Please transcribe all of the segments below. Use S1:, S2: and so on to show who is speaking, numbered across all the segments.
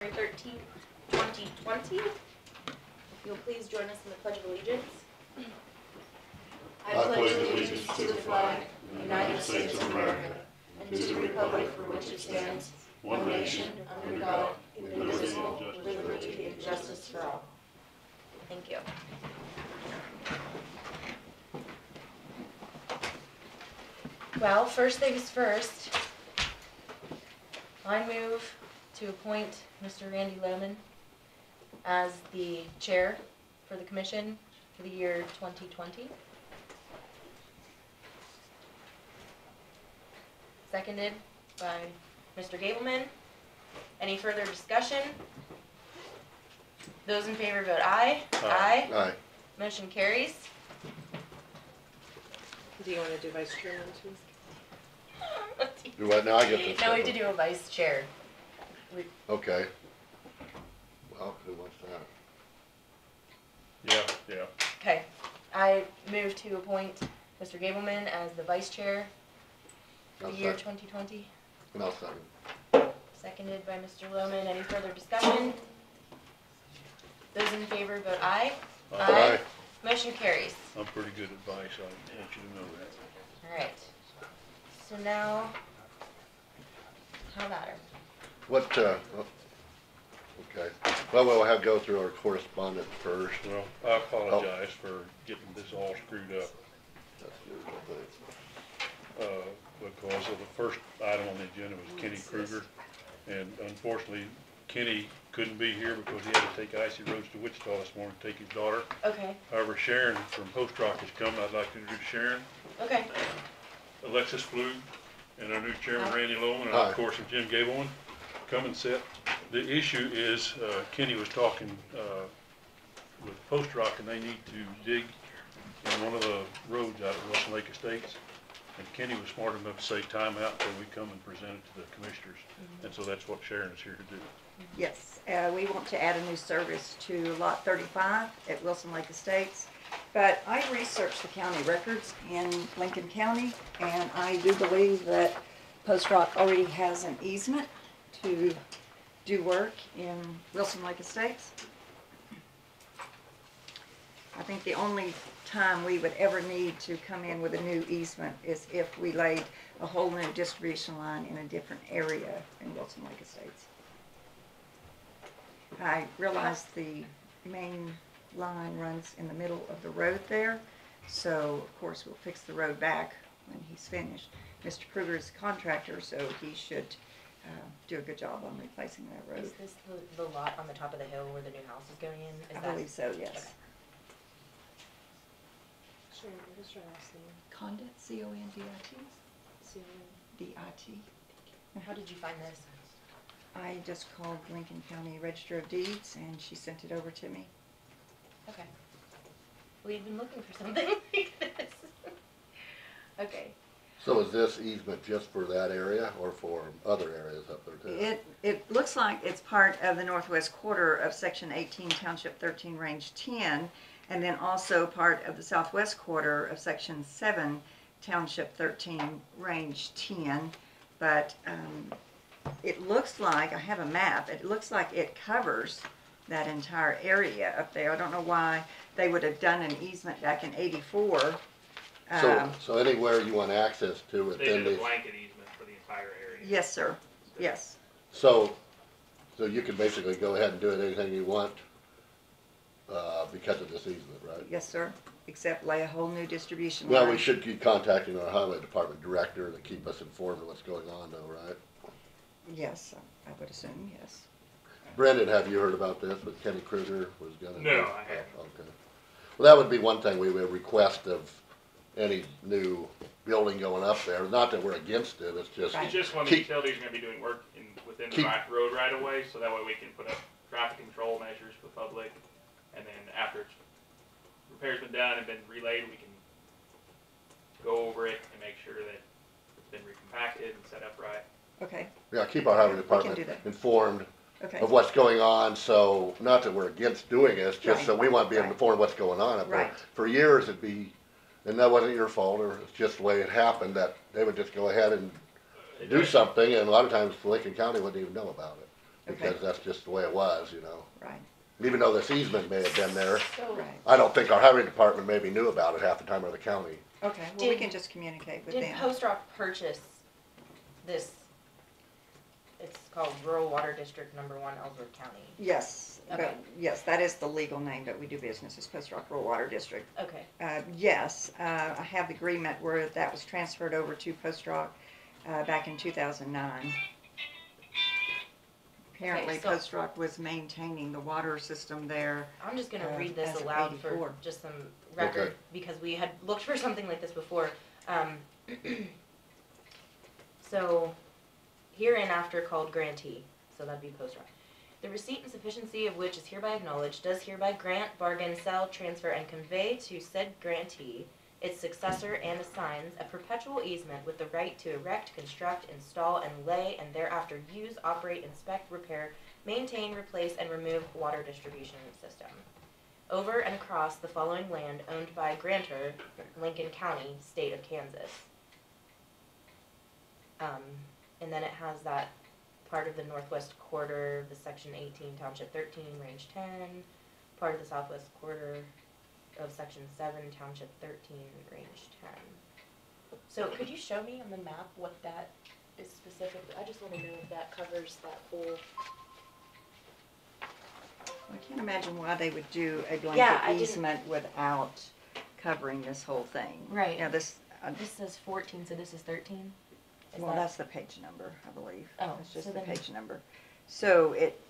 S1: February 13th, 2020. If you'll please join us in the Pledge of Allegiance. I pledge allegiance to the flag of the United States of America and to the republic for which it stands, one nation, under God, indivisible, with liberty and justice for all. Thank you. Well, first things first, I move to appoint Mr. Randy Lohman as the chair for the commission for the year 2020. Seconded by Mr. Gabelmann. Any further discussion? Those in favor vote aye. Aye.
S2: Aye.
S1: Motion carries.
S3: Do you want to do vice chairman too?
S2: Do what now? I get this.
S1: No, we have to do a vice chair.
S2: Okay. Well, who wants that?
S4: Yeah.
S1: Okay. I move to appoint Mr. Gabelmann as the vice chair for the year 2020.
S2: And I'll second.
S1: Seconded by Mr. Lohman. Any further discussion? Those in favor vote aye.
S2: Aye.
S1: Motion carries.
S4: I'm pretty good at advice, I want you to know that.
S1: Alright. So now, how about her?
S2: What, okay. Well, we'll have to go through our correspondence first.
S4: Well, I apologize for getting this all screwed up,
S2: That's usual thing.
S4: because of the first item on the agenda was Kenny Krueger. And unfortunately, Kenny couldn't be here because he had to take icy roads to Wichita this morning to take his daughter.
S1: Okay.
S4: However, Sharon from Post Rock has come. I'd like to introduce Sharon.
S1: Okay.
S4: Alexis Flug, and our new chairman,
S1: Hi.
S4: Randy Lohman, and
S2: Hi.
S4: of course, Jim Gabelmann, come and sit. The issue is, Kenny was talking, with Post Rock, and they need to dig in one of the roads out at Wilson Lake Estates. And Kenny was smart enough to say time out until we come and present it to the commissioners. And so that's what Sharon is here to do.
S3: Yes, we want to add a new service to Lot 35 at Wilson Lake Estates. But I researched the county records in Lincoln County, and I do believe that Post Rock already has an easement to do work in Wilson Lake Estates. I think the only time we would ever need to come in with a new easement is if we laid a whole new distribution line in a different area in Wilson Lake Estates. I realize the main line runs in the middle of the road there, so of course we'll fix the road back when he's finished. Mr. Krueger is a contractor, so he should do a good job on replacing that road.
S1: Is this the lot on the top of the hill where the new house is going in?
S3: I believe so, yes.
S1: Okay.
S5: Sure, what is your last name?
S3: Condit, C-O-N-D-I-T. D-I-T.
S1: How did you find this?
S3: I just called Lincoln County Register of Deeds, and she sent it over to me.
S1: Okay. We've been looking for something like this. Okay.
S2: So is this easement just for that area or for other areas up there too?
S3: It looks like it's part of the northwest quarter of Section 18, Township 13, Range 10, and then also part of the southwest quarter of Section 7, Township 13, Range 10. But it looks like, I have a map, it looks like it covers that entire area up there. I don't know why they would have done an easement back in '84.
S2: So anywhere you want access to
S6: They
S2: within
S6: did a
S2: these,
S6: blanket easement for the entire area.
S3: Yes, sir. Yes.
S2: so you can basically go ahead and do anything you want, because of this easement, right?
S3: Yes, sir. Except lay a whole new distribution
S2: Well,
S3: line.
S2: we should keep contacting our highway department director to keep us informed of what's going on though, right?
S3: Yes, I would assume, yes.
S2: Brendan, have you heard about this, with Kenny Krueger was gonna?
S6: No, I haven't.
S2: Oh, okay. Well, that would be one thing we would request of any new building going up there. Not that we're against it, it's just.
S3: Right.
S6: It's just when the
S2: Keep-
S6: utilities are gonna be doing work within the
S2: Keep-
S6: road right away, so that way we can put up traffic control measures for the public. And then after repair's been done and been relayed, we can go over it and make sure that it's been recompacted and set up right.
S3: Okay,
S2: Yeah, keep our highway
S3: do
S2: department
S3: that.
S2: informed
S3: okay.
S2: of what's going on, so, not that we're against doing it, it's just
S3: Right.
S2: so we want to be
S3: Right.
S2: informed of what's going on up there.
S3: Right.
S2: For years, it'd be, and that wasn't your fault, or it's just the way it happened, that they would just go ahead and do something, and a lot of times Lincoln County wouldn't even know about it.
S3: Okay.
S2: because that's just the way it was, you know.
S3: Right,
S2: Even though this easement may have been there,
S1: So,
S3: right.
S2: I don't think our highway department maybe knew about it half the time, or the county.
S3: Okay, well, we
S1: Did-
S3: can just communicate with
S1: did
S3: them.
S1: Post Rock purchase this? It's called Rural Water District Number 1, Ellsworth County.
S3: Yes,
S1: Okay.
S3: but, yes, that is the legal name that we do business, is Post Rock Rural Water District.
S1: Okay.
S3: Yes, I have the agreement where that was transferred over to Post Rock, back in 2009. Apparently,
S1: Okay, so-
S3: Post Rock was maintaining the water system there.
S1: I'm just gonna
S3: Uh,
S1: read this
S3: as of
S1: aloud for
S3: 84.
S1: just some record,
S2: Okay.
S1: because we had looked for something like this before. So, hereinafter called grantee, so that'd be Post Rock. The receipt and sufficiency of which is hereby acknowledged, does hereby grant, bargain, sell, transfer, and convey to said grantee, its successor, and assigns a perpetual easement with the right to erect, construct, install, and lay, and thereafter use, operate, inspect, repair, maintain, replace, and remove water distribution system over and across the following land owned by grantor, Lincoln County, state of Kansas. And then it has that part of the northwest quarter, the section 18, township 13, range 10, part of the southwest quarter of section 7, township 13, range 10. So could you show me on the map what that is specifically? I just want to know if that covers that whole.
S3: I can't imagine why they would do a
S1: Yeah, I
S3: blanket
S1: didn't-
S3: easement without covering this whole thing.
S1: Right.
S3: Yeah, this,
S1: This says 14, so this is 13? Is
S3: well,
S1: that-
S3: that's the page number, I believe.
S1: Oh,
S3: It's just
S1: so
S3: the
S1: then-
S3: page number. So it,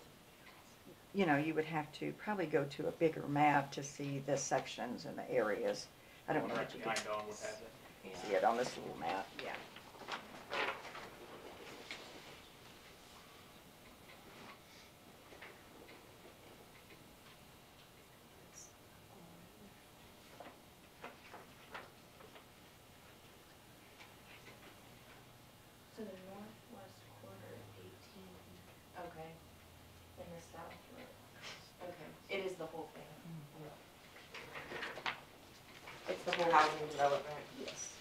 S3: you know, you would have to probably go to a bigger map to see the sections and the areas. I don't know
S6: Right
S3: if you can
S6: behind Dawn would have it.
S1: Yeah.
S3: see it on this little map, yeah.
S1: So the northwest quarter of 18. Okay. And the south. Okay. It is the whole thing. It's the whole housing development.
S3: Yes.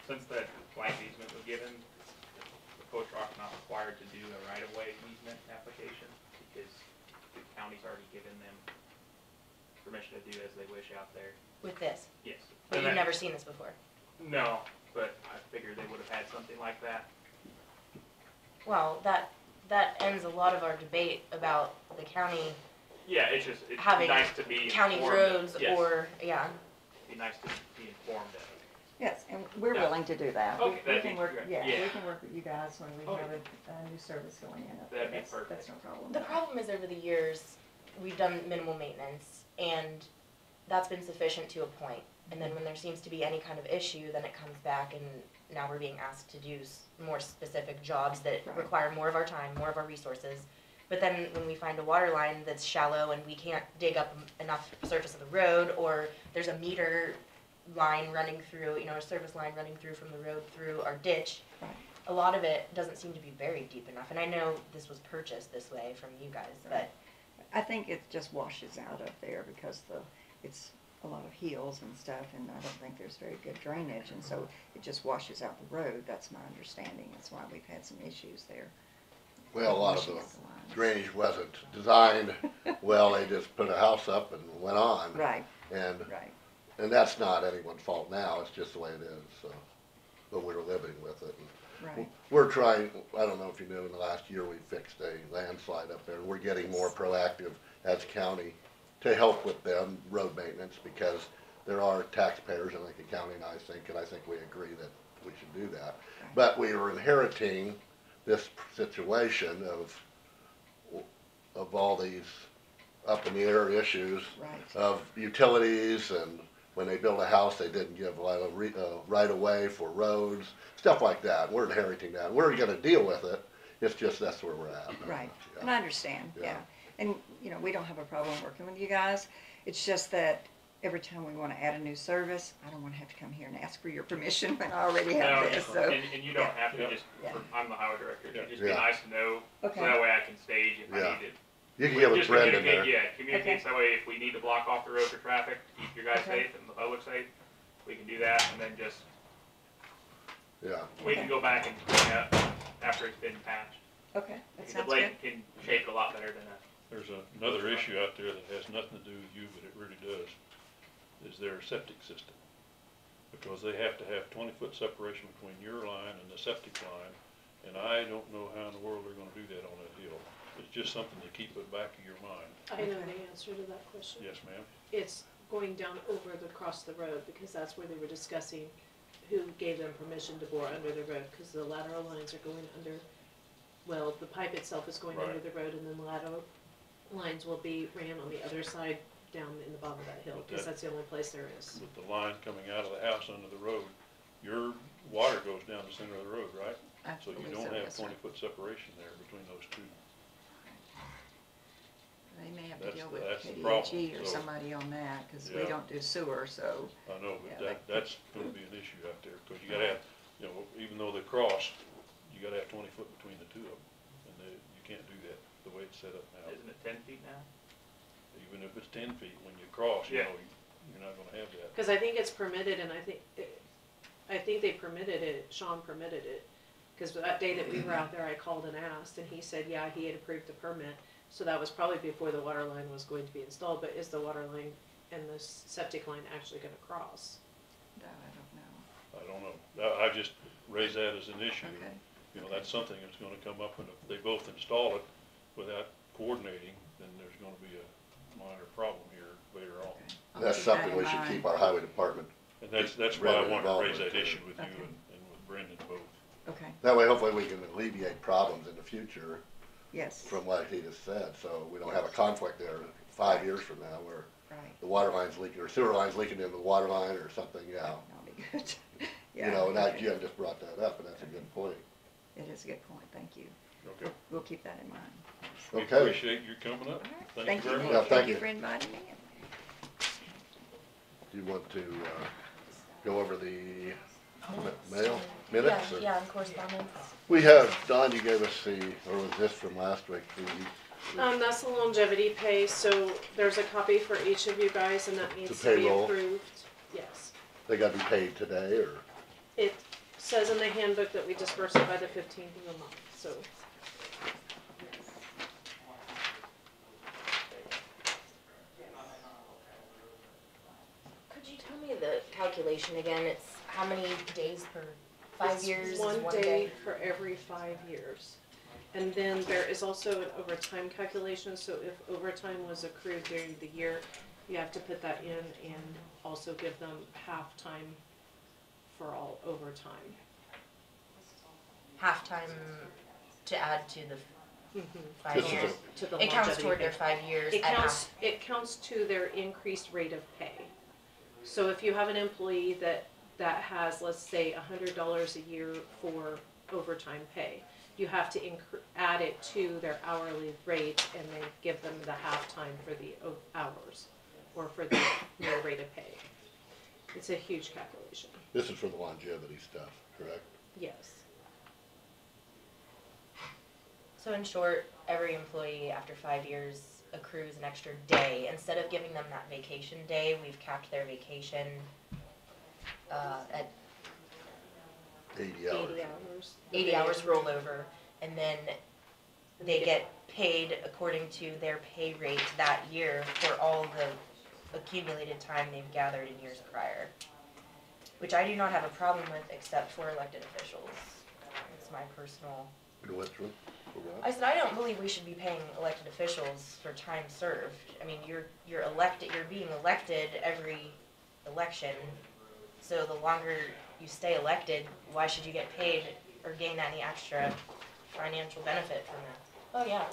S6: Since that blank easement was given, the Post Rock's not required to do a right-of-way easement application because the county's already given them permission to do as they wish out there.
S1: With this.
S6: Yes.
S1: But
S6: And
S1: you've
S6: that-
S1: never seen this before.
S6: No, but I figured they would have had something like that.
S1: Well, that ends a lot of our debate about the county
S6: Yeah, it's just, it's
S1: having
S6: nice to be
S1: county
S6: informed.
S1: roads
S6: Yes,
S1: or, yeah.
S6: be nice to be informed of.
S3: Yes, and we're
S6: Yeah.
S3: willing to do that.
S6: Okay,
S3: We
S6: that'd
S3: can
S6: be
S3: work,
S6: great.
S3: yeah,
S6: Yeah.
S3: we can work with you guys when we
S6: Okay.
S3: have a new service going in up there.
S6: That'd be
S3: That's
S6: perfect.
S3: no problem.
S1: The problem is over the years, we've done minimal maintenance and that's been sufficient to a point. And then when there seems to be any kind of issue, then it comes back and now we're being asked to do more specific jobs that
S3: Right.
S1: require more of our time, more of our resources. But then when we find a water line that's shallow and we can't dig up enough surface of the road, or there's a meter line running through, a service line running through from the road through our ditch,
S3: Right.
S1: a lot of it doesn't seem to be buried deep enough. And I know this was purchased this way from you guys, but
S3: I think it just washes out up there because it's a lot of hills and stuff, and I don't think there's very good drainage, and so it just washes out the road. That's my understanding. That's why we've had some issues there.
S2: Well, a lot of
S3: Washing
S2: the
S3: out the lines.
S2: drainage wasn't designed well, they just put a house up and went on.
S3: Right,
S2: And,
S3: right.
S2: and that's not anyone's fault now, it's just the way it is, so, but we're living with it. And
S3: Right.
S2: we're trying, I don't know if you knew, in the last year, we fixed a landslide up there, and we're getting more proactive as a county to help with them road maintenance, because there are taxpayers in Lincoln County, and I think we agree that we should do that. But we were inheriting this situation of all these up in the air issues
S3: Right.
S2: of utilities, and when they built a house, they didn't give a lot of right of way for roads, stuff like that. We're inheriting that. We're gonna deal with it. It's just that's where we're at.
S3: Right,
S2: Yeah.
S3: and I understand,
S2: Yeah.
S3: yeah. And, we don't have a problem working with you guys. It's just that every time we wanna add a new service, I don't wanna have to come here and ask for your permission when I already
S6: No,
S3: have this, so.
S6: and you don't have to,
S4: Yeah.
S6: just,
S3: Yeah.
S6: I'm the highway director, it'd just
S2: Yeah.
S6: be nice to know, so
S3: Okay.
S6: that way I can stage if
S2: Yeah.
S6: I need to.
S2: You can get with
S6: Just
S2: Brendan there.
S6: communicate, yeah, communicate,
S3: Okay.
S6: so that way if we need to block off the road for traffic, keep your guys
S3: Okay.
S6: safe and the public safe, we can do that, and then just,
S2: Yeah,
S6: we can go back and clean up after it's been patched.
S3: Okay, that
S6: The
S3: sounds
S6: blade
S3: good.
S6: can shake a lot better than a,
S4: There's another issue out there that has nothing to do with you, but it really does, is their septic system. Because they have to have 20-foot separation between your line and the septic line, and I don't know how in the world they're gonna do that on that hill. It's just something to keep at the back of your mind.
S5: I know the answer to that question.
S4: Yes, ma'am?
S5: It's going down across the road, because that's where they were discussing who gave them permission to bore under the road, because the lateral lines are going under, well, the pipe itself is going under
S4: Right.
S5: the road, and then the lateral lines will be ran on the other side down in the bottom of that hill, because that's the only place there is.
S4: With the line coming out of the house under the road, your water goes down the center of the road, right?
S3: I
S4: So you
S3: believe
S4: don't have
S3: yes, sir.
S4: 20-foot separation there between those two.
S3: They may have to
S4: That's
S3: deal
S4: the-
S3: with
S4: that's the
S3: KDHE
S4: problem,
S3: or
S4: so-
S3: somebody on that, cause we
S4: Yeah.
S3: don't do sewer, so,
S4: I know, but
S3: Yeah,
S4: that's gonna be an issue out there, cause you gotta have, you know, even though they cross, you gotta have 20 foot between the two of them. And you can't do that the way it's set up now.
S6: isn't it 10 feet now?
S4: Even if it's 10 feet, when you cross, you
S6: Yeah.
S4: know, you're not gonna have that.
S5: Because I think it's permitted, and I think they permitted it, Sean permitted it. Because that day that we were out there, I called and asked, and he said, yeah, he had approved the permit. So that was probably before the water line was going to be installed, but is the water line and the septic line actually gonna cross?
S3: that I
S4: I don't know. I just raise that as an issue.
S3: don't know. Okay.
S4: You know, that's something that's gonna come up, and if they both install it without coordinating, then there's gonna be a minor problem here later on.
S3: Okay. I'll
S2: That's
S3: keep that
S2: something
S3: in
S2: we should
S3: mind.
S2: keep our highway department.
S4: And that's why I
S2: Brendan
S4: wanted to raise
S2: involved
S4: that
S2: with it.
S4: issue with you
S3: Okay.
S4: and with Brendan both.
S3: Okay,
S2: That way hopefully we can alleviate problems in the future
S3: yes,
S2: from what he just said, so we don't have a conflict there 5 years from now where
S3: right,
S2: the water line's leaking or sewer line's leaking into the water line or something, yeah.
S3: that'll be good.
S2: You
S3: Yeah,
S2: know, and that,
S3: okay.
S2: Jim just brought that up, and that's a good point.
S3: It is a good point, thank you.
S4: Okay.
S3: We'll keep that in mind.
S4: We
S2: Okay.
S4: appreciate you coming up. Thank you very
S2: Yeah,
S4: much.
S2: thank you.
S3: for inviting me.
S2: Do you want to, go over the mail minutes? or-
S1: Yeah, and correspondence.
S2: We have, Don, you gave us or was this from last week?
S5: That's the longevity pay, so there's a copy for each of you guys, and that needs to be
S2: payroll.
S5: approved. Yes.
S2: They gotta be paid today, or?
S5: It says in the handbook that we disperse it by the 15th of the month, so.
S1: Could you tell me the calculation again? It's how many days per 5
S5: It's
S1: years? is
S5: one day for every 5 years. And then there is also an overtime calculation, so if overtime was accrued during the year, you have to put that in and also give them half time for all overtime.
S7: Halftime to add to the
S5: Mhm.
S7: 5
S2: This is
S7: years.
S5: To the
S7: It counts
S5: longevity
S7: toward
S5: pay.
S7: their 5 years
S5: It
S7: at
S5: counts,
S7: half.
S5: it counts to their increased rate of pay. So if you have an employee that has, let's say, $100 a year for overtime pay, you have to add it to their hourly rate and then give them the halftime for the hours, or for the new rate of pay. It's a huge calculation,
S2: This is for the longevity stuff, correct?
S5: yes.
S7: So in short, every employee after 5 years accrues an extra day. Instead of giving them that vacation day, we've capped their vacation at
S2: 80 hours.
S5: 80 hours.
S7: 80 hours rollover, and then they get paid according to their pay rate that year for all the accumulated time they've gathered in years prior. Which I do not have a problem with, except for elected officials. It's my personal.
S2: Which one? For what?
S7: I said, I don't believe we should be paying elected officials for time served. I mean, you're elected, you're being elected every election. So the longer you stay elected, why should you get paid or gain any extra financial benefit from that? Oh, yeah.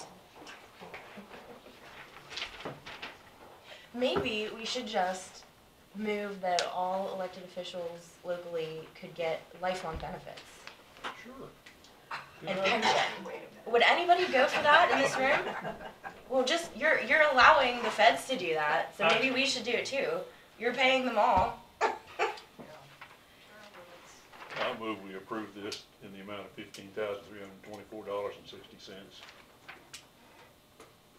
S7: Maybe we should just move that all elected officials locally could get lifelong benefits
S4: Sure.
S7: and pension. Would anybody go for that in this room? Well, just, you're allowing the feds to do that, so maybe we should do it too. You're paying them all.
S4: I'll move we approve this in the amount of $15,324.60.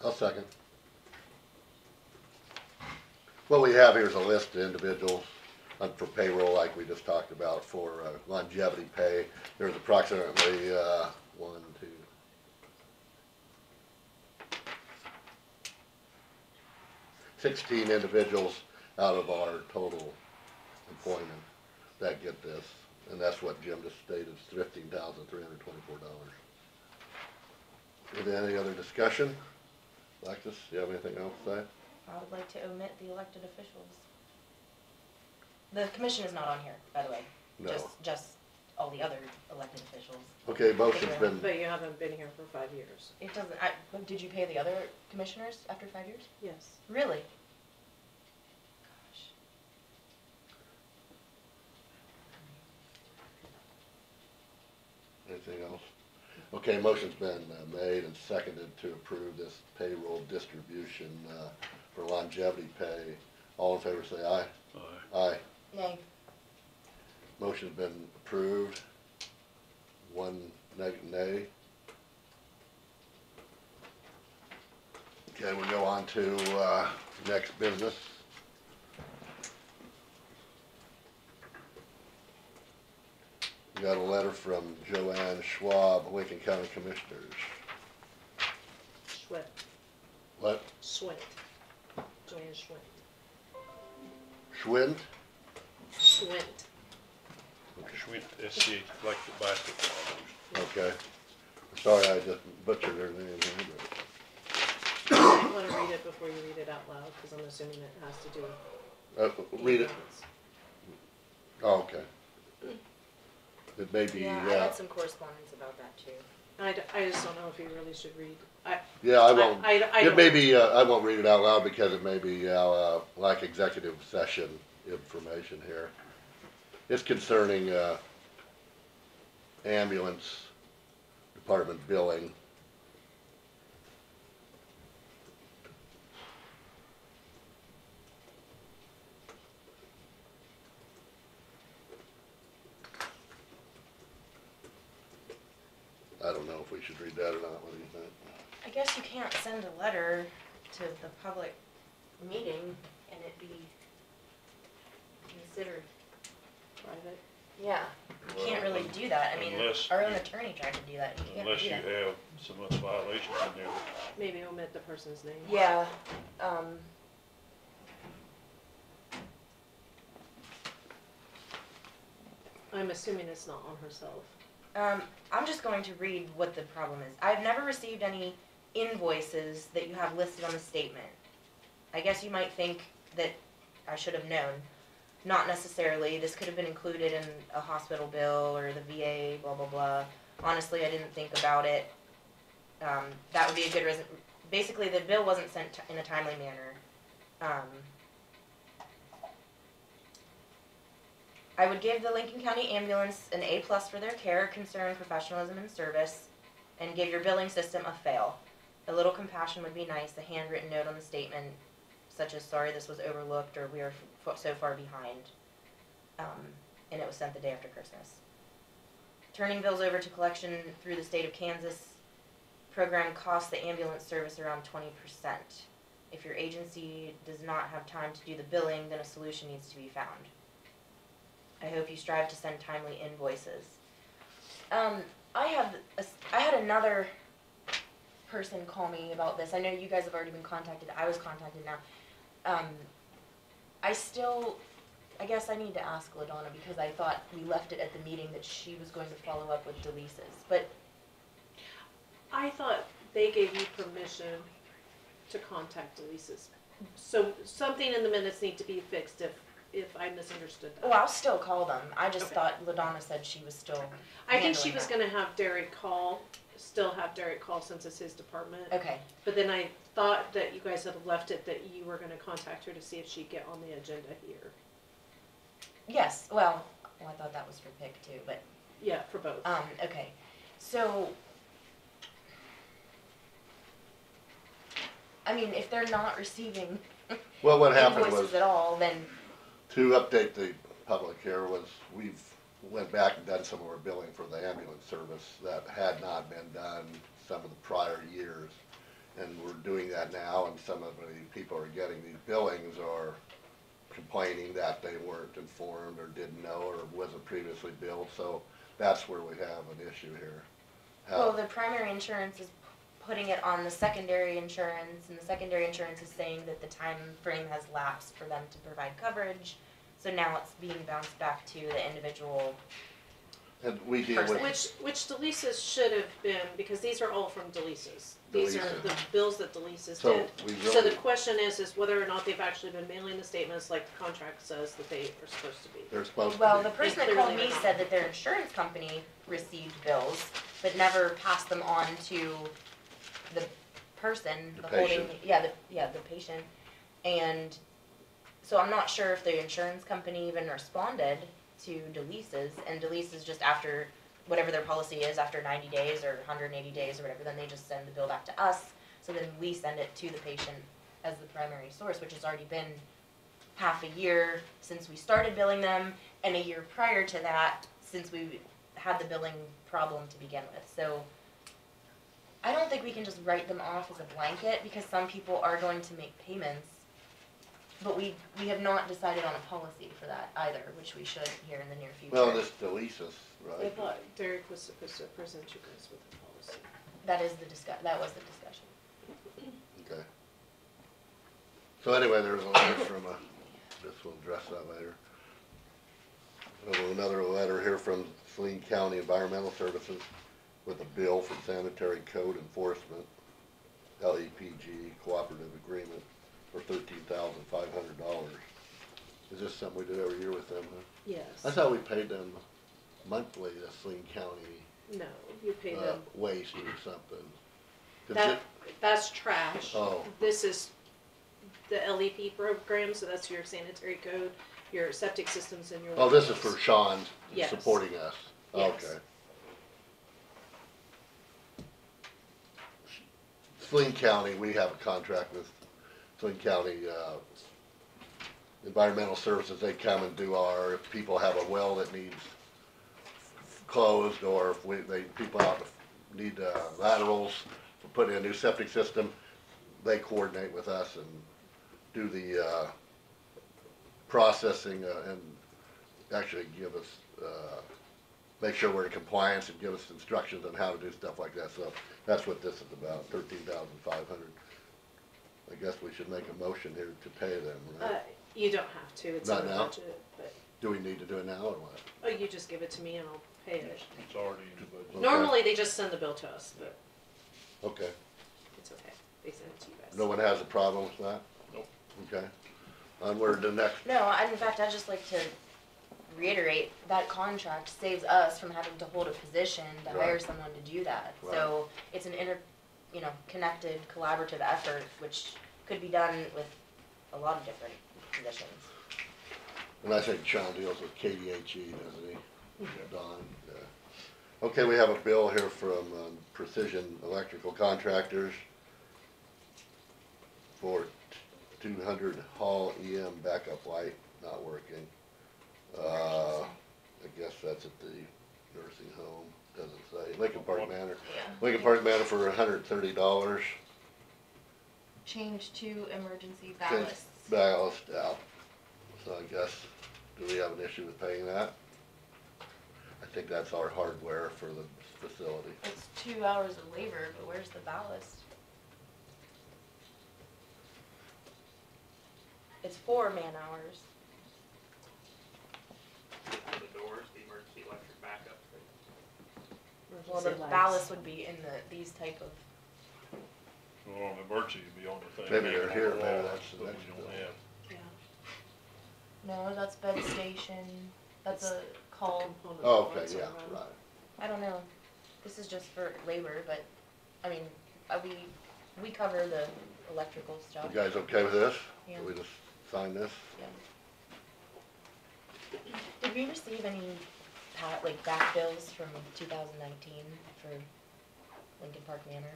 S2: I'll second. What we have here is a list of individuals for payroll, like we just talked about, for longevity pay. There's approximately 1, 2, 16 individuals out of our total employment that get this, and that's what Jim just stated, is $15,324. Is there any other discussion? Alexis, do you have anything else to say?
S7: I would like to omit the elected officials. The commission is not on here, by the way.
S2: No.
S7: Just all the other elected officials.
S2: Okay, motion's been,
S5: But you haven't been here for 5 years.
S7: It doesn't, did you pay the other commissioners after 5 years?
S5: Yes.
S7: Really? Gosh.
S2: anything else? Okay, motion's been made and seconded to approve this payroll distribution for longevity pay. All in favor say aye.
S4: Aye.
S2: Aye.
S7: Nay.
S2: Motion's been approved. One nay. Okay, we'll go on to next business. We got a letter from Joanne Schwab, Lincoln County Commissioners.
S5: Schwint.
S2: What?
S5: Schwint. Joanne Schwint.
S2: Schwind?
S5: Schwint.
S4: Schwint, SCH, like the basketball.
S2: Okay. Sorry, I just butchered her name here,
S5: You might want to read it before you read it out loud, because I'm assuming it has to do with.
S2: but, read it.
S5: ambulance.
S2: Oh, okay. It may be,
S7: Yeah, I had some correspondence about that too.
S5: I just don't know if you really should read.
S2: yeah, I won't.
S5: I
S2: It
S5: don't-
S2: may be, I won't read it out loud because it may be, like executive session information here. It's concerning, ambulance department billing. I don't know if we should read that or not, what do you think?
S7: I guess you can't send a letter to the public meeting and it be considered.
S5: Private.
S7: Yeah, you can't really do that. I mean,
S4: Unless
S7: our own
S4: you-
S7: attorney tried to do that. You can't
S4: Unless
S7: do
S4: you
S7: that.
S4: have some other violations in there.
S5: Maybe omit the person's name.
S7: Yeah,
S5: I'm assuming it's not on herself.
S7: I'm just going to read what the problem is. I've never received any invoices that you have listed on the statement. I guess you might think that I should have known. Not necessarily. This could have been included in a hospital bill or the VA, blah, blah, blah. Honestly, I didn't think about it. That would be a good reason. Basically, the bill wasn't sent in a timely manner. I would give the Lincoln County Ambulance an A+ for their care, concern, professionalism, and service, and give your billing system a fail. A little compassion would be nice, a handwritten note on the statement, such as, sorry this was overlooked, or we are so far behind. And it was sent the day after Christmas. Turning bills over to collection through the state of Kansas program costs the ambulance service around 20%. If your agency does not have time to do the billing, then a solution needs to be found. I hope you strive to send timely invoices. I had another person call me about this. I know you guys have already been contacted. I was contacted now. I guess I need to ask LaDonna because I thought we left it at the meeting that she was going to follow up with Delisa's. But
S5: I thought they gave you permission to contact Delisa's. So something in the minutes need to be fixed if I misunderstood that.
S7: oh, I'll still call them. I just
S5: Okay.
S7: thought LaDonna said she was still.
S5: I think she
S7: handling
S5: was
S7: that.
S5: gonna have Derek call, still have Derek call since it's his department.
S7: Okay.
S5: But then I thought that you guys had left it that you were gonna contact her to see if she'd get on the agenda here.
S7: Yes. Well, I thought that was for PIC too, but
S5: Yeah, for both.
S7: okay. So, I mean, if they're not receiving
S2: Well, what happened was,
S7: invoices at all, then
S2: to update the public here, was we've went back and done some of our billing for the ambulance service that had not been done some of the prior years. And we're doing that now, and some of the people are getting these billings are complaining that they weren't informed or didn't know or wasn't previously billed, so that's where we have an issue here.
S7: well, the primary insurance is putting it on the secondary insurance, and the secondary insurance is saying that the time frame has lapsed for them to provide coverage. So now it's being bounced back to the individual.
S2: And we deal with,
S5: Which Delisa's should have been, because these are all from Delisa's. These are
S2: Delisa's.
S5: the bills that Delisa's
S2: so
S5: did.
S2: we
S5: So the
S2: really,
S5: question is whether or not they've actually been mailing the statements like the contract says that they are supposed to be.
S2: they're supposed
S7: Well,
S2: to
S7: the
S2: be.
S7: person that
S5: clearly
S7: called me
S5: they're not.
S7: said that their insurance company received bills, but never passed them on to the person,
S2: The
S7: the holding,
S2: patient.
S7: the patient. And so I'm not sure if the insurance company even responded to Delisa's, and Delisa's just after, whatever their policy is, after 90 days or 180 days or whatever, then they just send the bill back to us. So then we send it to the patient as the primary source, which has already been half a year since we started billing them, and a year prior to that, since we had the billing problem to begin with. So I don't think we can just write them off as a blanket, because some people are going to make payments. But we have not decided on a policy for that either, which we should here in the near future.
S2: Well, this Delisa's,
S5: I
S2: right?
S5: thought Derek was supposed to present you guys with a policy.
S7: That was the discussion.
S2: Okay. So anyway, there's a letter from this will address that later. Another letter here from Serrien County Environmental Services with a bill for sanitary code enforcement, LEPG cooperative agreement for $13,500. Is this something we do every year with them, huh?
S5: Yes.
S2: I thought we paid them monthly, the Serrien County,
S5: No, you pay them.
S2: waste or something. 'Cause
S5: That, that's trash.
S2: Oh.
S5: This is the LEP program, so that's your sanitary code, your septic systems and your.
S2: Oh, this is for Sean
S5: Yes.
S2: supporting us.
S5: Yes.
S2: Okay. Serrien County, we have a contract with Serrien County, Environmental Services. They come and do if people have a well that needs closed, or if people out need laterals for putting in a new septic system, they coordinate with us and do the processing and actually give us, make sure we're in compliance and give us instructions on how to do stuff like that. So that's what this is about, $13,500. I guess we should make a motion here to pay them, right?
S5: You don't have to, it's in
S2: Not
S5: the
S2: now?
S5: budget, but,
S2: Do we need to do it now or what?
S5: oh, you just give it to me and I'll pay it.
S4: It's already in the budget.
S2: Okay.
S5: Normally, they just send the bill to us, but
S2: Okay.
S5: it's okay, they send it to you guys.
S2: No one has a problem with that?
S4: Nope.
S2: Okay. Onward to next.
S7: No, in fact, I'd just like to reiterate, that contract saves us from having to hold a position to hire
S2: Right.
S7: someone to do that. So it's an connected, collaborative effort, which could be done with a lot of different positions.
S2: And I think Sean deals with KDHE, doesn't he? Don. Yeah. Okay, we have a bill here from Precision Electrical Contractors for 200 Hall EM backup light not working. I guess that's at the nursing home, doesn't say. Lincoln Park Manor.
S7: Yeah.
S2: Lincoln Park Manor for $130.
S7: Change to emergency
S2: Change
S7: ballasts.
S2: ballast out. So I guess, do we have an issue with paying that? I think that's our hardware for the facility.
S7: It's 2 hours of labor, but where's the ballast? It's 4 man-hours.
S6: For the doors, the emergency electric backup.
S7: Well, the
S5: Emergency lights.
S7: ballast would be in these type of,
S4: Well, an emergency would be on the thing.
S2: Maybe they're
S4: on
S2: here,
S4: the
S2: maybe
S4: wall,
S2: that's the
S4: but
S2: next
S4: we don't
S2: bill.
S4: have.
S5: Yeah.
S7: no, that's bed station, that's a call.
S5: Component
S2: Oh,
S5: of
S2: okay,
S5: what's
S2: yeah,
S5: around.
S2: right.
S7: I don't know, this is just for labor, but, I mean, we cover the electrical stuff.
S2: You guys okay with this?
S7: Yeah.
S2: We just sign this?
S7: Yeah. Did we receive any, back bills from 2019 for Lincoln Park Manor?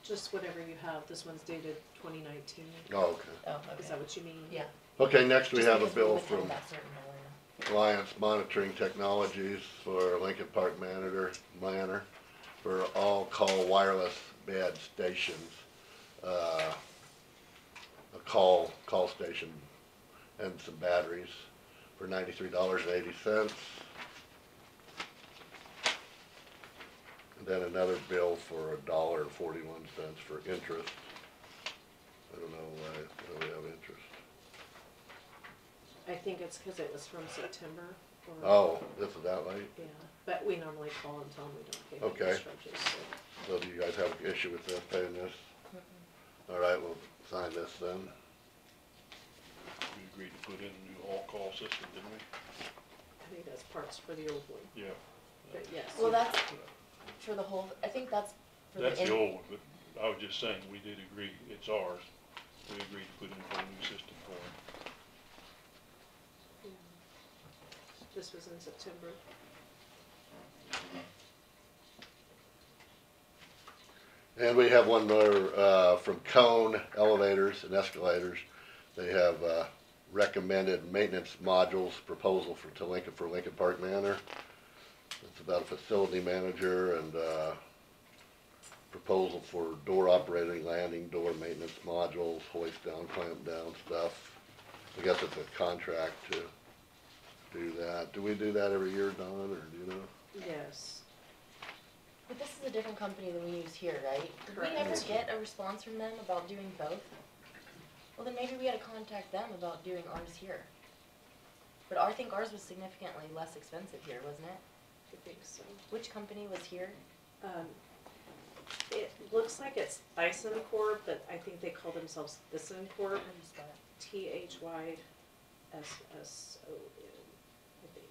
S5: Just whatever you have, this one's dated 2019,
S2: Oh, okay.
S7: Oh,
S5: is
S7: okay.
S5: that what you mean?
S7: Yeah.
S2: Okay, next we
S7: Just
S2: have a
S7: because
S2: bill
S7: withheld
S2: from
S7: that certain dollar.
S2: Alliance Monitoring Technologies for Lincoln Park Manor for all call wireless bed stations. A call station and some batteries for $93.80. Then another bill for $1.41 for interest. I don't know why we have interest.
S5: I think it's cause it was from September or.
S2: Oh, this is that late?
S5: Yeah, but we normally call and tell them we don't pay
S2: Okay.
S5: maintenance charges, so.
S2: So do you guys have an issue with this, paying this? All right, we'll sign this then.
S4: We agreed to put in a new all-call system, didn't we?
S5: I think that's parts for the old one,
S4: Yeah.
S5: but yes.
S7: Well, that's for the whole, I think that's for
S4: That's
S7: the,
S4: the old one, but I was just saying, we did agree, it's ours. We agreed to put in a whole new system for them.
S5: This was in September.
S2: And we have one more, from Cone Elevators and Escalators. They have, recommended maintenance modules proposal for Lincoln Park Manor. It's about a facility manager and, proposal for door operating, landing door maintenance modules, hoist down, clamp down stuff. I guess it's a contract to do that. Do we do that every year, Don, or do you know?
S5: Yes.
S7: but this is a different company than we use here, right? Did we
S5: Correct.
S7: ever get a response from them about doing both? Well, then maybe we had to contact them about doing ours here. But I think ours was significantly less expensive here, wasn't it?
S5: I think so.
S7: Which company was here?
S5: It looks like it's Thyssen-Corp, but I think they call themselves Thyssen-Corp,
S7: How do you spell it?
S5: Thyssson, I think.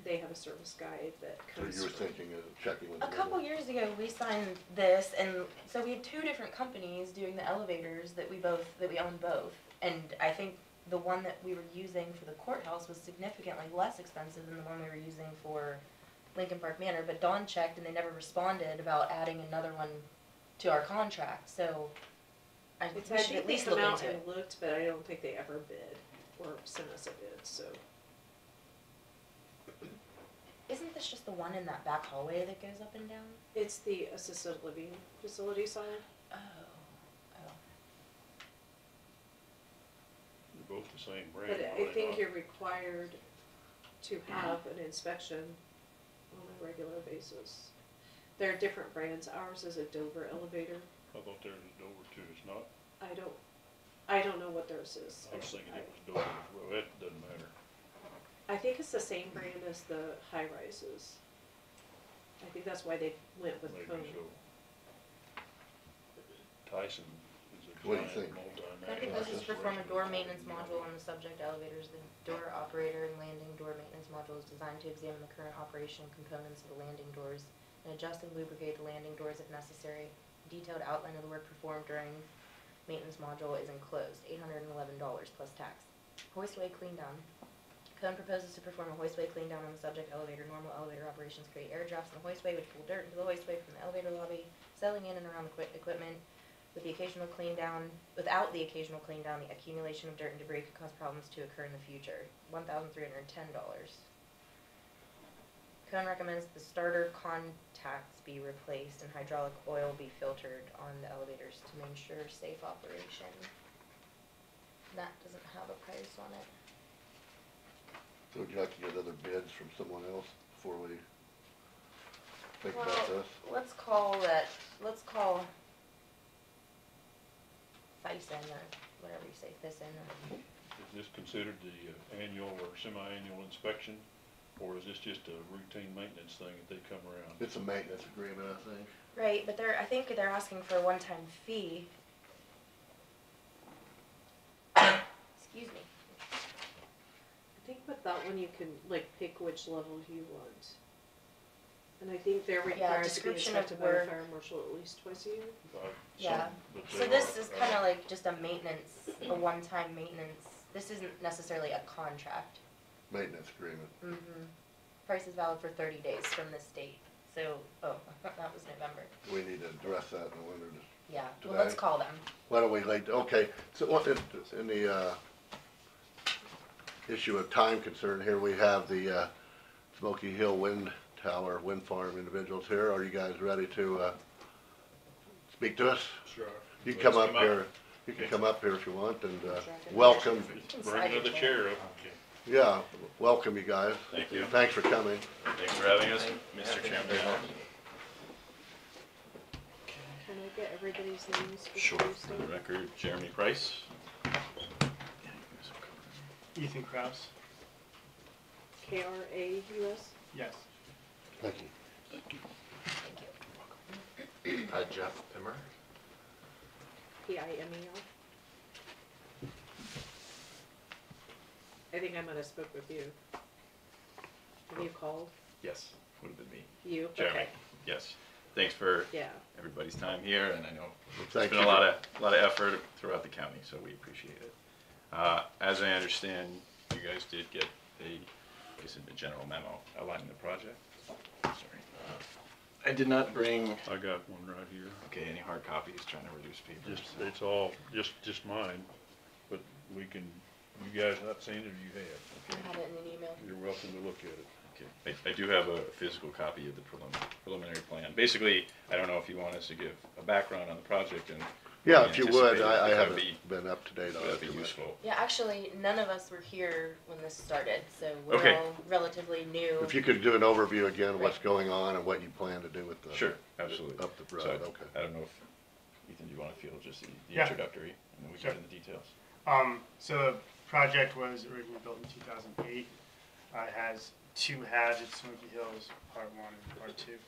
S5: They have a service guide that
S2: So
S5: comes.
S2: you were
S5: from-
S2: thinking of checking with
S7: A
S2: them?
S7: couple years ago, we signed this, and so we had two different companies doing the elevators that we own both. And I think the one that we were using for the courthouse was significantly less expensive than the one we were using for Lincoln Park Manor. But Dawn checked, and they never responded about adding another one to our contract. So I
S5: It's
S7: we should
S5: actually
S7: at least
S5: come
S7: look
S5: out
S7: into it.
S5: and looked, but I don't think they ever bid or sent us a bid, so.
S7: Isn't this just the one in that back hallway that goes up and down?
S5: It's the assisted living facility side.
S7: Oh.
S4: They're both the same brand.
S5: But
S4: are
S5: I
S4: they
S5: think
S4: not?
S5: you're required to have an inspection on a regular basis. They're different brands. Ours is a Dover elevator.
S4: I thought there was a Dover too, it's not.
S5: I don't know what theirs is.
S4: I was thinking it was Dover, well, it doesn't matter.
S5: I think it's the same brand as the high rises. I think that's why they went with
S4: Maybe
S5: Cone.
S4: so. Tyson is a
S2: What do you
S4: giant
S2: think?
S4: multinational.
S7: Proposes to perform a door maintenance module on the subject elevators. The door operator and landing door maintenance module is designed to examine the current operation components of the landing doors and adjust and lubricate the landing doors if necessary. Detailed outline of the work performed during maintenance module is enclosed, $811 plus tax. Hoistway clean down. Cone proposes to perform a hoistway clean down on the subject elevator. Normal elevator operations create air drafts in the hoistway which pull dirt into the hoistway from the elevator lobby, settling in and around the equipment. Without the occasional clean down, the accumulation of dirt and debris could cause problems to occur in the future. $1,310. Cone recommends the starter contacts be replaced and hydraulic oil be filtered on the elevators to ensure safe operation. That doesn't have a price on it.
S2: So would you like to get other bids from someone else before we think about
S7: Well,
S2: this?
S7: let's call Thyssen or whatever you say, Thyssen or.
S4: Is this considered the annual or semi-annual inspection, or is this just a routine maintenance thing that they come around?
S2: It's a maintenance agreement, I think.
S7: Right, but I think they're asking for a one-time fee. Excuse me.
S5: I think with that one you can like pick which level you want. And I think they're required to be
S7: description of
S5: inspected by the
S7: work.
S5: fire marshal at least twice a year.
S7: Yeah.
S4: But
S7: So
S4: they
S7: this
S4: are,
S7: is kinda like just a maintenance, a one-time maintenance. This isn't necessarily a contract.
S2: Maintenance agreement.
S7: Mm-hmm. Price is valid for 30 days from this date. So, that was November.
S2: We need to address that in the winter.
S7: Yeah, well, let's
S2: Today?
S7: call them.
S2: Why don't we okay, so what, in the, issue of time concern here, we have the, Smoky Hill Wind Tower, Windfarm individuals here. Are you guys ready to, speak to us?
S4: Sure.
S2: You
S4: Let's
S2: come up here, you can
S4: Okay.
S2: come up here if you want, and,
S7: Dragon.
S2: welcome.
S7: You can
S4: Bring
S7: slide your
S4: another
S7: chair.
S4: chair up.
S2: Yeah, welcome you guys.
S8: Thank you.
S2: Thanks for coming.
S8: Thanks for having us, Mr. Chairman.
S5: Can I get everybody's names? before
S8: Sure.
S5: you
S8: For
S5: start?
S8: the record, Jeremy Price.
S9: Ethan Kraus?
S5: Kraus?
S9: Yes.
S2: Thank you.
S10: Jeff Pimmer.
S5: Pimer. I think I might have spoke with you. Have you called?
S8: Yes, would have been me.
S5: You?
S8: Jeremy,
S5: Okay.
S8: yes. Thanks for
S5: Yeah.
S8: everybody's time here, and I know it's
S2: Thank
S8: been
S2: you.
S8: a lot of effort throughout the county, so we appreciate it. As I understand, you guys did get a general memo outlining the project. Sorry. I did not bring,
S4: I got one right here.
S8: okay, any hard copies, trying to reduce papers.
S4: Just, it's all, just mine, but we can, you guys not seen it or you have?
S7: I had it in an email.
S4: You're welcome to look at it.
S8: Okay, I do have a physical copy of the preliminary plan. Basically, I don't know if you want us to give a background on the project and.
S2: Yeah,
S8: we
S2: if you would,
S8: anticipate
S2: I
S8: if that'd
S2: haven't
S8: be-
S2: been up to date on
S8: Would
S2: it
S8: that be
S2: too much.
S8: useful?
S7: Yeah, actually, none of us were here when this started, so we're
S8: Okay.
S7: all relatively new.
S2: If you could do an overview again, what's going on and what you plan to do with the.
S8: Sure, absolutely.
S2: Up the
S8: So,
S2: road, okay.
S8: I don't know if, Ethan, do you wanna field just the
S9: Yeah.
S8: introductory, and then we
S9: Sure.
S8: get into details?
S9: So the project was originally built in 2008. It has two halves. It's Smoky Hills Part 1 and Part 2.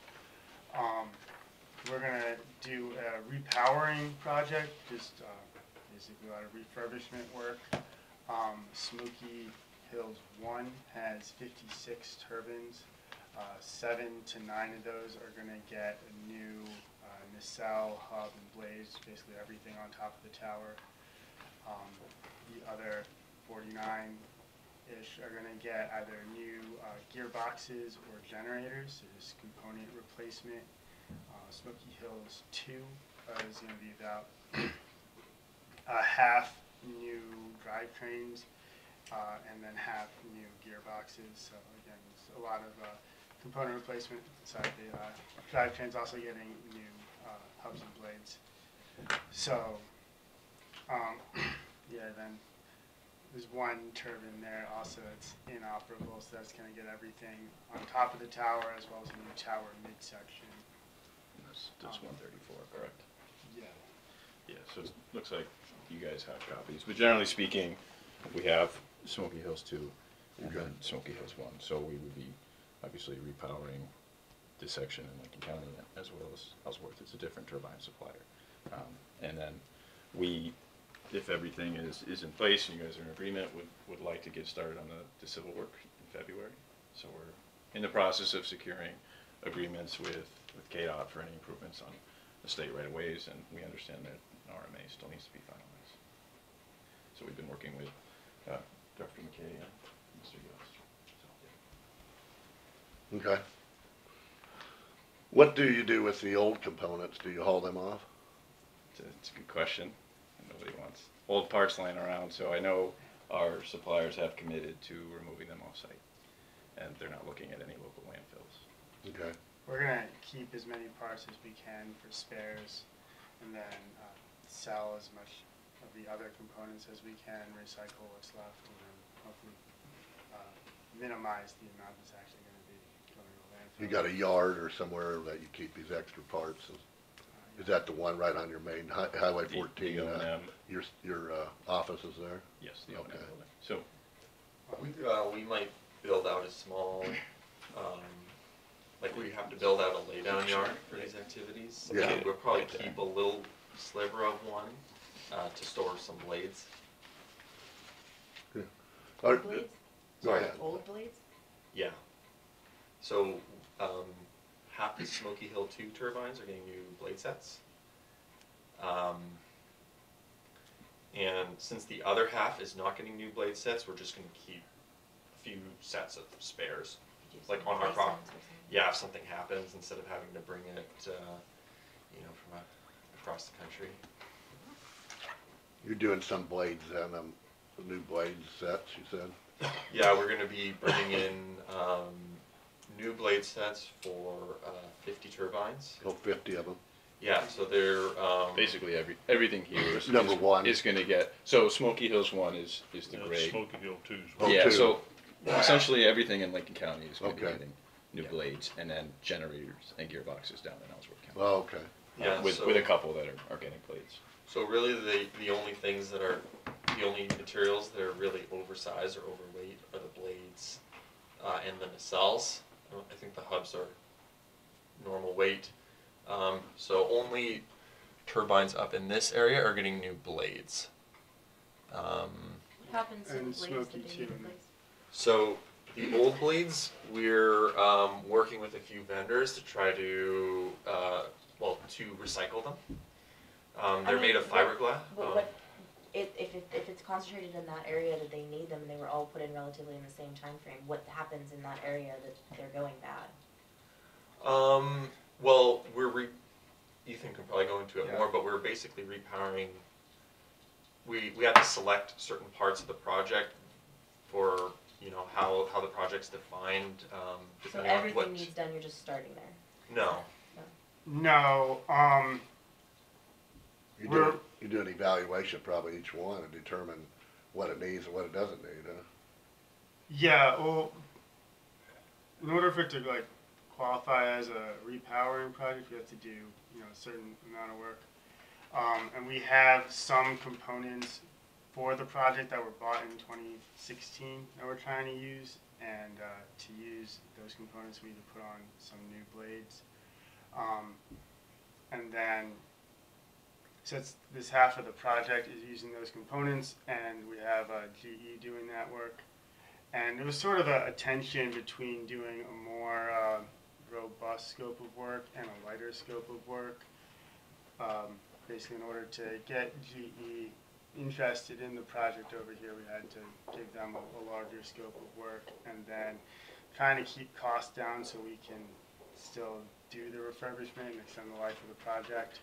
S9: We're gonna do a repowering project, just basically a lot of refurbishment work. Smoky Hills 1 has 56 turbines. 7 to 9 of those are gonna get a new nacelle, hub, and blades, basically everything on top of the tower. The other 49-ish are gonna get either new gearboxes or generators, so this component replacement. Smoky Hills 2 is gonna be about half new drivetrains, and then half new gearboxes. So again, it's a lot of component replacement inside the drivetrains, also getting new hubs and blades. So, yeah, then there's one turbine there also that's inoperable, so that's gonna get everything on top of the tower as well as a new tower midsection.
S8: That's 134, correct?
S9: Yeah.
S8: Yeah, so it looks like you guys have copies, but generally speaking, we have Smoky Hills 2 and then Smoky Hills 1, so we would be obviously repowering this section in Lincoln County as well as Ellsworth. It's a different turbine supplier. And then we, if everything is in place and you guys are in agreement, would like to get started on the civil work in February. So we're in the process of securing agreements with KDOT for any improvements on the state right-of-ways, and we understand that an RMA still needs to be finalized. So we've been working with Dr. Mackay and Mr. Yost.
S2: Okay. What do you do with the old components? Do you haul them off?
S8: It's a good question. Nobody wants old parts laying around, so I know our suppliers have committed to removing them off-site, and they're not looking at any local landfills.
S2: Okay.
S9: We're gonna keep as many parts as we can for spares, and then sell as much of the other components as we can, recycle what's left, and then hopefully minimize the amount that's actually gonna be going to landfill.
S2: You got a yard or somewhere that you keep these extra parts? Is that the one right on your main Highway 14?
S8: The O&M,
S2: Your office is there?
S8: yes, the O&M
S2: Okay.
S8: building. So,
S10: We might build out a small, like we have to build out a laydown yard for these activities.
S2: Yeah.
S10: And we'll probably
S8: Right there.
S10: keep a little sliver of one to store some blades.
S2: Or-
S7: Blades?
S2: Go ahead.
S7: Old blades?
S10: Yeah. So half the Smoky Hill 2 turbines are getting new blade sets. And since the other half is not getting new blade sets, we're just going to keep a few sets of spares. Like on our prop. Yeah, if something happens, instead of having to bring it, from across the country.
S2: You're doing some blades then, new blade sets, you said?
S10: Yeah, we're going to be bringing in new blade sets for 50 turbines.
S2: Oh, 50 of them?
S10: Yeah, so they're
S8: basically everything here is
S2: Number one.
S8: is going to get. So Smoky Hills 1 is the
S4: Now,
S8: gray.
S4: Smoky Hill 2's.
S2: Oh,
S8: Yeah,
S2: two.
S8: so Essentially, everything in Lincoln County is going to be
S2: Okay.
S8: getting new blades, and then generators and gearboxes down in Ellsworth County.
S2: Oh, okay.
S10: Yeah,
S8: with
S10: so-
S8: with a couple that are getting blades.
S10: So really, the only things that are, the only materials that are really oversized or overweight are the blades, and the nacelles. I think the hubs are normal weight. So only turbines up in this area are getting new blades.
S7: What happens to the
S9: And
S7: blades
S9: Smoky
S7: that they
S9: too.
S7: need replaced?
S10: So the old blades, we're working with a few vendors to try to, to recycle them. They're made of fiberglass.
S7: But what, if it's concentrated in that area that they need them, and they were all put in relatively in the same time frame, what happens in that area that they're going bad?
S10: Well, Ethan can probably go into it
S9: Yeah.
S10: more, but we're basically repowering. We have to select certain parts of the project for, how the project's defined,
S7: So
S10: depending on
S7: everything
S10: what.
S7: needs done, you're just starting there.
S10: No,
S9: No,
S2: You do an evaluation probably each one and determine what it needs and what it doesn't need, huh?
S9: yeah, well, in order for it to like qualify as a repowering project, we have to do, a certain amount of work. And we have some components for the project that were bought in 2016 that we're trying to use, and to use those components, we need to put on some new blades. And then, so this half of the project is using those components, and we have GE doing that work. And it was sort of a tension between doing a more robust scope of work and a lighter scope of work. Basically, in order to get GE interested in the project over here, we had to give them a larger scope of work, and then kind of keep costs down so we can still do the refurbishment and extend the life of the project.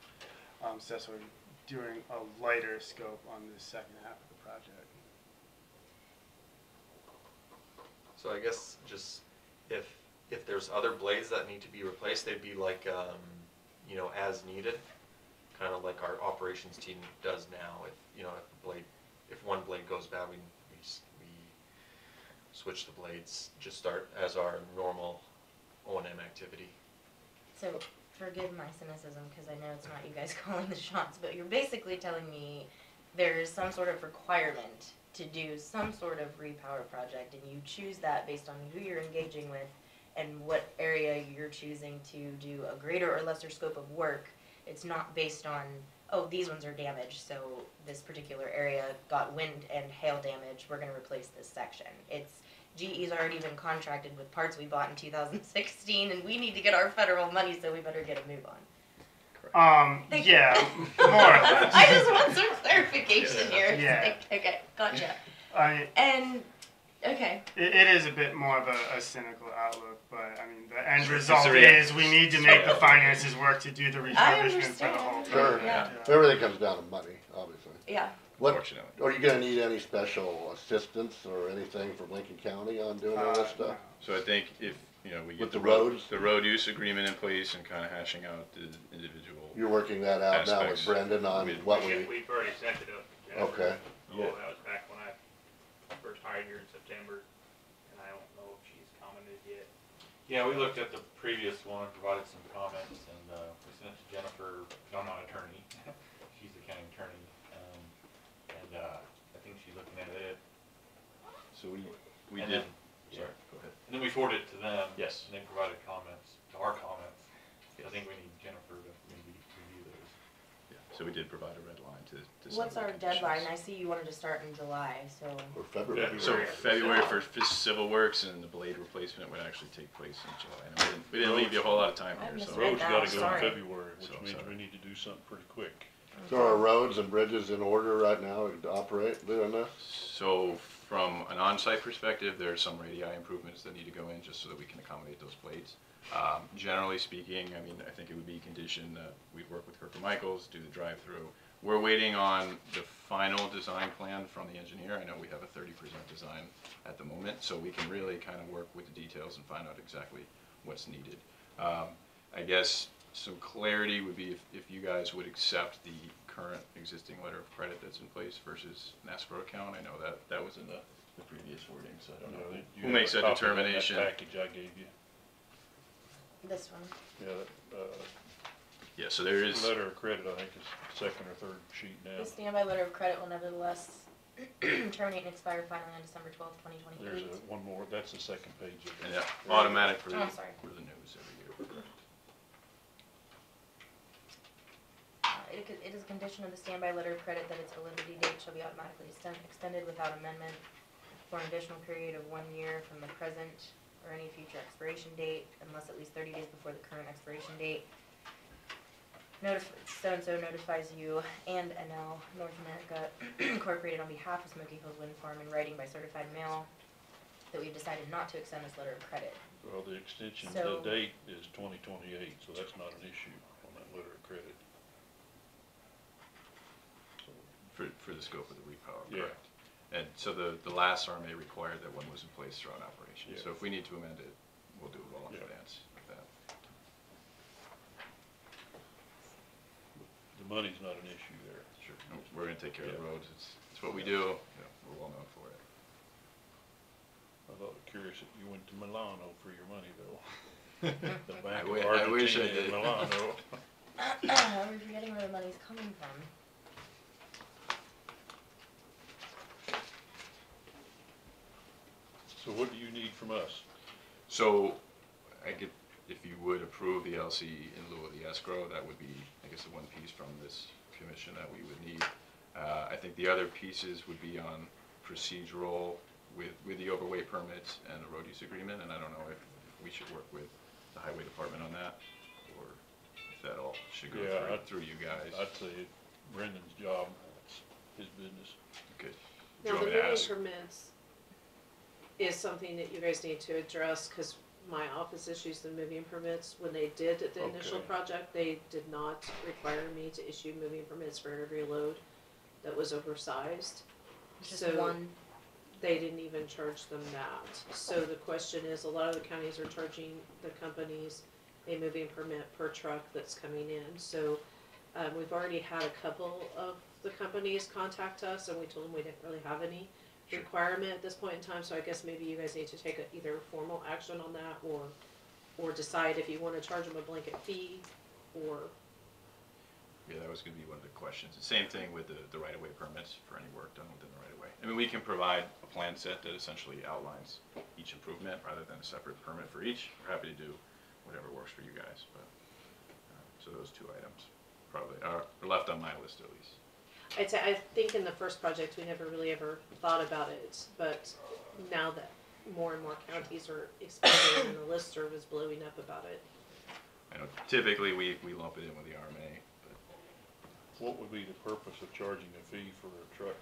S9: So that's why we're doing a lighter scope on the second half of the project.
S10: so I guess just if there's other blades that need to be replaced, they'd be like, as needed, kind of like our operations team does now. If one blade goes bad, we switch the blades, just start as our normal O&M activity.
S7: So forgive my cynicism, because I know it's not you guys calling the shots, but you're basically telling me there's some sort of requirement to do some sort of repower project, and you choose that based on who you're engaging with and what area you're choosing to do a greater or lesser scope of work. It's not based on, oh, these ones are damaged, so this particular area got wind and hail damage, we're gonna replace this section. It's, GE's already been contracted with parts we bought in 2016, and we need to get our federal money, so we better get a move on. Thank you.
S9: Yeah, more or less.
S7: I just want some clarification here.
S9: Yeah.
S7: Okay, gotcha.
S9: It
S7: Okay.
S9: is a bit more of a cynical outlook, but I mean, the end
S8: It's
S9: result
S8: a reality.
S9: is we need to make the finances work to do the refurbishment for the whole
S7: understand.
S2: Sure.
S9: project.
S7: Yeah.
S2: Everything comes down to money, obviously.
S7: Yeah.
S2: What,
S8: Fortunately.
S2: are you gonna need any special assistance or anything from Lincoln County on doing all this stuff?
S8: So I think if, we get
S2: With the roads?
S8: the road use agreement in place and kind of hashing out the individual.
S2: You're working that out now with
S8: Aspects.
S2: Brendan on
S8: With-
S2: what
S6: Yeah,
S2: we,
S6: we've already sent it up. to Jennifer.
S2: okay.
S6: So
S8: Yeah.
S6: that was back when I first hired here in September, and I don't know if she's commented yet.
S11: Yeah, we looked at the previous one and provided some comments, and we sent it to Jennifer, 'cause I'm not an attorney, she's the county attorney, and I think she's looking at it.
S8: So we
S11: And
S8: did,
S11: then-
S8: sorry, go ahead.
S11: And then we forwarded it to them.
S8: Yes.
S11: And they provided comments to our comments. I think we need Jennifer to maybe review those.
S8: Yeah. So we did provide a red line to some
S7: What's
S8: of the
S7: our deadline? I
S8: conditions.
S7: see you wanted to start in July, so.
S2: Or February.
S8: So February for civil works, and the blade replacement would actually take place in July. And we didn't leave you a whole lot of time
S7: I
S8: here, so.
S7: misread
S4: Road's
S7: that,
S4: gotta go in
S7: sorry.
S4: February, which
S8: So,
S4: means
S8: sorry.
S4: we need to do something pretty quick.
S2: So are roads and bridges in order right now to operate doing this?
S8: So from an on-site perspective, there are some radii improvements that need to go in just so that we can accommodate those blades. Generally speaking, I mean, I think it would be conditioned that we'd work with Krueger Michaels, do the drive-through. We're waiting on the final design plan from the engineer. I know we have a 30% design at the moment, so we can really kind of work with the details and find out exactly what's needed. I guess some clarity would be if you guys would accept the current existing letter of credit that's in place versus an escrow account. I know that was in the the previous wording, so I don't
S4: You
S8: know.
S4: know, you
S8: Who
S4: have
S8: makes
S4: a
S8: that
S4: copy of
S8: determination?
S4: That package I gave you.
S7: This one.
S4: Yeah,
S8: Yeah, so there is,
S4: letter of credit, I think, is second or third sheet now.
S7: The standby letter of credit will nevertheless terminate and expire finally on December 12th, 2028.
S4: There's one more, that's the second page of it.
S8: yeah, automatic for
S7: Oh,
S8: the,
S7: I'm sorry.
S8: for the news every year, correct.
S7: It is a condition of the standby letter of credit that its validity date shall be automatically extended without amendment for an additional period of 1 year from the present or any future expiration date, unless at least 30 days before the current expiration date. So-and-so notifies you and NL North America Incorporated on behalf of Smoky Hills Windfarm in writing by certified mail that we've decided not to extend this letter of credit.
S4: Well, the extension,
S7: So-
S4: the date is 2028, so that's not an issue on that letter of credit. So,
S8: For the scope of the repower,
S4: Yeah.
S8: correct. And so the last RMA required that one was in place throughout operation.
S4: Yeah.
S8: So if we need to amend it, we'll do it well in
S4: Yeah.
S8: advance of that.
S4: the money's not an issue there.
S8: Sure. No, we're gonna take care of the
S4: Yeah.
S8: roads. It's what we do. Yeah, we're well known for it.
S4: I thought it was curious that you went to Milano for your money, though. The Bank
S8: wi-
S4: of
S8: I wish I
S4: Argentina in
S8: did.
S4: Milano.
S7: We're forgetting where the money's coming from.
S4: So what do you need from us?
S8: So, if you would approve the LC in lieu of the escrow, that would be, I guess, the one piece from this commission that we would need. I think the other pieces would be on procedural with the overweight permits and the road use agreement, and I don't know if we should work with the highway department on that, or if that all should go
S4: Yeah,
S8: through you guys.
S4: I'd say Brendan's job, it's his business.
S8: Okay. Do
S5: Now,
S8: you
S5: the
S8: want me to
S5: moving
S8: ask?
S5: permits is something that you guys need to address, cause my office issues the moving permits. When they did the initial
S4: Okay.
S5: project, they did not require me to issue moving permits for every load that was oversized.
S7: Just
S5: So-
S7: one.
S5: They didn't even charge them that. So the question is, a lot of the counties are charging the companies a moving permit per truck that's coming in. So, we've already had a couple of the companies contact us, and we told them we didn't really have any
S8: Sure.
S5: requirement at this point in time, so I guess maybe you guys need to take either formal action on that, or decide if you wanna charge them a blanket fee, or,
S8: Yeah, that was gonna be one of the questions. The same thing with the right-of-way permits for any work done within the right-of-way. I mean, we can provide a plan set that essentially outlines each improvement rather than a separate permit for each. We're happy to do whatever works for you guys, but, so those two items probably are left on my list at least.
S5: I'd say, I think in the first project, we never really ever thought about it, but now that more and more counties are expanding and the listserv is blowing up about it.
S8: I know typically we lump it in with the RMA, but
S4: What would be the purpose of charging a fee for a truck?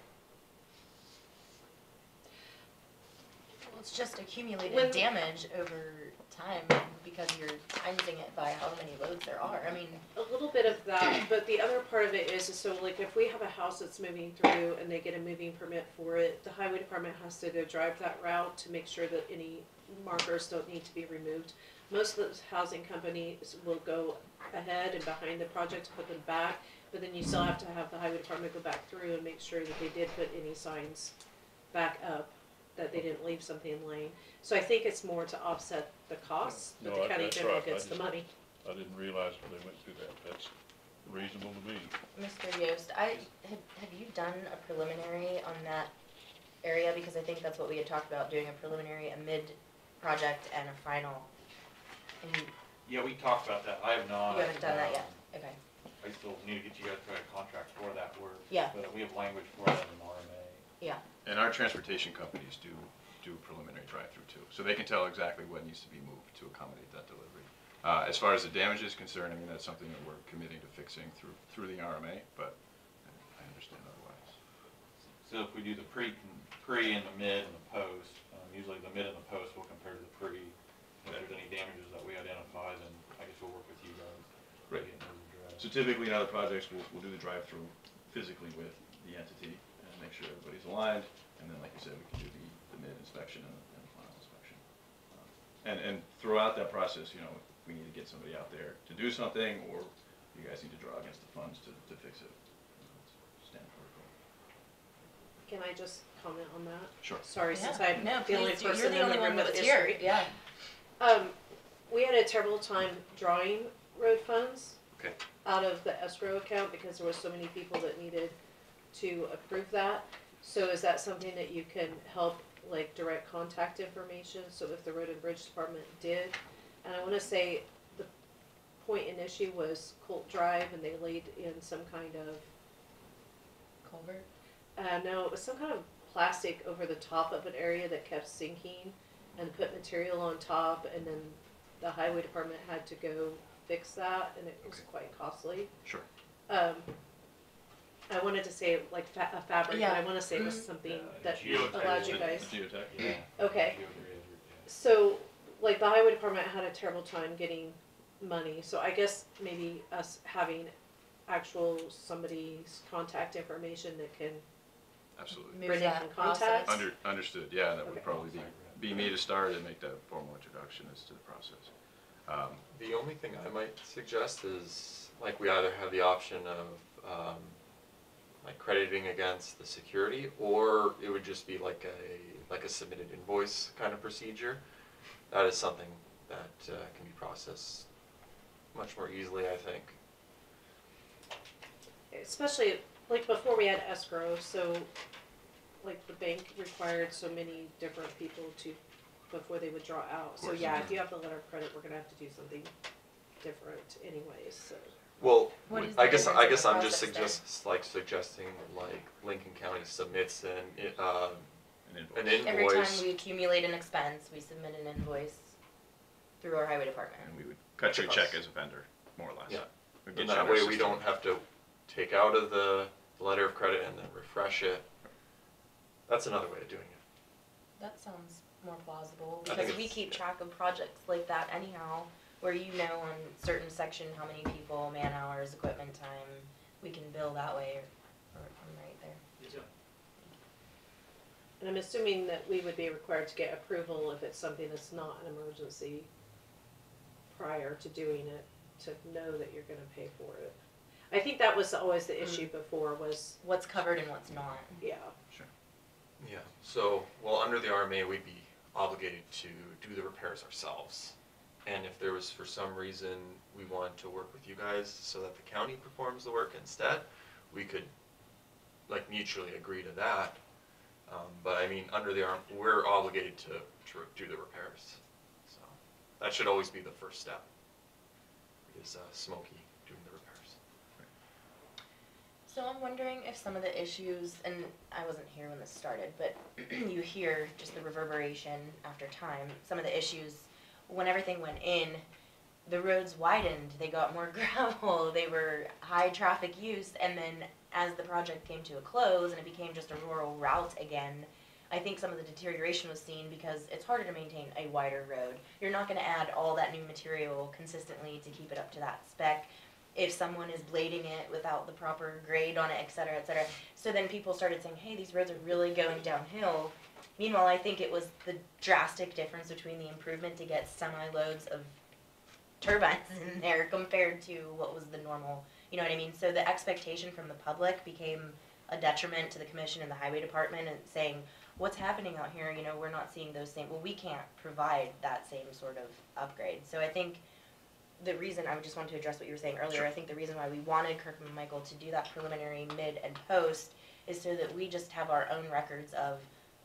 S7: Well, it's just accumulated
S5: When-
S7: damage over time because you're timesing it by how many loads there are. I mean,
S5: A little bit of that, but the other part of it is so like if we have a house that's moving through and they get a moving permit for it, the highway department has to go drive that route to make sure that any markers don't need to be removed. Most of those housing companies will go ahead and behind the project to put them back, but then you still have to have the highway department go back through and make sure that they did put any signs back up, that they didn't leave something laying. So I think it's more to offset the costs, but
S4: No,
S5: the county
S4: that's
S5: general
S4: right. I
S5: gets the
S4: just-
S5: money.
S4: I didn't realize they went through that. That's reasonable to me.
S7: Mr. Yost, have you done a preliminary on that area? Because I think that's what we had talked about, doing a preliminary, a mid-project and a final. And you
S11: Yeah, we talked about that. I have not.
S7: haven't done that yet? Okay.
S11: I still need to get you guys to a contract for that work.
S7: Yeah.
S11: But we have language for that in RMA.
S7: Yeah.
S8: and our transportation companies do preliminary drive-through too, so they can tell exactly what needs to be moved to accommodate that delivery. As far as the damage is concerned, I mean, that's something that we're committing to fixing through the RMA, but I understand otherwise.
S11: So if we do the pre and the mid and the post, usually the mid and the post will compare to the pre. If there's any damages that we identify, then I guess we'll work with you guys.
S8: Right.
S11: Getting those addressed.
S8: So typically in other projects, we'll do the drive-through physically with the entity and make sure everybody's aligned, and then like you said, we can do the mid-inspection and the final inspection. And throughout that process, you know, if we need to get somebody out there to do something, or you guys need to draw against the funds to fix it, it's standard protocol.
S5: Can I just comment on that?
S8: Sure.
S5: Sorry,
S7: Yeah.
S5: since I'm
S7: No,
S5: the only
S7: please do.
S5: person
S7: You're the
S5: in
S7: only
S5: the
S7: one
S5: room
S7: that
S5: with
S7: was here.
S5: history.
S7: Yeah.
S5: We had a terrible time drawing road funds
S10: Okay.
S5: out of the escrow account because there were so many people that needed to approve that. So is that something that you can help, like, direct contact information, so if the road and bridge department did? And I wanna say the point and issue was Colt Drive, and they laid in some kind of,
S7: Culvert.
S5: no, it was some kind of plastic over the top of an area that kept sinking, and put material on top, and then the highway department had to go fix that, and it was
S8: Okay.
S5: quite costly.
S8: Sure.
S5: I wanted to say like a fabric,
S7: Yeah.
S5: but I wanna say it was something that
S6: geotech.
S5: allowed you guys.
S8: Geotech.
S11: Yeah.
S5: Okay.
S11: Geotech,
S5: So, like, the highway department had a terrible time getting money, so I guess maybe us having actual somebody's contact information that can,
S8: Absolutely.
S7: Move
S5: Bring it
S7: that
S5: in
S7: process.
S5: contact?
S8: Understood, yeah, that would
S5: Okay.
S8: probably be me to start and make that formal introduction as to the process.
S10: The only thing I might suggest is, like, we either have the option of, like crediting against the security, or it would just be like a submitted invoice kind of procedure. That is something that can be processed much more easily, I think.
S5: especially, like, before we had escrow, so, like, the bank required so many different people to, before they would draw out. So,
S8: course.
S5: yeah, if you have the letter of credit, we're gonna have to do something different anyways, so.
S10: Well,
S7: What is
S10: I
S7: the
S10: guess
S7: difference in the
S10: I'm just
S7: process then?
S10: suggesting like Lincoln County submits
S8: An
S10: an
S8: invoice.
S7: Every time
S10: invoice.
S7: we accumulate an expense, we submit an invoice through our highway department.
S8: And we would cut you a check as a vendor, more or less.
S10: Yeah.
S8: We'd get
S10: And
S8: you
S10: that
S8: in our
S10: way we
S8: system.
S10: don't have to take out of the letter of credit and then refresh it. That's another way of doing it.
S7: That sounds more plausible,
S10: I think
S7: because we
S10: it's-
S7: keep track of projects like that anyhow, where you know on certain section how many people, man hours, equipment time, we can bill that way, or I'm right there.
S5: And I'm assuming that we would be required to get approval if it's something that's not an emergency prior to doing it, to know that you're gonna pay for it. I think that was always the issue before was,
S7: What's covered and what's not.
S5: yeah,
S10: Yeah, so, well, under the RMA, we'd be obligated to do the repairs ourselves. And if there was, for some reason, we wanted to work with you guys so that the county performs the work instead, we could, like, mutually agree to that. But I mean, under the we're obligated to do the repairs. So, that should always be the first step, is Smoky doing the repairs.
S7: So I'm wondering if some of the issues, and I wasn't here when this started, but you hear just the reverberation after time. Some of the issues, when everything went in, the roads widened, they got more gravel, they were high traffic use, and then as the project came to a close and it became just a rural route again, I think some of the deterioration was seen because it's harder to maintain a wider road. You're not gonna add all that new material consistently to keep it up to that spec if someone is blading it without the proper grade on it, et cetera, et cetera. So then people started saying, hey, these roads are really going downhill. Meanwhile, I think it was the drastic difference between the improvement to get semi-loads of turbines in there compared to what was the normal, you know what I mean? So the expectation from the public became a detriment to the commission and the highway department, and saying, what's happening out here, you know, we're not seeing those same, well, we can't provide that same sort of upgrade. So I think the reason, I just wanted to address what you were saying earlier, I think the reason why we wanted Kirkman and Michael to do that preliminary, mid, and post is so that we just have our own records of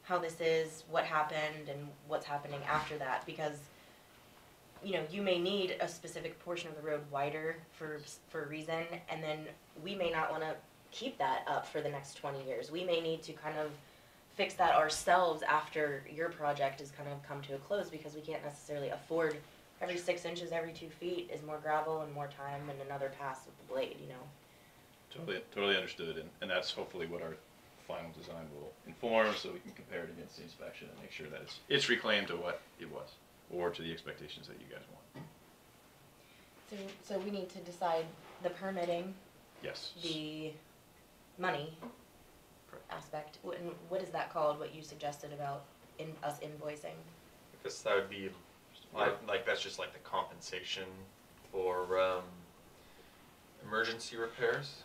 S7: how this is, what happened, and what's happening after that, because you know, you may need a specific portion of the road wider for a reason, and then we may not want to keep that up for the next 20 years. We may need to kind of fix that ourselves after your project has kind of come to a close, because we can't necessarily afford every 6 inches, every 2 feet is more gravel and more time and another pass with the blade, you know.
S8: Totally understood, and that's hopefully what our final design will inform, so we can compare it against the inspection and make sure that it's reclaimed to what it was, or to the expectations that you guys want.
S7: So we need to decide the permitting,
S8: Yes.
S7: the money
S8: Correct.
S7: aspect. And what is that called, what you suggested about us invoicing?
S10: I guess that would be, like, that's just like the compensation for emergency repairs.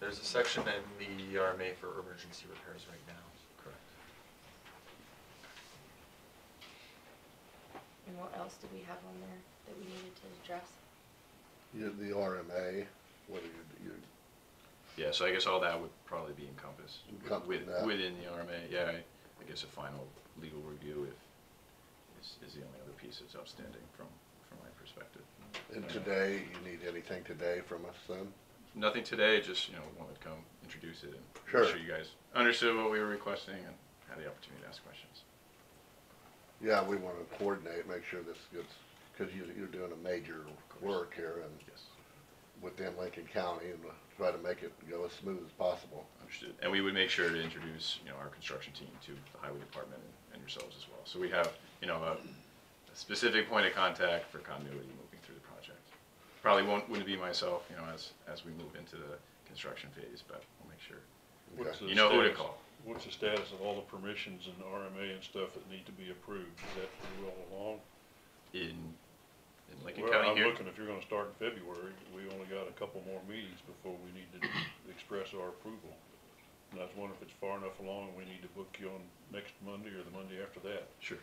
S10: There's a section in the RMA for emergency repairs right now.
S8: Correct.
S7: And what else did we have on there that we needed to address?
S2: The RMA, what do you,
S8: Yeah, so I guess all that would probably be encompassed
S2: Encompass that.
S8: within the RMA. Yeah, I guess a final legal review is the only other piece that's outstanding from my perspective.
S2: and today, you need anything today from us then?
S8: Nothing today, just, wanted to come introduce it and
S2: Sure.
S8: make sure you guys understood what we were requesting and had the opportunity to ask questions.
S2: Yeah, we wanna coordinate, make sure this gets, cause you're doing a major work here and
S8: Yes.
S2: within Lincoln County and try to make it go as smooth as possible.
S8: Understood. And we would make sure to introduce, our construction team to the highway department and yourselves as well. So we have, a specific point of contact for continuity moving through the project. Probably wouldn't be myself, as we move into the construction phase, but we'll make sure.
S4: What's the
S8: You know who to
S4: status-
S8: call.
S4: What's the status of all the permissions and RMA and stuff that need to be approved? Is that pretty well along?
S8: In Lincoln
S4: Well,
S8: County
S4: I'm
S8: here.
S4: looking, if you're gonna start in February, we only got a couple more meetings before we need to express our approval. And I was wondering if it's far enough along and we need to book you on next Monday or the Monday after that.
S8: Sure.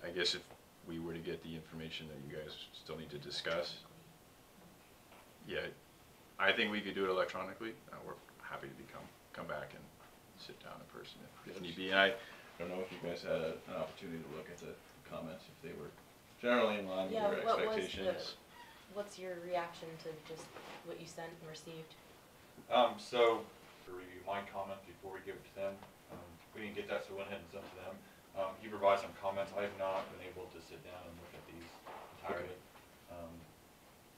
S8: I guess if we were to get the information that you guys still need to discuss, yeah, I think we could do it electronically. We're happy to come back and sit down in person if need be. And I don't know if you guys had an opportunity to look at the comments, if they were generally in line with
S7: Yeah,
S8: your
S7: what was
S8: expectations.
S7: What's your reaction to just what you sent and received?
S11: So, to review my comments before we give it to them, we didn't get that, so we went ahead and sent to them. He provided some comments, I have not been able to sit down and look at these entirely.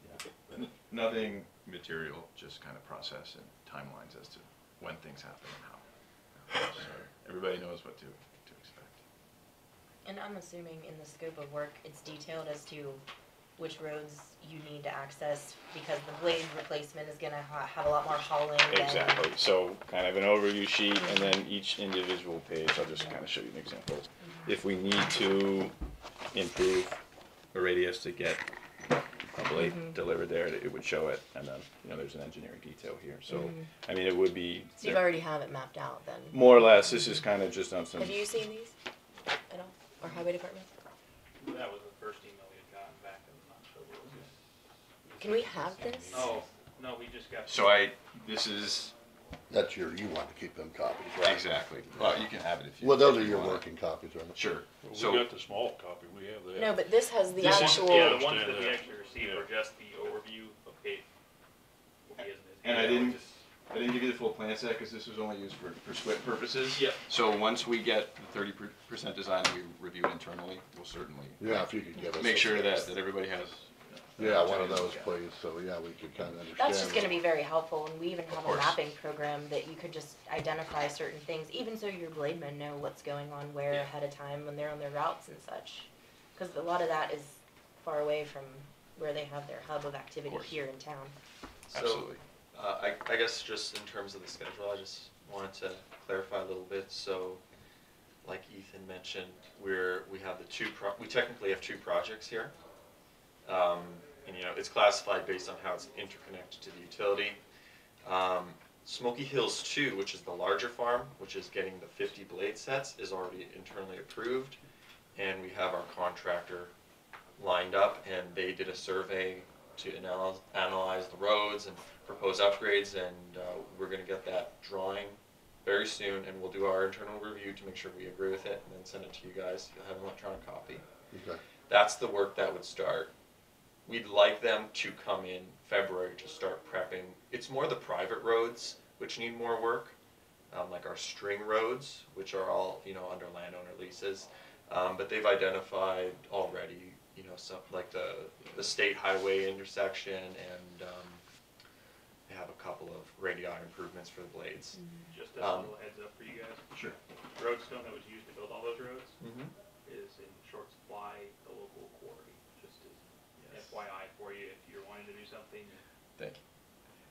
S11: Yeah.
S8: Nothing material, just kind of process and timelines as to when things happen and how. So everybody knows what to expect.
S7: And I'm assuming in the scope of work, it's detailed as to which roads you need to access, because the blade replacement is gonna have a lot more hauling than.
S8: Exactly, so kind of an overview sheet and then each individual page, I'll just kind of show you an example. If we need to improve a radius to get a blade delivered there, it would show it, and then, there's an engineering detail here, so, I mean, it would be.
S7: So you already have it mapped out then?
S8: More or less, this is kind of just on some.
S7: Have you seen these at all, or highway department?
S6: That was the first email we had gotten back in October.
S7: Can we have this?
S6: Oh, no, we just got.
S8: So this is.
S2: That's you want to keep them copies, right?
S8: Exactly, well, you can have it if you.
S2: Well, those
S8: if
S2: are
S8: you
S2: your
S8: want it.
S2: working copies, right?
S8: Sure,
S4: Well,
S8: so.
S4: we got the small copy, we have that.
S7: No, but this has the
S4: This is-
S7: actual.
S6: Yeah, the ones
S4: understand
S6: that we
S4: that.
S6: actually received were just the overview of pay. What he has in his
S8: And I
S6: email,
S8: didn't,
S6: just-
S8: I didn't give you the full plan set, because this was only used for SWIP purposes.
S6: Yep.
S8: So once we get the 30% design that we review internally, we'll certainly.
S2: Yeah, if you could give us.
S8: Make sure that everybody has.
S2: Yeah, one of those, please, so yeah, we could kinda understand.
S7: That's just gonna be very helpful, and we even have a
S8: course.
S7: mapping program that you could just identify certain things, even so your blademen know what's going on where
S8: Yeah.
S7: ahead of time when they're on their routes and such. Cause a lot of that is far away from where they have their hub of activity
S8: course.
S7: here in town.
S8: Absolutely.
S10: I guess just in terms of the schedule, I just wanted to clarify a little bit. So, like Ethan mentioned, we have we technically have two projects here. And it's classified based on how it's interconnected to the utility. Smoky Hills 2, which is the larger farm, which is getting the 50 blade sets, is already internally approved. And we have our contractor lined up, and they did a survey to analyze the roads and propose upgrades, and we're gonna get that drawing very soon, and we'll do our internal review to make sure we agree with it, and then send it to you guys. You'll have an electronic copy.
S2: Okay.
S10: That's the work that would start. We'd like them to come in February to start prepping. It's more the private roads which need more work, like our string roads, which are all under landowner leases. But they've identified already, some like the state highway intersection, and they have a couple of radii improvements for the blades.
S6: Just as a little heads up for you guys,
S8: Sure.
S6: roadstone that was used to build all those roads
S10: Mm-hmm.
S6: is in short supply at the local quarry. Just as FYI for you, if you're wanting to do something, you
S8: Thank you.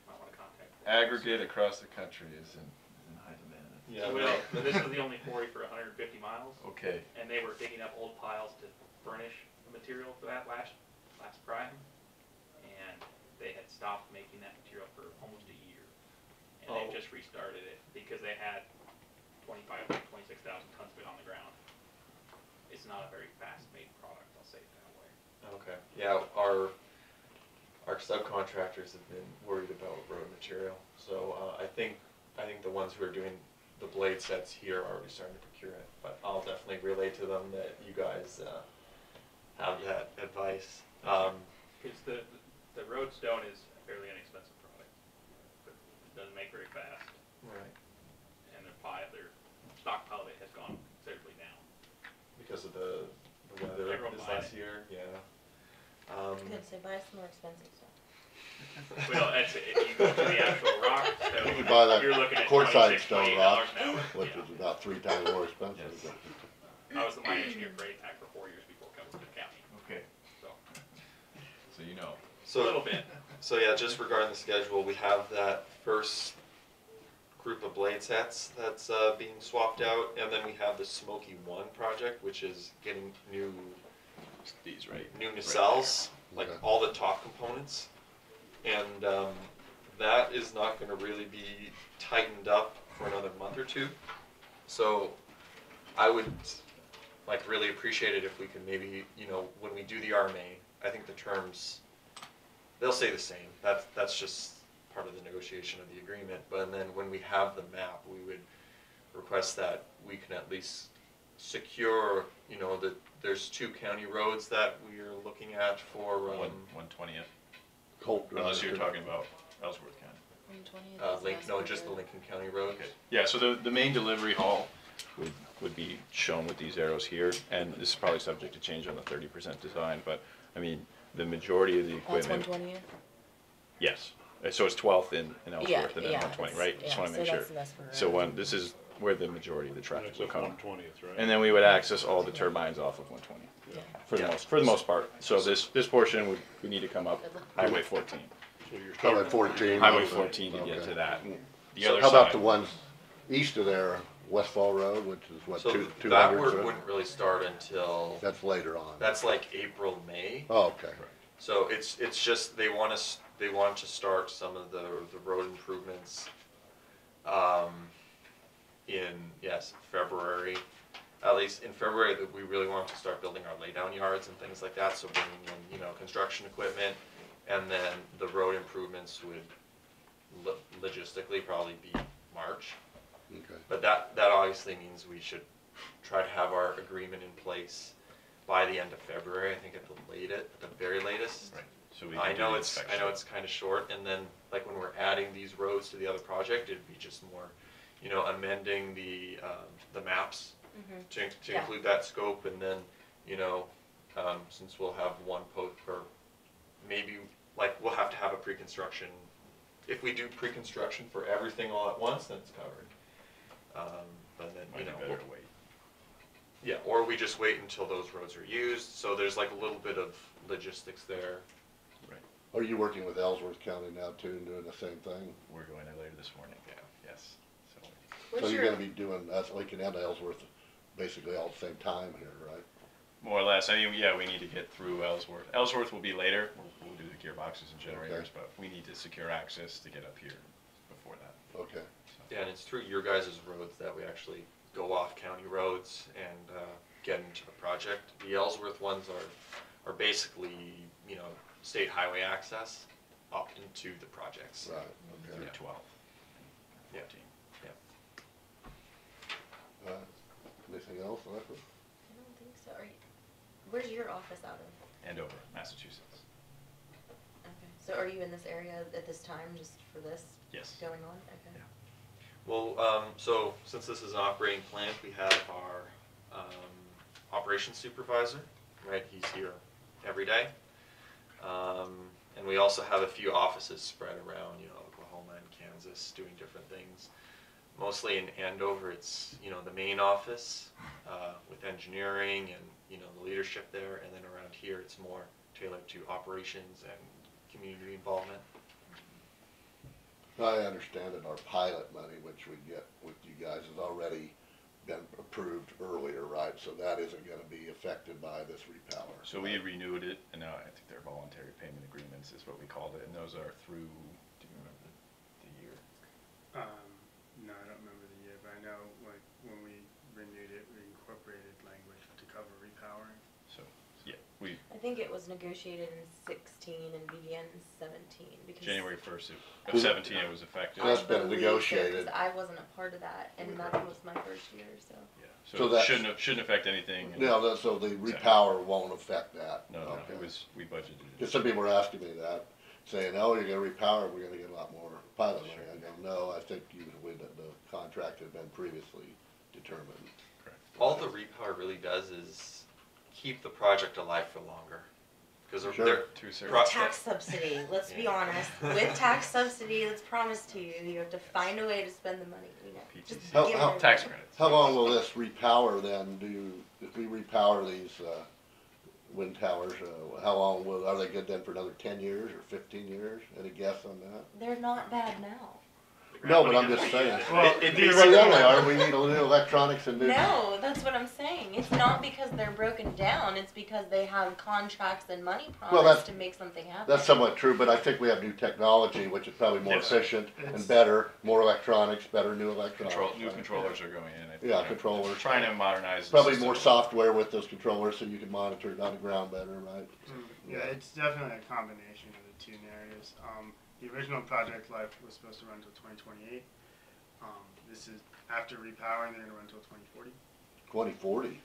S6: might want to contact.
S8: Aggregate across the country is in high demand.
S10: Yeah.
S6: Well, but this is the only quarry for 150 miles,
S8: Okay.
S6: and they were digging up old piles to furnish the material for that last prime, and they had stopped making that material for almost a year. and they've just restarted it because they had 26,000 tons of it on the ground. It's not a very fast-made product, I'll say it that way.
S10: Okay. Yeah, our subcontractors have been worried about road material. So I think the ones who are doing the blade sets here are already starting to procure it. But I'll definitely relay to them that you guys have that advice.
S6: Because the road stone is a fairly inexpensive product, but it doesn't make very fast,
S10: Right.
S6: and their stockpile of it has gone considerably down.
S10: Because of the weather
S6: Everyone
S10: this
S6: buying
S10: last
S6: it.
S10: year. Yeah.
S7: I was gonna say, buy some more expensive stuff.
S6: Well, if you go to the actual rock stone,
S2: You can buy that
S6: you're looking at
S2: quartzite
S6: $26,
S2: stone
S6: $28
S2: rock,
S6: an hour.
S2: which
S6: Yeah.
S2: is about 3 times more expensive.
S11: Yes.
S6: I was the mine engineer for APAC for 4 years before coming to the county,
S11: Okay,
S6: so
S11: so you know.
S6: a little bit.
S10: So yeah, just regarding the schedule, we have that first group of blade sets that's being swapped out, and then we have the Smoky 1 project, which is getting new
S8: These, right?
S10: nacelles, like
S2: Okay.
S10: all the top components, and that is not going to really be tightened up for another month or two. So I would like really appreciate it if we could maybe, when we do the RMA, I think the terms, they'll stay the same. That's just part of the negotiation of the agreement. But then when we have the map, we would request that we can at least secure, that there's 2 county roads that we are looking at for
S8: 120th,
S2: Colt Drive.
S8: unless you're talking about Ellsworth County.
S7: 120th.
S10: just the Lincoln County roads.
S8: Okay. Yeah, so the main delivery hall would be shown with these arrows here, and this is probably subject to change on the 30% design, but, I mean, the majority of the
S7: That's
S8: equipment.
S7: 120th?
S8: Yes, so it's 12th in Ellsworth and then
S7: yeah,
S8: 120,
S7: that's-
S8: right? Just
S7: yeah,
S8: wanna
S7: so
S8: make sure.
S7: that's for
S8: So
S7: roads.
S8: this is where the majority of the traffic
S4: That's
S8: will
S4: up
S8: come.
S4: 120th, right?
S8: And then we would access all the turbines off of 120,
S7: Yeah.
S8: for the
S10: Yeah.
S8: most part. So this portion would need to come up Highway 14.
S4: So you're
S2: Highway
S4: starting,
S2: 14.
S8: Highway 14 to get
S2: Okay.
S8: to that. The
S2: So
S8: other
S2: how about
S8: side-
S2: the ones east of there, Westfall Road, which is what,
S10: So
S2: 200?
S10: that work wouldn't really start until,
S2: That's later on.
S10: that's like April, May.
S2: Oh, okay.
S10: So it's just, they want to start some of the road improvements, in, February. At least in February, that we really want to start building our laydown yards and things like that, so bringing in, construction equipment. And then the road improvements would logistically probably be March.
S2: Okay.
S10: But that obviously means we should try to have our agreement in place by the end of February, I think at the very latest.
S8: Right, so we
S10: I
S8: can do
S10: know
S8: the
S10: it's
S8: inspection.
S10: kind of short, and then like when we're adding these roads to the other project, it'd be just more, amending the maps to
S7: Yeah.
S10: include that scope, and then, since we'll have one or maybe like we'll have to have a pre-construction. If we do pre-construction for everything all at once, then it's covered. But then,
S8: Might be better to wait.
S10: yeah, or we just wait until those roads are used, so there's like a little bit of logistics there.
S2: Are you working with Ellsworth County now too and doing the same thing?
S8: We're going there later this morning.
S10: Yeah.
S8: Yes, so.
S2: So you're gonna be doing, that's Lincoln and Ellsworth basically all at the same time here, right?
S8: More or less, I mean, yeah, we need to get through Ellsworth. Ellsworth will be later, we'll do the gearboxes and generators, but we need to secure access to get up here before that.
S2: Okay.
S10: Yeah, and it's through your guys' roads that we actually go off county roads and get into the project. The Ellsworth ones are basically, state highway access up into the projects.
S2: Right,
S8: Through
S2: okay.
S8: 12.
S10: Yeah.
S8: 14.
S2: Anything else, Leslie?
S7: I don't think so. Where's your office out of?
S8: Andover, Massachusetts.
S7: Okay. So are you in this area at this time, just for this
S8: Yes.
S7: going on? Okay.
S8: Yeah.
S10: Well, so since this is an operating plant, we have our operations supervisor, right? He's here every day. And we also have a few offices spread around, Oklahoma and Kansas doing different things. Mostly in Andover, it's, the main office with engineering and, the leadership there. And then around here, it's more tailored to operations and community involvement.
S2: I understand that our pilot money, which we get with you guys, has already been approved earlier, right? So that isn't gonna be affected by this repower.
S8: So we renewed it, and now I think they're voluntary payment agreements is what we called it, and those are through, do you remember the year?
S9: No, I don't remember the year, but I know like when we renewed it, we incorporated language to cover repowering.
S8: So, yeah, we,
S7: I think it was negotiated in 16 and began in 17 because
S8: January 1st of 17 it was effective.
S2: That's been
S7: I believe
S2: negotiated.
S7: So, 'cause I wasn't a part of that, and that was my first year, so.
S8: Yeah,
S2: So
S8: so it
S2: that's-
S8: shouldn't affect anything. and-
S2: No, so the repower won't affect that?
S8: No,
S2: Okay.
S8: we budgeted it.
S2: Because some people were asking me that, saying, oh, you're gonna repower, we're gonna get a lot more pilot money. I go, no, I think the contract had been previously determined.
S10: All the repower really does is keep the project alive for longer. Because
S2: Sure.
S10: they're,
S8: To a certain
S10: Pro-
S7: Tax subsidy, let's be honest, with tax subsidy that's promised to you, you have to find a way to spend the money, you know. Just
S8: PTC.
S2: How-
S7: give
S2: how-
S7: it a-
S8: Tax credits.
S2: How long will this repower then if we repower these, wind towers, how long are they good then for another 10 years or 15 years? Any guess on that?
S7: They're not bad now.
S2: No, but I'm just saying.
S9: Well,
S10: it
S2: Well, yeah, they are, we need a new electronics and new.
S7: No, that's what I'm saying. It's not because they're broken down, it's because they have contracts and money
S2: Well,
S7: promised to make something happen.
S2: That's somewhat true, but I think we have new technology, which is probably more
S8: Yes.
S2: efficient
S9: It's-
S2: and better, more electronics, better new electronics.
S8: New controllers are going in. I think,
S2: Yeah,
S8: you know,
S2: controllers.
S8: Trying to modernize. the
S2: Probably
S8: system.
S2: more software with those controllers so you can monitor it on the ground better, right?
S9: Yeah, it's definitely a combination of the two narratives. The original project life was supposed to run until 2028. This is after repowering, they're gonna run until 2040.
S2: 2040,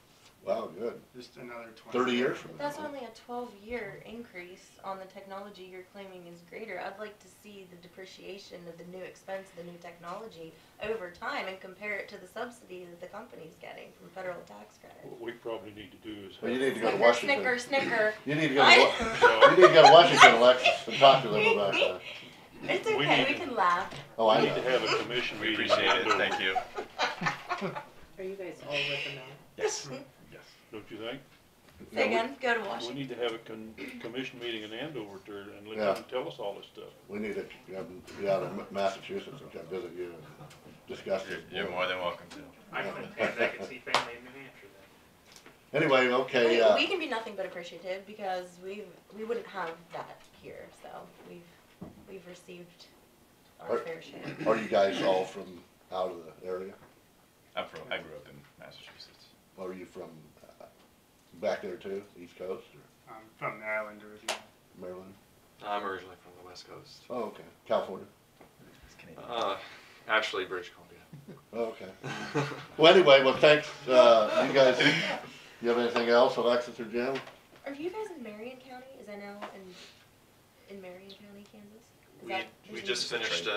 S2: wow, good.
S9: Just another 20.
S2: 30 years from now.
S7: That's only a 12-year increase on the technology you're claiming is greater. I'd like to see the depreciation of the new expense, the new technology over time and compare it to the subsidy that the company's getting from federal tax credit.
S4: What we probably need to do is
S2: Well, you
S4: have,
S2: need to go to
S7: Snicker,
S2: Washington.
S7: snicker, snicker.
S2: You need to go to, you need to go to Washington, Alexis, and talk to them about that.
S7: It's
S4: We
S7: okay,
S4: need
S7: we
S4: to-
S7: can laugh.
S2: Oh, I
S4: we need to
S2: know.
S4: have a commission
S8: We
S4: meeting.
S8: appreciate it, thank you.
S5: Are you guys all with them now?
S8: Yes.
S4: Yes. Don't you think?
S7: Say again, go to
S4: We
S7: Washington.
S4: need to have a commission meeting in Andover and let
S2: Yeah.
S4: them tell us all this stuff.
S2: We need to, be out of Massachusetts and come visit you and discuss this.
S8: You're more than welcome to.
S6: I can see family in New Hampshire then.
S2: Anyway, okay,
S7: We can be nothing but appreciative because we wouldn't have that here, so we've received our fair share.
S2: are you guys all from out of the area?
S8: I grew up in Massachusetts.
S2: Or are you from back there too, East Coast or
S9: From Maryland originally.
S2: Maryland?
S10: I'm originally from the West Coast.
S2: Oh, okay. California?
S8: It's Canadian.
S10: Actually, British Columbia.
S2: Oh, okay. Well, anyway, well, thanks, you guys, you have anything else, Alexis or Jim?
S7: Are you guys in Marion County? Is I know in Marion County, Kansas? Is that
S10: We
S7: the
S10: just
S7: same?
S10: finished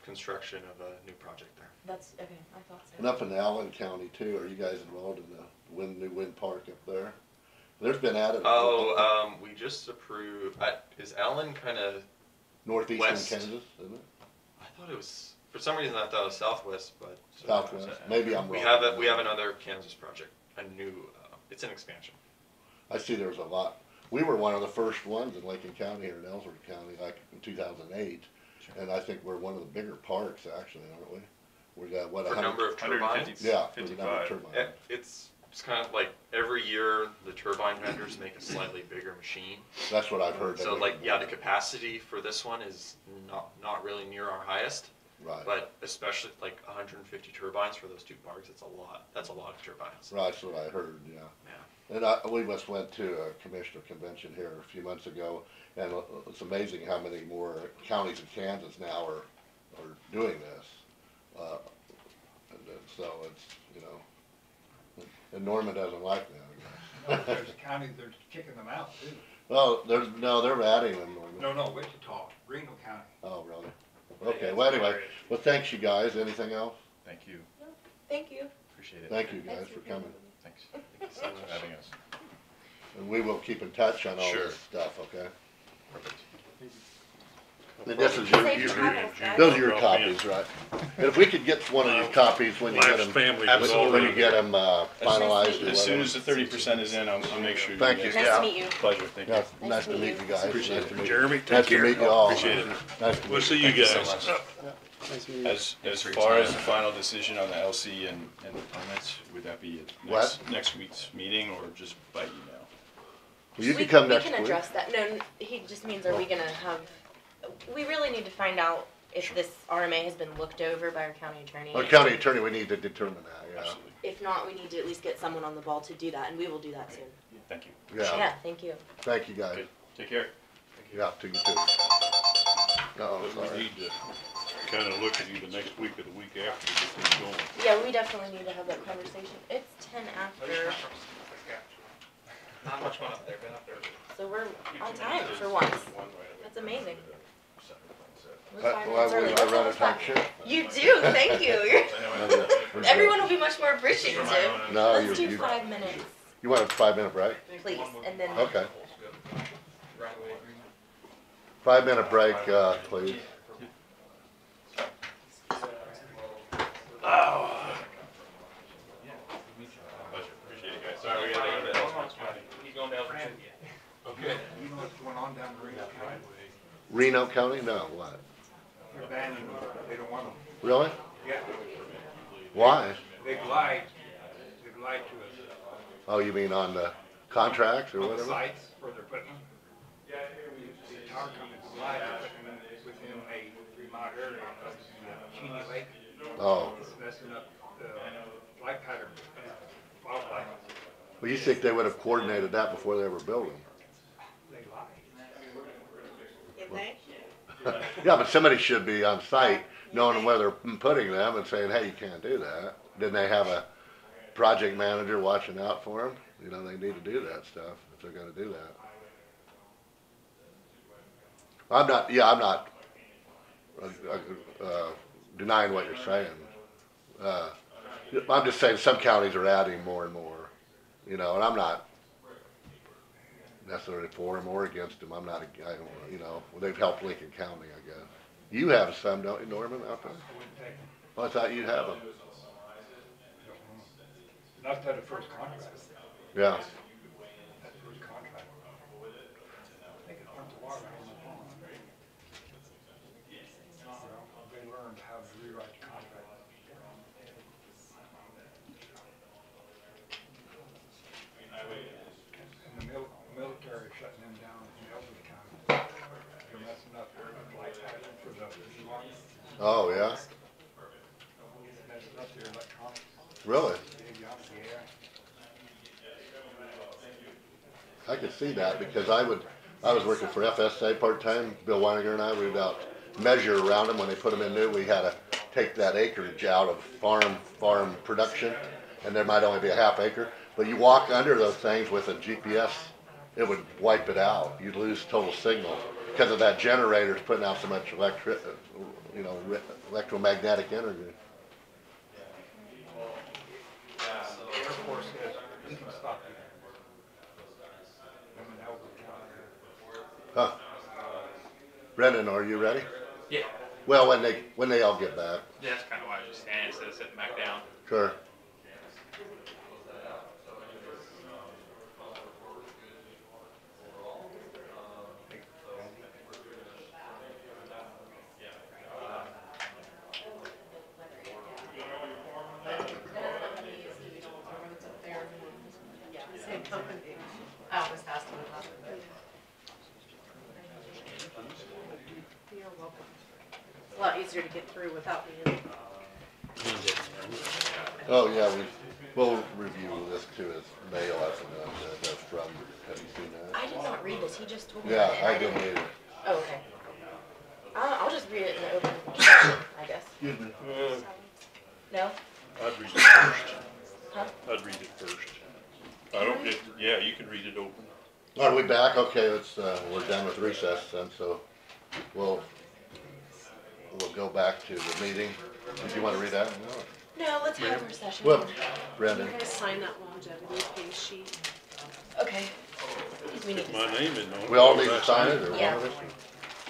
S10: construction of a new project there.
S7: That's okay. I thought so.
S2: And up in Allan County too, are you guys involved in the new wind park up there? There's been added.
S10: We just approved, is Allen kinda,
S2: Northeastern
S10: west.
S2: Kansas, isn't it?
S10: I thought it was, for some reason I thought it was southwest, but.
S2: Southwest, maybe I'm wrong.
S10: We have another Kansas project, a new, it's an expansion.
S2: I see there's a lot. We were one of the first ones in Lincoln County here in Ellsworth County, like in 2008. And I think we're one of the bigger parks actually, aren't we? We got what,
S10: For
S2: 100?
S10: number of turbines.
S8: 150.
S2: Yeah, for the number of
S8: 55.
S2: turbines.
S10: It's kind of like every year the turbine vendors make a slightly bigger machine.
S2: That's what I've heard.
S10: So like, yeah, the capacity for this one is not really near our highest,
S2: Right,
S10: but especially like 150 turbines for those two parks, it's a lot. That's a lot of turbines.
S2: right, that's what I heard, yeah.
S10: Yeah.
S2: And we just went to a commissioner convention here a few months ago, and it's amazing how many more counties in Kansas now are doing this. So it's, and Norman doesn't like that.
S12: No, there's a county that's kicking them out too.
S2: Well, they're adding them, Norman.
S12: No, Wichita, Greenville County.
S2: Oh, really? Okay, well, anyway, well, thanks you guys. Anything else?
S8: Thank you,
S7: Thank you.
S8: appreciate it.
S2: Thank you guys
S7: Thanks
S2: for
S7: for
S2: coming.
S8: Thanks. Thank you so much for having us.
S2: And we will keep in touch on all
S10: Sure.
S2: this stuff, okay?
S8: Perfect.
S2: And this is
S7: Safe travels, guys.
S2: Those are your copies, right? And if we could get one of these copies when you get
S4: Last
S2: them,
S4: family was
S8: Absolutely.
S2: when
S4: already.
S2: you get them finalized or
S8: As soon as
S2: whatever.
S8: the 30% is in, I'll make sure.
S2: Thank you.
S7: Nice
S2: Yeah.
S7: to meet you.
S8: Pleasure, thank you.
S2: Yeah, nice to meet you guys.
S8: Appreciate
S2: Nice
S8: it.
S2: to meet you.
S4: Jeremy, take
S2: Nice to
S4: care.
S2: meet you all.
S8: Appreciate it.
S2: Nice to meet
S4: We'll
S2: you.
S4: see you
S8: Thank you
S4: guys.
S8: so much. As far as the final decision on the LC and the permits, would that be at next week's meeting or just by email?
S2: Well, you can come
S7: We
S2: next
S7: can
S2: week.
S7: address that. No, he just means are we gonna have, we really need to find out if this RMA has been looked over by our county attorney.
S2: Our county attorney, we need to determine that, yeah.
S4: Absolutely.
S1: If not, we need to at least get someone on the ball to do that, and we will do that soon.
S8: Thank you.
S2: Yeah,
S7: Yeah, thank you.
S2: thank you guys.
S8: Good. Take care.
S2: Yeah, to you too. Oh,
S4: But we
S2: sorry.
S4: need to kinda look at either next week or the week after to get things going.
S7: Yeah, we definitely need to have that conversation. It's 10 after,
S6: Not much fun up there, been up there.
S7: so we're on time for once. That's amazing. We're 5
S2: Well,
S7: minutes early.
S2: I
S7: What's
S2: run a
S7: almost
S2: tight
S7: that?
S2: ship.
S7: You do, thank you. You're-
S2: We're good.
S7: Everyone will be much more appreciative.
S2: No,
S7: Let's do
S2: you,
S7: 5 minutes,
S2: you want a 5-minute break?
S7: please, and then.
S2: Okay.
S6: Right away.
S2: 5-minute break, please.
S8: Appreciate it, guys. Sorry, we gotta go to Ellsworth.
S6: He's going down for
S12: Okay. You know what's going on down the Reno County?
S2: Reno County? No, what?
S12: They're banning them. They don't want them.
S2: Really?
S12: Yeah.
S2: Why?
S12: They lied. They lied to us.
S2: Oh, you mean on the contracts or
S12: On the
S2: whatever?
S12: sites where they're putting them. The tower companies lied. They're putting them within a remote area of the Cheney Lake.
S2: Oh,
S12: It's messing up the flight pattern, wildlife.
S2: well, you think they would have coordinated that before they were building?
S12: They lied.
S2: Yeah, but somebody should be on site knowing where they're putting them and saying, hey, you can't do that. Didn't they have a project manager watching out for them? You know, they need to do that stuff if they're gonna do that. I'm not denying what you're saying. I'm just saying some counties are adding more and more, you know, and I'm not necessarily for them or against them. I don't, you know, they've helped Lincoln County, I guess. You have some, don't you, Norman, out there? Well, I thought you'd have them.
S12: Not that a first contract.
S2: Yeah.
S12: That first contract. They could pump the water out on the phone. They learned how to rewrite the contract. And the military shutting them down in Elwood County. They're messing up their flight pattern for the alarm.
S2: Oh, yeah?
S12: Messing up their electronics.
S2: Really?
S12: Maybe off the air.
S2: I could see that because I was working for FSA part-time. Bill Weiniger and I would out measure around them when they put them in new. We had to take that acreage out of farm production, and there might only be a half acre. But you walk under those things with a GPS, it would wipe it out. You'd lose total signal because of that generator's putting out so much electromagnetic energy.
S12: The Air Force says we can stop you. I'm in Elwood County.
S2: Huh? Brendan, are you ready?
S6: Yeah.
S2: Well, when they all get back.
S6: Yeah, that's kind of why I was just standing instead of sitting back down.
S2: Sure.
S5: I always ask them about it. You're welcome. It's a lot easier to get through without me.
S2: Oh, yeah, we'll review this too as mail after that's from, have you seen that?
S7: I did not read this, he just told me.
S2: Yeah,
S7: about it, and
S2: I didn't either.
S7: Oh, okay. I'll just read it in the open session, I guess.
S2: Excuse me.
S7: No?
S4: I'd read it first.
S7: Huh?
S4: I'd read it first. I don't get, yeah, you can read it open.
S2: Are we back? Okay, we're done with recess then, so we'll go back to the meeting. Did you want to read that?
S7: No, let's have our session.
S2: Well,
S5: You
S2: Brendan,
S5: guys sign that longevity pay sheet.
S7: Okay. We need to
S4: My
S7: sign.
S4: name in on it.
S2: we all need to sign it or
S7: Yeah.
S2: one of us?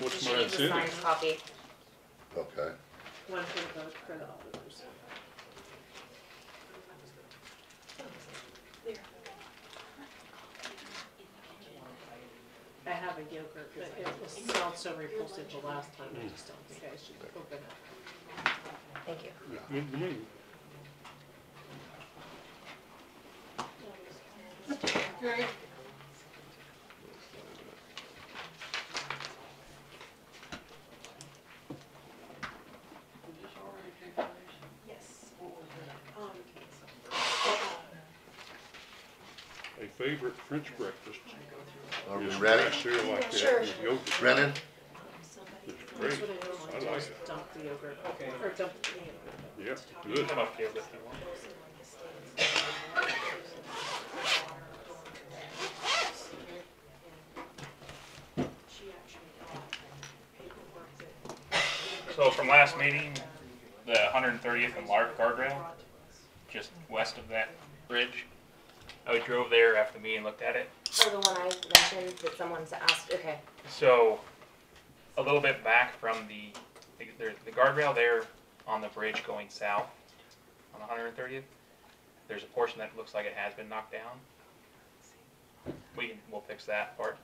S4: What's
S7: She
S4: mine
S7: needs a
S4: sitting?
S7: signed copy.
S2: Okay.
S5: One for the auditors. I have a yogurt, but it smelled so repulsive the last time, I just don't think I should open it.
S7: Thank you.
S4: Good to me. favorite French breakfast.
S2: Are we
S4: Is
S2: ready?
S4: grass cereal like that
S7: Sure.
S4: with yogurt.
S2: Brennan?
S4: It's
S5: That's
S4: great.
S5: what I normally
S4: I
S5: do,
S4: like
S5: is
S4: it.
S5: dump the yogurt, or dump the yogurt.
S4: Yep,
S6: You
S4: good.
S6: can come up here if you want. So from last meeting, the 130th and Lark guardrail, just west of that bridge. I drove there after the meeting, looked at it.
S7: Oh, the one I mentioned that someone's asked, okay.
S6: So, a little bit back from the guardrail there on the bridge going south on 130th, there's a portion that looks like it has been knocked down. We'll fix that part.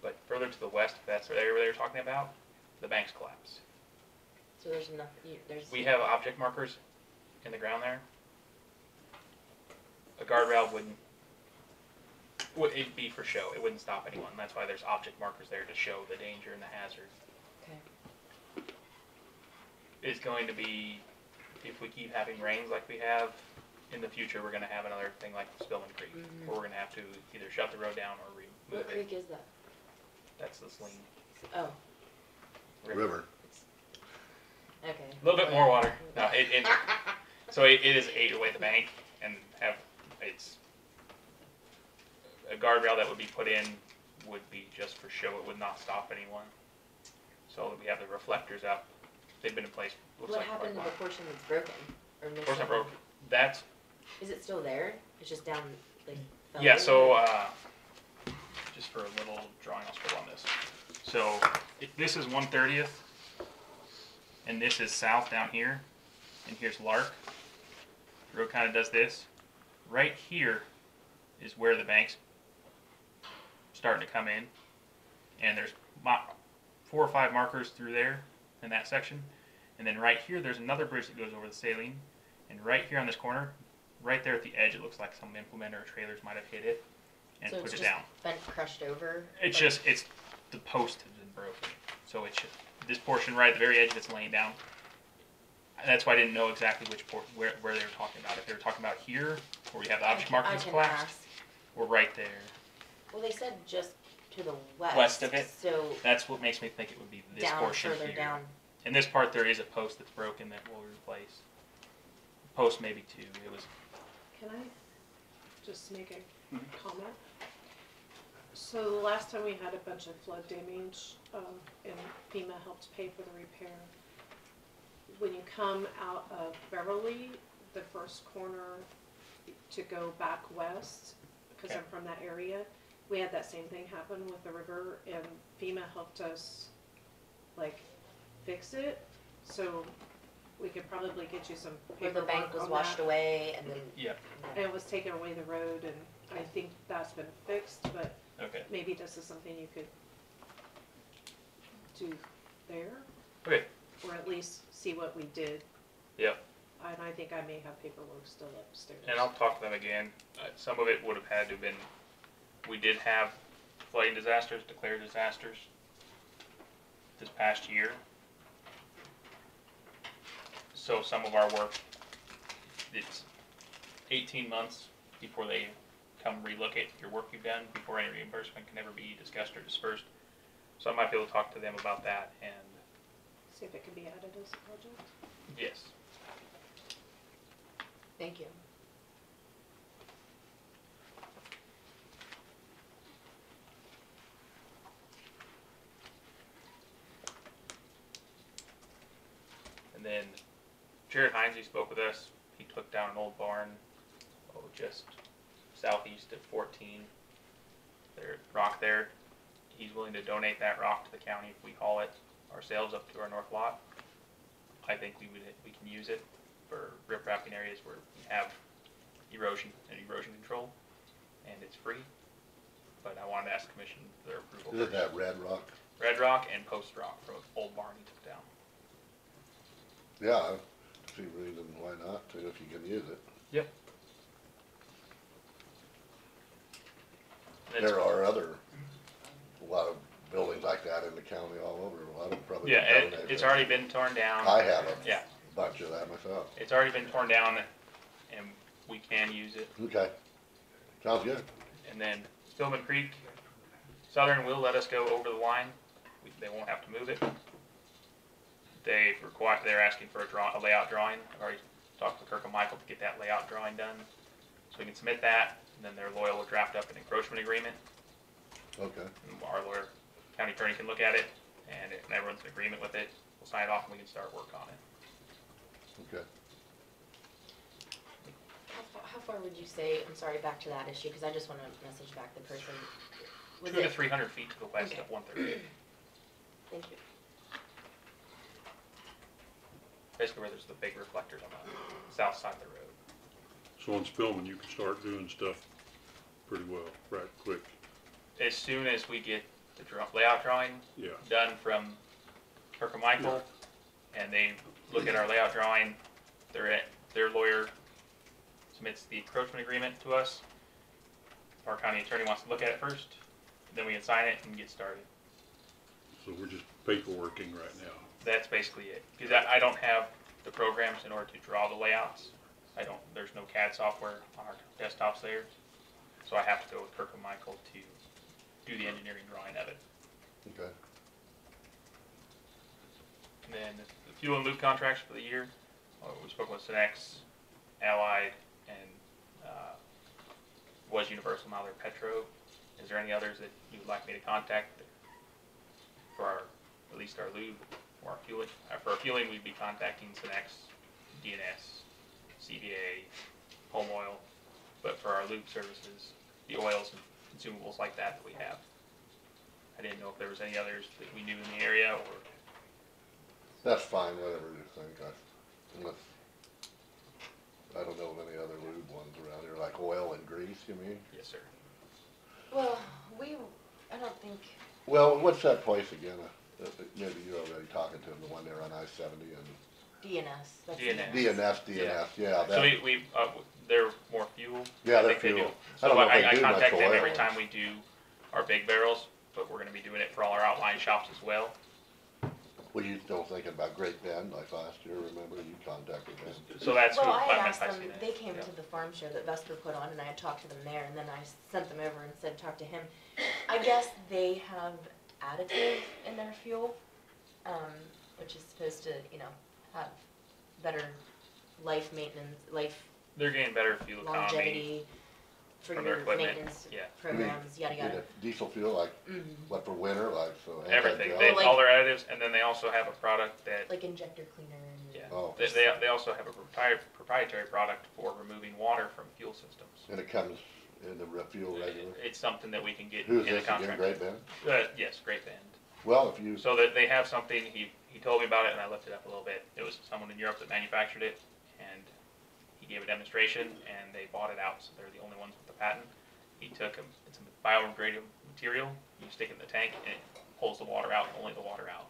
S6: But further to the west, if that's the area they were talking about, the bank's collapsed.
S7: So there's nothing, there's.
S6: We have object markers in the ground there. A guardrail it'd be for show. It wouldn't stop anyone. That's why there's object markers there to show the danger and the hazard.
S7: Okay.
S6: It's going to be, if we keep having rains like we have, in the future we're going to have another thing like Spillman Creek, where we're going to have to either shut the road down or remove
S7: What
S6: it.
S7: creek is that?
S6: That's the Sling
S7: Oh,
S2: River.
S7: okay.
S6: A little bit more water. No, so it is 8 away the bank, and it's a guardrail that would be put in would be just for show. It would not stop anyone. So we have the reflectors up. They've been in place. Looks
S7: What
S6: like
S7: happened to
S6: quite a
S7: the portion that's broken? Or
S6: while.
S7: missing?
S6: Of course, I broke. That's
S7: Is it still there? It's just down, like, fell
S6: yeah.
S7: in?
S6: So just for a little drawing, I'll scroll on this. So this is 130th, and this is south down here, and here's Lark. The road kind of does this. Right here is where the bank's starting to come in, and there's 4 or 5 markers through there in that section, and then right here there's another bridge that goes over the saline, and right here on this corner, right there at the edge, it looks like some implement or trailers might have hit it and
S7: So
S6: put
S7: it's
S6: it
S7: just
S6: down.
S7: been crushed over?
S6: It's
S7: Like-
S6: just the post has been broken, so it's just, this portion right at the very edge of it's laying down. That's why I didn't know exactly where they were talking about. If they were talking about here, where we have the object
S7: I
S6: markers
S7: can
S6: collapsed,
S7: ask.
S6: or right there.
S7: Well, they said just to the west.
S6: West of it?
S7: So
S6: That's what makes me think it would be this
S7: down,
S6: portion
S7: further
S6: here.
S7: down.
S6: In this part, there is a post that's broken that we'll replace. Post maybe 2. It was
S5: Can I just make a comment? So the last time we had a bunch of flood damage, and FEMA helped pay for the repair. When you come out of Beverly, the first corner to go back west, because I'm from that area, we had that same thing happen with the river, and FEMA helped us, like, fix it. So we could probably get you some
S7: Where the
S5: paperwork
S7: bank was
S5: on
S7: washed
S5: that.
S7: away and then.
S6: yeah.
S5: And it was taking away the road, and I think that's been fixed, but
S6: Okay.
S5: maybe this is something you could do there,
S6: Okay.
S5: or at least see what we did.
S6: Yep.
S5: And I think I may have paperwork still upstairs.
S6: And I'll talk to them again. Some of it would have had to have been. We did have flooding disasters, declared disasters, this past year. So some of our work, it's 18 months before they come relook at your work you've done, before any reimbursement can ever be discussed or dispersed. So I might be able to talk to them about that, and
S5: See if it can be added as a project.
S6: yes.
S7: Thank you.
S6: And then Jared Hines, he spoke with us. He took down an old barn, just southeast of 14. There's rock there. He's willing to donate that rock to the county if we haul it ourselves up to our north lot. I think we can use it for riprapping areas where we have erosion and erosion control, and it's free. But I wanted to ask the commission their approval.
S2: Is it that red rock?
S6: Red rock and post rock from old barn he took down.
S2: Yeah, I see reason why not to if you can use it.
S6: Yep. And it's-
S2: There are a lot of buildings like that in the county all over. A lot of them probably.
S6: Yeah,
S2: donate
S6: it's
S2: it.
S6: already been torn down.
S2: I have
S6: Yeah,
S2: a bunch of that myself.
S6: it's already been torn down, and we can use it.
S2: Okay, sounds good.
S6: And then Spillman Creek, Southern will let us go over the line. They won't have to move it. They're asking for a layout drawing. I've already talked with Kirk and Michael to get that layout drawing done. So we can submit that, and then their lawyer will draft up an encroachment agreement.
S2: Okay.
S6: And our lawyer, county attorney can look at it, and if everyone's in agreement with it, we'll sign it off and we can start work on it.
S2: Okay.
S7: How far would you say, I'm sorry, back to that issue, because I just want to message back the person. Was
S6: 200
S7: it-
S6: to 300 feet to the west
S7: Okay.
S6: of 130.
S7: Thank you.
S6: Basically where there's the big reflectors on the south side of the road.
S4: So on Spillman, you can start doing stuff pretty well, right quick.
S6: As soon as we get the layout drawing
S4: Yeah.
S6: done from Kirk and Michael, and they look at our layout drawing, their lawyer submits the encroachment agreement to us. Our county attorney wants to look at it first, then we can sign it and get started.
S4: So we're just paperworking right now.
S6: That's basically it. Because I don't have the programs in order to draw the layouts. There's no CAD software on our desktops there. So I have to go with Kirk and Michael to do the engineering drawing of it.
S2: Okay.
S6: And then the fuel and loop contracts for the year, we spoke with Cenex, Allied, and was Universal, now they're Petro. Is there any others that you would like me to contact for at least our lube or our fueling? For our fueling, we'd be contacting Cenex, DNS, CBA, Home Oil. But for our lube services, the oils and consumables like that we have. I didn't know if there was any others that we knew in the area or.
S2: That's fine, whatever you think. Unless, I don't know of any other lube ones around here, like oil and grease, you mean?
S6: Yes, sir.
S7: Well, I don't think,
S2: Well, what's that place again? Maybe you're already talking to them, the one there on I-70 and
S7: DNS. That's
S6: DNS.
S2: DNS, yeah.
S6: So they're more fuel.
S2: Yeah,
S6: I
S2: they're
S6: think they
S2: fuel.
S6: do.
S2: I don't know if they
S6: I
S2: do much
S6: contact them
S2: oil.
S6: every time we do our big barrels, but we're gonna be doing it for all our outline shops as well.
S2: Were you still thinking about Great Bend, like last year, remember? You contacted them.
S6: So that's
S7: Well,
S6: who
S7: I
S6: I
S7: had
S6: meant
S7: asked
S6: by
S7: them,
S6: CNS.
S7: they came
S6: Yeah.
S7: to the farm show that Vesper put on, and I had talked to them there, and then I sent them over and said, talk to him. I guess they have additive in their fuel, which is supposed to, have better life maintenance,
S6: They're getting better fuel economy.
S7: longevity for
S6: from their
S7: your
S6: equipment,
S7: maintenance
S6: yeah.
S7: programs, yada
S2: Did
S7: yada.
S2: it diesel fuel, like,
S7: Mhm.
S2: what, for winter, like, so?
S6: Everything.
S2: anti-gel?
S7: like-
S6: All their additives, and then they also have a product that,
S7: Like injector cleaner and.
S6: yeah.
S2: Oh.
S6: They also have a proprietary product for removing water from fuel systems.
S2: And it comes in the fuel regular?
S6: It's something that we can get
S2: Who's
S6: in the
S2: this again,
S6: contract.
S2: Great Bend?
S6: Yes, Great Bend.
S2: Well, if you,
S6: So that they have something, he told me about it and I looked it up a little bit. It was someone in Europe that manufactured it and he gave a demonstration and they bought it out, so they're the only ones with the patent. He took it's a biodegradable material, you stick it in the tank and it pulls the water out, only the water out.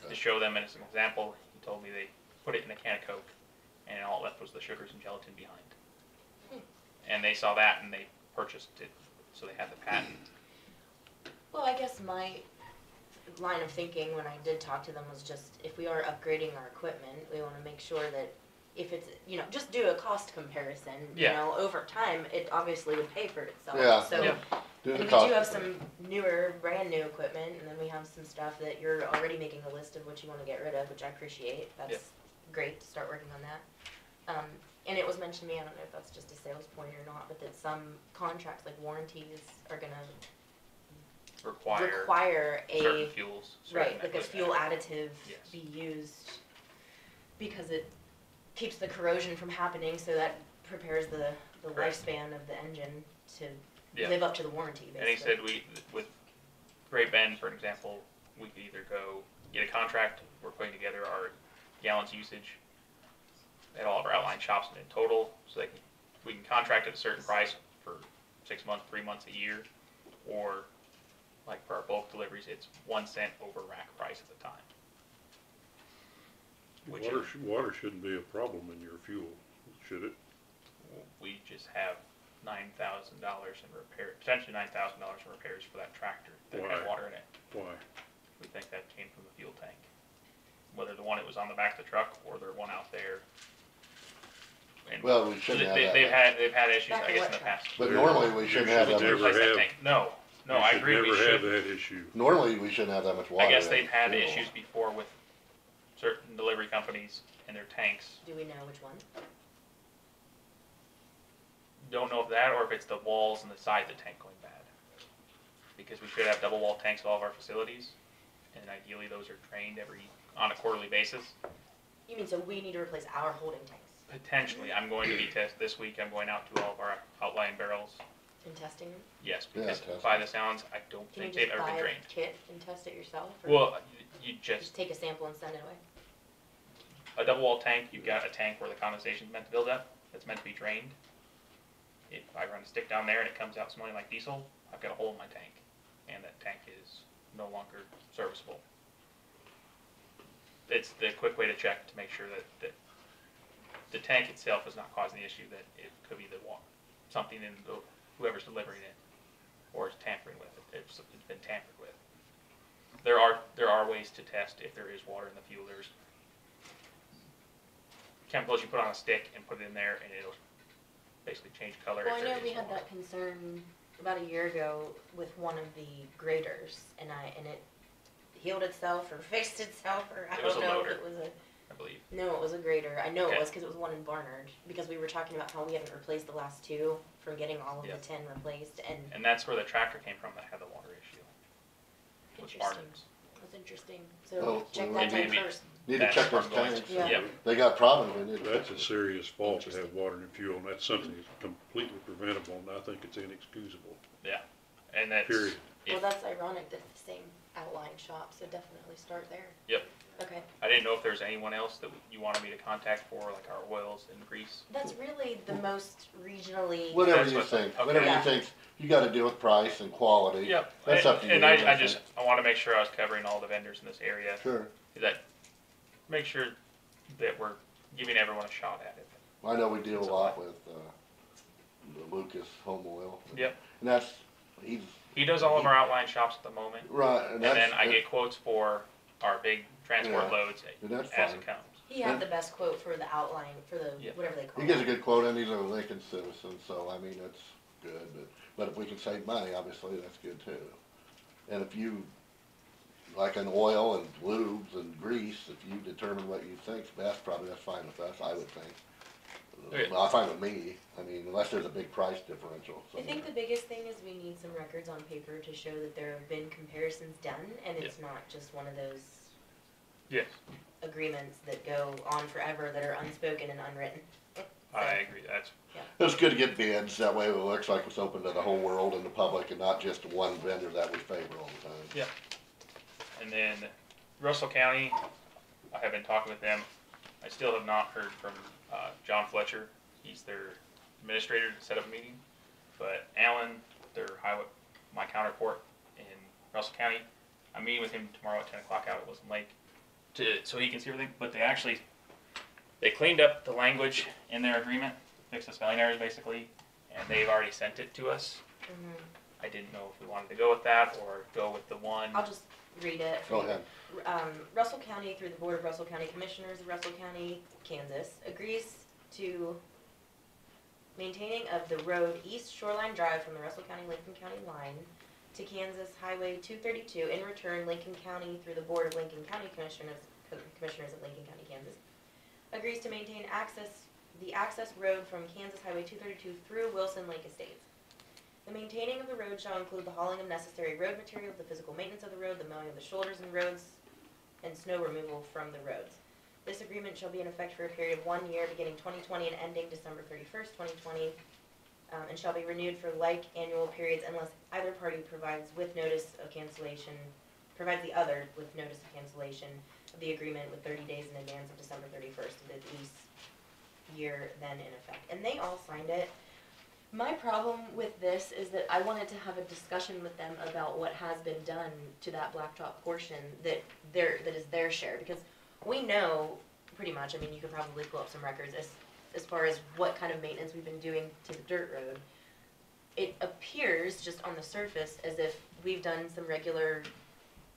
S2: Okay.
S6: To show them as an example, he told me they put it in a can of Coke and all left was the sugars and gelatin behind. And they saw that and they purchased it, so they had the patent.
S7: Well, I guess my line of thinking when I did talk to them was just, if we are upgrading our equipment, we wanna make sure that if it's, just do a cost comparison,
S6: Yeah.
S7: over time, it obviously would pay for itself.
S2: Yeah.
S7: So,
S6: Yeah.
S2: do
S7: and
S2: the
S7: we
S2: cost.
S7: do have some newer, brand new equipment, and then we have some stuff that you're already making a list of what you wanna get rid of, which I appreciate. That's great to start working on that. And it was mentioned to me, I don't know if that's just a sales point or not, but that some contracts, like warranties, are gonna require
S6: certain
S7: a,
S6: fuels.
S7: right,
S6: certain
S7: like a
S6: equipment.
S7: fuel additive
S6: Yes.
S7: be used, because it keeps the corrosion from happening, so that prepares the
S6: Correct.
S7: lifespan of the engine to
S6: Yeah.
S7: live up to the warranty, basically.
S6: And he said with Great Bend, for example, we could either go get a contract, we're putting together our gallons usage at all of our outline shops and in total, so we can contract at a certain price for 6 months, 3 months, a year, or like for our bulk deliveries, it's 1 cent over rack price at the time. Which
S4: Water shouldn't be a problem in your fuel, should it?
S6: we just have $9,000 in repair, potentially $9,000 in repairs for that tractor that had
S4: Why?
S6: water in it.
S4: Why?
S6: We think that came from the fuel tank. Whether the one that was on the back of the truck or the one out there. And
S2: Well, we shouldn't have that.
S6: they've had issues,
S7: Back
S6: I
S7: in
S6: guess,
S7: what
S6: in the past.
S2: But normally we shouldn't have that
S4: should
S2: much,
S4: never
S6: Replace that
S4: have-
S6: tank. No,
S4: You
S6: I
S4: should
S6: agree, we
S4: never have
S6: should.
S4: that issue.
S2: normally we shouldn't have that much water.
S6: I guess
S2: in
S6: they've had
S2: fuel.
S6: issues before with certain delivery companies and their tanks.
S7: Do we know which one?
S6: Don't know if that or if it's the walls and the side of the tank going bad. Because we should have double wall tanks at all of our facilities, and ideally those are drained on a quarterly basis.
S7: You mean, so we need to replace our holding tanks
S6: Potentially, I'm going to be this week, I'm going out to all of our outlying barrels.
S7: and testing them?
S6: Yes,
S2: Yeah,
S6: because
S2: test
S6: by the sounds, I don't
S7: Can you
S6: think they've
S7: just
S6: ever
S7: buy
S6: been
S7: a
S6: drained.
S7: kit and test it yourself? Or
S6: Well, you
S7: just
S6: just,
S7: take a sample and send it away?
S6: a double wall tank, you've got a tank where the condensation's meant to build up, that's meant to be drained. If I run a stick down there and it comes out smelling like diesel, I've got a hole in my tank, and that tank is no longer serviceable. It's the quick way to check to make sure that the tank itself is not causing the issue, that it could be the something in whoever's delivering it, or is tampering with it, it's been tampered with. There are ways to test if there is water in the fuel. There's chemicals you put on a stick and put it in there, and it'll basically change color.
S7: Well, I
S6: if there
S7: know we
S6: is
S7: had
S6: water.
S7: that concern about a year ago with one of the graders, and it healed itself or fixed itself, or I
S6: It was
S7: don't
S6: a
S7: know
S6: loader.
S7: if it was a.
S6: I believe.
S7: No, it was a grader. I know
S6: Okay.
S7: it was because it was one in Barnard, because we were talking about how we haven't replaced the last two from getting all of
S6: Yeah.
S7: the 10 replaced, and
S6: And that's where the tractor came from that had the water issue. Was
S7: interesting.
S6: Barnard's.
S7: That's interesting. So
S2: Oh,
S7: check
S2: well,
S7: that tank
S6: maybe-
S7: first.
S2: Need to
S6: That's
S2: check
S6: where
S2: those
S6: I'm going.
S2: tanks.
S7: Yeah.
S6: Yep.
S2: They got problems, they need to
S4: That's a
S2: fix it.
S4: serious fault to have
S7: Interesting.
S4: water and fuel, and that's something that's completely preventable, and I think it's inexcusable,
S6: And that's.
S4: period.
S7: Well, that's ironic that it's the same outline shop, so definitely start there.
S6: Yep.
S7: Okay.
S6: I didn't know if there's anyone else that you wanted me to contact for, like our oils and grease.
S7: That's really the most regionally.
S2: Whatever
S6: That's
S2: you
S6: what-
S2: think,
S6: okay.
S2: whatever
S7: Yeah.
S2: you think, you gotta deal with price and quality.
S6: Yep.
S2: That's up to you.
S6: And I
S2: think.
S6: just, I wanna make sure I was covering all the vendors in this area,
S2: Sure,
S6: that, make sure that we're giving everyone a shot at it.
S2: I know we deal a
S6: It's
S2: lot with, the Lucas Home Oil.
S6: Yep.
S2: And that's, he's,
S6: He does all of our outline shops at the moment,
S2: right,
S6: and then I get quotes for our big transport
S2: Yeah.
S6: loads
S2: and that's
S6: as
S2: fine.
S6: it comes.
S7: He had the best quote for the outline, for the,
S6: Yeah.
S7: whatever they call
S2: He
S7: it.
S2: gives a good quote, and he's a Lincoln citizen, so I mean, it's good, but if we can save money, obviously, that's good too. And if you, like an oil and lubes and grease, if you determine what you think's best, probably that's fine with us, I would think.
S6: Okay.
S2: Well, fine with me, I mean, unless there's a big price differential.
S7: I think the biggest thing is we need some records on paper to show that there have been comparisons done, and it's not just one of those
S6: Yes.
S7: agreements that go on forever that are unspoken and unwritten.
S6: I agree, that's,
S2: It's good to get bids, that way it looks like it's open to the whole world and the public and not just one vendor that we favor all the time.
S6: Yeah. And then Russell County, I have been talking with them. I still have not heard from John Fletcher. He's their administrator to set up a meeting. But Allan, my counterpart in Russell County, I'm meeting with him tomorrow at 10 o'clock out at Wilson Lake so he can see everything. But they cleaned up the language in their agreement, fixed the spelling errors basically, and they've already sent it to us.
S7: Mhm.
S6: I didn't know if we wanted to go with that or go with the one.
S7: I'll just read it.
S2: Go ahead.
S7: Russell County, through the Board of Russell County Commissioners of Russell County, Kansas, agrees to maintaining of the road East Shoreline Drive from the Russell County-Lincoln County line to Kansas Highway 232. In return, Lincoln County, through the Board of Lincoln County Commissioners of Lincoln County, Kansas, agrees to maintain the access road from Kansas Highway 232 through Wilson Lake Estates. The maintaining of the road shall include the hauling of necessary road materials, the physical maintenance of the road, the mowing of the shoulders and roads, and snow removal from the roads. This agreement shall be in effect for a period of 1 year, beginning 2020 and ending December 31st, 2020, and shall be renewed for like annual periods unless either party provides the other with notice of cancellation of the agreement with 30 days in advance of December 31st of the lease year then in effect. And they all signed it. My problem with this is that I wanted to have a discussion with them about what has been done to that blacktop portion that is their share, because we know pretty much, I mean, you could probably pull up some records as far as what kind of maintenance we've been doing to the dirt road. It appears just on the surface as if we've done some regular,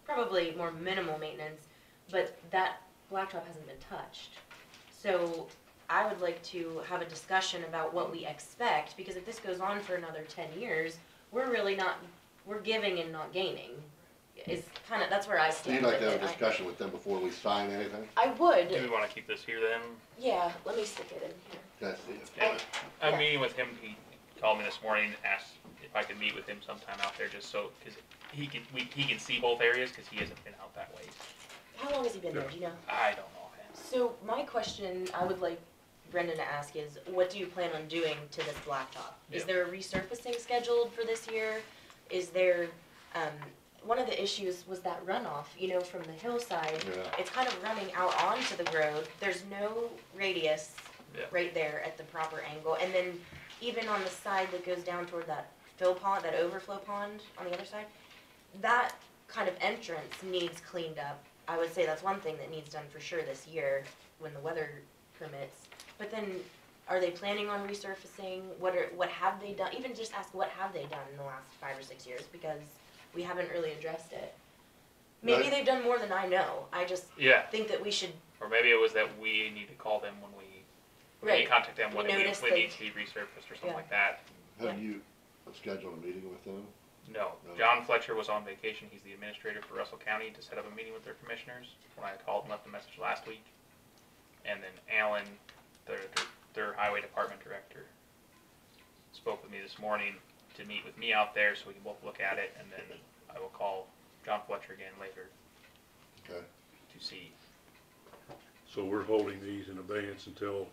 S7: probably more minimal maintenance, but that blacktop hasn't been touched. So I would like to have a discussion about what we expect, because if this goes on for another 10 years, we're really not, we're giving and not gaining. Is kind of, that's where I
S2: Do you
S7: stand
S2: like
S7: with
S2: to have
S7: it.
S2: a discussion with them before we sign anything?
S7: I would,
S6: Do we wanna keep this here then?
S7: yeah, let me stick it in here.
S2: That's it.
S6: Yeah, I'm
S7: yeah.
S6: meeting with him, he called me this morning, asked if I could meet with him sometime out there, just so, cause he can see both areas, cause he hasn't been out that way.
S7: How long has he been there, do you know?
S6: I don't know offhand.
S7: So my question I would like Brendan to ask is, what do you plan on doing to this blacktop? Is
S6: Yeah.
S7: there a resurfacing scheduled for this year? Is there, one of the issues was that runoff, you know, from the hillside.
S2: Yeah.
S7: It's kind of running out onto the road. There's no radius
S6: Yeah.
S7: right there at the proper angle. And then even on the side that goes down toward that fill pond, that overflow pond on the other side, that kind of entrance needs cleaned up. I would say that's one thing that needs done for sure this year when the weather permits. But then, are they planning on resurfacing? What have they done? Even just ask, what have they done in the last 5 or 6 years? Because we haven't really addressed it. Maybe
S2: Right.
S7: they've done more than I know. I just
S6: Yeah,
S7: think that we should,
S6: or maybe it was that we need to call them when we
S7: right,
S6: contact them
S7: We
S6: when
S7: noticed
S6: we
S7: that-
S6: need to be resurfaced or something
S7: Yeah.
S6: like that.
S2: Have you scheduled a meeting with them?
S6: No,
S2: No.
S6: John Fletcher was on vacation, he's the administrator for Russell County, to set up a meeting with their commissioners, when I called and left a message last week. And then Allan, their highway department director, spoke with me this morning to meet with me out there so we can both look at it, and then I will call John Fletcher again later
S2: Okay.
S6: to see.
S4: So we're holding these in abeyance until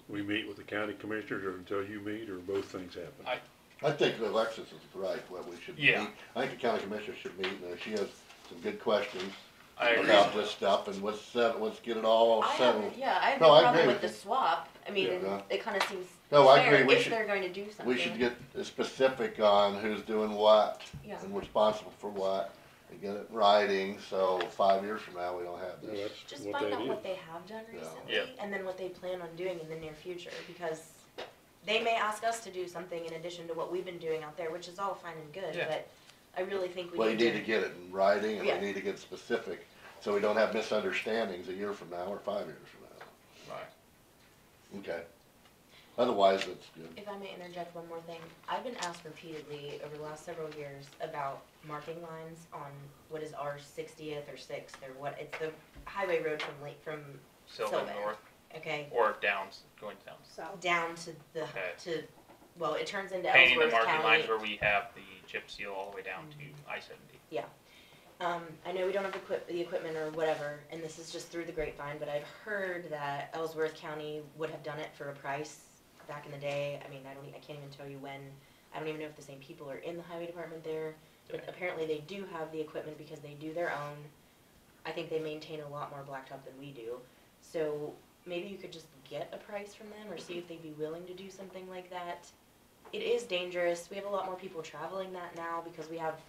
S4: we meet with the county commissioners, or until you meet, or both things happen?
S2: I think Alexis is right, what we should meet.
S6: Yeah.
S2: I think the county commissioner should meet, and she has some good questions
S6: I agree.
S2: about this stuff, and let's get it all
S7: I
S2: settled.
S7: have, yeah, I have
S2: No,
S7: no
S2: I
S7: problem
S2: agree
S7: with
S2: with
S7: the swap. I mean,
S2: Yeah.
S7: it kind of seems
S2: No, I
S7: fair
S2: agree,
S7: if they're going to do something.
S2: we should get specific on who's doing what,
S7: Yeah.
S2: and responsible for what, and get it in writing, so 5 years from now, we don't have
S4: Well,
S2: this.
S4: that's
S7: Just
S4: what
S7: find
S4: that
S7: out what
S4: is.
S7: they have done recently,
S6: Yeah.
S7: and then what they plan on doing in the near future, because they may ask us to do something in addition to what we've been doing out there, which is all fine and good,
S6: Yeah.
S7: but I really think we
S2: Well, you
S7: need
S2: need to get it in writing, and
S7: Yeah.
S2: we need to get specific, so we don't have misunderstandings a year from now or 5 years from now.
S6: Right.
S2: Okay. Otherwise, it's good.
S7: If I may interject one more thing, I've been asked repeatedly over the last several years about marking lines on what is our 60th or 6th or what, it's the highway road from
S6: Sylvan
S7: Sylvan.
S6: North,
S7: okay,
S6: or going down.
S5: South.
S7: down to the,
S6: Okay.
S7: well, it turns into
S6: Painting the
S7: Ellsworth
S6: marking
S7: County.
S6: lines where we have the chip seal all the way down to I-70.
S7: I know we don't have the equipment or whatever, and this is just through the grapevine, but I've heard that Ellsworth County would have done it for a price back in the day. I mean, I can't even tell you when. I don't even know if the same people are in the highway department there, but
S6: Okay.
S7: apparently they do have the equipment because they do their own. I think they maintain a lot more blacktop than we do. So maybe you could just get a price from them or see if they'd be willing to do something like that. It is dangerous. We have a lot more people traveling that now because we have,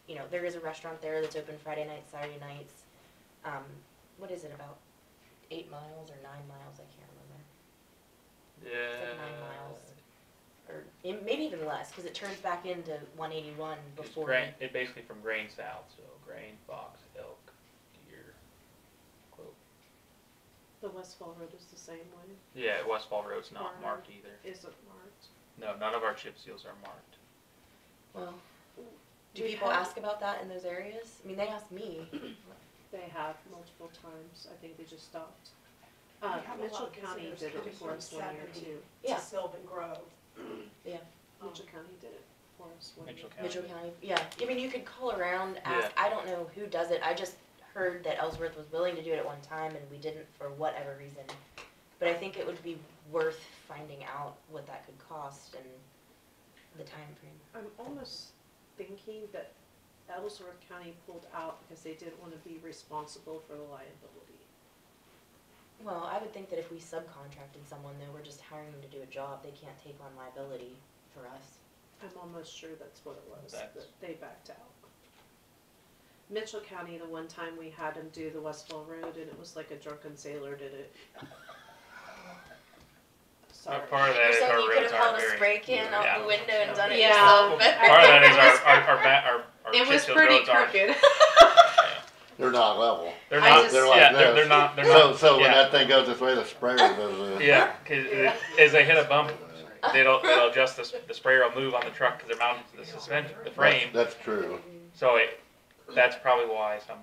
S7: you know, there is a restaurant there that's open Friday nights, Saturday nights. What is it, about 8 miles or 9 miles? I can't remember.
S6: Yeah.
S7: It's like 9 miles. Or maybe even less, because it turns back into 181
S6: It's
S7: before.
S6: it basically from grain south, so grain, fox, elk, deer, quote.
S5: The Westfall Road is the same way.
S6: Yeah, Westfall Road's not
S5: Farm.
S6: marked either.
S5: Isn't marked.
S6: No, none of our chip seals are marked.
S7: Well, do
S5: We
S7: people
S5: have-
S7: ask about that in those areas? I mean, they ask me.
S5: They have multiple times. I think they just stopped.
S13: We have a lot
S5: Mitchell
S13: of
S5: County
S13: visitors
S5: did
S13: coming
S5: it for
S13: from
S5: us one year
S13: 70
S5: too.
S7: Yeah.
S13: to Sylvan Grove.
S7: Yeah.
S5: Mitchell County did it for us one
S6: Mitchell
S5: year.
S6: County.
S7: Mitchell County, yeah. I mean, you could call around, ask. I don't know who does it. I just heard that Ellsworth was willing to do it at one time, and we didn't for whatever reason. But I think it would be worth finding out what that could cost and the time frame.
S5: I'm almost thinking that Ellsworth County pulled out because they didn't want to be responsible for the liability.
S7: Well, I would think that if we subcontracted someone, though, we're just hiring them to do a job. They can't take on liability for us.
S5: I'm almost sure that's what it was,
S6: That's-
S5: that they backed out. Mitchell County, the one time we had them do the Westfall Road, and it was like a drunken sailor did it. Sorry.
S6: Part of that
S7: You're
S6: is
S7: saying
S6: our
S7: you could
S6: roads
S7: have held
S6: aren't
S7: a
S6: very.
S7: spray can out
S6: Yeah.
S7: the window and done it
S5: Yeah.
S7: yourself.
S6: Part of that is our
S5: It
S6: chip
S5: was
S6: seal
S5: pretty
S6: roads aren't.
S5: crooked.
S2: They're not level.
S6: They're
S5: I
S6: not.
S5: just-
S2: They're like
S6: Yeah,
S2: this.
S6: they're not. They're
S2: So,
S6: not.
S2: so when
S6: yeah.
S2: that thing goes this way, the sprayer goes.
S6: Yeah, because as they hit a bump, it'll adjust the sprayer will move on the truck because they're mounted to the suspension, the frame.
S2: That's true.
S6: So that's probably why some.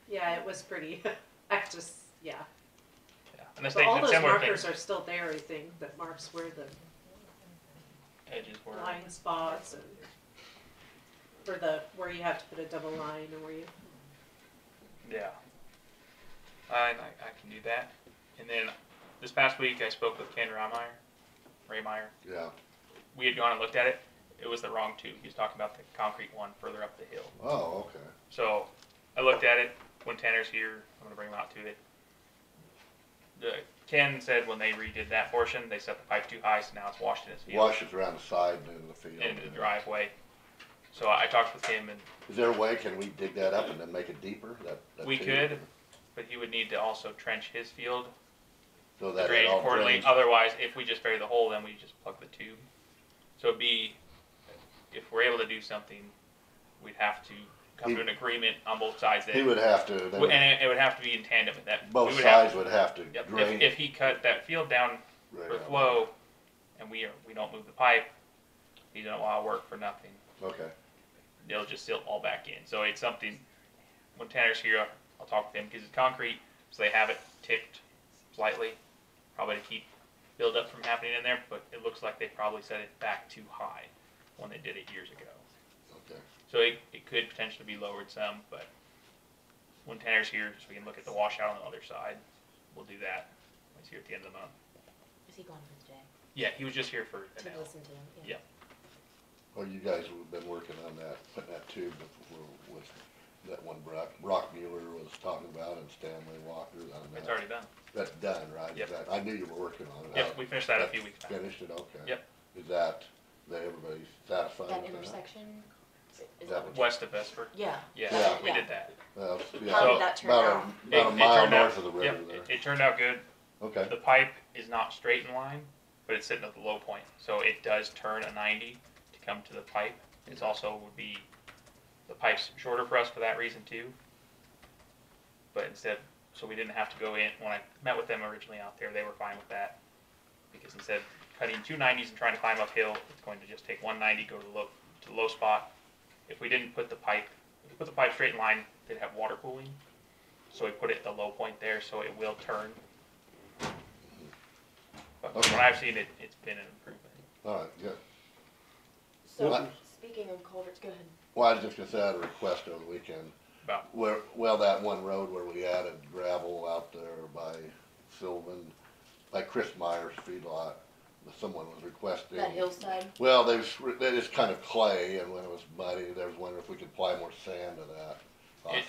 S5: Yeah, it was pretty, I just, yeah.
S6: Yeah. And the
S5: But all
S6: state did
S5: those
S6: similar
S5: markers
S6: things.
S5: are still there, I think, that marks where the
S6: Edges were.
S5: line spots and where you have to put a double line or where you.
S6: Yeah. I can do that. And then this past week I spoke with Ken Raymeyer.
S2: Yeah.
S6: We had gone and looked at it. It was the wrong tube. He was talking about the concrete one further up the hill.
S2: Oh, okay.
S6: So I looked at it. When Tanner's here, I'm gonna bring him out to it. Ken said when they redid that portion, they set the pipe too high, so now it's washed in his field.
S2: Washes around the side and in the field.
S6: Into the driveway. So I talked with him, and
S2: Is there a way, can we dig that up and then make it deeper? That
S6: we
S2: tube?
S6: could, but he would need to also trench his field
S2: So
S6: to
S2: that it
S6: drain
S2: all
S6: accordingly.
S2: drains.
S6: Otherwise, if we just bury the hole, then we just plug the tube. So it'd be, if we're able to do something, we'd have to come to an agreement on both sides. That
S2: He would have to,
S6: and it would have to be in tandem with that.
S2: both
S6: we would
S2: sides
S6: have
S2: would have to
S6: to, yep,
S2: drain.
S6: if he cut that field down
S2: right
S6: for
S2: out.
S6: flow, and we don't move the pipe, he's done a lot of work for nothing.
S2: Okay.
S6: They'll just silt all back in. So it's something, when Tanner's here, I'll talk with him, because it's concrete, so they have it tipped slightly, probably to keep buildup from happening in there, but it looks like they probably set it back too high when they did it years ago.
S2: Okay.
S6: So it could potentially be lowered some, but when Tanner's here, so we can look at the washout on the other side, we'll do that. He's here at the end of the month.
S7: Is he gone for the day?
S6: Yeah, he was just here for an
S7: To
S6: hour.
S7: listen to him,
S6: Yeah.
S2: Well, you guys have been working on that, putting that tube with that one Brock Mueller was talking about and Stanley Walker.
S6: It's already done.
S2: That's done, right?
S6: Yep.
S2: Is that, I knew you were working on it.
S6: Yep, we finished that a few weeks back.
S2: Finished it, okay.
S6: Yep.
S2: Is that, everybody satisfied
S7: That
S2: with that?
S7: intersection? Is
S2: That
S7: that
S2: was-
S7: what
S6: West of Vesper.
S7: Yeah.
S6: Yeah,
S2: Yeah.
S6: we did that.
S2: Yeah,
S7: How
S6: So-
S7: did that turn
S2: about
S7: out?
S2: about a mile
S6: turned out-
S2: north of the river
S6: yep,
S2: there.
S6: it turned out good.
S2: Okay,
S6: The pipe is not straight in line, but it's sitting at the low point, so it does turn a 90 to come to the pipe. It's also would be, the pipe's shorter for us for that reason too. But instead, so we didn't have to go in, when I met with them originally out there, they were fine with that. Because instead of cutting two 90s and trying to climb uphill, it's going to just take 190, go to the low spot. If we didn't put the pipe, if we put the pipe straight in line, they'd have water pooling. So we put it at the low point there, so it will turn. But from what I've seen, it's been an improvement.
S2: all right, good.
S7: So,
S2: Well,
S7: speaking of culverts, go ahead.
S2: Well, I was just gonna say I had a request over the weekend.
S6: About-
S2: Well, that one road where we added gravel out there by Sylvan, by Chris Meyer's feedlot, someone was requesting.
S7: That hillside?
S2: Well, they was kind of clay, and when it was muddy, they was wondering if we could apply more sand to that.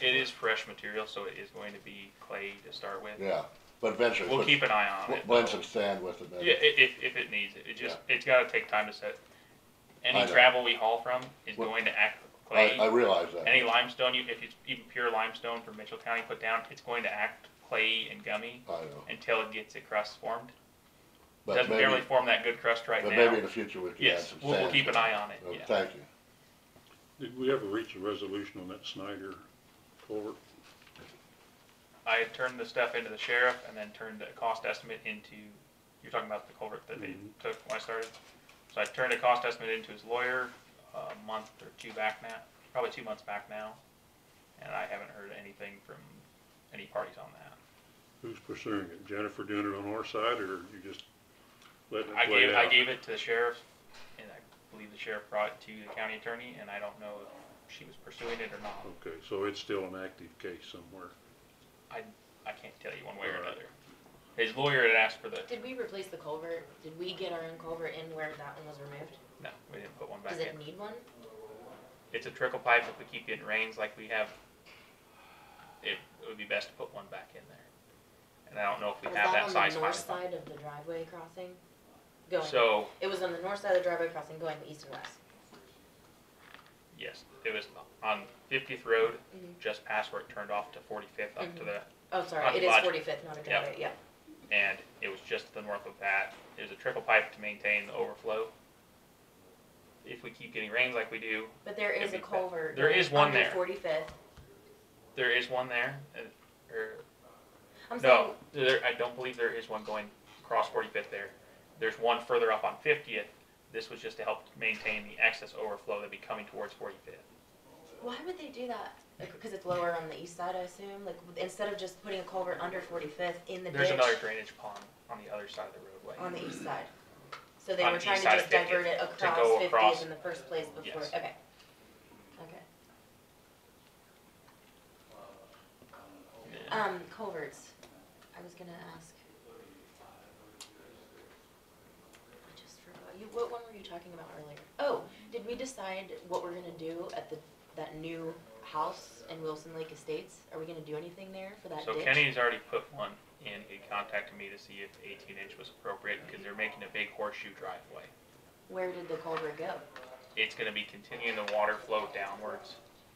S6: It is fresh material, so it is going to be clay to start with.
S2: Yeah, but eventually.
S6: We'll keep an eye on it.
S2: Blend some sand with it. then.
S6: Yeah, if it needs it. It's gotta take time to set.
S2: I
S6: Any
S2: know.
S6: gravel we haul from is
S2: Well,
S6: going to act clay.
S2: I realize that.
S6: Any limestone, if it's even pure limestone from Mitchell County put down, it's going to act clay and gummy
S2: I know,
S6: until it gets its crust formed. It
S2: but
S6: doesn't
S2: maybe,
S6: generally form that good crust right
S2: but
S6: now.
S2: maybe in the future we could add
S6: Yes,
S2: some
S6: we'll
S2: sand.
S6: keep
S2: to
S6: an
S2: it.
S6: eye on it,
S2: Oh,
S6: yeah.
S2: Thank you.
S4: Did we ever reach a resolution on that Snyder culvert?
S6: I had turned the stuff into the sheriff and then turned the cost estimate into, you're talking about the culvert that they took when I started? So I turned a cost estimate into his lawyer a month or two back now, probably 2 months back now. And I haven't heard anything from any parties on that.
S4: Who's pursuing it? Jennifer doing it on our side, or you just letting it play
S6: I
S4: out?
S6: gave it to the sheriff, and I believe the sheriff brought it to the county attorney, and I don't know if she was pursuing it or not.
S4: Okay, so it's still an active case somewhere.
S6: I can't tell you one way or another. His lawyer had asked for the,
S7: Did we replace the culvert? Did we get our own culvert in where that one was removed?
S6: no, we didn't put one back
S7: Does
S6: in.
S7: it need one?
S6: It's a trickle pipe. If we keep getting rains like we have, it would be best to put one back in there. And I don't know if we
S7: Was
S6: have that
S7: that
S6: size
S7: on the north
S6: finally.
S7: side of the driveway crossing? Going,
S6: So,
S7: it was on the north side of the driveway crossing going east and west.
S6: yes, it was on 50th Road,
S7: Mhm.
S6: just past where it turned off to 45th up to the,
S7: Oh, sorry,
S6: On
S7: it
S6: the
S7: is
S6: lodge.
S7: 45th, not a driveway, yeah.
S6: and it was just to the north of that. There's a trickle pipe to maintain the overflow. If we keep getting rains like we do,
S7: But there is
S6: It'd
S7: a
S6: be bad.
S7: culvert.
S6: There
S7: going
S6: is one
S7: under
S6: there.
S7: 45th.
S6: There is one there, or,
S7: I'm saying,
S6: no, I don't believe there is one going across 45th there. There's one further up on 50th. This was just to help maintain the excess overflow that'd be coming towards 45th.
S7: why would they do that? Because it's lower on the east side, I assume? Like, instead of just putting a culvert under 45th in the
S6: There's
S7: ditch
S6: another drainage pond on the other side of the roadway.
S7: on the east side. So they
S6: On
S7: were
S6: the
S7: trying
S6: east
S7: to
S6: side
S7: just
S6: of 50th,
S7: divert it
S6: to
S7: across
S6: go
S7: 50th
S6: across.
S7: in the first place before,
S6: Yes.
S7: okay. Okay. Culverts. I was gonna ask. I just forgot. What one were you talking about earlier? Oh, did we decide what we're gonna do at that new house in Wilson Lake Estates? Are we gonna do anything there for that
S6: So
S7: ditch?
S6: Kenny's already put one in. He contacted me to see if 18-inch was appropriate because they're making a big horseshoe driveway.
S7: Where did the culvert go?
S6: It's going to be continuing the water flow downwards.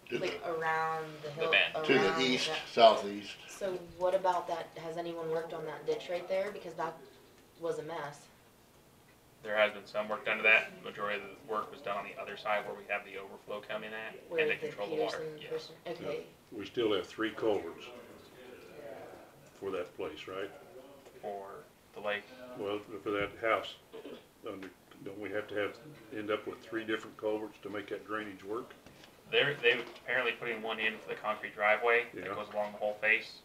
S2: To the,
S7: Like around the hill?
S6: bend.
S2: to the
S7: around
S2: east,
S7: that-
S2: southeast.
S7: So what about that? Has anyone worked on that ditch right there? Because that was a mess.
S6: There has been some work done to that. Majority of the work was done on the other side where we have the overflow coming at
S7: Where
S6: and
S7: the
S6: they control the water.
S7: Peterson
S6: Yes.
S7: person, okay.
S4: We still have 3 culverts for that place, right?
S6: For the lake.
S4: Well, for that house, don't we have to end up with 3 different culverts to make that drainage work?
S6: They apparently putting one in for the concrete driveway
S4: Yeah.
S6: that goes along the whole face.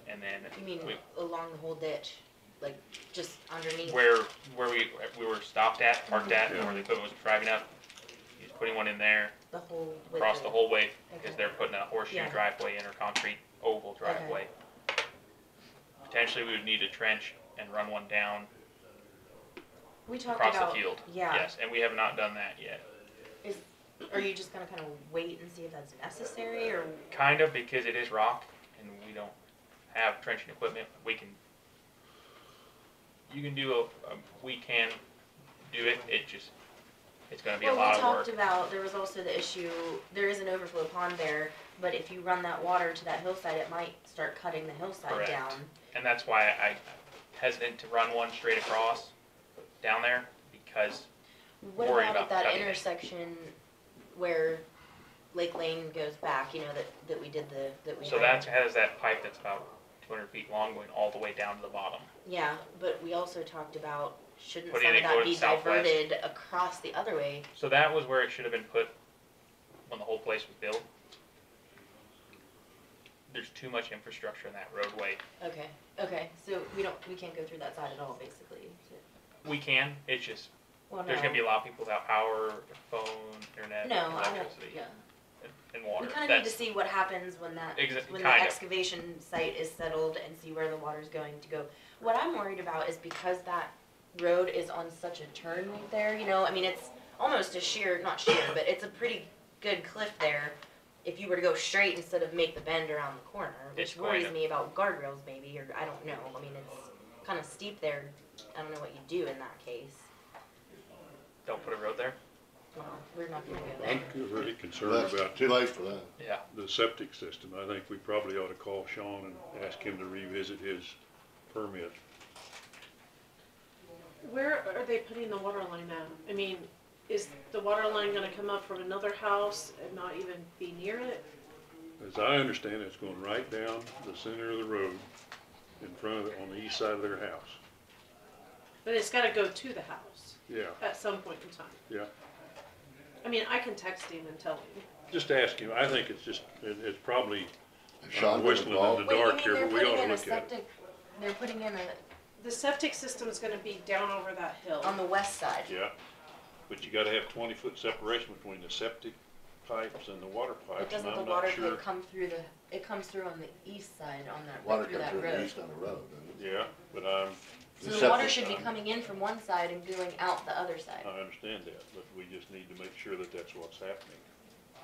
S6: And then
S7: You mean
S6: we,
S7: along the whole ditch? Like just underneath?
S6: where we were stopped at, parked at, and
S4: Yeah.
S6: where the equipment was driving up, he's putting one in there
S7: The whole width
S6: across
S7: of
S6: the
S7: it?
S6: whole way because
S7: Okay.
S6: they're putting a horseshoe
S7: Yeah.
S6: driveway in or concrete oval driveway. Potentially, we would need a trench and run one down
S7: We talked
S6: across
S7: about,
S6: the field.
S7: yeah.
S6: Yes, and we have not done that yet.
S7: Are you just gonna kind of wait and see if that's necessary, or?
S6: Kind of because it is rock and we don't have trenching equipment. We can we can do it. It's going to be a lot of
S7: Well,
S6: work.
S7: we talked about, there was also the issue, there is an overflow pond there, but if you run that water to that hillside, it might start cutting the hillside
S6: Correct.
S7: down.
S6: And that's why I hesitant to run one straight across down there because
S7: What
S6: worry
S7: about
S6: about
S7: at that
S6: cutting it.
S7: intersection where Lake Lane goes back, you know, that we did that we
S6: so
S7: had?
S6: that has that pipe that's about 200 feet long going all the way down to the bottom.
S7: Yeah, but we also talked about, shouldn't
S6: Putting
S7: some
S6: it
S7: of that
S6: going
S7: be
S6: southwest.
S7: diverted across the other way?
S6: So that was where it should have been put when the whole place was built. There's too much infrastructure in that roadway.
S7: Okay, so we can't go through that side at all, basically.
S6: We can, it's just,
S7: Well,
S6: there's
S7: no.
S6: gonna be a lot of people without power, phone, internet,
S7: No, I don't,
S6: electricity,
S7: yeah.
S6: and water.
S7: We kinda need to
S6: That's-
S7: see what happens when when the
S6: kind of.
S7: excavation site is settled and see where the water's going to go. What I'm worried about is because that road is on such a turn right there, you know, I mean, it's almost a sheer, not sheer, but it's a pretty good cliff there. If you were to go straight instead of make the bend around the corner,
S6: It's
S7: which
S6: going
S7: worries
S6: to.
S7: me about guardrails maybe, or I don't know, I mean, it's kinda steep there, I don't know what you do in that case.
S6: Don't put a road there?
S7: Well, we're not gonna go there.
S4: I'm really concerned
S2: That's
S4: about
S2: too late for that.
S6: Yeah.
S4: the septic system. I think we probably ought to call Sean and ask him to revisit his permit.
S5: Where are they putting the water line at? I mean, is the water line gonna come up from another house and not even be near it?
S4: As I understand it, it's going right down the center of the road in front of, on the east side of their house.
S5: But it's gotta go to the house
S4: Yeah,
S5: at some point in time.
S4: yeah.
S5: I mean, I can text him and tell him.
S4: Just ask him. I think it's just, it's probably
S2: Sean been
S4: whistling in
S2: involved?
S4: the
S7: Wait, you
S4: dark
S7: mean
S4: here,
S7: they're
S4: but we
S7: putting
S4: ought to
S7: in a
S4: look at it.
S7: septic, they're putting in
S5: The septic system's gonna be down over that hill.
S7: on the west side?
S4: Yeah, but you gotta have 20-foot separation between the septic pipes and the water
S7: But
S4: pipes, and
S7: doesn't the
S4: I'm
S7: water
S4: not sure.
S7: pipe come through it comes through on the east side on that,
S2: Water
S7: right through
S2: comes
S7: that
S2: through the
S7: road?
S2: east on the road, doesn't it?
S4: Yeah, but
S7: So the water
S2: septic
S7: should be
S2: line.
S7: coming in from one side and going out the other side.
S4: I understand that, but we just need to make sure that that's what's happening.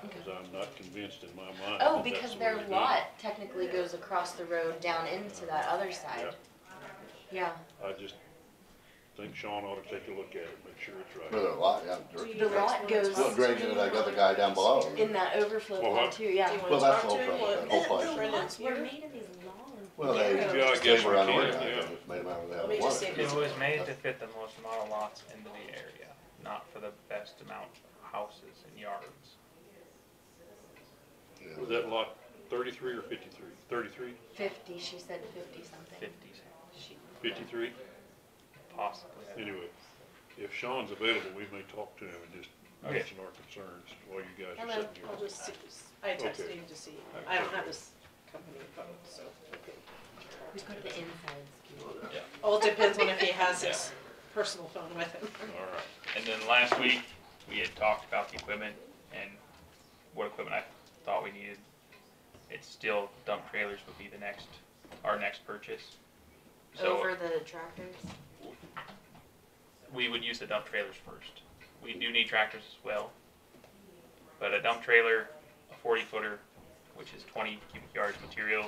S4: Because I'm not convinced in my mind
S7: Oh,
S4: that that's
S7: because
S4: the
S7: their
S4: way to do it.
S7: lot technically goes across the road down into that other side. Yeah.
S4: I just think Sean ought to take a look at it, make sure it's right.
S2: For the lot, yeah.
S7: The lot goes
S2: What drains into that other guy down below?
S7: in that overflow
S4: Well,
S7: pond
S4: what?
S7: too, yeah.
S5: Do you wanna
S2: Well, that's
S5: talk
S2: the
S5: to
S2: whole
S5: him?
S2: problem, that whole place.
S7: The lots were made in these long.
S2: Well, they,
S7: narrow-
S4: Yeah, I
S2: they
S4: guess
S2: were
S4: we can,
S2: unorganized,
S4: yeah.
S2: and it's made them out of
S5: Let me just see if
S6: It
S5: it's-
S6: was made to fit the most amount of lots into the area, not for the best amount of houses and yards.
S4: Was that lot 33 or 53? 33?
S7: 50, she said 50 something.
S6: 50s,
S7: She,
S4: 53?
S6: possibly.
S4: Anyway, if Sean's available, we may talk to him and just
S6: Okay.
S4: mention our concerns while you guys are
S5: And then
S4: sitting
S5: I'll
S4: here.
S5: just see, I texted
S4: Okay.
S5: him to see, I don't have his company phone, so.
S7: who's got the inside scoop?
S5: Well, it depends on if he has his personal phone with him.
S4: All right.
S6: And then last week, we had talked about the equipment and what equipment I thought we needed. It's still dump trailers would be our next purchase. So
S7: Over the tractors?
S6: we would use the dump trailers first. We do need tractors as well. But a dump trailer, a 40 footer, which is 20 cubic yards of material,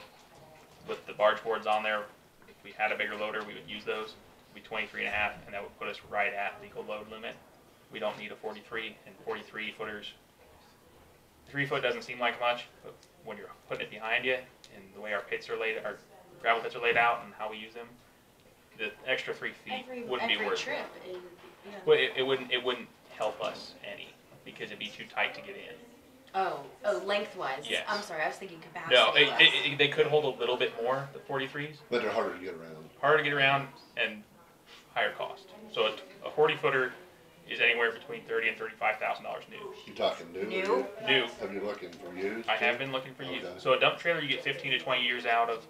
S6: with the barge boards on there, if we had a bigger loader, we would use those. It'd be 23.5, and that would put us right at legal load limit. We don't need a 43, and 43 footers. 3 foot doesn't seem like much, but when you're putting it behind you, and the way our gravel pits are laid out and how we use them, the extra 3 feet wouldn't be worth it.
S7: trip.
S6: Well, it wouldn't help us any, because it'd be too tight to get in.
S7: Oh, lengthwise.
S6: Yes.
S7: I'm sorry, I was thinking capacity.
S6: No, they could hold a little bit more, the 43s.
S2: But they're harder to get around.
S6: Harder to get around and higher cost. So a 40 footer is anywhere between $30,000 and $35,000 new.
S2: You talking new?
S7: New?
S6: New.
S2: Have you looking for used?
S6: I have been looking for used.
S2: Okay.
S6: So a dump trailer you get 15 to 20 years out of,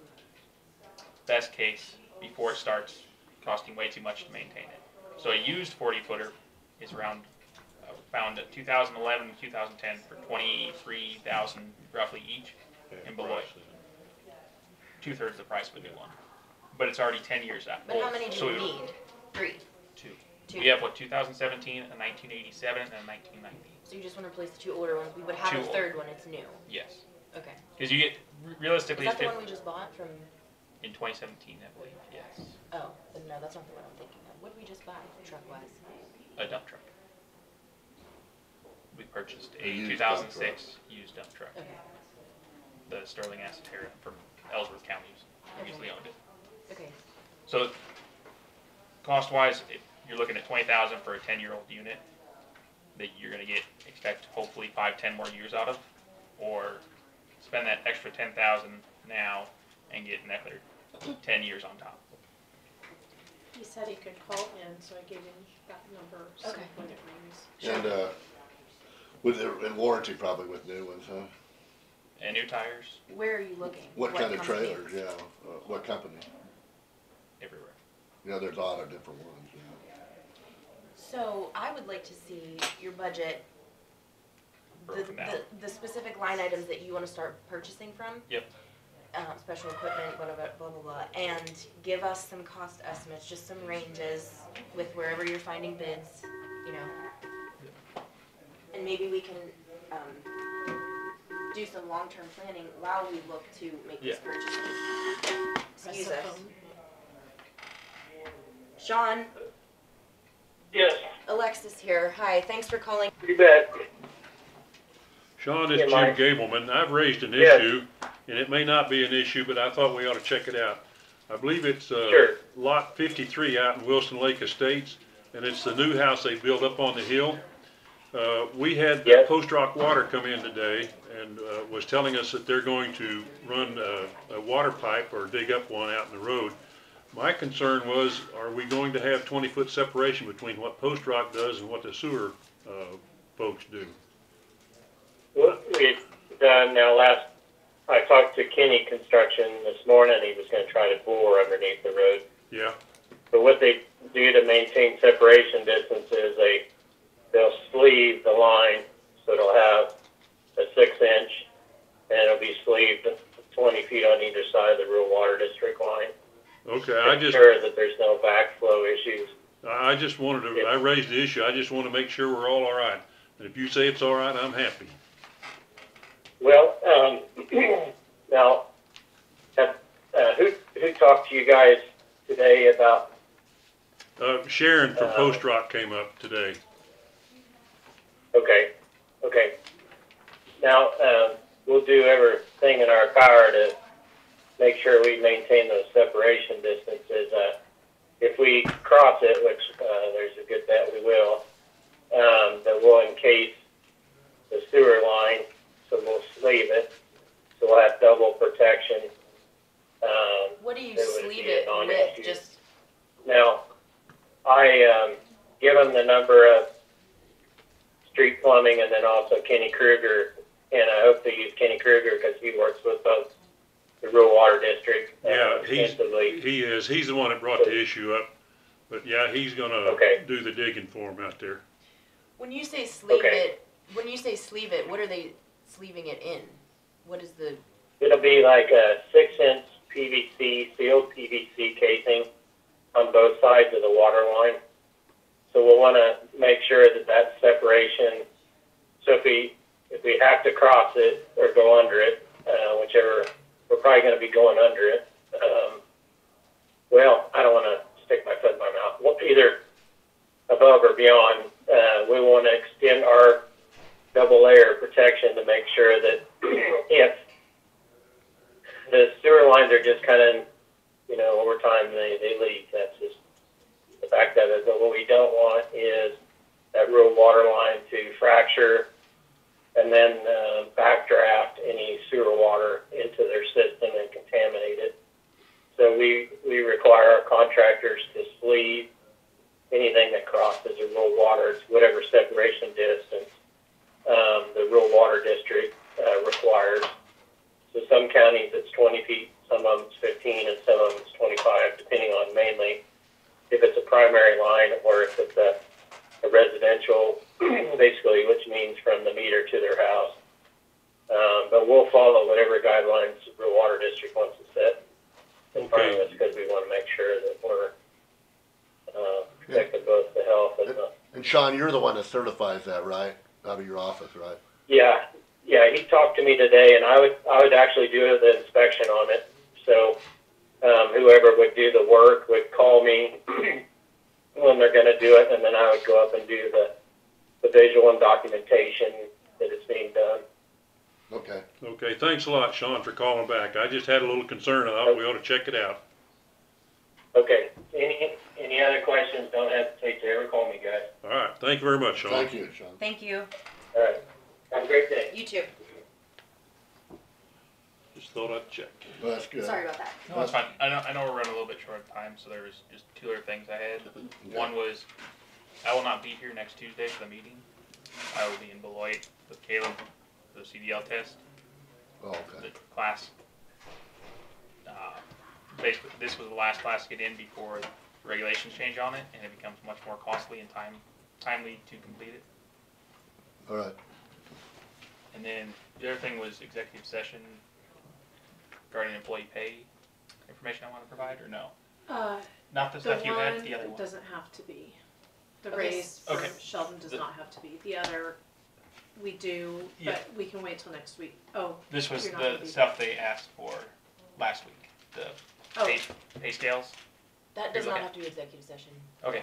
S6: best case, before it starts costing way too much to maintain it. So a used 40 footer is around, found at 2011 and 2010 for 23,000 roughly each and below. 2/3 the price of a new one. But it's already 10 years out.
S7: But how many do
S6: So
S7: you
S6: we-
S7: need? 3.
S6: Two.
S7: 2.
S6: We have 2017, a 1987, and a 1990.
S7: So you just want to replace the 2 older ones. We would have
S6: Two
S7: a third one. It's new.
S6: Yes.
S7: Okay.
S6: Because you get, realistically,
S7: Is
S6: it's
S7: that the one we just bought from?
S6: in 2017, I believe, yes.
S7: Oh, but no, that's not the one I'm thinking of. What did we just buy, truck-wise?
S6: A dump truck. We purchased a
S2: A used
S6: 2006 used dump truck.
S7: Okay.
S6: The Sterling Acetera from Ellsworth County's previously owned it.
S7: Okay.
S6: So, cost-wise, you're looking at $20,000 for a 10-year-old unit that you're going to expect hopefully 5-10 more years out of, or spend that extra $10,000 now and get another 10 years on top.
S5: He said he could call in, so I gave him that number, so
S7: Okay.
S5: when it rings.
S2: And, and warranty probably with new ones, huh?
S6: And new tires
S7: Where are you looking?
S2: What kind of
S7: company?
S2: trailers, yeah, what company?
S6: everywhere.
S2: Yeah, there's a lot of different ones, yeah.
S7: So I would like to see your budget,
S6: Broken down.
S7: the specific line items that you want to start purchasing from.
S6: Yep.
S7: Special equipment, whatever, blah, blah, blah, and give us some cost estimates, just some ranges with wherever you're finding bids, you know. And maybe we can, do some long-term planning while we look to make this purchase. Excuse us. Sean?
S14: Yes,
S7: Alexis here. Hi, thanks for calling.
S14: you bet.
S4: Sean, this is
S14: Yeah,
S4: Jim
S14: Mike.
S4: Gabelmann. I've raised an
S14: Yes.
S4: issue, and it may not be an issue, but I thought we ought to check it out. I believe it's
S14: Sure.
S4: Lot 53 out in Wilson Lake Estates, and it's the new house they built up on the hill. We had
S14: Yes.
S4: Post Rock Water come in today and was telling us that they're going to run a water pipe or dig up one out in the road. My concern was, are we going to have 20-foot separation between what Post Rock does and what the sewer folks do?
S14: What we've done now I talked to Kenny Construction this morning, he was gonna try to bore underneath the road.
S4: Yeah,
S14: But what they do to maintain separation distance is they'll sleeve the line, so it'll have a 6-inch, and it'll be sleeved 20 feet on either side of the rural water district line.
S4: okay,
S14: To ensure that there's no backflow issues.
S4: I just wanted to, I raised the issue, I just want to make sure we're all right. And if you say it's all right, I'm happy.
S14: Well, now, who talked to you guys today about?
S4: Sharon from Post Rock came up today.
S14: Okay. Now, we'll do everything in our power to make sure we maintain those separation distances. If we cross it, which there's a good bet we will, that we'll encase the sewer line, so we'll sleeve it so we'll have double protection.
S7: What do you
S14: It would
S7: sleeve
S14: be a
S7: it
S14: non-issue.
S7: with? Just
S14: Now, I give them the number of street plumbing and then also Kenny Krueger, and I hope they use Kenny Krueger because he works with both the rural water district.
S4: Yeah,
S14: extensively.
S4: he is. He's the one that brought the issue up. But yeah, he's gonna
S14: Okay.
S4: do the digging for him out there.
S7: when you say sleeve
S14: Okay.
S7: it, what are they sleeving it in? What is the?
S14: It'll be like a 6-inch PVC, sealed PVC casing on both sides of the water line. So we'll want to make sure that that separation, so if we have to cross it or go under it, whichever, we're probably going to be going under it. Well, I don't want to stick my foot in my mouth. Well, either above or beyond, we want to extend our double layer of protection to make sure that if the sewer lines are just kind of, over time they leak. That's just the fact of it. But what we don't want is that rural water line to fracture and then backdraft any sewer water into their system and contaminate it. So we require our contractors to sleeve anything that crosses the rural water, whatever separation distance the rural water district requires. So some counties it's 20 feet, some of them it's 15, and some of them it's 25, depending on mainly if it's a primary line or if it's a residential, basically, which means from the meter to their house. But we'll follow whatever guidelines the rural water district wants to set in front of us because we want to make sure that we're protecting both the health and the.
S2: And Sean, you're the one that certifies that, right? Out of your office, right?
S14: Yeah, he talked to me today, and I would actually do the inspection on it. So whoever would do the work would call me when they're going to do it, and then I would go up and do the visual and documentation that it's being done.
S2: Okay.
S4: Okay, thanks a lot, Sean, for calling back. I just had a little concern. I thought we ought to check it out.
S14: Okay. Any other questions? Don't hesitate to ever call me, guys.
S4: All right, thank you very much, Sean.
S2: Thank you, Sean.
S7: Thank you.
S14: All right. Have a great day.
S7: You too.
S4: Just thought I'd check.
S2: Well, that's good.
S7: Sorry about that.
S6: No, that's fine. I know we're running a little bit short of time, so there was just two other things I had.
S2: Okay.
S6: One was, I will not be here next Tuesday for the meeting. I will be in Beloit with Caleb for the CDL test,
S2: Oh, okay.
S6: the class. Basically, this was the last class to get in before regulations change on it, and it becomes much more costly and timely to complete it.
S2: All right.
S6: And then the other thing was executive session regarding employee pay information I want to provide, or no? Not the stuff you had, the other one.
S5: Doesn't have to be. The
S7: Okay.
S5: raise for
S6: Okay.
S5: Sheldon does not have to be. The other, we do,
S6: Yeah.
S5: but we can wait till next week. Oh,
S6: This was
S5: You're not gonna
S6: the
S5: be
S6: stuff they asked for last week, the
S5: oh,
S6: pay scales.
S7: That does
S6: You're
S7: not
S6: looking-
S7: have to be executive session.
S6: Okay.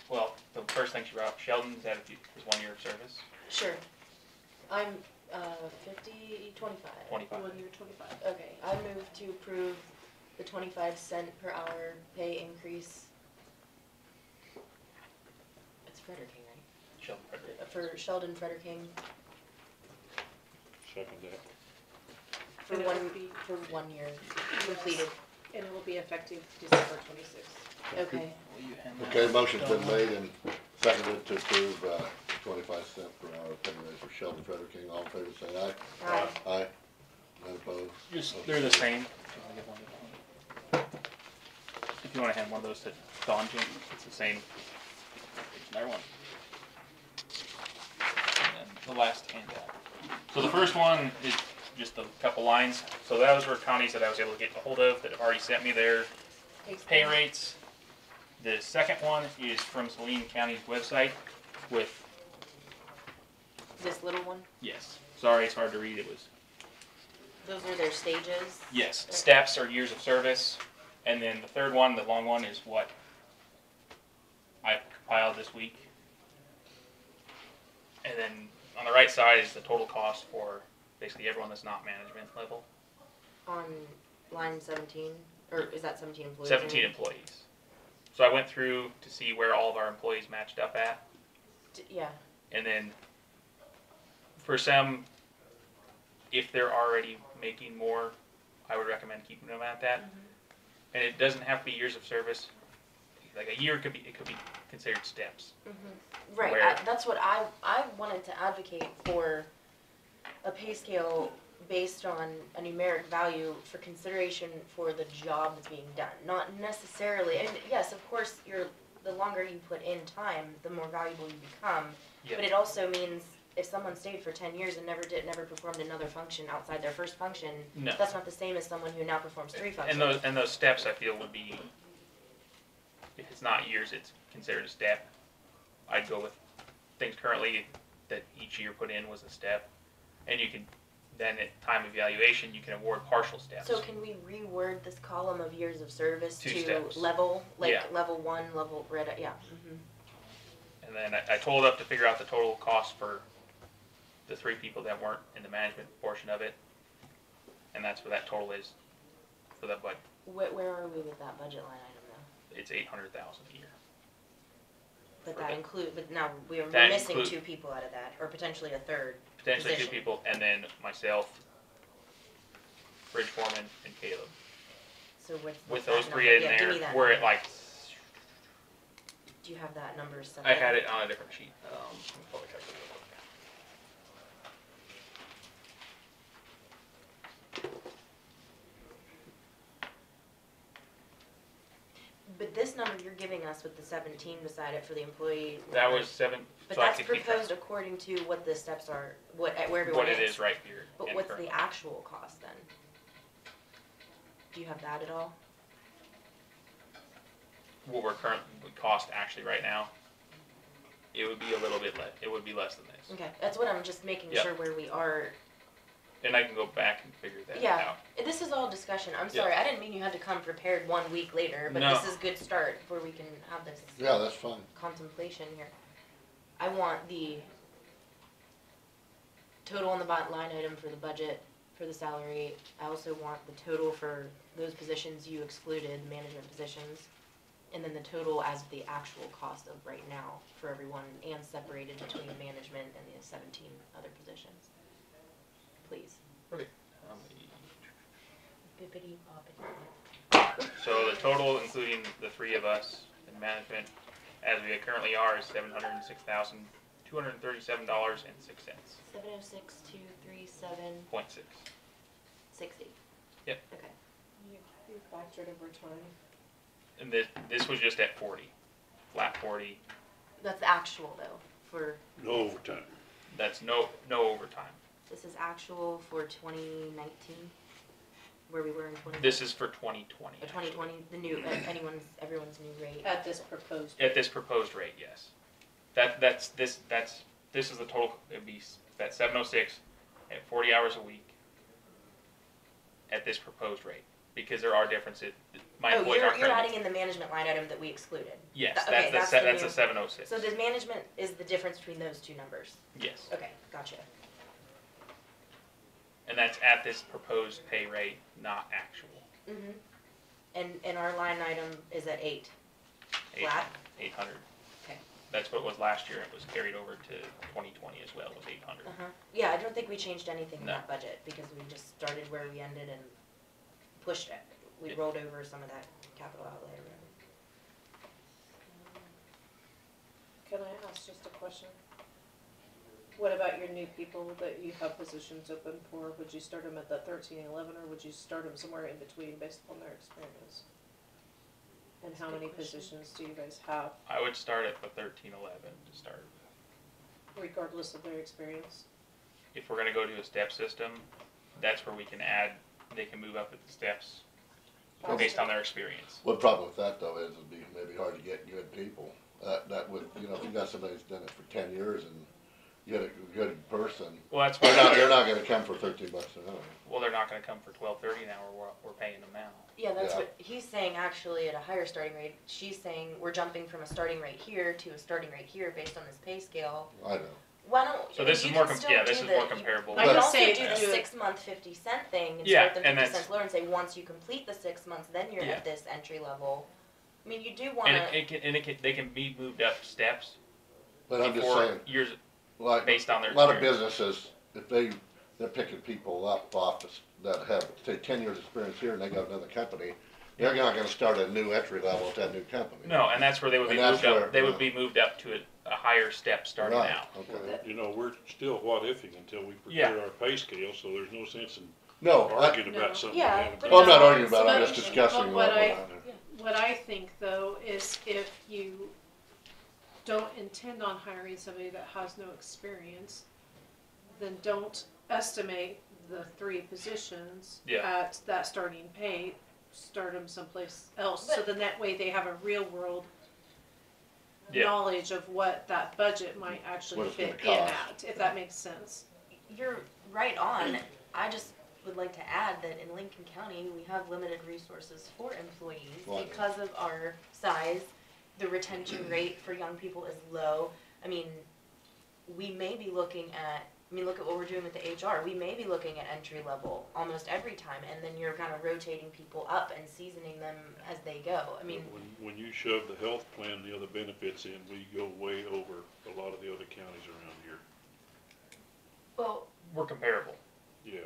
S6: Well, the first thing she brought up, Sheldon's had his 1 year of service.
S7: Sure. I'm 25.
S6: 25.
S5: 1 year 25.
S7: Okay, I move to approve the 25-cent per hour pay increase. It's Frederick King, right?
S6: Sheldon Frederick.
S7: For Sheldon Frederick King
S4: Second that.
S7: for
S5: And it
S7: one
S5: would be-
S7: for 1 year completed.
S5: And it will be effective December 26th.
S7: Okay.
S2: Okay, motion's been made and seconded to approve 25-cent per hour pay raise for Sheldon Frederick King. All in favor, say aye.
S7: Aye.
S2: Aye. None opposed?
S6: They're the same. If you want to hand one of those to Don, Jim, it's the same. Another one. And then the last handout. So the first one is just a couple lines. So those were counties that I was able to get a hold of that have already sent me their pay rates. The second one is from Saline County's website with,
S7: This little one.
S6: yes, sorry, it's hard to read. It was,
S7: Those are their stages.
S6: yes, steps or years of service. And then the third one, the long one, is what I compiled this week. And then on the right side is the total cost for basically everyone that's not management level.
S7: On line 17, or is that 17 employees?
S6: 17 employees. So I went through to see where all of our employees matched up at.
S7: Yeah.
S6: And then for some, if if they're already making more, I would recommend keeping them at that. And it doesn't have to be years of service. Like a year could be considered steps.
S7: Right,
S6: Where-
S7: that's what I wanted to advocate for, a pay scale based on a numeric value for consideration for the job that's being done. Not necessarily, and yes, of course, the longer you put in time, the more valuable you become.
S6: Yeah.
S7: But it also means if someone stayed for 10 years and never performed another function outside their first function,
S6: No.
S7: that's not the same as someone who now performs 3 functions.
S6: And those steps I feel would be, if it's not years, it's considered a step. I'd go with things currently that each year put in was a step, and you can then at time evaluation you can award partial steps.
S7: So can we reword this column of years of service
S6: 2
S7: to
S6: steps.
S7: level, like
S6: Yeah.
S7: level 1, level red, yeah.
S6: And then I told up to figure out the total cost for the 3 people that weren't in the management portion of it, and that's what that total is for that budget.
S7: Where are we with that budget line item though?
S6: It's $800,000 a year.
S7: But
S6: For
S7: that
S6: the-
S7: include, but now we're
S6: That
S7: missing
S6: include-
S7: 2 people out of that, or potentially a third.
S6: Potentially 2
S7: Position.
S6: people, and then myself, bridge foreman, and Caleb.
S7: So what's
S6: With
S7: that
S6: those
S7: number?
S6: 3 in
S7: Yeah, give me
S6: there,
S7: that
S6: we're at
S7: number.
S6: like,
S7: Do you have that number set?
S6: I had it on a different sheet. Let me pull the calculator.
S7: But this number you're giving us with the 17 beside it for the employee.
S6: That was 7,
S7: But
S6: so I
S7: that's
S6: could keep track.
S7: proposed according to what the steps are, where everyone
S6: What
S7: is.
S6: it is right here.
S7: But
S6: in
S7: what's
S6: current.
S7: the actual cost then? Do you have that at all?
S6: What we're current would cost actually right now, it would be a little bit less, it would be less than this.
S7: Okay, that's what I'm just making
S6: Yeah.
S7: sure where we are.
S6: And I can go back and figure that
S7: Yeah.
S6: out.
S7: This is all discussion. I'm
S6: Yeah.
S7: sorry, I didn't mean you had to come prepared 1 week later, but
S6: No.
S7: this is a good start where we can have this
S2: Yeah, that's fine.
S7: contemplation here. I want the total on the line item for the budget, for the salary. I also want the total for those positions you excluded, management positions. And then the total as the actual cost of right now for everyone and separated between management and the 17 other positions. Please. Bippity boppity.
S6: So the total, including the 3 of us in management, as we currently are, is $706,237.06.
S7: 706,237.60.
S6: 0.6. Yep.
S7: Okay.
S5: You factored overtime.
S6: And this was just at 40, flat 40.
S7: That's the actual though, for,
S4: No overtime.
S6: That's no overtime.
S7: this is actual for 2019, where we were in 2019.
S6: This is for 2020.
S7: Or 2020, the new, everyone's new rate.
S5: At this proposed.
S6: At this proposed rate, yes. This is the total. It'd be that 706 at 40 hours a week at this proposed rate, because there are differences. My
S7: Oh,
S6: employees
S7: you're
S6: aren't currently-
S7: adding in the management line item that we excluded.
S6: Yes,
S7: Okay,
S6: that's
S7: that's the
S6: the
S7: new-
S6: 706.
S7: So the management is the difference between those 2 numbers.
S6: Yes,
S7: Okay, gotcha.
S6: and that's at this proposed pay rate, not actual.
S7: Mhm. And our line item is at 8. Flat?
S6: 800.
S7: Okay.
S6: That's what it was last year. It was carried over to 2020 as well. Was 800.
S7: Yeah, I don't think we changed anything in
S6: No.
S7: that budget because we just started where we ended and pushed it. We
S6: Yeah.
S7: rolled over some of that capital outlay or whatever.
S5: Can I ask just a question? What about your new people that you have positions open for? Would you start them at the 1311 or would you start them somewhere in between based upon their experience? And how many positions do you guys have
S6: I would start at the 1311 to start.
S5: regardless of their experience?
S6: If we're gonna go to a step system, that's where we can add. They can move up at the steps based on their experience.
S2: One problem with that though is it'd be maybe hard to get good people. That would, you know, if you got somebody who's done it for 10 years and you get a good person,
S6: Well, that's
S2: they're
S6: why
S2: not gonna come for $13 an hour.
S6: Well, they're not gonna come for $12.30 an hour. We're paying them now.
S7: Yeah, that's
S2: Yeah.
S7: what he's saying actually at a higher starting rate. She's saying we're jumping from a starting rate here to a starting rate here based on this pay scale.
S2: I know.
S7: Why don't,
S6: So this
S7: you
S6: is more
S7: can
S6: com-
S7: still
S6: yeah, this
S7: do
S6: is
S7: the-
S6: more comparable.
S7: You can
S2: But-
S7: also
S5: Say
S7: do the
S5: do it.
S7: 6-month 50-cent thing and
S6: Yeah,
S7: start them
S6: and
S7: 50
S6: that's-
S7: cents lower and say once you complete the 6 months, then you're
S6: Yeah.
S7: at this entry level. I mean, you do want to.
S6: They can be moved up steps
S2: But I'm just
S6: before
S2: saying,
S6: years
S2: like,
S6: based on their
S2: a lot of
S6: experience.
S2: businesses, if they they're picking people up off that have, say, 10 years experience here and they got another company. They're not gonna start a new entry level at that new company.
S6: No, and that's where they would be
S2: And that's
S6: moved
S2: where-
S6: up, they would
S2: yeah.
S6: be moved up to a higher step starting
S2: Right,
S6: out.
S2: okay.
S4: You know, we're still what ifing until we
S6: Yeah.
S4: prepare our pay scale, so there's no sense in
S2: No,
S4: arguing
S5: No.
S4: about something we
S7: Yeah,
S4: haven't
S7: but
S4: done.
S2: well, I'm not arguing about it, I'm
S5: But-
S2: just discussing
S5: but
S2: what
S5: what
S2: went
S5: I-
S2: on there.
S5: What I think though is if you don't intend on hiring somebody that has no experience, then don't estimate the 3 positions
S6: Yeah.
S5: at that starting pay, start them someplace else, so
S7: But-
S5: then that way they have a real world
S6: Yeah.
S5: knowledge of what that budget might actually
S2: What it's gonna
S5: fit in
S2: cost.
S5: at, if that makes sense.
S7: You're right on. I just would like to add that in Lincoln County, we have limited resources for employees
S2: Why?
S7: because of our size. The retention rate for young people is low. I mean, we may be looking at, look at what we're doing with the HR. We may be looking at entry level almost every time, and then you're kind of rotating people up and seasoning them as they go. I mean,
S4: When you shove the health plan and the other benefits in, we go way over a lot of the other counties around here.
S7: well,
S6: We're comparable,
S4: Yeah.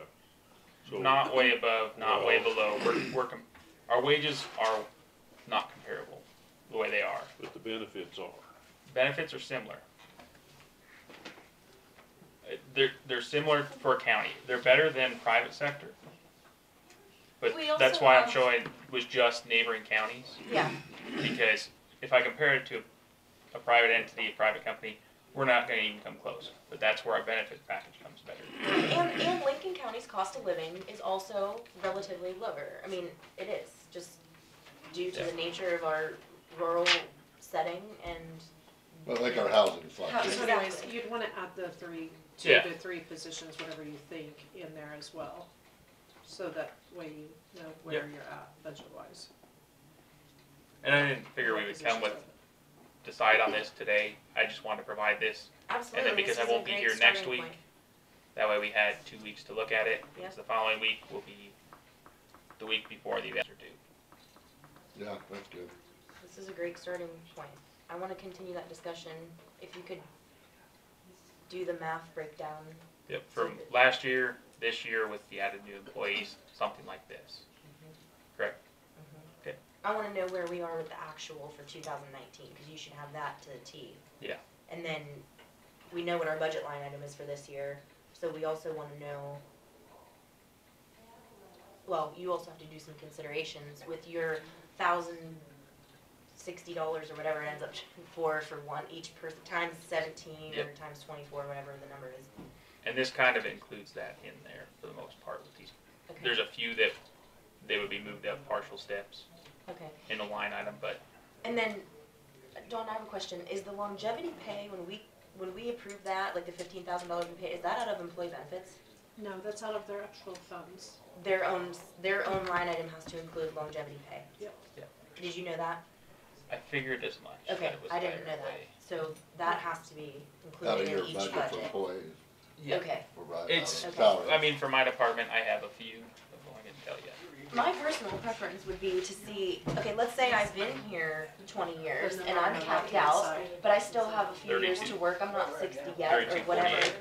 S4: So,
S6: not way above, not way
S4: Well-
S6: below, our wages are not comparable, the way they are.
S4: but the benefits are.
S6: Benefits are similar. They're similar for a county. They're better than private sector. But
S7: We also
S6: that's why I'm
S7: have-
S6: showing was just neighboring counties,
S7: yeah.
S6: because if I compare it to a private entity, a private company, we're not gonna even come close. But that's where our benefit package comes better.
S7: And Lincoln County's cost of living is also relatively lower. I mean, it is, just due to
S6: Yeah.
S7: the nature of our rural setting and,
S2: Well, like our housing
S5: So
S2: fluctuates.
S5: anyways,
S7: Exactly.
S5: you'd wanna add the 2
S6: Yeah.
S5: to 3 positions, whatever you think, in there as well. So that way you know where
S6: Yep.
S5: you're at budget wise.
S6: And I didn't figure we would come with, decide on this today. I just wanted to provide this.
S7: absolutely,
S6: because
S7: this
S6: I
S7: is a
S6: won't be
S7: great
S6: here next
S7: starting
S6: week,
S7: point.
S6: That way we had 2 weeks to look at it.
S7: Yep.
S6: Because the following week will be the week before the events are due.
S2: Yeah, that's good.
S7: This is a great starting point. I wanna continue that discussion. If you could do the math breakdown.
S6: Yep, from last year, this year with the added new employees, something like this. Correct? Okay.
S7: I wanna know where we are with the actual for 2019, cause you should have that to the T.
S6: Yeah.
S7: And then we know what our budget line item is for this year, so we also wanna know, well, you also have to do some considerations with your $1,060 or whatever it ends up for one, each person, times 17 or
S6: Yep.
S7: times 24, whatever the number is.
S6: And this kind of includes that in there for the most part with these.
S7: Okay.
S6: There's a few that they would be moved up partial steps
S7: Okay.
S6: in the line item, but
S7: And then, Dawn, I have a question. Is the longevity pay, when we approve that, like the $15,000 we pay, is that out of employee benefits?
S5: No, that's out of their actual funds.
S7: Their own line item has to include longevity pay?
S5: Yep.
S6: Yep.
S7: Did you know that?
S6: I figured as much. that
S7: Okay,
S6: it was
S7: I didn't
S6: higher
S7: know that.
S6: way.
S7: So that has to be
S2: Out of
S7: included
S2: your
S7: in each
S2: budget for
S7: budget?
S2: employees,
S6: Yeah.
S7: Okay.
S2: or right out
S6: It's-
S2: of
S7: Okay.
S2: salary.
S6: I mean, for my department, I have a few, but I can tell you.
S7: My personal preference would be to see, okay, let's say I've been here 20 years and I'm capped out, but I still have a few years
S6: 32.
S7: to work, I'm not 60 yet,
S6: 32,
S7: or whatever.
S6: 48.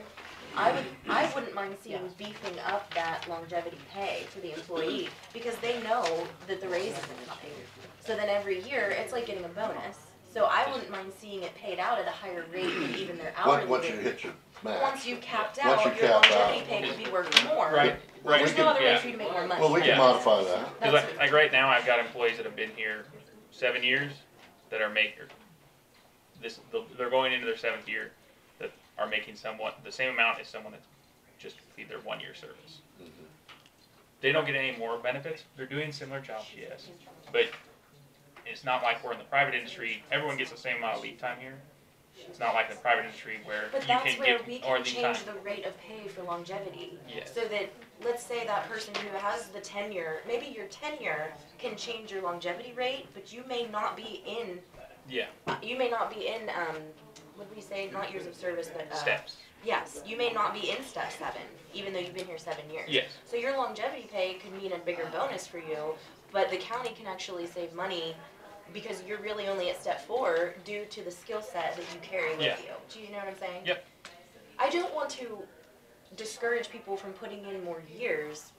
S7: I wouldn't mind seeing beefing up that longevity pay for the employee, because they know that the raise isn't coming. So then every year, it's like getting a bonus. So I wouldn't mind seeing it paid out at a higher rate than even their hourly
S2: Once you
S7: rate.
S2: hit your max.
S7: Once you capped
S2: Once you
S7: out, your
S2: cap out.
S7: longevity pay could be worth more.
S6: Right, right.
S7: There's no other way
S6: Yeah.
S7: for you to make more money.
S2: Well, we can
S6: Yeah.
S2: modify that.
S6: Cause like right now, I've got employees that have been here 7 years that are they're going into their 7th year that are making somewhat, the same amount as someone that's just completed their 1-year service. They don't get any more benefits. They're doing similar jobs, yes, but it's not like we're in the private industry. Everyone gets the same amount of leave time here. It's not like the private industry where
S7: But
S6: you
S7: that's
S6: can
S7: where
S6: get
S7: we
S6: more
S7: can
S6: leave
S7: change
S6: time.
S7: the rate of pay for longevity.
S6: Yes.
S7: So that, let's say that person who has the tenure, maybe your tenure can change your longevity rate, but you may not be in,
S6: Yeah,
S7: what did we say, not years of service, but,
S6: steps.
S7: yes, you may not be in step 7, even though you've been here 7 years.
S6: Yes.
S7: So your longevity pay could mean a bigger bonus for you, but the county can actually save money because you're really only at step 4 due to the skill set that you carry with
S6: Yeah.
S7: you. Do you know what I'm saying?
S6: Yep.
S7: I don't want to discourage people from putting in more years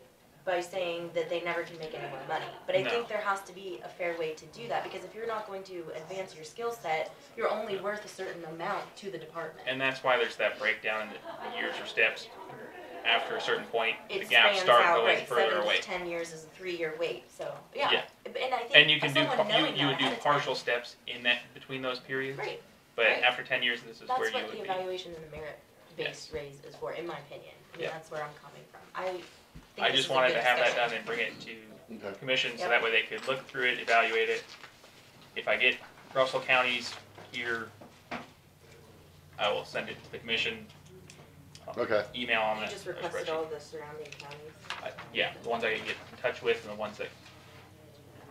S7: by saying that they never can make any more money. But I
S6: No.
S7: think there has to be a fair way to do that, because if you're not going to advance your skill set, you're only worth a certain amount to the department.
S6: And that's why there's that breakdown in the years or steps. After a certain point, the
S7: It
S6: gaps
S7: spans
S6: start
S7: out,
S6: going
S7: right,
S6: further
S7: 7
S6: away.
S7: to 10 years is a 3-year wait, so, yeah.
S6: Yeah.
S7: And I think
S6: And you can do,
S7: someone knowing
S6: you would
S7: that
S6: do
S7: ahead of
S6: partial
S7: time,
S6: steps in that, between those periods.
S7: right,
S6: But
S7: right.
S6: after 10 years, this is where
S7: that's
S6: you
S7: what
S6: would
S7: the
S6: be.
S7: evaluation and the merit-based raise is for, in my opinion. I mean,
S6: Yeah.
S7: that's where I'm coming from. I think
S6: I
S7: this
S6: just
S7: is a
S6: wanted
S7: good
S6: to have that
S7: discussion.
S6: done and bring it to
S2: Okay.
S6: commission, so
S7: Yep.
S6: that way they could look through it, evaluate it. If I get Russell counties here, I will send it to the commission.
S2: Okay.
S6: Email on
S7: You
S6: that
S7: just requested
S6: spreadsheet.
S7: all the surrounding counties.
S6: Yeah, the ones I can get in touch with and the ones that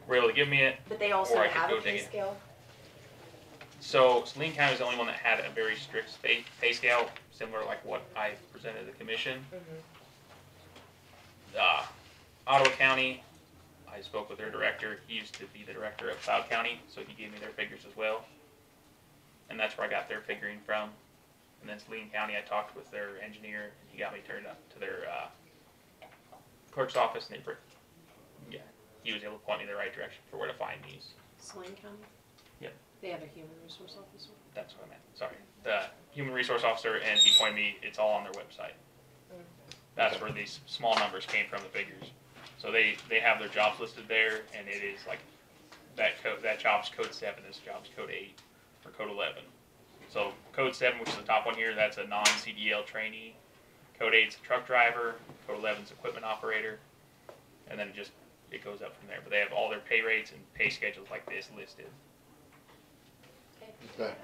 S6: were able to give me it.
S7: But they also
S6: Or I could
S7: have
S6: go
S7: a pay
S6: dig it.
S7: scale?
S6: So Saline County was the only one that had a very strict pay scale, similar like what I presented to the commission. Ottawa County, I spoke with their director. He used to be the director of Cloud County, so he gave me their figures as well. And that's where I got their figuring from. And then Saline County, I talked with their engineer, and he got me turned up to their clerk's office, and he was able to point me in the right direction for where to find these.
S5: Swain County?
S6: Yep.
S5: They have a human resource officer?
S6: That's what I meant, sorry. The human resource officer, and he pointed me, it's all on their website. That's where these small numbers came from, the figures. So they have their jobs listed there, and it is like, that job's code 7, this job's code 8, or code 11. So code 7, which is the top one here, that's a non-CDL trainee. Code 8's a truck driver, code 11's equipment operator, and then it goes up from there. But they have all their pay rates and pay schedules like this listed.
S2: Okay.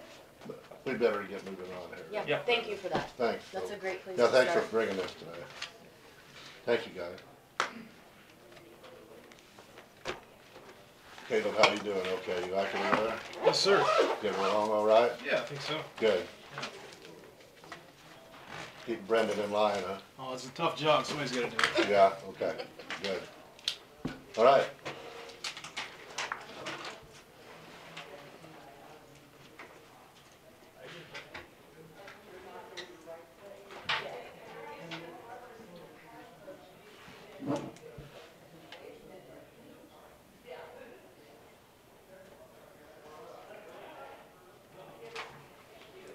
S2: We better get moving on here.
S7: Yeah,
S6: Yeah.
S7: thank you for that.
S2: Thanks.
S7: That's a great place
S2: Yeah,
S7: to
S2: thanks for
S7: start.
S2: bringing this today. Thank you, guys. Caleb, how you doing? Okay, you liking it there?
S8: Yes, sir.
S2: Getting along all right?
S8: Yeah, I think so.
S2: Good. Keep Brendan in line, huh?
S8: Oh, it's a tough job. Somebody's got to do it.
S2: Yeah, okay, good. All right.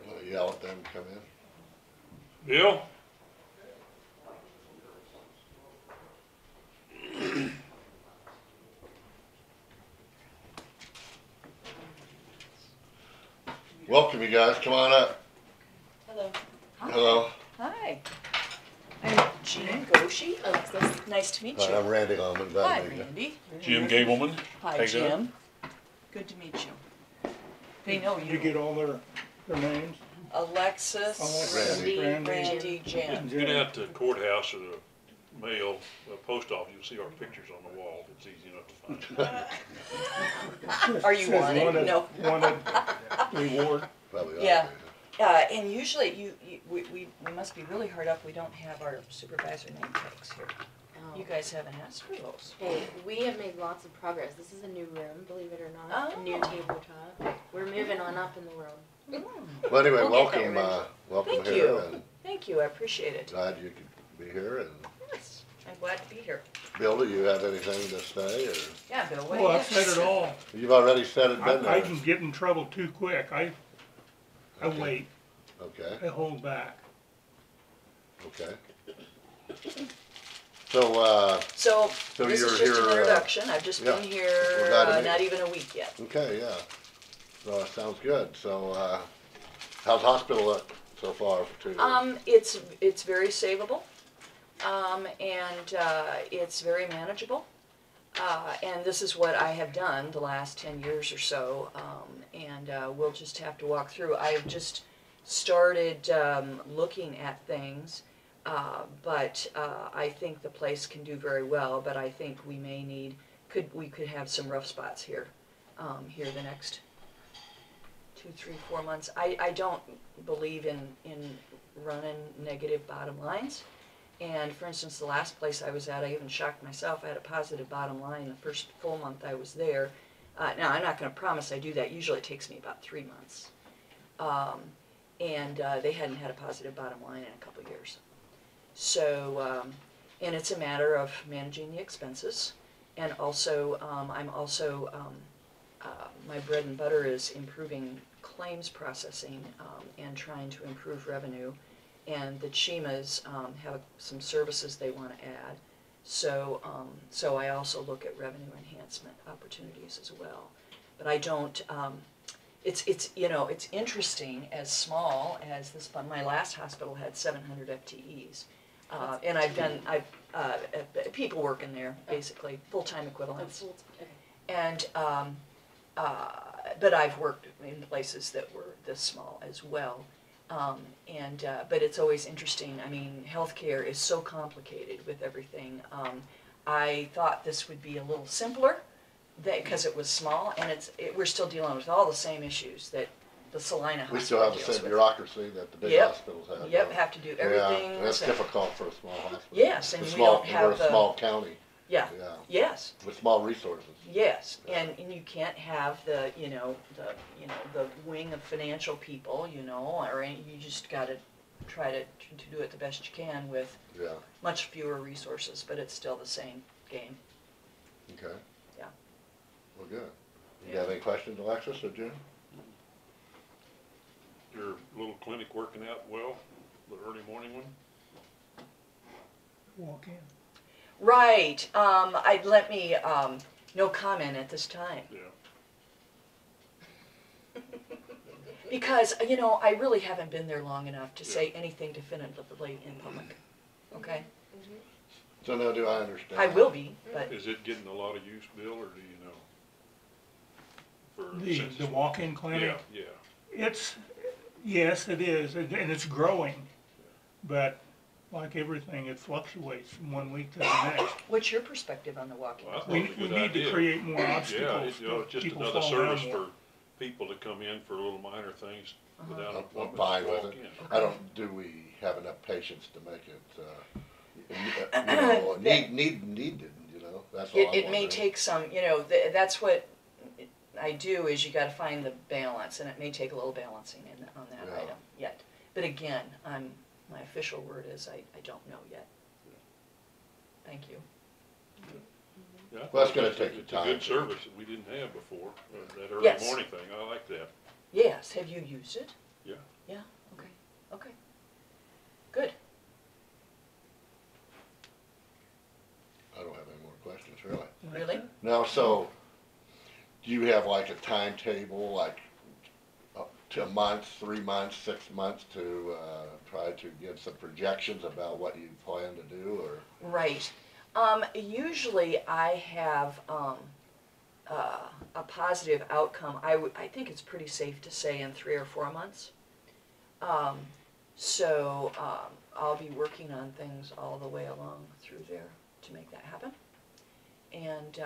S2: I'm gonna yell at them to come in.
S4: Bill?
S2: Welcome, you guys, come on up.
S7: Hello.
S2: Hello.
S15: Hi. I'm Jean Goshi. Alexis. Nice to meet
S2: Hi,
S15: you.
S2: I'm Randy Holman,
S15: Hi,
S2: glad to meet you.
S15: Randy.
S4: Jim Gabelmann?
S15: Hi,
S4: How you doing?
S15: Jim. Good to meet you. They know
S12: Did you
S15: you.
S12: get all their names?
S15: Alexis,
S2: Randy.
S15: Randy, Jim.
S4: Get out to courthouse or the mail, post office, you'll see our pictures on the wall. It's easy enough to find.
S15: Are you
S12: Says
S15: wanted? No.
S12: Wanted reward.
S2: Probably ought
S15: Yeah.
S2: to.
S15: And usually we must be really hard up. We don't have our supervisor name tags here. You guys haven't asked for those.
S7: Hey, we have made lots of progress. This is a new room, believe it or not.
S15: Oh.
S7: A new tabletop. We're moving on up in the world.
S2: Well, anyway,
S7: We'll get there
S2: welcome, welcome
S15: Thank
S2: here,
S15: you.
S2: and
S15: Thank you, I appreciate it.
S2: glad you could be here, and
S15: Yes, I'm glad to be here.
S2: Bill, do you have anything to say, or?
S15: Yeah, Bill, what do
S12: Well,
S15: you
S12: I've
S15: have to
S12: said it
S15: say?
S12: all.
S2: You've already said it, been
S12: I
S2: there.
S12: can get in trouble too quick. I
S2: Okay.
S12: wait.
S2: Okay,
S12: I hold back.
S2: okay. So,
S15: So,
S2: So
S15: this is
S2: you're
S15: just an
S2: here,
S15: introduction. I've just been
S2: yeah.
S15: here
S2: We're glad to meet
S15: not
S2: you.
S15: even a week yet.
S2: okay, yeah. So, sounds good. So, how's hospital look so far for 2 years?
S15: It's very savable, and it's very manageable. And this is what I have done the last 10 years or so, and we'll just have to walk through. I've just started looking at things, but I think the place can do very well, but I think we may need, we could have some rough spots here, here the next 2, 3, 4 months. I don't believe in running negative bottom lines. And for instance, the last place I was at, I even shocked myself. I had a positive bottom line the first full month I was there. Now, I'm not going to promise I do that. Usually it takes me about 3 months. And they hadn't had a positive bottom line in a couple of years. So, and it's a matter of managing the expenses, and also, I'm also, my bread and butter is improving claims processing, and trying to improve revenue. And the Chimas, have some services they wanna add. So, so I also look at revenue enhancement opportunities as well. But I don't, it's, you know, it's interesting, as small as this, my last hospital had 700 FTEs. And people working there, basically, full-time equivalents. And, but I've worked in places that were this small as well. But it's always interesting. I mean, healthcare is so complicated with everything. I thought this would be a little simpler, because it was small, and we're still dealing with all the same issues that the Salina hospital
S2: We still have the
S15: deals
S2: same
S15: with.
S2: bureaucracy that the big
S15: Yep.
S2: hospitals have.
S15: Yep, have to do everything.
S2: Yeah, that's
S15: so-
S2: difficult for a small hospital.
S15: Yes, and
S2: It's
S15: we
S2: small-
S15: don't have
S2: We're
S15: the-
S2: a small county.
S15: Yeah.
S2: Yeah,
S15: Yes.
S2: with small resources.
S15: Yes, and you can't have the wing of financial people, or you just gotta try to do it the best you can with
S2: Yeah,
S15: much fewer resources, but it's still the same game.
S2: okay.
S15: Yeah.
S2: Well, good. You have any questions, Alexis or Jim?
S4: Your little clinic working out well, the early morning one?
S12: Walk in.
S15: Right, no comment at this time.
S4: Yeah.
S15: Because, I really haven't been there long enough to say anything definitively in public, okay?
S2: So now, do I understand?
S15: I will be, but,
S4: Is it getting a lot of use, Bill, or do you know? For
S12: The
S4: census?
S12: walk-in clinic,
S4: Yeah,
S12: yes, it is, and it's growing. But like everything, it fluctuates from one week to the next.
S15: what's your perspective on the walk-in?
S4: Well, I thought
S12: We
S4: it was a good
S12: need to
S4: idea.
S12: create more
S4: Yeah,
S12: obstacles
S4: it's,
S12: for
S4: it's just
S12: people
S4: another
S12: fall down
S4: service
S12: more.
S4: for people to come in for little minor things without
S2: I'm
S4: wanting
S2: fine
S4: to
S2: with
S4: walk
S2: it.
S4: in.
S2: Do we have enough patience to make it, needed, that's all I'm
S15: It may
S2: wondering.
S15: take some, that's what I do, is you gotta find the balance, and it may take a little balancing on that
S2: Yeah.
S15: item yet. But again, my official word is I don't know yet. Thank you.
S4: Yeah, I
S2: Well, that's
S4: thought
S2: gonna
S4: it's
S2: take you
S4: It's a
S2: time
S4: good
S2: to-
S4: service that we didn't have before, that early
S15: Yes.
S4: morning thing, I like that.
S15: Yes, have you used it?
S4: Yeah.
S15: Yeah, okay, good.
S2: I don't have any more questions, really.
S15: Really?
S2: Now, so, do you have like a timetable, like up to a month, 3 months, 6 months to, try to give some projections about what you plan to do, or?
S15: Right. Usually I have, a positive outcome. I think it's pretty safe to say in 3 or 4 months. So, I'll be working on things all the way along through there to make that happen. And,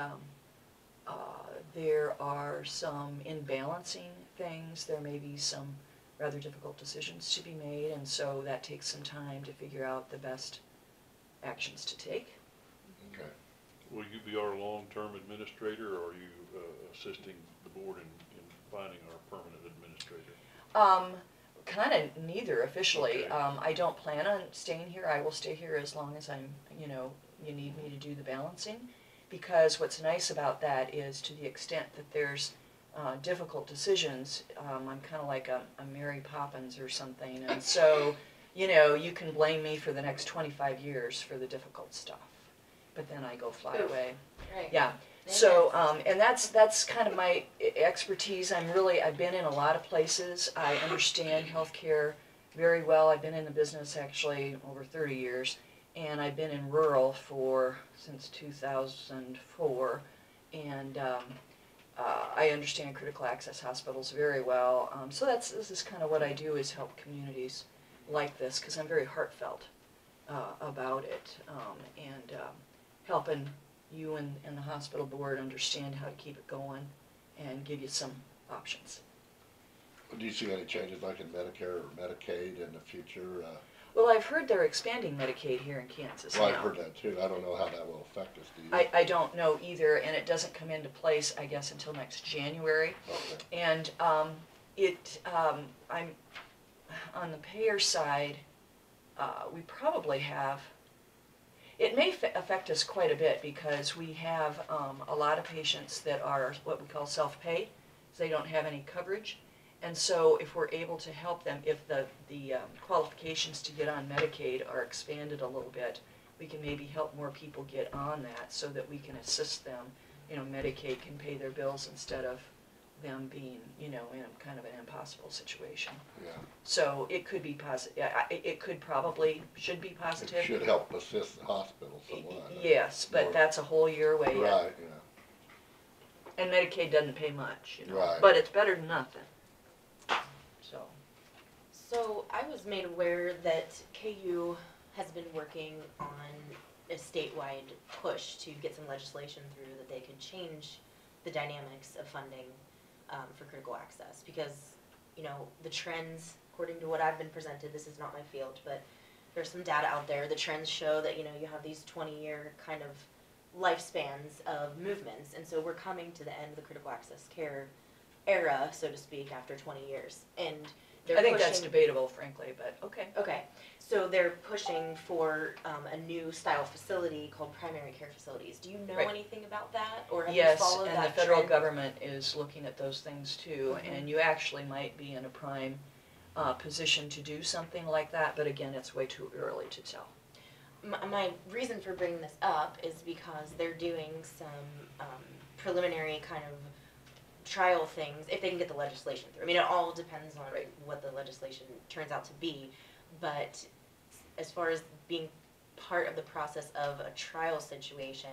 S15: there are some in balancing things, there may be some rather difficult decisions to be made, and so that takes some time to figure out the best actions to take.
S2: Okay.
S4: Will you be our long-term administrator, or are you, assisting the board in finding our permanent administrator?
S15: Kinda neither officially.
S4: Okay.
S15: I don't plan on staying here. I will stay here as long as I'm, you need me to do the balancing. Because what's nice about that is, to the extent that there's difficult decisions, I'm kinda like a Mary Poppins or something. And so, you can blame me for the next 25 years for the difficult stuff. But then I go fly away.
S7: Right.
S15: Yeah. So, and that's kind of my expertise. I've been in a lot of places. I understand healthcare very well. I've been in the business actually over 30 years, and I've been in rural since 2004, and I understand critical access hospitals very well. So this is kind of what I do, is help communities like this, because I'm very heartfelt about it, and helping you and the hospital board understand how to keep it going and give you some options.
S2: Do you see any changes like in Medicare or Medicaid in the future?
S15: Well, I've heard they're expanding Medicaid here in Kansas
S2: Well, I've
S15: now.
S2: heard that too. I don't know how that will affect us, do you?
S15: I don't know either, and it doesn't come into place, I guess, until next January.
S2: Okay.
S15: And I'm on the payer side, we probably have, it may affect us quite a bit because we have a lot of patients that are what we call self-pay, so they don't have any coverage. And so if we're able to help them, if the qualifications to get on Medicaid are expanded a little bit, we can maybe help more people get on that so that we can assist them. You know, Medicaid can pay their bills instead of them being, you know, in a kind of an impossible situation.
S2: Yeah.
S15: So it could be positive, it could probably, should be positive.
S2: It should help assist the hospital somewhat.
S15: Yes, but
S2: More-
S15: that's a whole year away yet.
S2: Right, yeah.
S15: And Medicaid doesn't pay much, you know,
S2: Right.
S15: but it's better than nothing. So,
S7: So I was made aware that KU has been working on a statewide push to get some legislation through that they could change the dynamics of funding for critical access. Because, you know, the trends, according to what I've been presented, this is not my field, but there's some data out there. The trends show that, you know, you have these 20-year kind of lifespans of movements. And so we're coming to the end of the critical access care era, so to speak, after 20 years. And they're
S15: I think that's
S7: pushing-
S15: debatable, frankly, but okay.
S7: Okay, so they're pushing for a new style facility called primary care facilities. Do you know
S15: Right.
S7: anything about that, or have you
S15: Yes,
S7: followed
S15: and
S7: that
S15: the federal
S7: trend?
S15: government is looking at those things too,
S7: Mhm.
S15: and you actually might be in a prime position to do something like that, but again, it's way too early to tell.
S7: My reason for bringing this up is because they're doing some preliminary kind of trial things, if they can get the legislation through. I mean, it all depends on
S15: Right.
S7: what the legislation turns out to be, but as far as being part of the process of a trial situation,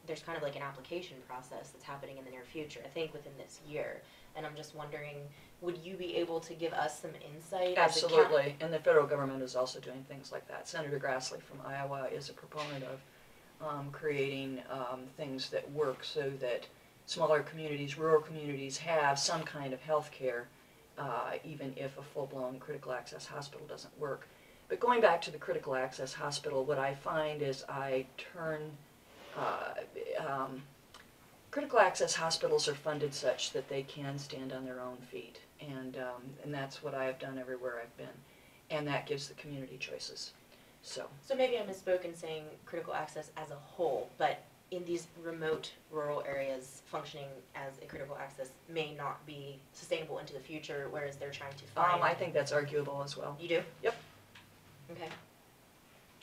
S7: there's kind of like an application process that's happening in the near future, I think within this year. And I'm just wondering, would you be able to give us some insight? as a coun-
S15: Absolutely, and the federal government is also doing things like that. Senator Grassley from Iowa is a proponent of creating things that work so that smaller communities, rural communities have some kind of health care, even if a full-blown critical access hospital doesn't work. But going back to the critical access hospital, what I find is I turn, critical access hospitals are funded such that they can stand on their own feet. And that's what I have done everywhere I've been. And that gives the community choices. So,
S7: So maybe I misspoke in saying critical access as a whole, but in these remote rural areas, functioning as a critical access may not be sustainable into the future, whereas they're trying to find.
S15: I think that's arguable as well.
S7: You do?
S15: Yep.
S7: Okay.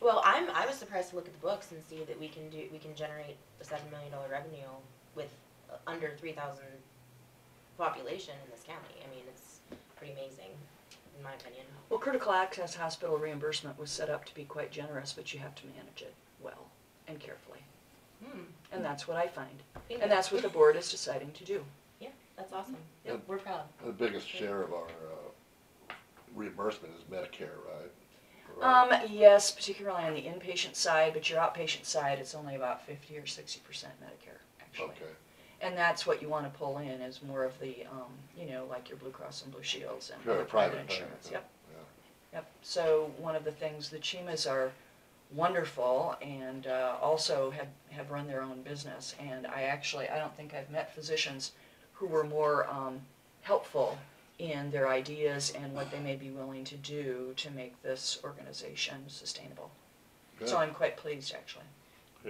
S7: Well, I was surprised to look at the books and see that we can generate a $7 million revenue with under 3,000 population in this county. I mean, it's pretty amazing, in my opinion.
S15: Well, critical access hospital reimbursement was set up to be quite generous, but you have to manage it well and carefully. And that's what I find. And that's what the board is deciding to do.
S7: Yeah, that's awesome. Yep,
S2: And
S7: we're proud.
S2: The biggest share of our reimbursement is Medicare, right?
S15: Yes, particularly on the inpatient side, but your outpatient side, it's only about 50 or 60% Medicare, actually.
S2: Okay.
S15: And that's what you want to pull in is more of the, you know, like your Blue Cross and Blue Shields and
S2: Sure,
S15: other
S2: private
S15: private insurance.
S2: pay,
S15: Yep.
S2: yeah.
S15: Yep. So one of the things, the CHIMAs are wonderful and also have run their own business. And I don't think I've met physicians who were more helpful in their ideas and what they may be willing to do to make this organization sustainable.
S2: Good.
S15: So I'm quite pleased, actually.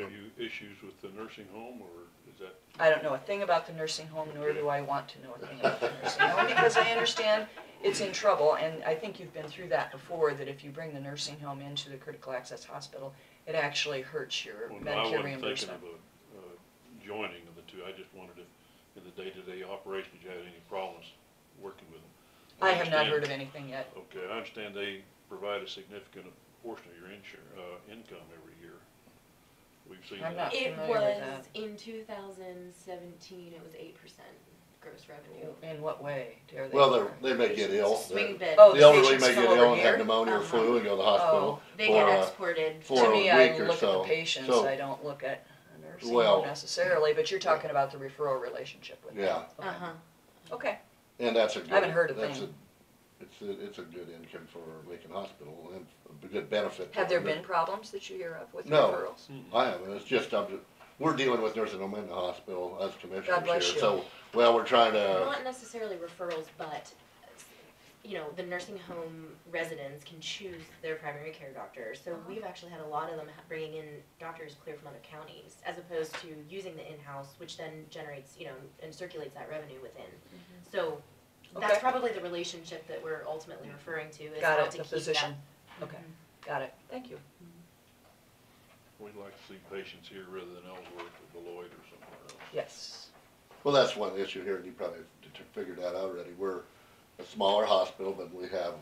S4: Have you issues with the nursing home, or is that?
S15: I don't know a thing about the nursing home, nor do I want to know a thing about the nursing home, because I understand it's in trouble, and I think you've been through that before, that if you bring the nursing home into the critical access hospital, it actually hurts your
S4: Well, no, I
S15: Medicare
S4: wasn't
S15: reimbursement.
S4: thinking of a joining of the two. I just wondered if in the day-to-day operations you had any problems working with them.
S15: I have not
S4: understand-
S15: heard of anything yet.
S4: Okay, I understand they provide a significant portion of your income every year. We've seen
S15: I'm
S4: that.
S15: not
S7: It
S15: familiar with that.
S7: was, in 2017, it was 8% gross revenue.
S15: In what way? Are they
S2: Well, they may get ill.
S7: Swing bid.
S15: Oh,
S2: The elderly
S15: patients
S2: may
S15: from
S2: get
S15: over
S2: ill and
S15: here?
S2: have pneumonia or flu and go to the hospital
S7: They
S2: for
S7: get exported.
S2: for
S15: To
S2: a
S15: me, I
S2: week or
S15: look at
S2: so.
S15: the patients,
S2: So-
S15: I don't look at a nursing
S2: Well-
S15: home necessarily, but you're talking about the referral relationship with them.
S2: Yeah.
S15: Okay.
S7: Uh-huh.
S15: Okay,
S2: And that's a good.
S15: I haven't heard a
S2: that's
S15: thing.
S2: It's a good income for Lincoln Hospital and a good benefit. to
S15: have there
S2: them.
S15: been problems that you hear of with
S2: No.
S15: referrals?
S2: I haven't, it's just, we're dealing with nursing home in the hospital as commissioners
S15: God bless
S2: here,
S15: you.
S2: so, well, we're trying to,
S7: Not necessarily referrals, but you know, the nursing home residents can choose their primary care doctor. So we've actually had a lot of them bringing in doctors clear from other counties, as opposed to using the in-house, which then generates, you know, and circulates that revenue within. So that's
S15: Okay.
S7: probably the relationship that we're ultimately referring to, is
S15: Got
S7: how
S15: it,
S7: to
S15: the
S7: keep
S15: physician.
S7: that.
S15: Okay, got it, thank you.
S4: We'd like to see patients here rather than Ellsworth or Beloit or somewhere else.
S15: Yes,
S2: Well, that's one issue here, and you probably figured that out already. We're a smaller hospital, but we have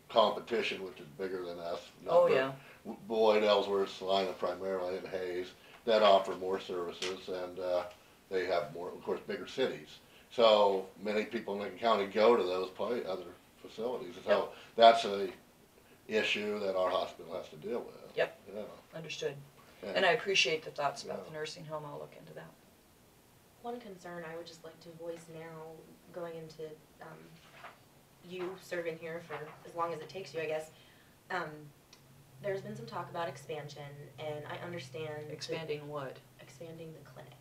S2: competition, which is bigger than us.
S15: oh, yeah,
S2: Beloit, Ellsworth, Salina primarily, and Hayes, that offer more services, and, they have more, of course, bigger cities. So many people in Lincoln County go to those other facilities, so that's a issue that our hospital has to deal with.
S15: Yep.
S2: Yeah.
S15: understood. And I appreciate the thoughts about the nursing home, I'll look into that.
S7: One concern I would just like to voice now, going into you serving here for as long as it takes you, I guess. There's been some talk about expansion, and I understand
S15: Expanding what?
S7: expanding the clinic.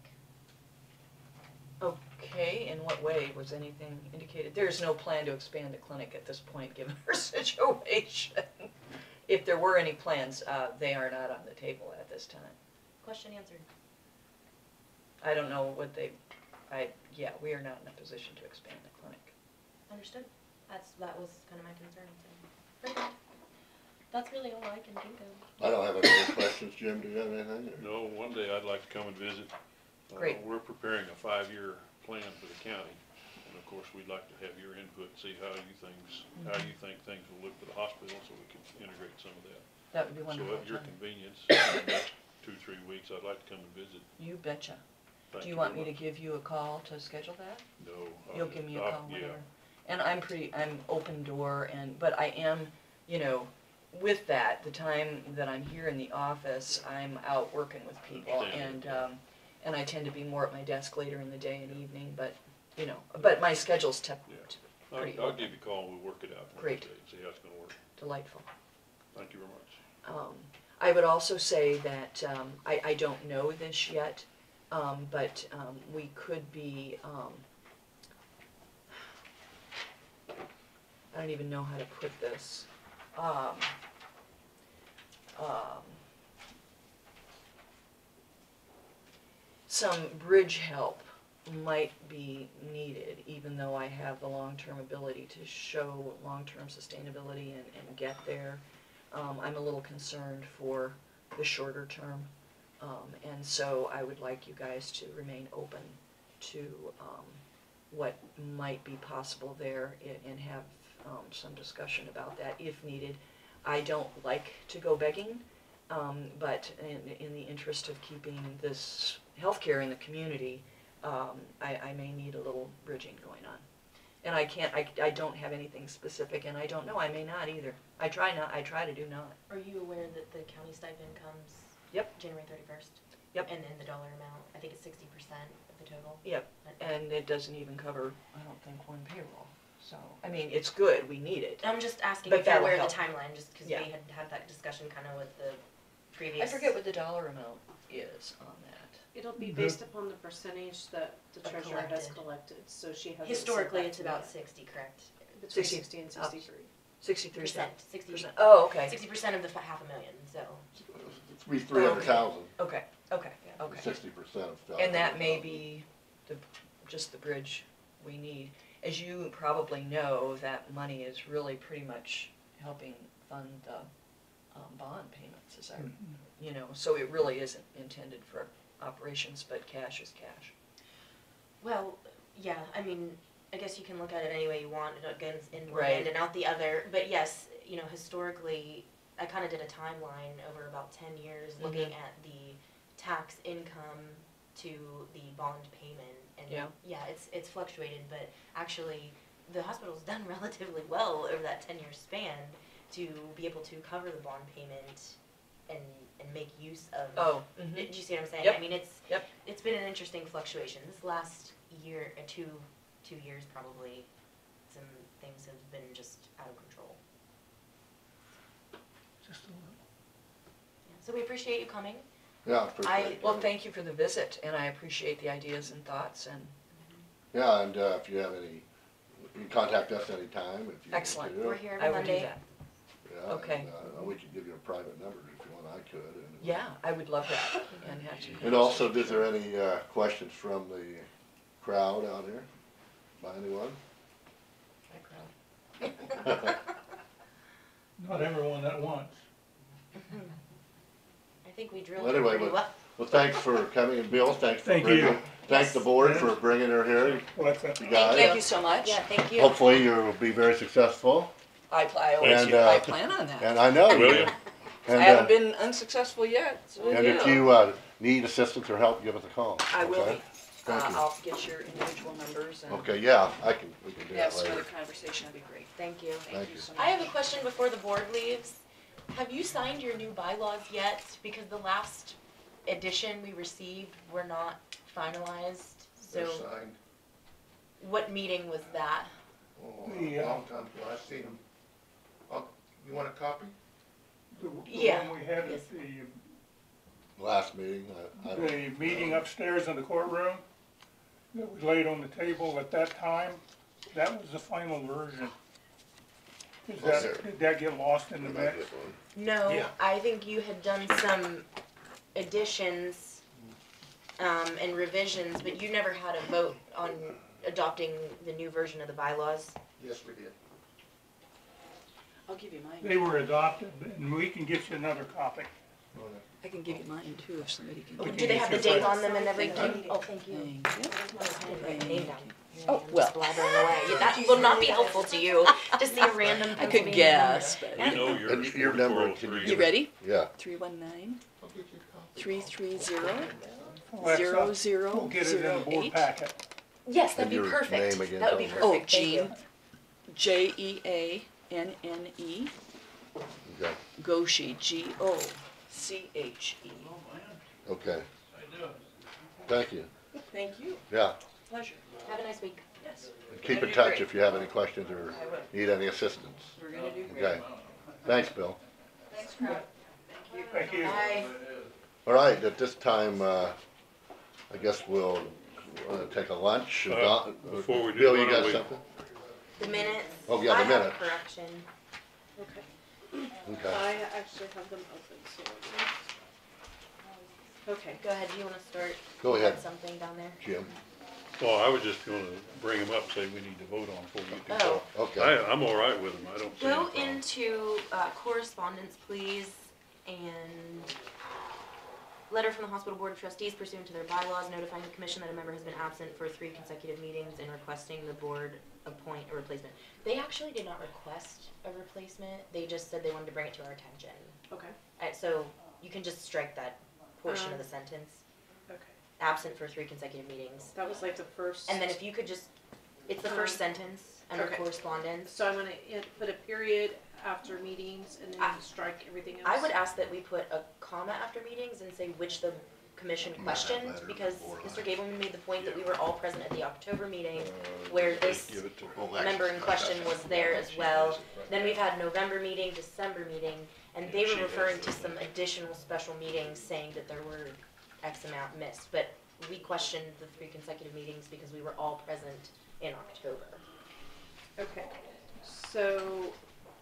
S15: Okay, in what way was anything indicated? There's no plan to expand the clinic at this point, given our situation. If there were any plans, they are not on the table at this time.
S7: Question answered.
S15: I don't know what yeah, we are not in a position to expand the clinic.
S7: Understood. That was kind of my concern. So. Perfect. That's really all I can think of.
S2: I don't have any other questions, Jim, do you have anything? Or?
S4: No, one day I'd like to come and visit.
S15: Great.
S4: We're preparing a 5-year plan for the county, and of course, we'd like to have your input, see how you think things will look for the hospital, so we can integrate some of that.
S15: That would be wonderful.
S4: So at your
S15: Tony.
S4: convenience, in the next 2-3 weeks, I'd like to come and visit.
S15: You betcha.
S4: Thank
S15: Do you want me
S4: very
S15: to give you a call to schedule that?
S4: much. No.
S15: You'll give me a call,
S4: Yeah.
S15: whatever. And I'm open door, but I am, you know, with that, the time that I'm here in the office, I'm out working with people, and I tend to be more at my desk later in the day and evening, but, you know, but my schedule's pretty
S4: I'll give you a call and we'll work it out.
S15: Great.
S4: Day, see how it's gonna work.
S15: delightful.
S4: Thank you very much.
S15: I would also say that, I don't know this yet, but we could be, I don't even know how to put this. Some bridge help might be needed, even though I have the long-term ability to show long-term sustainability and get there. I'm a little concerned for the shorter term, and so I would like you guys to remain open to what might be possible there and have some discussion about that if needed. I don't like to go begging, but in the interest of keeping this healthcare in the community, I may need a little bridging going on. And I don't have anything specific, and I don't know, I may not either. I try to do not.
S7: Are you aware that the county stipend comes January 31st?
S15: Yep.
S7: And then the dollar amount, I think it's 60% of the total?
S15: Yep, and it doesn't even cover, I don't think, one payroll. So, I mean, it's good, we need it.
S7: I'm just asking
S15: But
S7: if you're
S15: that'll
S7: aware of
S15: help.
S7: the timeline, just because
S15: Yeah.
S7: we had that discussion kind of with the previous.
S15: I forget what the dollar amount is on that.
S5: It'll be based upon the percentage that the
S7: Of
S5: treasurer has
S7: collected.
S5: collected, so she hasn't.
S7: Historically,
S5: said
S7: it's
S5: that to
S7: about
S5: me
S7: 60, correct?
S5: yet. Between
S15: 60.
S5: 60 and 63.
S15: 63%.
S7: 60%.
S15: Oh, okay.
S7: 60% of the $500,000, so.
S2: It's be 300,000.
S15: Okay.
S2: 60% of.
S15: And that may be just the bridge we need. As you probably know, that money is really pretty much helping fund the bond payments, you know, so it really isn't intended for operations, but cash is cash.
S7: Well, yeah, I mean, I guess you can look at it any way you want. It goes in one
S15: Right.
S7: end and out the other. But yes, you know, historically, I kind of did a timeline over about 10 years looking at the tax income to the bond payment. And yeah, it's fluctuated, but actually the hospital's done relatively well over that 10-year span to be able to cover the bond payment and make use of. Do you see what I'm saying?
S15: Yep.
S7: I mean, it's been an interesting fluctuation. This last year, 2 years probably, some things have been just out of control.
S9: Just a little.
S7: Yeah. So we appreciate you coming.
S2: Yeah, appreciate
S15: Well, thank you for the visit, and I appreciate the ideas and thoughts, and
S2: Yeah, and if you have any You can contact us anytime if you need
S15: Excellent.
S2: to.
S7: We're here
S15: I
S7: every
S15: would do
S7: Monday.
S15: that.
S2: Yeah,
S15: Okay.
S2: and, we could give you a private number if you want, I could. And-
S15: Yeah, I would love that, and have you.
S2: And also, is there any, questions from the crowd out here, by anyone?
S16: Not everyone at once.
S7: I think we drilled
S2: Well,
S7: her
S2: anyway,
S7: pretty well.
S2: Well, thanks for coming, and Bill, thanks for
S16: Thank
S2: bringing,
S16: you.
S2: thanks the board for bringing her here,
S16: What's that?
S2: you guys.
S15: Thank you so much.
S7: Yeah, thank you.
S2: Hopefully you'll be very successful,
S15: I
S2: And,
S15: plan on that.
S2: and I know you
S4: Will
S2: will.
S4: you?
S2: And,
S15: I haven't been unsuccessful yet, so
S2: and if
S15: yeah.
S2: you, need assistance or help, give us a call.
S15: I will
S2: okay?
S15: be.
S2: Thank you.
S15: I'll get your individual numbers and
S2: Okay, yeah, we can do
S15: have
S2: that
S15: some other
S2: later.
S15: conversation, that'd be great.
S7: Thank you.
S2: Thank you.
S15: so
S7: I have a question before the board leaves. Have you signed your new bylaws yet? Because the last edition we received were not finalized,
S17: They're
S7: so
S17: signed.
S7: what meeting was that?
S17: Oh,
S16: The,
S17: a long time ago, I seen them. You want a copy?
S16: The
S7: Yeah.
S16: one we had
S7: Yes.
S16: at
S2: Last meeting,
S16: the meeting upstairs in the courtroom that was laid on the table at that time, that was the final version. Is
S2: Okay.
S16: did that get lost in the
S2: we might
S16: mix?
S2: get one.
S7: No,
S17: Yeah.
S7: I think you had done some additions, and revisions, but you never had a vote on adopting the new version of the bylaws.
S17: Yes, we did.
S15: I'll give you mine.
S16: They were adopted, and we can get you another copy.
S15: I can give you mine too, if somebody can.
S7: Oh,
S15: give
S7: do
S15: me
S7: they have the
S15: your
S7: date
S15: file.
S7: on them and everything?
S15: Thank you.
S7: Oh, thank you.
S15: Thank you.
S7: I didn't write my name down.
S15: Oh,
S7: I'm
S15: well.
S7: just blabbering away. Yeah, that will not be helpful to you, to see a random
S15: I could
S7: Pennsylvania
S15: guess, but.
S4: We know
S2: And
S4: yours,
S2: your number, can you
S4: 403.
S15: You ready?
S2: Yeah,
S15: 319
S17: I'll get you a copy.
S15: 330
S16: Alexa, We'll get it in the board
S15: 0008.
S16: packet.
S7: Yes, that'd
S2: And
S7: be
S2: your
S7: perfect.
S2: name again,
S7: That would be
S2: Tom.
S7: perfect.
S15: Oh,
S7: Thank you.
S15: Jean, Jeanne,
S2: okay,
S15: Goshi, Goche.
S2: okay. Thank you,
S15: Thank you.
S2: yeah.
S15: Pleasure.
S7: Have a nice week.
S15: Yes.
S2: And keep in touch if you have any questions or need any assistance.
S15: We're gonna do great.
S2: Okay, thanks, Bill.
S15: Thanks, Crowd.
S16: Thank you.
S7: Bye.
S2: All right, at this time, I guess we'll take a lunch.
S4: Before we do,
S2: Bill,
S4: why
S2: you
S4: don't
S2: got
S4: we-
S2: something?
S7: The minutes.
S2: Oh, yeah, the
S7: I have a
S2: minutes.
S7: correction.
S5: Okay,
S2: Okay.
S5: I actually have them open, so. Okay,
S7: Go ahead, do you wanna start?
S2: Go
S7: You had
S2: ahead.
S7: something down there?
S2: Jim,
S4: Well, I was just gonna bring them up and say we need to vote on before we get too
S7: Oh.
S4: far.
S2: okay.
S4: I'm all right with them, I don't see any
S7: Go
S4: problem.
S7: into correspondence, please, and letter from the hospital board of trustees pursuant to their bylaws notifying the commission that a member has been absent for 3 consecutive meetings and requesting the board appoint a replacement. They actually did not request a replacement, they just said they wanted to bring it to our attention.
S5: okay,
S7: So you can just strike that portion of the sentence,
S5: okay.
S7: absent for 3 consecutive meetings.
S5: That was like the first.
S7: And then if you could just, it's the first sentence under
S5: Okay.
S7: correspondence.
S5: So I'm gonna put a period after meetings and then strike everything else?
S7: I would ask that we put a comma after meetings and say which the commission questioned,
S2: letter
S7: because
S2: or
S7: Mr. Gabelmann made the point that we were all present at the October meeting, where this
S2: Give it to
S7: member in question was there as well. Then we've had November meeting, December meeting, and they were referring to some additional special meetings, saying that there were X amount missed, but we questioned the 3 consecutive meetings because we were all present in October.
S5: Okay, so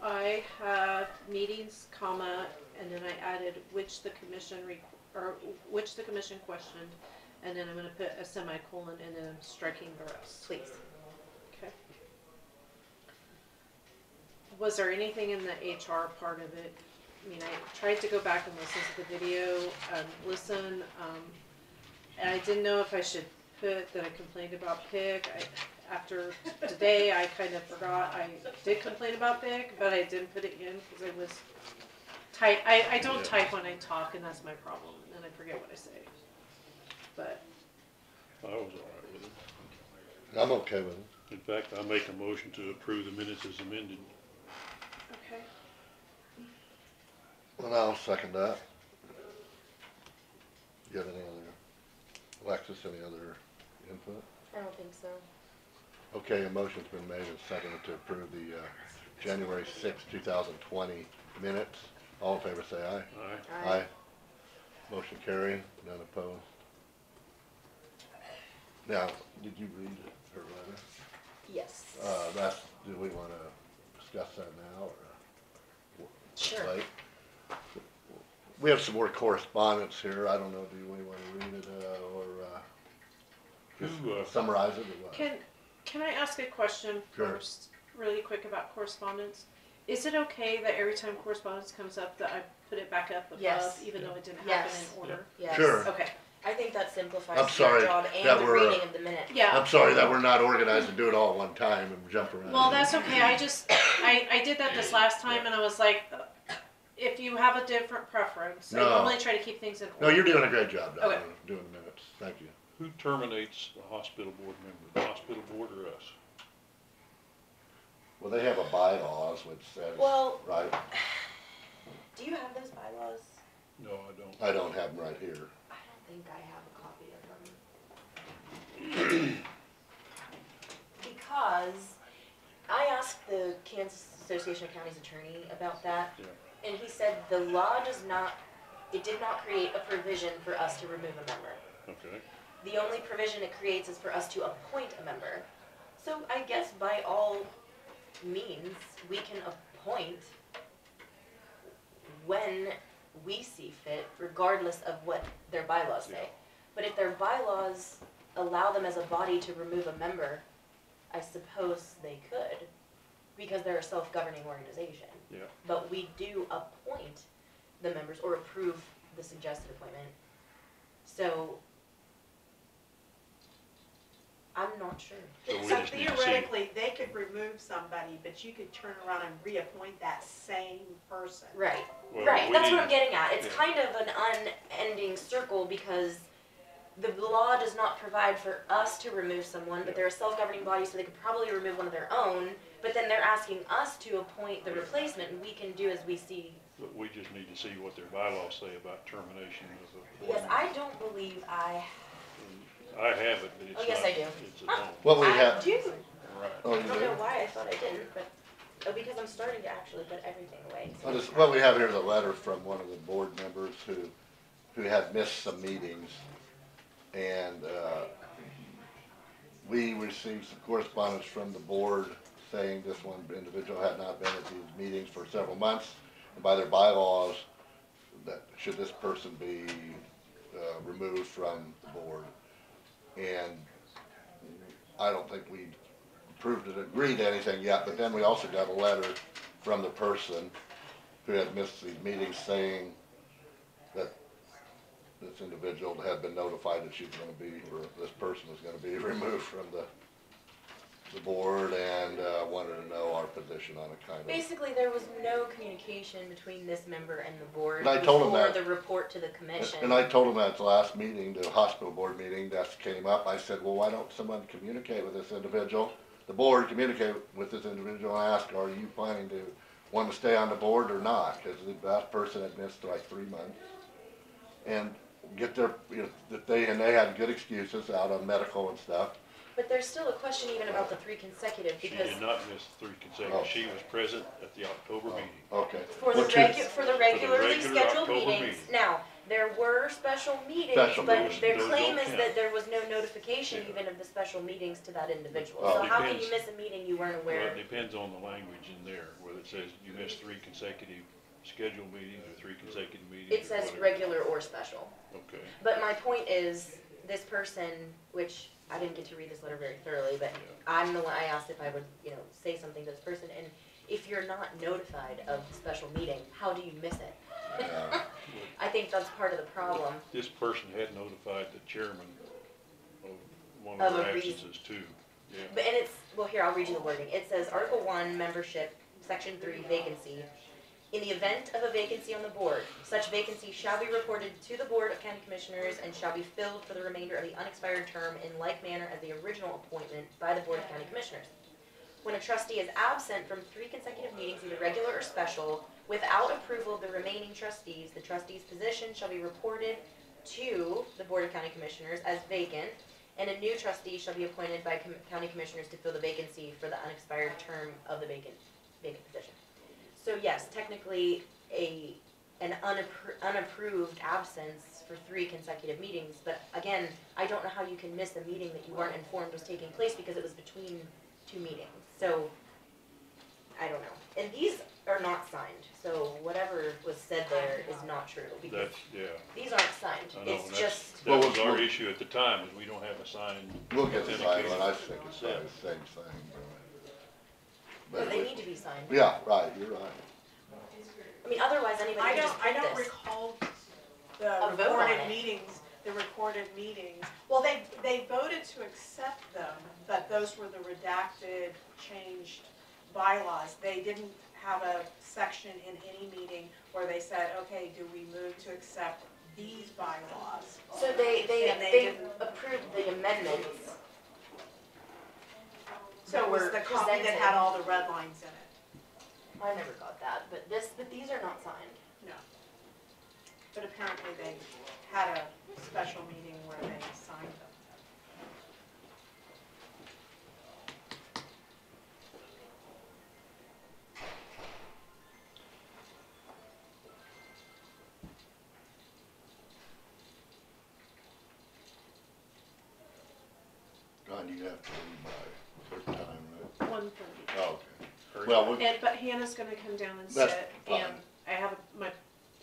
S5: I have meetings, comma, and then I added which the commission which the commission questioned, and then I'm gonna put a semicolon and then I'm striking the rest.
S7: Please.
S5: Okay. Was there anything in the HR part of it? I mean, I tried to go back and listen to the video, and I didn't know if I should put that I complained about PIC. After today, I kind of forgot I did complain about PIC, but I didn't put it in because I was I don't type when I talk, and that's my problem, and then I forget what I say. But
S4: I was all right with it.
S2: I'm okay with it.
S4: In fact, I make a motion to approve the minutes as amended.
S5: okay.
S2: Well, I'll second that. You have any other, Alexis, any other input?
S7: I don't think so.
S2: Okay, a motion's been made and seconded to approve the, January 6th, 2020 minutes. All in favor say aye.
S4: Aye.
S7: Aye.
S2: Motion carried, none opposed. Now, did you read her letter?
S7: Yes.
S2: That's, do we wanna discuss that now, or?
S7: Sure.
S2: Right? We have some more correspondence here, I don't know, do we wanna read it, or,
S4: Who,
S2: just summarize it, or what?
S5: Can I ask a question
S2: Sure.
S5: first, really quick about correspondence? Is it okay that every time correspondence comes up that I put it back up above,
S7: Yes.
S5: even though it didn't happen
S7: Yes.
S5: in order?
S7: Yes.
S2: Sure.
S5: Okay,
S7: I think that simplifies
S2: I'm
S7: your
S2: sorry
S7: job
S2: that
S7: and the
S2: we're,
S7: reading of the minute.
S5: yeah.
S2: I'm sorry that we're not organized to do it all at one time and jump around.
S5: Well, that's okay, I did that this last time and I was like, if you have a different preference, I
S2: No.
S5: normally try to keep things in
S2: No,
S5: order.
S2: you're doing a great job, Don,
S5: Okay.
S2: doing the minutes, thank you.
S4: Who terminates the hospital board member, the hospital board or us?
S2: Well, they have a bylaws which says,
S7: Well,
S2: right,
S7: do you have those bylaws?
S4: No, I don't.
S2: I don't have them right here.
S7: I don't think I have a copy of them. Because I asked the Kansas Association of Counties attorney about that,
S4: Yeah.
S7: and he said the law it did not create a provision for us to remove a member.
S4: Okay.
S7: The only provision it creates is for us to appoint a member. So I guess by all means, we can appoint when we see fit, regardless of what their bylaws say. But if their bylaws allow them as a body to remove a member, I suppose they could, because they're a self-governing organization.
S4: Yeah.
S7: But we do appoint the members or approve the suggested appointment. So I'm not sure.
S4: So we
S13: So
S4: just need to see.
S13: theoretically, they could remove somebody, but you could turn around and reappoint that same person.
S7: Right,
S4: Well,
S7: right,
S4: we
S7: that's
S4: need
S7: what I'm
S4: to-
S7: getting at. It's
S4: yeah.
S7: kind of an unending circle because the law does not provide for us to remove someone, but they're a self-governing body, so they could probably remove one of their own, but then they're asking us to appoint the replacement, and we can do as we see.
S4: But we just need to see what their bylaws say about termination of a board
S7: Yes,
S4: member.
S7: I don't believe I,
S4: I have it, but it's
S7: Oh,
S4: not.
S7: yes, I do.
S4: It's a no.
S2: What we
S7: I
S2: have,
S7: do.
S4: Right.
S2: oh,
S7: I
S2: you
S7: don't
S2: do?
S7: know why I thought I didn't, but, because I'm starting to actually put everything away.
S2: What we have here is a letter from one of the board members who had missed some meetings. And, we received some correspondence from the board saying this one individual had not been at these meetings for several months. And by their bylaws, that should this person be, removed from the board. And I don't think we approved it, agreed to anything yet, but then we also got a letter from the person who had missed these meetings saying that this individual had been notified that she's gonna be, or this person is gonna be removed from the board and, wanted to know our position on it, kind of.
S7: Basically, there was no communication between this member and the board
S2: And I told him
S7: before
S2: that-
S7: the report to the commission.
S2: And I told him at the last meeting, the hospital board meeting, that came up, I said, well, why don't someone communicate with this individual? The board communicate with this individual and ask, are you planning to want to stay on the board or not? Cause that person had missed like 3 months. And get their, you know, they had good excuses out on medical and stuff.
S7: But there's still a question even about the 3 consecutive
S4: She
S7: because
S4: did not miss 3 consecutive.
S2: Oh.
S4: She was present at the October meeting.
S2: Okay.
S7: for the
S2: Well,
S7: for the regularly
S4: regular
S7: scheduled
S4: October
S7: meetings.
S4: meeting.
S7: Now, there were special meetings,
S2: Special
S7: but
S2: meetings.
S7: their
S4: Those
S7: claim
S4: don't
S7: is
S4: count.
S7: that there was no notification
S4: Yeah.
S7: even of the special meetings to that individual.
S2: Well,
S7: So
S4: it
S7: how can you
S4: depends.
S7: miss a meeting you weren't
S4: Well,
S7: aware
S4: it
S7: of?
S4: depends on the language in there, whether it says you missed 3 consecutive scheduled meetings or 3 consecutive meetings.
S7: It
S4: or
S7: says
S4: whatever.
S7: regular or special.
S4: Okay.
S7: But my point is, this person, which I didn't get to read this letter very thoroughly, but
S4: Yeah.
S7: I'm the one, I asked if I would, say something to this person, and if you're not notified of the special meeting, how do you miss it?
S2: Yeah.
S7: I think that's part of the problem.
S4: This person had notified the chairman of one
S7: Of
S4: of her
S7: a reason.
S4: absences too. Yeah.
S7: But, and it's, well, here, I'll read you the wording. It says, Article 1, Membership, Section 3, Vacancy. In the event of a vacancy on the board, such vacancy shall be reported to the Board of County Commissioners and shall be filled for the remainder of the unexpired term in like manner as the original appointment by the Board of County Commissioners. When a trustee is absent from 3 consecutive meetings, either regular or special, without approval of the remaining trustees, the trustee's position shall be reported to the Board of County Commissioners as vacant, and a new trustee shall be appointed by County Commissioners to fill the vacancy for the unexpired term of the vacant position. So yes, technically, an unapproved absence for 3 consecutive meetings, but again, I don't know how you can miss a meeting that you weren't informed was taking place because it was between 2 2 meetings, so, I don't know. And these are not signed, so whatever was said there is not true, because
S4: That's, yeah,
S7: these aren't signed,
S4: I know,
S7: it's
S4: and
S7: just,
S4: that was our issue at the time, is we don't have a signed.
S2: We'll get the signed
S4: authenticated
S2: one, I think it's
S4: set.
S2: the same thing.
S7: but they need to be signed.
S2: Yeah, right, you're right.
S7: I mean, otherwise anybody
S13: I
S7: can just
S13: don't, I
S7: print
S13: don't
S7: this.
S13: recall
S7: A
S13: the
S7: vote on
S13: recorded
S7: it.
S13: meetings, well, they voted to accept them, but those were the redacted, changed bylaws. They didn't have a section in any meeting where they said, okay, do we move to accept these bylaws?
S7: So they
S13: And they didn't-
S7: approved the amendments.
S13: So
S7: that
S13: it was
S7: were
S13: the copy that
S7: presented.
S13: had all the red lines in it.
S7: I never got that, but these are not signed.
S13: No. But apparently they had a special meeting where they signed them.
S2: God, you have to leave by a certain time, right?
S5: 1:30.
S2: Oh, okay. Well, we,
S5: But Hannah's gonna come down and
S2: That's
S5: sit,
S2: fine.
S5: and I have my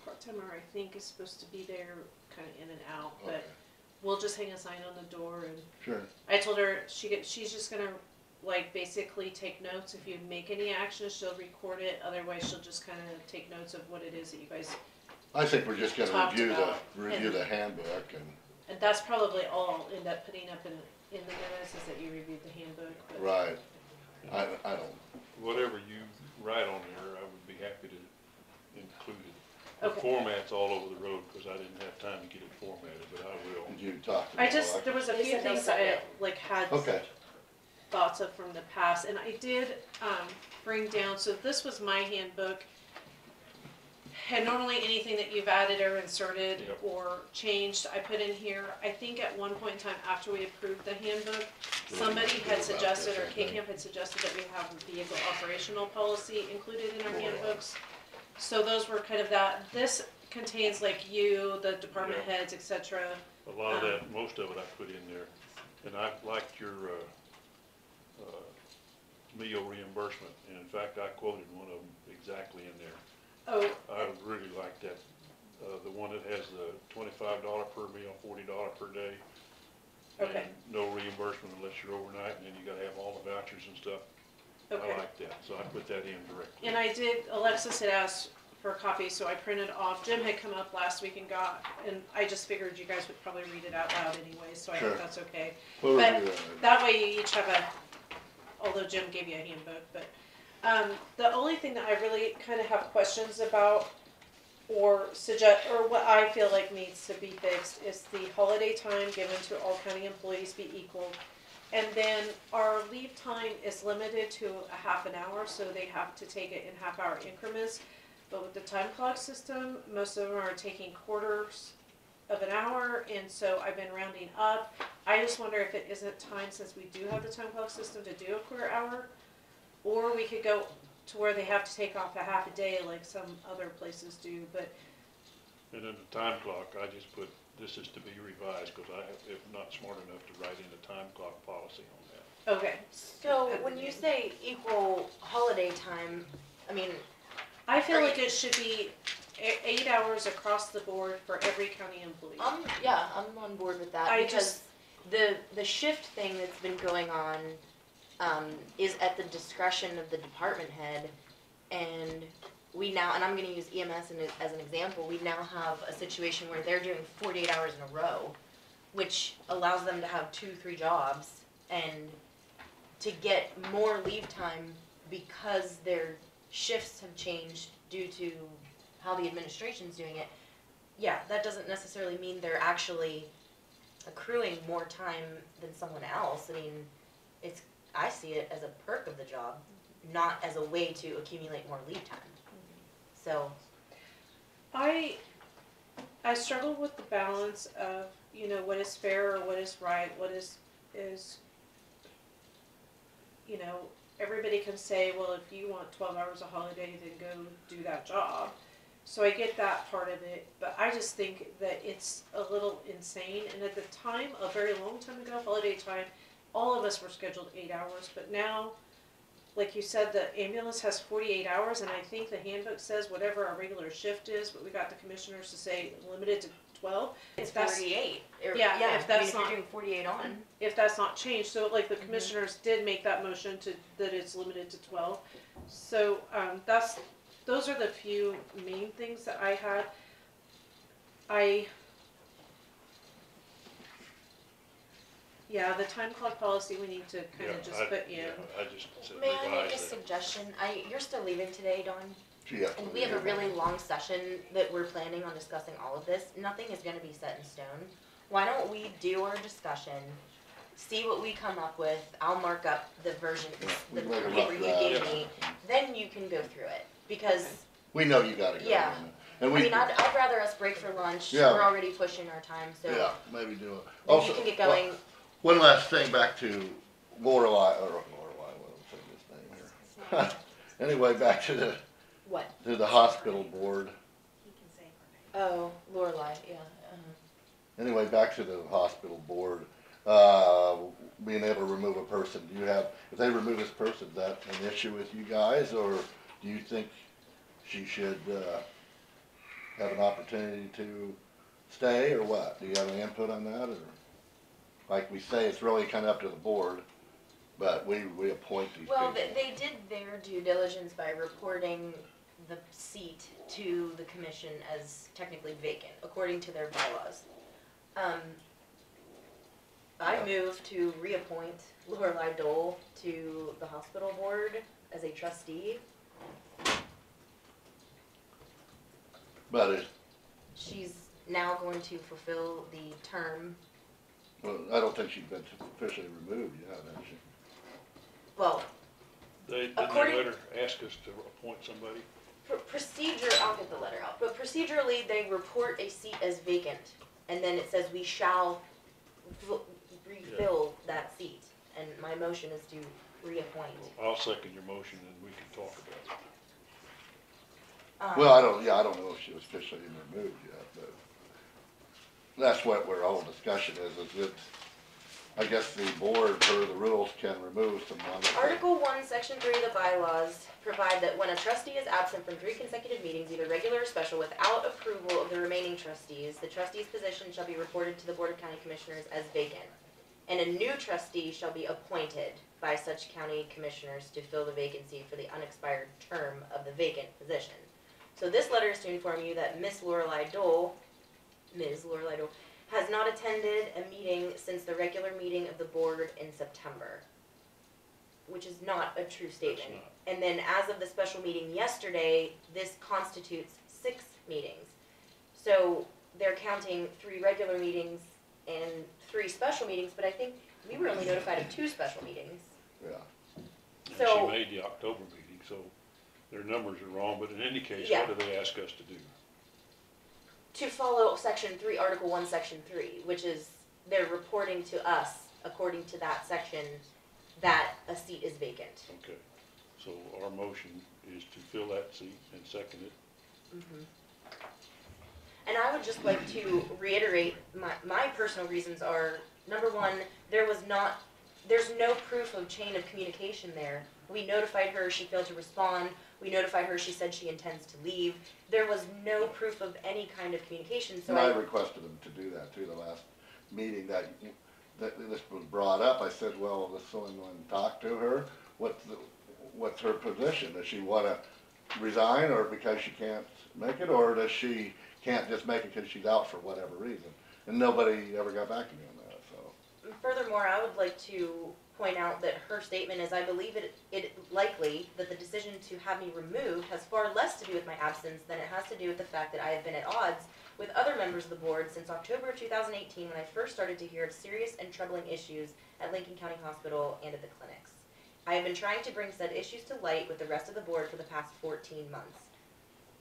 S5: part-timer, I think, is supposed to be there kinda in and out,
S2: okay,
S5: but we'll just hang a sign on the door, and
S2: sure.
S5: I told her she's just gonna, like, basically take notes. If you make any actions, she'll record it, otherwise she'll just kinda take notes of what it is that you guys,
S2: I think we're just gonna
S5: Talked
S2: review
S5: about,
S2: the handbook
S5: and that's probably all I'll end up putting up in the minutes, is that you reviewed the handbook, but.
S2: right. I don't,
S4: Whatever you write on there, I would be happy to include it. The
S5: Okay.
S4: format's all over the road, cause I didn't have time to get it formatted, but I will.
S2: did you talk to
S5: I
S2: the
S5: just,
S2: select-
S5: there was a
S7: They
S5: few
S7: said they'll
S5: things
S7: send
S5: I,
S7: it.
S5: like, had
S2: Okay,
S5: thoughts of from the past, and I did, bring down, so this was my handbook. And normally anything that you've added or inserted
S4: Yep.
S5: or changed, I put in here. I think at one point in time after we approved the handbook, somebody
S2: About
S5: had
S2: this,
S5: suggested, or
S2: I think.
S5: K-Camp had suggested that we have a vehicle operational policy included in our handbooks. So those were kind of that, this contains like you, the department
S4: Yeah.
S5: heads, et cetera.
S4: A lot of that, most of it I put in there, and I liked your, meal reimbursement, and in fact, I quoted one of them exactly in there.
S5: Oh,
S4: I really like that, the one that has the $25 per meal, $40 per day.
S5: Okay.
S4: And no reimbursement unless you're overnight, and then you gotta have all the vouchers and stuff.
S5: okay.
S4: I like that, so I put that in directly.
S5: And I did, Alexis had asked for a copy, so I printed off. Jim had come up last week and got, and I just figured you guys would probably read it out loud anyway, so I
S2: Sure.
S5: think that's okay.
S2: we'll
S5: But
S2: review that.
S5: that way you each have although Jim gave you a handbook, but, the only thing that I really kinda have questions about or suggest, or what I feel like needs to be fixed is the holiday time given to all county employees be equal. And then our leave time is limited to a half an hour, so they have to take it in half-hour increments. But with the time clock system, most of them are taking quarters of an hour, and so I've been rounding up. I just wonder if it isn't time, since we do have the time clock system, to do a quarter hour, or we could go to where they have to take off a half a day like some other places do, but,
S4: And then the time clock, I just put, this is to be revised, cause I am not smart enough to write in a time clock policy on that.
S5: okay.
S7: So when you say equal holiday time, I mean,
S5: I feel
S7: Are
S5: like it should be 8 hours across the board for every county employee.
S7: yeah, I'm on board with that,
S5: I
S7: because the shift thing that's been going on, is at the discretion of the department head, and we now, and I'm gonna use EMS as an example, we now have a situation where they're doing 48 hours in a row, which allows them to have 2-3 jobs, and to get more leave time because their shifts have changed due to how the administration's doing it. Yeah, that doesn't necessarily mean they're actually accruing more time than someone else. I mean, I see it as a perk of the job, not as a way to accumulate more leave time. So,
S5: I struggle with the balance of, what is fair or what is right, what is, everybody can say, well, if you want 12 hours of holiday, then go do that job. So I get that part of it, but I just think that it's a little insane, and at the time, a very long time ago, holiday time all of us were scheduled 8 hours, but now, like you said, the ambulance has 48 hours, and I think the handbook says whatever our regular shift is, but we got the commissioners to say limited to 12.
S7: It's
S5: If that's-
S7: 48. Or-
S5: Yeah, if
S7: I mean,
S5: that's
S7: if you're
S5: not-
S7: doing 48 on.
S5: If that's not changed, so like the commissioners did make that motion that it's limited to 12. So, those are the few main things that I had. Yeah, the time clock policy, we need to kind of just put in.
S4: I just said
S7: May I make a
S4: revise that.
S7: suggestion? You're still leaving today, Dawn?
S2: She has to
S7: And we have a
S2: leave.
S7: really long session that we're planning on discussing all of this. Nothing is gonna be set in stone. Why don't we do our discussion, see what we come up with, I'll mark up the version,
S2: we
S7: the
S2: can make a
S7: paper
S2: rough
S7: you gave
S2: draft.
S7: me, then you can go through it. Because,
S2: We know you gotta go.
S7: Yeah.
S2: And
S7: I
S2: we,
S7: mean, I'd rather us break for lunch,
S2: Yeah.
S7: we're already pushing our time, so
S2: yeah, maybe do it.
S7: then
S2: Also,
S7: you can get going.
S2: One last thing back to Lorelei, what am I saying this name here? Anyway, back to
S7: What?
S2: the hospital board.
S13: He can say her name.
S7: Oh, Lorelei, yeah.
S2: Anyway, back to the hospital board, being able to remove a person. Do you have, if they remove this person, is that an issue with you guys, or do you think she should, have an opportunity to stay, or what? Do you have any input on that, or? Like we say, it's really kinda up to the board, but we appoint these people.
S7: Well, they did their due diligence by reporting the seat to the commission as technically vacant, according to their bylaws. I move to reappoint Lorelei Dole to the hospital board as a trustee.
S2: But
S7: She's now going to fulfill the term.
S2: well, I don't think she's been officially removed yet, has she?
S7: Well,
S4: Didn't
S7: according-
S4: they let her ask us to appoint somebody?
S7: procedure, I'll get the letter out, but procedurally, they report a seat as vacant, and then it says we shall refill that seat, and my motion is to reappoint.
S4: I'll second your motion and we can talk about it.
S2: Well, I don't know if she was officially removed yet, but that's what our whole discussion is that I guess the board, per the rules, can remove someone. if they-
S7: Article 1, Section 3 of the bylaws provide that when a trustee is absent from 3 consecutive meetings, either regular or special, without approval of the remaining trustees, the trustee's position shall be reported to the Board of County Commissioners as vacant, and a new trustee shall be appointed by such county commissioners to fill the vacancy for the unexpired term of the vacant position. So this letter is to inform you that Ms. Lorelei Dole, has not attended a meeting since the regular meeting of the board in September, which is not a true statement.
S4: not.
S7: And then as of the special meeting yesterday, this constitutes 6 meetings. So they're counting 3 regular meetings and 3 special meetings, but I think we were only notified of 2 special meetings.
S2: Yeah.
S4: And
S7: So-
S4: she made the October meeting, so their numbers are wrong, but in any case,
S7: Yeah.
S4: what do they ask us to do?
S7: To follow Section 3, Article 1, Section 3, which is they're reporting to us, according to that section, that a seat is vacant.
S4: Okay, so our motion is to fill that seat and second it.
S7: And I would just like to reiterate, my personal reasons are, number one, there's no proof of chain of communication there. We notified her, she failed to respond. We notified her, she said she intends to leave. There was no proof of any kind of communication, so
S2: And I requested them to do that too, the last meeting that this was brought up. I said, well, does someone want to talk to her? What's her position? Does she wanna resign, or because she can't make it, or does she can't just make it because she's out for whatever reason? And nobody ever got back to me on that, so.
S7: Furthermore, I would like to point out that her statement is, I believe it likely that the decision to have me removed has far less to do with my absence than it has to do with the fact that I have been at odds with other members of the board since October of 2018, when I first started to hear of serious and troubling issues at Lincoln County Hospital and at the clinics. I have been trying to bring said issues to light with the rest of the board for the past 14 months.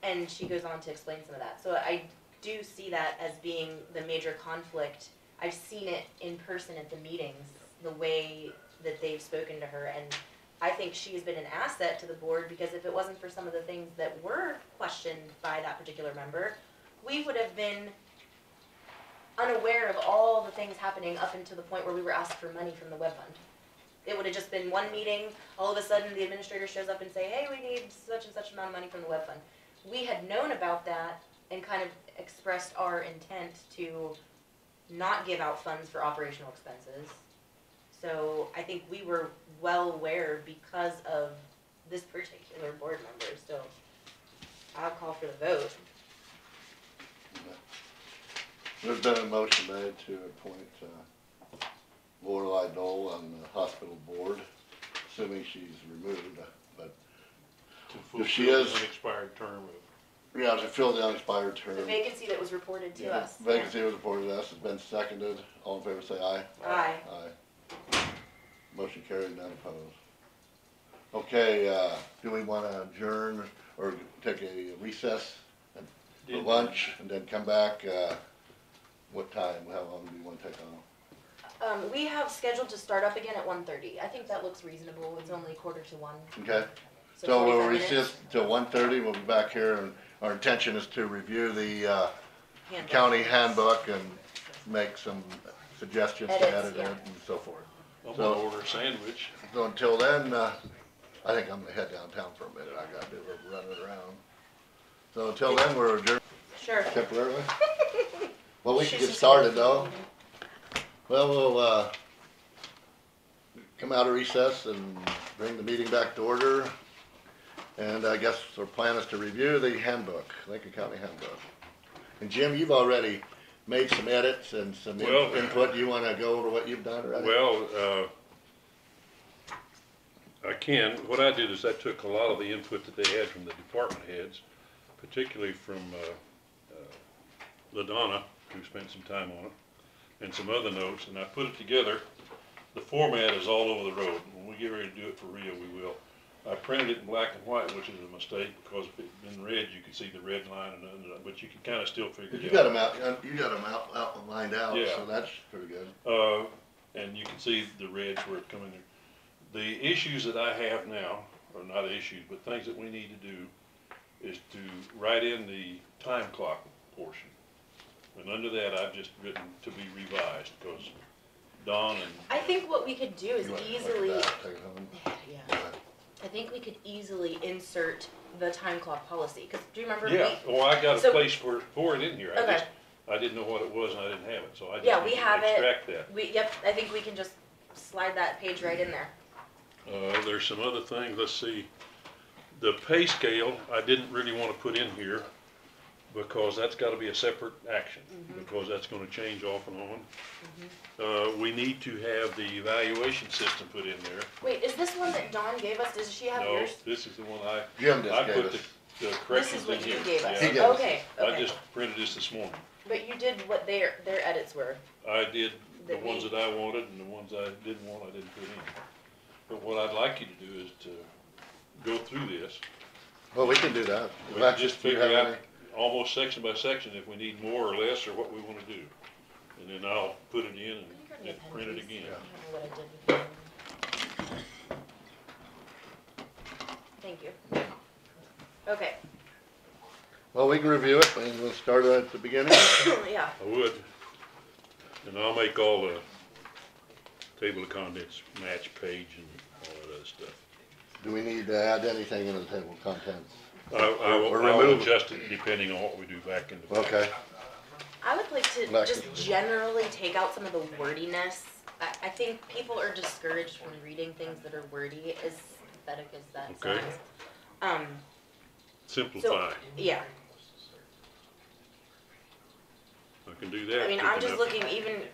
S7: And she goes on to explain some of that. So I do see that as being the major conflict. I've seen it in person at the meetings, the way that they've spoken to her, and I think she has been an asset to the board, because if it wasn't for some of the things that were questioned by that particular member, we would have been unaware of all the things happening up until the point where we were asked for money from the web fund. It would have just been one meeting, all of a sudden the administrator shows up and say, hey, we need such and such amount of money from the web fund. We had known about that and kind of expressed our intent to not give out funds for operational expenses. So I think we were well aware because of this particular board member, so I'll call for the vote.
S2: There's been a motion made to appoint Lorelei Dole on the hospital board, assuming she's removed, but
S4: To
S2: if she
S4: fulfill
S2: is,
S4: an expired term of,
S2: yeah, to fill the unexpired term.
S7: The vacancy that was reported to us.
S2: Vacancy was reported to us, has been seconded, all in favor say aye.
S7: Aye.
S2: Aye. Motion carried, none opposed. Okay, do we wanna adjourn or take a recess for lunch and then come back, what time, how long do you wanna take off?
S7: We have scheduled to start up again at 1:30. I think that looks reasonable. It's only 1:45.
S2: Okay,
S7: So
S2: so we'll
S7: 45
S2: recess
S7: minutes.
S2: till 1:30, we'll be back here, and our intention is to review the,
S7: Handbook.
S2: county handbook and make some suggestions to
S7: Edits,
S2: edit it
S7: yeah.
S2: and so forth.
S4: I'm
S2: So-
S4: gonna order a sandwich.
S2: So until then, I think I'm gonna head downtown for a minute, I gotta do a little running around. So until then, we're adjourned
S7: Sure.
S2: temporarily. Well, we can
S7: She's
S2: get
S7: just
S2: started
S7: gonna-
S2: though. Well, we'll, come out of recess and bring the meeting back to order. And I guess our plan is to review the handbook, Lincoln County handbook. And Jim, you've already made some edits and some
S4: Well-
S2: input, you wanna go over what you've done already?
S4: Well, I can. What I did is I took a lot of the input that they had from the department heads, particularly from LaDonna, who spent some time on it, and some other notes, and I put it together. The format is all over the road. When we get ready to do it for real, we will. I printed it in black and white, which is a mistake, because if it had been red, you could see the red line, and but you can kind of still figure it out.
S2: You got them outlined out,
S4: Yeah.
S2: so that's pretty good.
S4: And you can see the reds where it's coming there. The issues that I have now, or not issues, but things that we need to do, is to write in the time clock portion. And under that, I've just written to be revised, because Dawn and.
S7: I think what we could do is
S2: You wanna look at
S7: easily,
S2: that, take it home?
S7: yeah, I think we could easily insert the time clock policy, cause do you remember?
S4: Yeah, well, I got a
S7: So-
S4: place for it in here.
S7: Okay.
S4: I didn't know what it was and I didn't have it, so I just
S7: Yeah,
S4: need
S7: we
S4: to
S7: have it.
S4: extract that.
S7: Yep, I think we can just slide that page right in there.
S4: There's some other things, let's see. The pay scale, I didn't really wanna put in here, because that's gotta be a separate action, because that's gonna change off and on. We need to have the evaluation system put in there.
S7: Wait, is this one that Dawn gave us? Does she have
S4: No,
S7: yours?
S4: this is the one
S2: Jim just
S4: I
S2: gave
S4: put
S2: us.
S4: the
S7: This
S4: corrections
S7: is
S4: in
S7: what
S4: here.
S7: you gave us.
S2: He
S4: Yeah.
S2: gave us.
S7: Okay,
S4: I
S7: okay.
S4: just printed this morning.
S7: But you did what their edits were.
S4: I did the
S7: That
S4: ones
S7: we-
S4: that I wanted, and the ones I didn't want, I didn't put in. But what I'd like you to do is to go through this.
S2: Well, we can do that.
S4: We can
S2: Alexis,
S4: just
S2: do you
S4: figure
S2: have
S4: out
S2: any?
S4: almost section by section if we need more or less, or what we wanna do. And then I'll put it in and print it again.
S7: I don't know what I did before. Thank you. Okay,
S2: Well, we can review it, and we'll start at the beginning.
S7: yeah.
S4: I would. And I'll make all the table of contents match page and all that other stuff.
S2: Do we need to add anything in the table of contents?
S4: I will
S2: remove-
S4: adjust it depending on what we do back in the back.
S2: Okay,
S7: I would like to
S2: Alexis.
S7: just generally take out some of the wordiness. I think people are discouraged from reading things that are wordy, as pathetic as that
S4: Okay.
S7: sounds.
S4: Simplify.
S7: Yeah,
S4: I can do that.
S7: I mean,
S4: quick
S7: I'm just
S4: enough.
S7: looking, even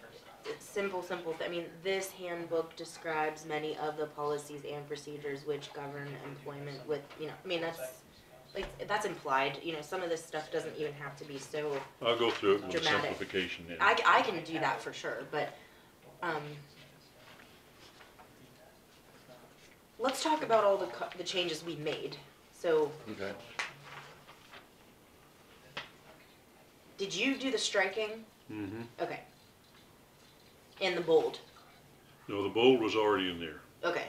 S7: simple, I mean, this handbook describes many of the policies and procedures which govern employment with, I mean, that's implied, some of this stuff doesn't even have to be so,
S4: I'll go through it with
S7: dramatic.
S4: simplification then.
S7: I can do that for sure, but, let's talk about all the changes we made. So,
S2: okay.
S7: did you do the striking?
S4: Mm-hmm.
S7: Okay. And the bold?
S4: No, the bold was already in there.
S7: Okay.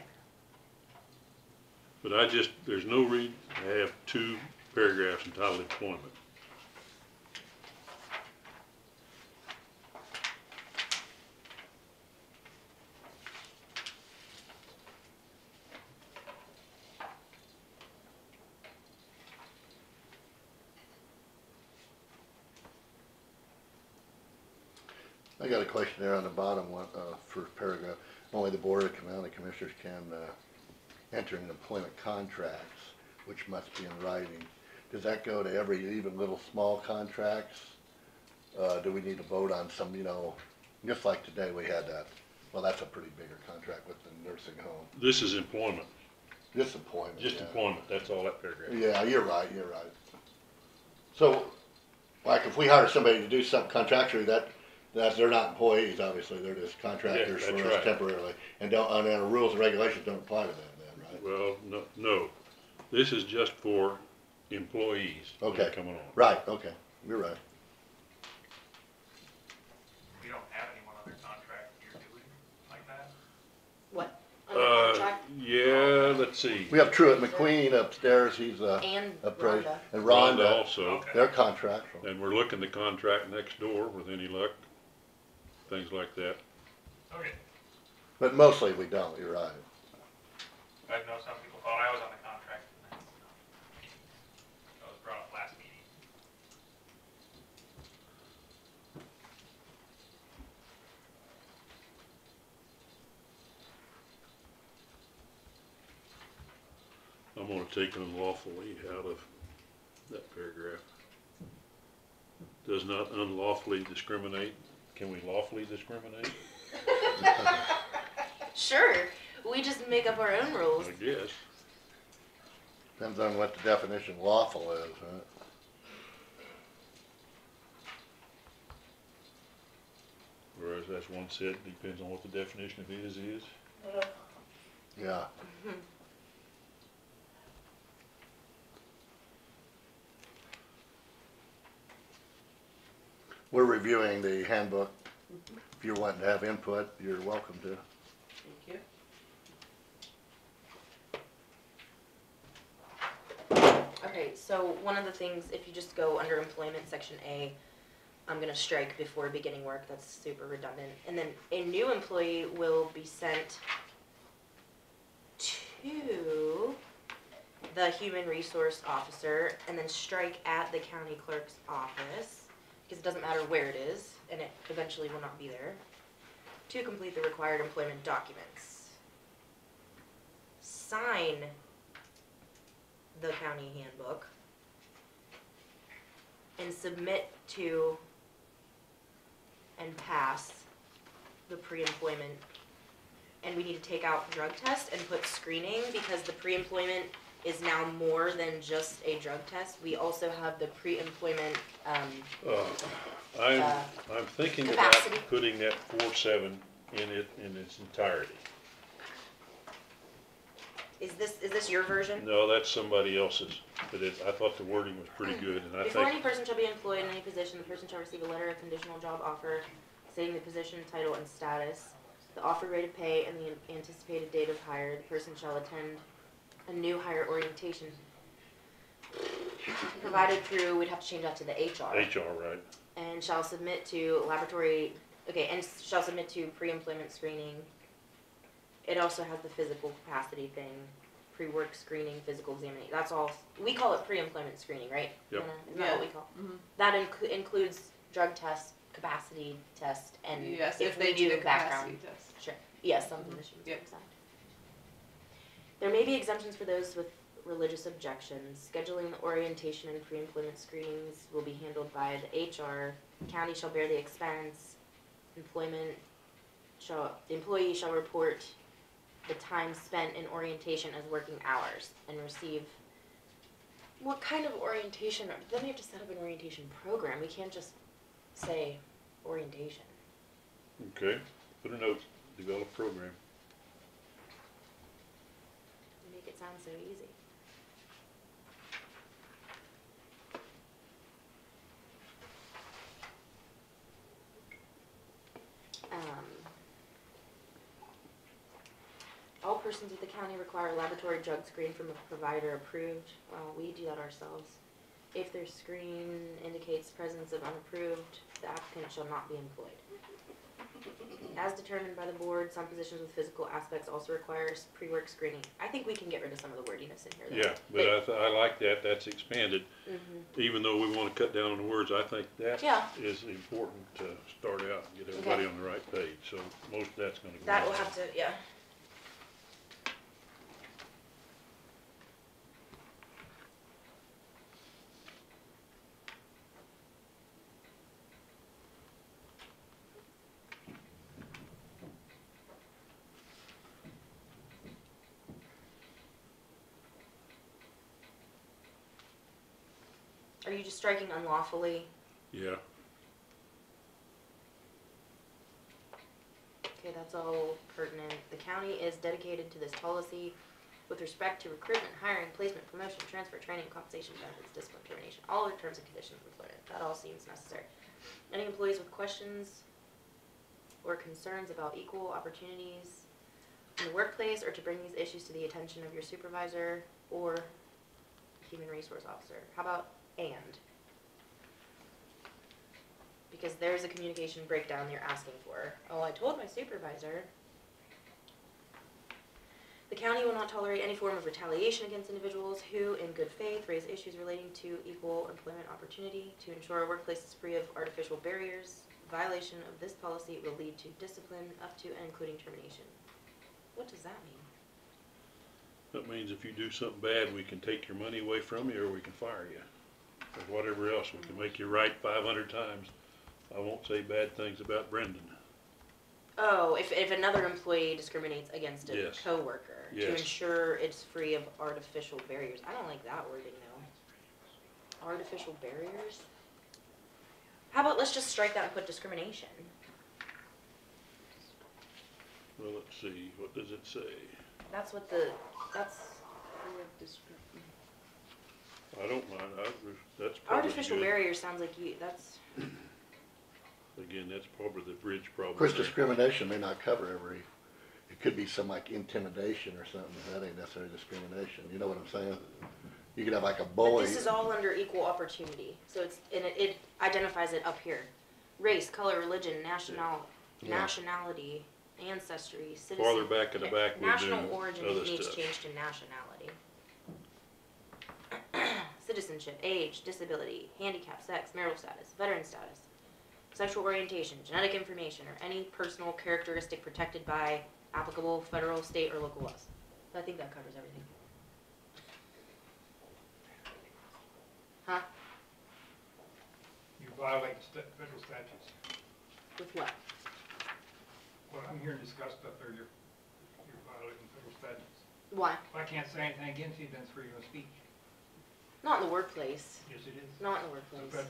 S4: But there's no reason to have two paragraphs entitled employment.
S2: I got a question there on the bottom one, first paragraph. Only the Board of County Commissioners can, enter into employment contracts, which must be in writing. Does that go to every, even little small contracts? Do we need to vote on some, you know, just like today we had that, well, that's a pretty bigger contract with the nursing home.
S4: This is employment,
S2: Just employment,
S4: just
S2: yeah.
S4: employment, that's all that paragraph.
S2: Yeah, you're right. So, like if we hire somebody to do something contractually, that they're not employees, obviously, they're just contractors
S4: Yeah,
S2: for
S4: that's
S2: us
S4: right.
S2: temporarily. And the rules and regulations don't apply to them then, right?
S4: Well, no, this is just for employees that are
S2: Okay.
S4: coming on.
S2: Right, okay, you're right.
S6: We don't have anyone under contract here, do we, like that?
S7: What? Under contract?
S4: Yeah, let's see.
S2: We have Truett McQueen upstairs, he's
S7: And
S2: appraised,
S7: Rhonda.
S2: and
S4: Rhonda
S2: Rhonda,
S4: also,
S6: Okay.
S2: they're contractual.
S4: and we're looking to contract next door with any luck, things like that.
S6: Okay.
S2: But mostly we don't, you're right.
S6: I know some people thought I was on the contract. And that was brought up last meeting.
S4: I'm gonna take unlawfully out of that paragraph. Does not unlawfully discriminate. Can we lawfully discriminate?
S7: Sure, we just make up our own rules.
S4: I guess.
S2: Depends on what the definition lawful is, right?
S4: Whereas that's one said, depends on what the definition of is.
S2: Yeah. We're reviewing the handbook. If you're wanting to have input, you're welcome to.
S7: Thank you. Okay, so one of the things, if you just go under employment, section A, I'm gonna strike before beginning work, that's super redundant. And then a new employee will be sent to the human resource officer, and then strike at the county clerk's office, because it doesn't matter where it is, and it eventually will not be there, to complete the required employment documents. Sign the county handbook and submit to and pass the pre-employment. And we need to take out drug test and put screening, because the pre-employment is now more than just a drug test. We also have the pre-employment,
S4: I'm thinking
S7: capacity.
S4: about putting that 4.7 in it in its entirety.
S7: is this your version?
S4: No, that's somebody else's, but I thought the wording was pretty good, and I
S7: Before any
S4: think,
S7: person shall be employed in any position, the person shall receive a letter of conditional job offer stating the position, title, and status, the offered rate of pay, and the anticipated date of hire. The person shall attend a new hire orientation provided through, we'd have to change that to the HR.
S4: HR, right?
S7: And shall submit to laboratory, and shall submit to pre-employment screening. It also has the physical capacity thing, pre-work screening, physical examination, that's all, we call it pre-employment screening, right?
S4: Yep.
S7: Isn't that what we call it? That includes drug test, capacity test, and
S5: Yes,
S7: if
S5: they
S7: we
S5: do
S7: do
S5: the
S7: background.
S5: capacity test.
S7: Sure, yes, some positions are
S5: Yep.
S7: exempt. There may be exemptions for those with religious objections. Scheduling the orientation and pre-employment screenings will be handled by the HR. County shall bear the expense. The employee shall report the time spent in orientation as working hours and receive. What kind of orientation? Then we have to set up an orientation program. We can't just say orientation.
S4: Okay, put a note, develop program.
S7: Make it sound so easy. All persons of the county require a laboratory drug screen from a provider approved. Well, we do that ourselves. If their screen indicates presence of unapproved, the applicant shall not be employed. as determined by the board, some positions with physical aspects also requires pre-work screening. I think we can get rid of some of the wordiness in here, though.
S4: Yeah, but I like that, that's expanded.
S7: Mhm.
S4: Even though we wanna cut down on the words, I think that
S7: Yeah.
S4: is important to start out and get everybody on the right page, so most of that's gonna go.
S7: That will
S4: in.
S7: have to, yeah. Are you just striking unlawfully?
S4: Yeah,
S7: Okay, that's all pertinent. The county is dedicated to this policy with respect to recruitment, hiring, placement, promotion, transfer, training, compensation, benefits, discipline, termination, all the terms and conditions of employment. That all seems necessary. Any employees with questions or concerns about equal opportunities in the workplace or to bring these issues to the attention of your supervisor or human resource officer. How about and? Because there's a communication breakdown they're asking for. Oh, I told my supervisor. The county will not tolerate any form of retaliation against individuals who, in good faith, raise issues relating to equal employment opportunity. To ensure a workplace is free of artificial barriers, violation of this policy will lead to discipline up to and including termination. What does that mean?
S4: that means if you do something bad, we can take your money away from you, or we can fire you, or whatever else, we can make you right 500 times. I won't say bad things about Brendan.
S7: Oh, if another employee discriminates against a
S4: Yes.
S7: coworker to
S4: Yes.
S7: ensure it's free of artificial barriers. I don't like that wording though. Artificial barriers? How about let's just strike that and put discrimination?
S4: Well, let's see, what does it say?
S7: That's
S4: I don't mind, that's probably
S7: artificial
S4: good.
S7: barriers sounds like that's
S4: Again, that's probably the bridge problem.
S2: Of course,
S4: there.
S2: discrimination may not cover every, it could be some like intimidation or something, that ain't necessarily discrimination, you know what I'm saying? You could have like a
S7: But
S2: bully.
S7: this is all under equal opportunity, so it identifies it up here. Race, color, religion,
S2: Yeah.
S7: nationality, ancestry, citizen.
S4: Farther back in the back, we do
S7: National origin
S4: other
S7: needs
S4: stuff.
S7: changed to nationality. Citizenship, age, disability, handicap, sex, marital status, veteran status, sexual orientation, genetic information, or any personal characteristic protected by applicable federal, state, or local laws. So I think that covers everything. Huh?
S12: You violate federal statutes.
S7: With what?
S12: What I'm hearing discussed up there, you're violating federal statutes.
S7: Why?
S12: If I can't say anything against you, then it's freedom of speech.
S7: Not in the workplace.
S12: Yes, it is.
S7: Not in the
S12: It's a
S7: workplace.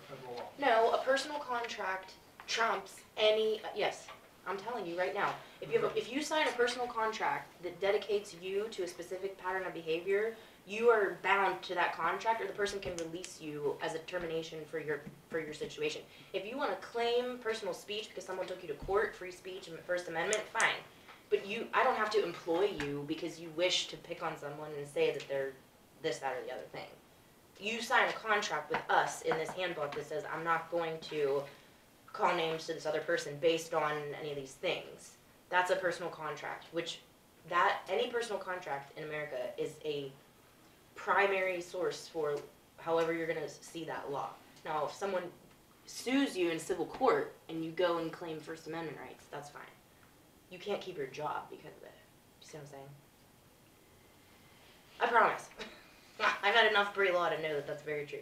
S12: federal law.
S7: No, a personal contract trumps any, yes, I'm telling you right now. If you sign a personal contract that dedicates you to a specific pattern of behavior, you are bound to that contract, or the person can release you as a termination for your situation. If you wanna claim personal speech because someone took you to court, free speech and First Amendment, fine. But I don't have to employ you because you wish to pick on someone and say that they're this, that, or the other thing. You sign a contract with us in this handbook that says, I'm not going to call names to this other person based on any of these things. That's a personal contract, any personal contract in America is a primary source for however you're gonna see that law. Now, if someone sues you in civil court and you go and claim First Amendment rights, that's fine. You can't keep your job because of it. You see what I'm saying? I promise. I've had enough Brie law to know that that's very true.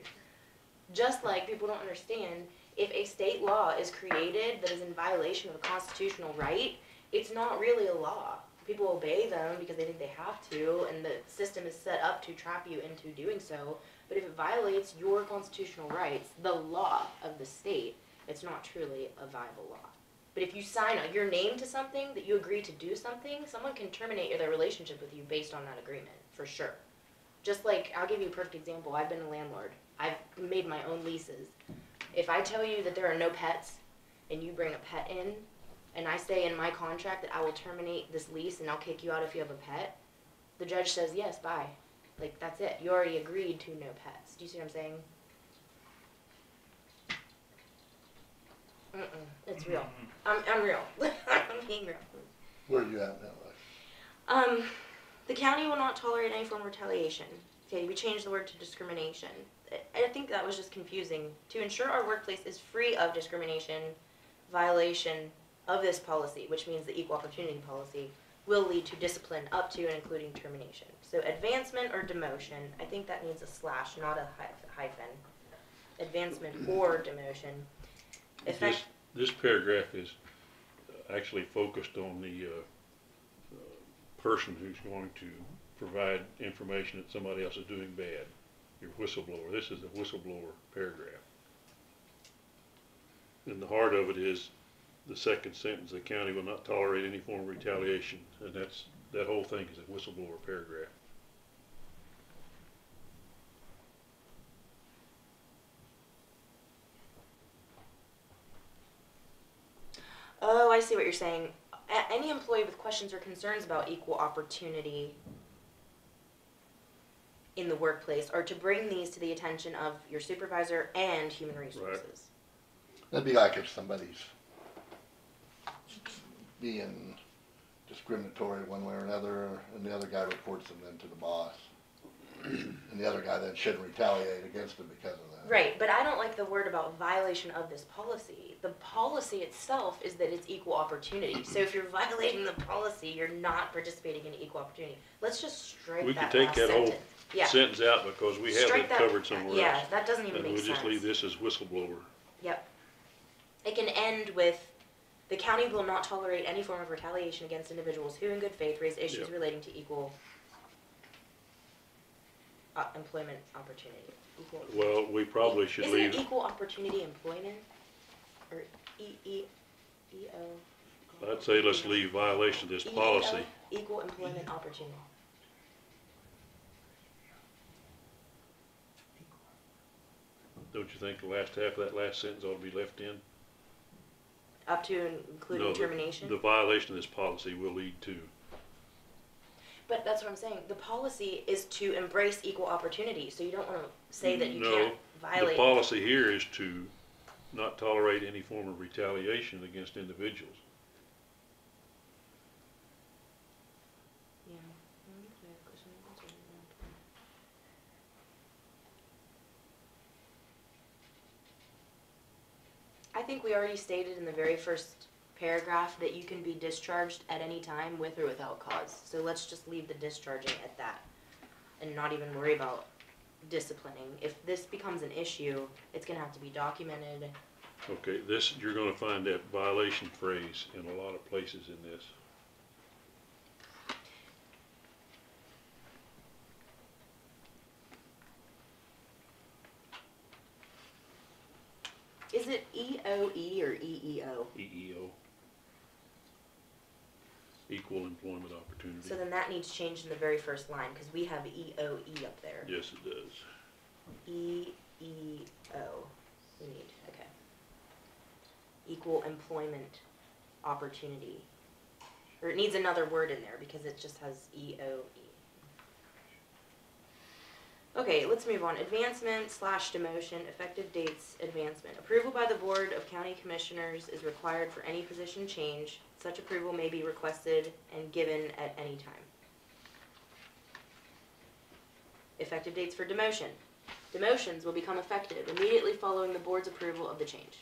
S7: Just like people don't understand, if a state law is created that is in violation of a constitutional right, it's not really a law. People obey them because they think they have to, and the system is set up to trap you into doing so. But if it violates your constitutional rights, the law of the state, it's not truly a viable law. But if you sign your name to something, that you agree to do something, someone can terminate their relationship with you based on that agreement, for sure. Just like, I'll give you a perfect example. I've been a landlord. I've made my own leases. If I tell you that there are no pets, and you bring a pet in, and I say in my contract that I will terminate this lease and I'll kick you out if you have a pet, the judge says, yes, bye. Like, that's it. You already agreed to no pets. Do you see what I'm saying? It's real. I'm real. being real.
S2: Where are you at now, Lex?
S7: The county will not tolerate any form of retaliation. Okay, we changed the word to discrimination. I think that was just confusing. To ensure our workplace is free of discrimination, violation of this policy, which means the equal opportunity policy, will lead to discipline up to and including termination. So advancement or demotion, I think that needs a slash, not a hyphen. Advancement or demotion.
S4: This paragraph is actually focused on the person who's going to provide information that somebody else is doing bad. Your whistleblower. This is a whistleblower paragraph. And the heart of it is the second sentence: the county will not tolerate any form of retaliation. And that whole thing is a whistleblower paragraph.
S7: Oh, I see what you're saying. Any employee with questions or concerns about equal opportunity in the workplace are to bring these to the attention of your supervisor and human resources.
S2: Right. That'd be like if somebody's being discriminatory one way or another, and the other guy reports them then to the boss. And the other guy then shouldn't retaliate against him because of that.
S7: Right, but I don't like the word about violation of this policy. The policy itself is that it's equal opportunity. So if you're violating the policy, you're not participating in equal opportunity. Let's just strike
S4: We
S7: that
S4: could take
S7: last
S4: that
S7: sentence.
S4: whole
S7: Yeah.
S4: sentence out because we have
S7: Strike
S4: it
S7: that-
S4: covered somewhere
S7: yeah,
S4: else.
S7: that doesn't even
S4: and
S7: make
S4: we'll just
S7: sense.
S4: leave this as whistleblower.
S7: Yep. It can end with, the county will not tolerate any form of retaliation against individuals who in good faith raise issues
S4: Yep.
S7: relating to equal employment opportunity. Equal.
S4: Well, we probably should
S7: Isn't
S4: leave.
S7: it equal opportunity employment? Or EO?
S4: I'd say let's leave violation of this policy.
S7: Equal employment opportunity.
S4: Don't you think the last half of that last sentence ought to be left in?
S7: Up to and including
S4: No,
S7: termination?
S4: The violation of this policy will lead to.
S7: But that's what I'm saying. The policy is to embrace equal opportunity. So you don't want to say that you
S4: No,
S7: can't violate.
S4: the policy here is to not tolerate any form of retaliation against individuals.
S7: Yeah. I think we already stated in the very first paragraph that you can be discharged at any time with or without cause. So let's just leave the discharging at that and not even worry about disciplining. If this becomes an issue, it's going to have to be documented.
S4: Okay, you're gonna find that violation phrase in a lot of places in this.
S7: Is it EOE or EEO?
S4: EEO. Equal Employment Opportunity.
S7: So then that needs changed in the very first line because we have EOE up there.
S4: Yes, it does.
S7: EEO. We need, okay. Equal employment opportunity. Or it needs another word in there because it just has EOE. Okay, let's move on. Advancement / demotion, effective dates, advancement. Approval by the Board of County Commissioners is required for any position change. Such approval may be requested and given at any time. Effective dates for demotion. Demotions will become effective immediately following the board's approval of the change.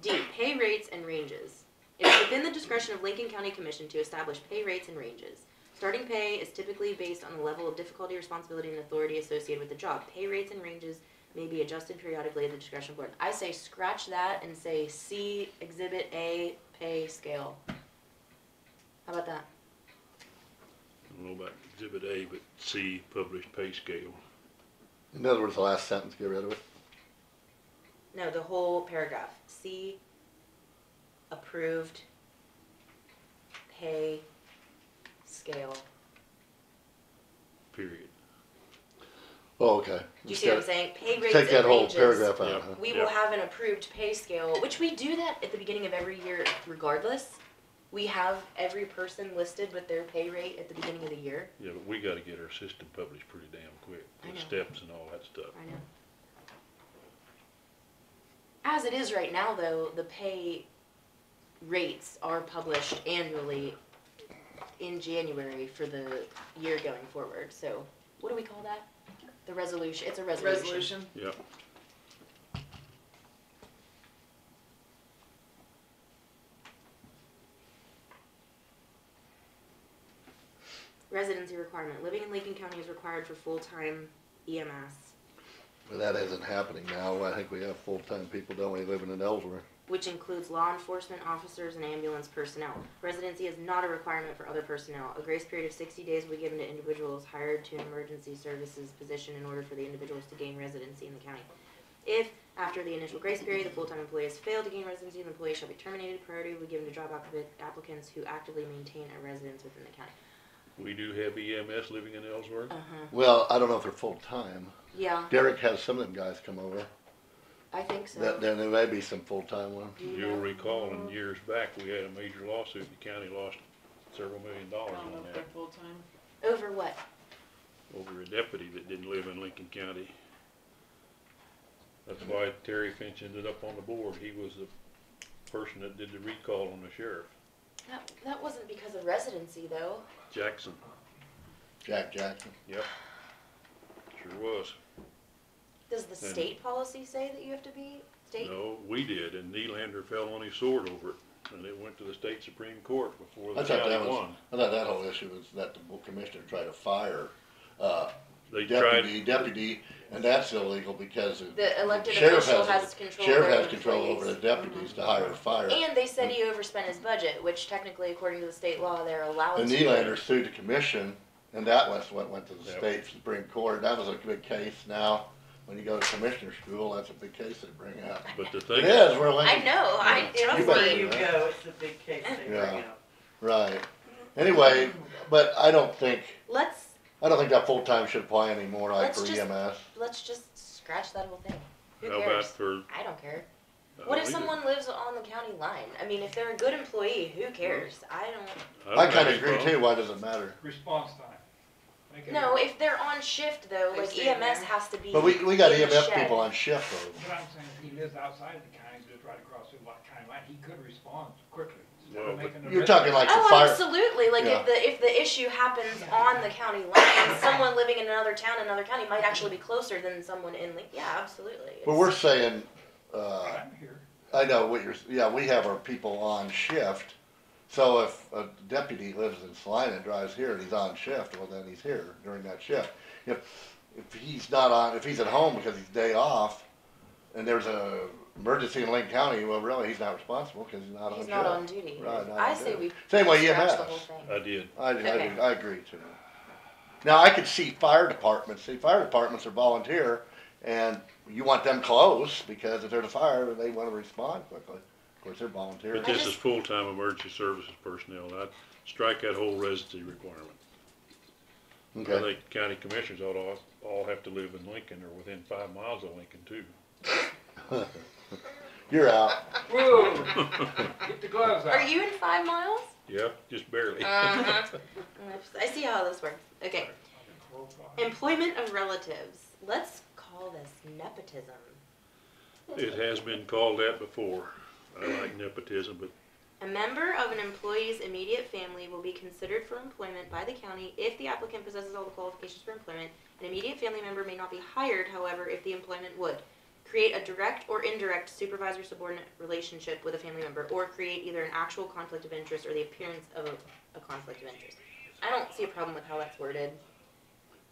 S7: D, pay rates and ranges. It is within the discretion of Lincoln County Commission to establish pay rates and ranges. Starting pay is typically based on the level of difficulty, responsibility, and authority associated with the job. Pay rates and ranges may be adjusted periodically at the discretion of the board. I say scratch that and say see Exhibit A pay scale. How about that?
S4: I don't know about Exhibit A, but C, published pay scale.
S2: In other words, the last sentence, get rid of it.
S7: No, the whole paragraph. See approved pay scale.
S4: Period.
S2: Oh, okay.
S7: Do you see what I'm saying? Pay rates
S2: Take that
S7: and
S2: whole
S7: ranges.
S2: paragraph out. Huh?
S7: We will have an approved pay scale, which we do that at the beginning of every year regardless. We have every person listed with their pay rate at the beginning of the year.
S4: Yeah, but we gotta get our system published pretty damn quick,
S7: I
S4: with
S7: know.
S4: steps and all that stuff.
S7: I know. As it is right now, though, the pay rates are published annually in January for the year going forward. So, what do we call that? The resolution. It's a resolution.
S4: Yeah.
S7: Residency requirement. Living in Lincoln County is required for full-time EMS.
S2: But that isn't happening now. I think we have full-time people, don't we, living in Ellsworth?
S7: Which includes law enforcement officers and ambulance personnel. Residency is not a requirement for other personnel. A grace period of 60 days will be given to individuals hired to an emergency services position in order for the individuals to gain residency in the county. If, after the initial grace period, the full-time employee has failed to gain residency, the employee shall be terminated. Priority will be given to job applicants who actively maintain a residence within the county.
S4: We do have EMS living in Ellsworth.
S2: Well, I don't know if they're full-time.
S7: Yeah,
S2: Derek has some of them guys come over.
S7: I think so.
S2: Then there may be some full-time ones.
S4: You'll recall in years back, we had a major lawsuit. The county lost several $1 million on that.
S5: Full-time.
S7: Over what?
S4: Over a deputy that didn't live in Lincoln County. That's why Terry Finch ended up on the board. He was the person that did the recall on the sheriff.
S7: That wasn't because of residency, though.
S4: Jackson.
S2: Jack Jackson.
S4: Yep. Sure was.
S7: Does the state policy say that you have to be state?
S4: No, we did, and Nylander fell on his sword over it, and it went to the state Supreme Court before the county won.
S2: I thought that whole issue was that the commissioner tried to fire deputy, and that's illegal because
S7: The elected
S2: sheriff
S7: official
S2: has
S7: has control
S2: sheriff
S7: over
S2: has control over the
S7: employees.
S2: deputies to hire and fire.
S7: And they said he overspent his budget, which technically, according to the state law, they're allowed
S2: And
S7: to.
S2: Nylander sued the commission, and that was what went to the
S4: Yep.
S2: state Supreme Court. That was a big case. Now, when you go to commissioner school, that's a big case they bring up.
S4: But the
S2: It
S4: thing
S2: is, we're
S7: I know,
S2: Everywhere
S7: you
S2: go,
S18: it's a big case they
S2: Yeah.
S18: bring up.
S2: Right. Anyway, but I don't think
S7: Let's
S2: that full-time should apply anymore, like
S7: Let's
S2: for
S7: just-
S2: EMS.
S7: let's just scratch that whole thing. Who
S4: How about
S7: cares?
S4: for,
S7: I don't care.
S4: I
S7: What if
S4: don't
S7: someone lives on the county line? I mean, if they're a good employee, who cares? I don't.
S2: I kinda agree too, why does it matter?
S12: Response time. Make it-
S7: No, if they're on shift though,
S18: They
S7: like
S18: stay
S7: EMS
S18: there.
S7: has to be.
S2: But we got
S7: in the
S2: EMS
S7: shed.
S2: people on shift though.
S12: What I'm saying, if he lives outside the county, just right across the county line, he could respond quickly. Instead of
S4: Well,
S12: making the
S2: You're
S12: rest
S2: talking
S12: of
S2: like
S12: it-
S2: the
S7: Oh,
S2: fire.
S7: absolutely. Like
S2: Yeah.
S7: if the issue happens on the county line, someone living in another town, another county might actually be closer than someone in Lincoln. Yeah, absolutely.
S2: But we're saying,
S12: I'm here.
S2: I know what we have our people on shift. So if a deputy lives in Salina and drives here and he's on shift, well then he's here during that shift. If he's not on, if he's at home because he's day off, and there's a emergency in Lake County, well really he's not responsible because he's not on
S7: He's
S2: shift.
S7: not on duty.
S2: Right, not
S7: I
S2: on
S7: say
S2: duty.
S7: we
S2: Same way
S7: scratch
S2: EMS.
S7: the whole thing.
S4: I did.
S7: Okay.
S2: I agree too. Now I could see fire departments. See, fire departments are volunteer, and you want them close because if there's a fire, they want to respond quickly. Of course, they're volunteer.
S4: But this is full-time emergency services personnel. I'd strike that whole residency requirement. I
S2: Okay.
S4: think county commissioners ought to all have to live in Lincoln or within 5 miles of Lincoln too.
S2: You're out.
S12: Whoa, get the gloves out.
S7: Are you in 5 miles?
S4: Yeah, just barely.
S7: Uh-huh. I see how this works. Okay. Employment of relatives. Let's call this nepotism.
S4: It has been called that before. I like nepotism, but
S7: A member of an employee's immediate family will be considered for employment by the county if the applicant possesses all the qualifications for employment. An immediate family member may not be hired, however, if the employment would create a direct or indirect supervisor-subordinate relationship with a family member, or create either an actual conflict of interest or the appearance of a conflict of interest. I don't see a problem with how that's worded.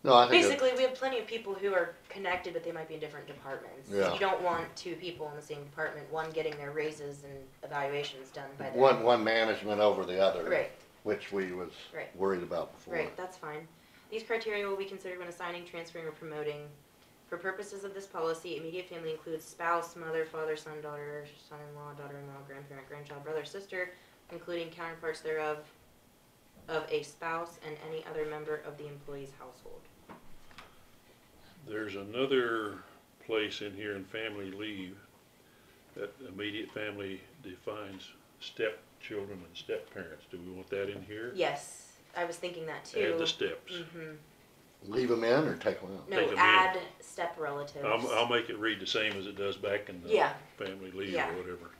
S2: No, I think
S7: Basically, we have plenty of people who are connected, but they might be in different departments.
S2: Yeah.
S7: You don't want two people in the same department, one getting their raises and evaluations done by them.
S2: one management over the other,
S7: Right.
S2: which we was
S7: Right.
S2: worried about before.
S7: Right, that's fine. These criteria will be considered when assigning, transferring, or promoting. For purposes of this policy, immediate family includes spouse, mother, father, son, daughter, son-in-law, daughter-in-law, grandparent, grandchild, brother, sister, including counterparts thereof, of a spouse and any other member of the employee's household.
S4: there's another place in here in family leave that immediate family defines stepchildren and step-parents. Do we want that in here?
S7: Yes, I was thinking that too.
S4: Add the steps.
S7: Mm-hmm.
S2: Leave them in or take them out?
S1: No,
S4: Take 'em in.
S1: add step relatives.
S4: I'll make it read the same as it does back in the
S1: Yeah.
S4: family leave
S1: Yeah.
S4: or whatever.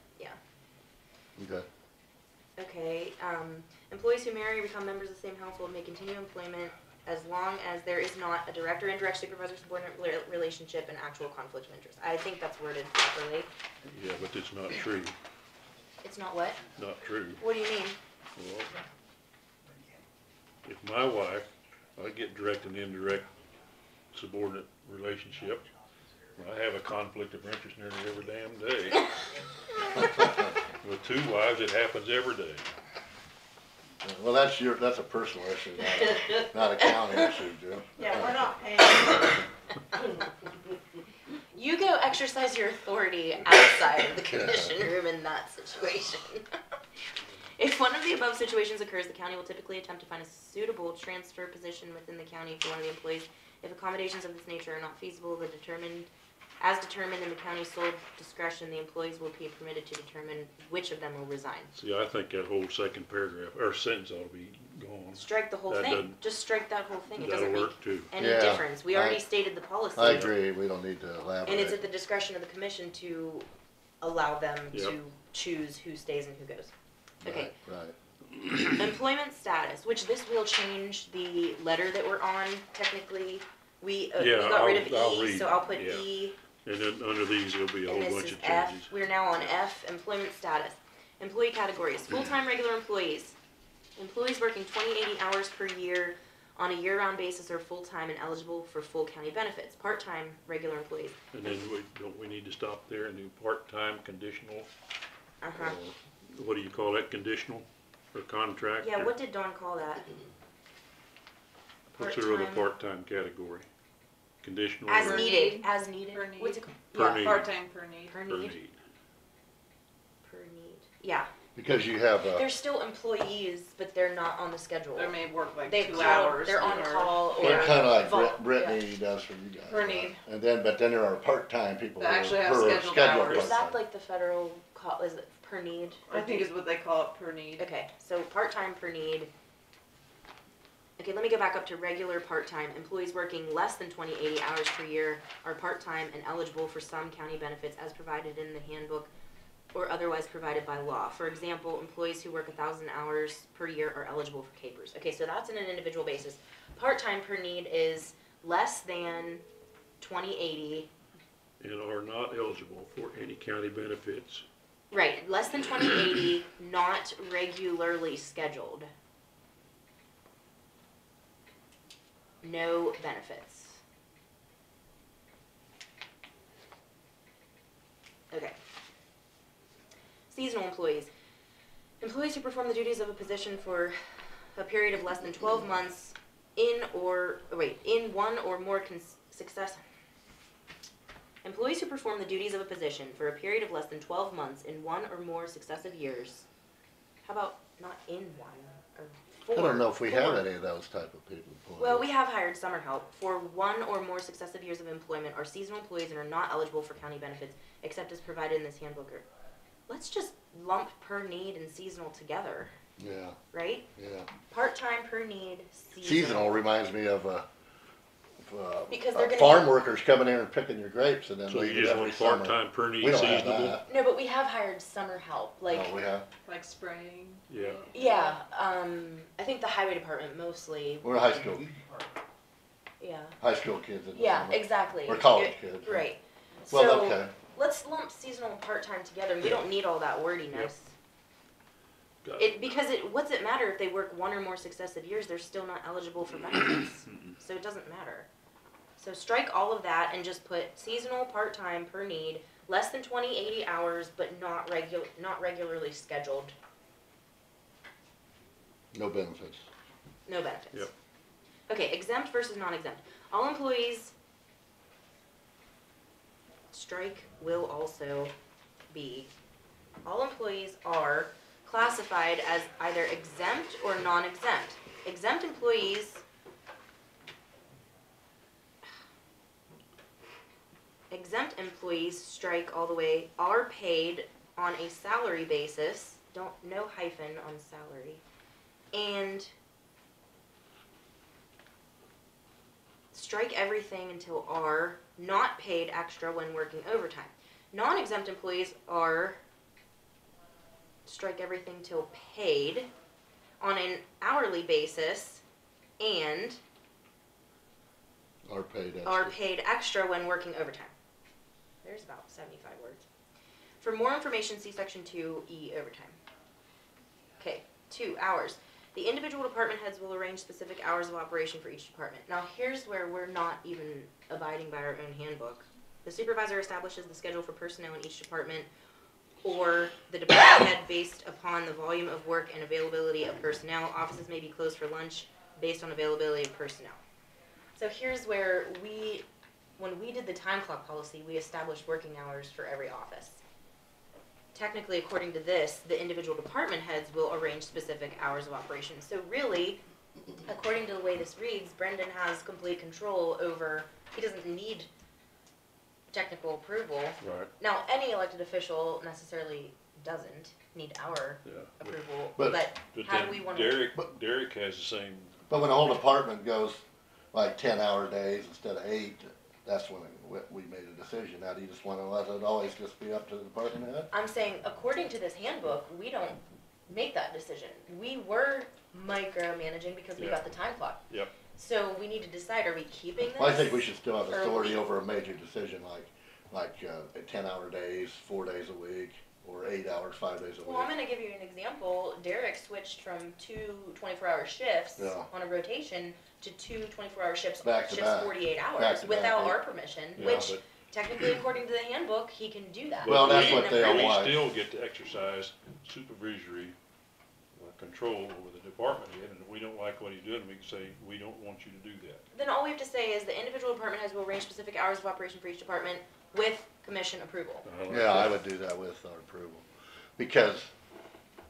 S2: Okay.
S1: Okay, employees who marry or become members of the same household may continue employment as long as there is not a direct or indirect supervisor-subordinate relationship and actual conflict of interest. I think that's worded properly.
S4: Yeah, but it's not true,
S1: It's not what?
S4: not true.
S1: What do you mean?
S4: Well, if my wife, I get direct and indirect subordinate relationship, I have a conflict of interest nearly every damn day. With 2 wives, it happens every day.
S2: Well, that's a personal issue, not a county issue, Jim.
S13: Yeah, we're not paying.
S1: You go exercise your authority outside of the commission room in that situation. If one of the above situations occurs, the county will typically attempt to find a suitable transfer position within the county for one of the employees. If accommodations of this nature are not feasible, as determined in the county's sole discretion, the employees will be permitted to determine which of them will resign.
S4: See, I think that whole second paragraph, or sentence ought to be gone.
S1: Strike the whole
S4: That
S1: thing.
S4: doesn't-
S1: Just strike that whole thing. It
S4: That'll
S1: doesn't make
S4: work too.
S1: any
S2: Yeah,
S1: difference. We already
S2: I-
S1: stated the policy.
S2: I agree, we don't need to
S1: And it's
S2: elaborate.
S1: at the discretion of the commission to allow them
S4: Yep.
S1: to choose who stays and who goes. Okay.
S2: Right.
S1: Employment status, which this will change the letter that we're on, technically. We
S4: Yeah,
S1: got rid of
S4: I'll
S1: E,
S4: read,
S1: so I'll put
S4: yeah.
S1: E,
S4: And then under these, there'll be a
S1: and
S4: whole
S1: this
S4: bunch
S1: is
S4: of
S1: F.
S4: changes.
S1: We're now on F, employment status. Employee categories, full-time regular employees. Employees working 80 hours per year on a year-round basis are full-time and eligible for full county benefits. Part-time regular employees.
S4: And then don't we need to stop there and do part-time conditional?
S1: Uh-huh.
S4: Or what do you call that, conditional or contract?
S1: Yeah,
S4: or-
S1: what did Dawn call that?
S4: What's her other
S1: part-time?
S4: part-time category? Conditional
S1: As
S4: or
S1: needed, as needed.
S5: Per need.
S1: What's it called?
S4: Per
S1: Yeah,
S4: need.
S5: Part-time per need.
S1: per
S4: per
S1: need,
S4: need?
S1: per need. Yeah,
S2: Because you have,
S1: they're still employees, but they're not on the schedule.
S5: They may work like
S1: They've
S5: 2
S1: called,
S5: hours.
S1: they're on
S5: or-
S1: call or.
S2: they're kinda like
S1: vol-
S2: Brittany does for you guys.
S5: Per
S2: right?
S5: need.
S2: And then, but then there are part-time people
S5: That
S2: who
S5: actually
S2: are
S5: have
S2: who are
S5: scheduled
S2: scheduled
S5: hours.
S1: Is that
S2: part-time.
S1: like the federal call, is it per need?
S5: I think is what they call it per need.
S1: Okay, so part-time per need. Okay, let me go back up to regular part-time. Employees working less than 80 hours per year are part-time and eligible for some county benefits as provided in the handbook or otherwise provided by law. For example, employees who work 1,000 hours per year are eligible for capers. Okay, so that's on an individual basis. Part-time per need is less than 80.
S4: And are not eligible for any county benefits.
S1: Right, less than 80, not regularly scheduled. No benefits. Okay. Seasonal employees. Employees who perform the duties of a position for a period of less than 12 months in one or more success. Employees who perform the duties of a position for a period of less than 12 months in one or more successive years. How about not in one or
S2: I don't know if we have
S1: four.
S2: any of those type of people employed.
S1: Well, we have hired summer help for one or more successive years of employment, are seasonal employees and are not eligible for county benefits except as provided in this handbook. Let's just lump per need and seasonal together,
S2: Yeah,
S1: right?
S2: yeah.
S1: Part-time per need,
S2: Seasonal reminds me of
S1: Because they're gonna
S2: farm workers coming in and picking your grapes and then
S4: So you
S2: leaving
S4: just
S2: every
S4: want
S2: summer.
S4: part-time per
S2: We
S4: need
S2: don't have
S4: seasonable?
S2: that.
S1: No, but we have hired summer help, like,
S2: Oh, we have?
S5: Like spraying.
S4: Yeah.
S1: yeah, I think the highway department mostly,
S2: We're high school
S1: yeah.
S2: kids in the
S1: Yeah,
S2: summer.
S1: exactly.
S2: Or college kids.
S1: Right.
S2: Well,
S1: So,
S2: okay.
S1: let's lump seasonal and part-time together. We don't need all that wordiness.
S4: Got
S1: What's it matter if they work one or more successive years? They're still not eligible for benefits. So it doesn't matter. So strike all of that and just put seasonal, part-time, per need, less than 80 hours, but not regularly scheduled.
S2: No benefits.
S1: No benefits.
S4: Yep.
S1: Okay, exempt versus non-exempt. All employees, strike will also be, all employees are classified as either exempt or non-exempt. Exempt employees strike all the way, are paid on a salary basis, no hyphen on salary, and
S7: strike everything until R, not paid extra when working overtime. Non-exempt employees are, strike everything till paid on an hourly basis and
S2: Are paid extra.
S7: are paid extra when working overtime. There's about 75 words. For more information, see section 2E, overtime. Okay, 2, hours. The individual department heads will arrange specific hours of operation for each department. Now here's where we're not even abiding by our own handbook. The supervisor establishes the schedule for personnel in each department or the department head based upon the volume of work and availability of personnel. Offices may be closed for lunch based on availability of personnel. So here's where when we did the time clock policy, we established working hours for every office. Technically, according to this, the individual department heads will arrange specific hours of operation. So really, according to the way this reads, Brendan has complete control over, he doesn't need technical approval.
S4: Right.
S7: Now, any elected official necessarily doesn't need our
S4: Yeah.
S7: approval,
S2: But-
S7: but how
S4: then
S7: do we want to?
S4: Derek has the same,
S2: But when a whole department goes like 10-hour days instead of 8, that's when we made a decision. Now, do you just wanna let it always just be up to the department head?
S7: I'm saying, according to this handbook, we don't make that decision. We were micromanaging because we
S4: Yeah.
S7: got the time clock.
S4: Yep.
S7: So we need to decide, are we keeping this?
S2: Well, I think we should still have
S7: or
S2: authority
S7: we-
S2: over a major decision like 10-hour days, 4 days a week, or 8 hours, 5 days a week.
S7: Well, I'm gonna give you an example. Derek switched from 2 24-hour shifts
S2: Yeah.
S7: on a rotation to 2 24-hour shifts,
S2: Back to
S7: shifts
S2: back.
S7: 48
S2: Back
S7: hours
S2: to
S7: without
S2: back, yeah.
S7: our permission,
S4: Yeah,
S7: which
S4: but-
S7: technically, according to the handbook, he can do that.
S2: Well,
S7: He
S2: that's
S7: didn't
S2: what they
S7: approve
S2: are
S7: it.
S4: we
S2: wise.
S4: still get to exercise supervisory control over the department head, and if we don't like what he's doing, we can say, we don't want you to do that.
S7: Then all we have to say is the individual department heads will arrange specific hours of operation for each department with commission approval.
S4: I like
S2: Yeah, I
S4: that.
S2: would do that with our approval. Because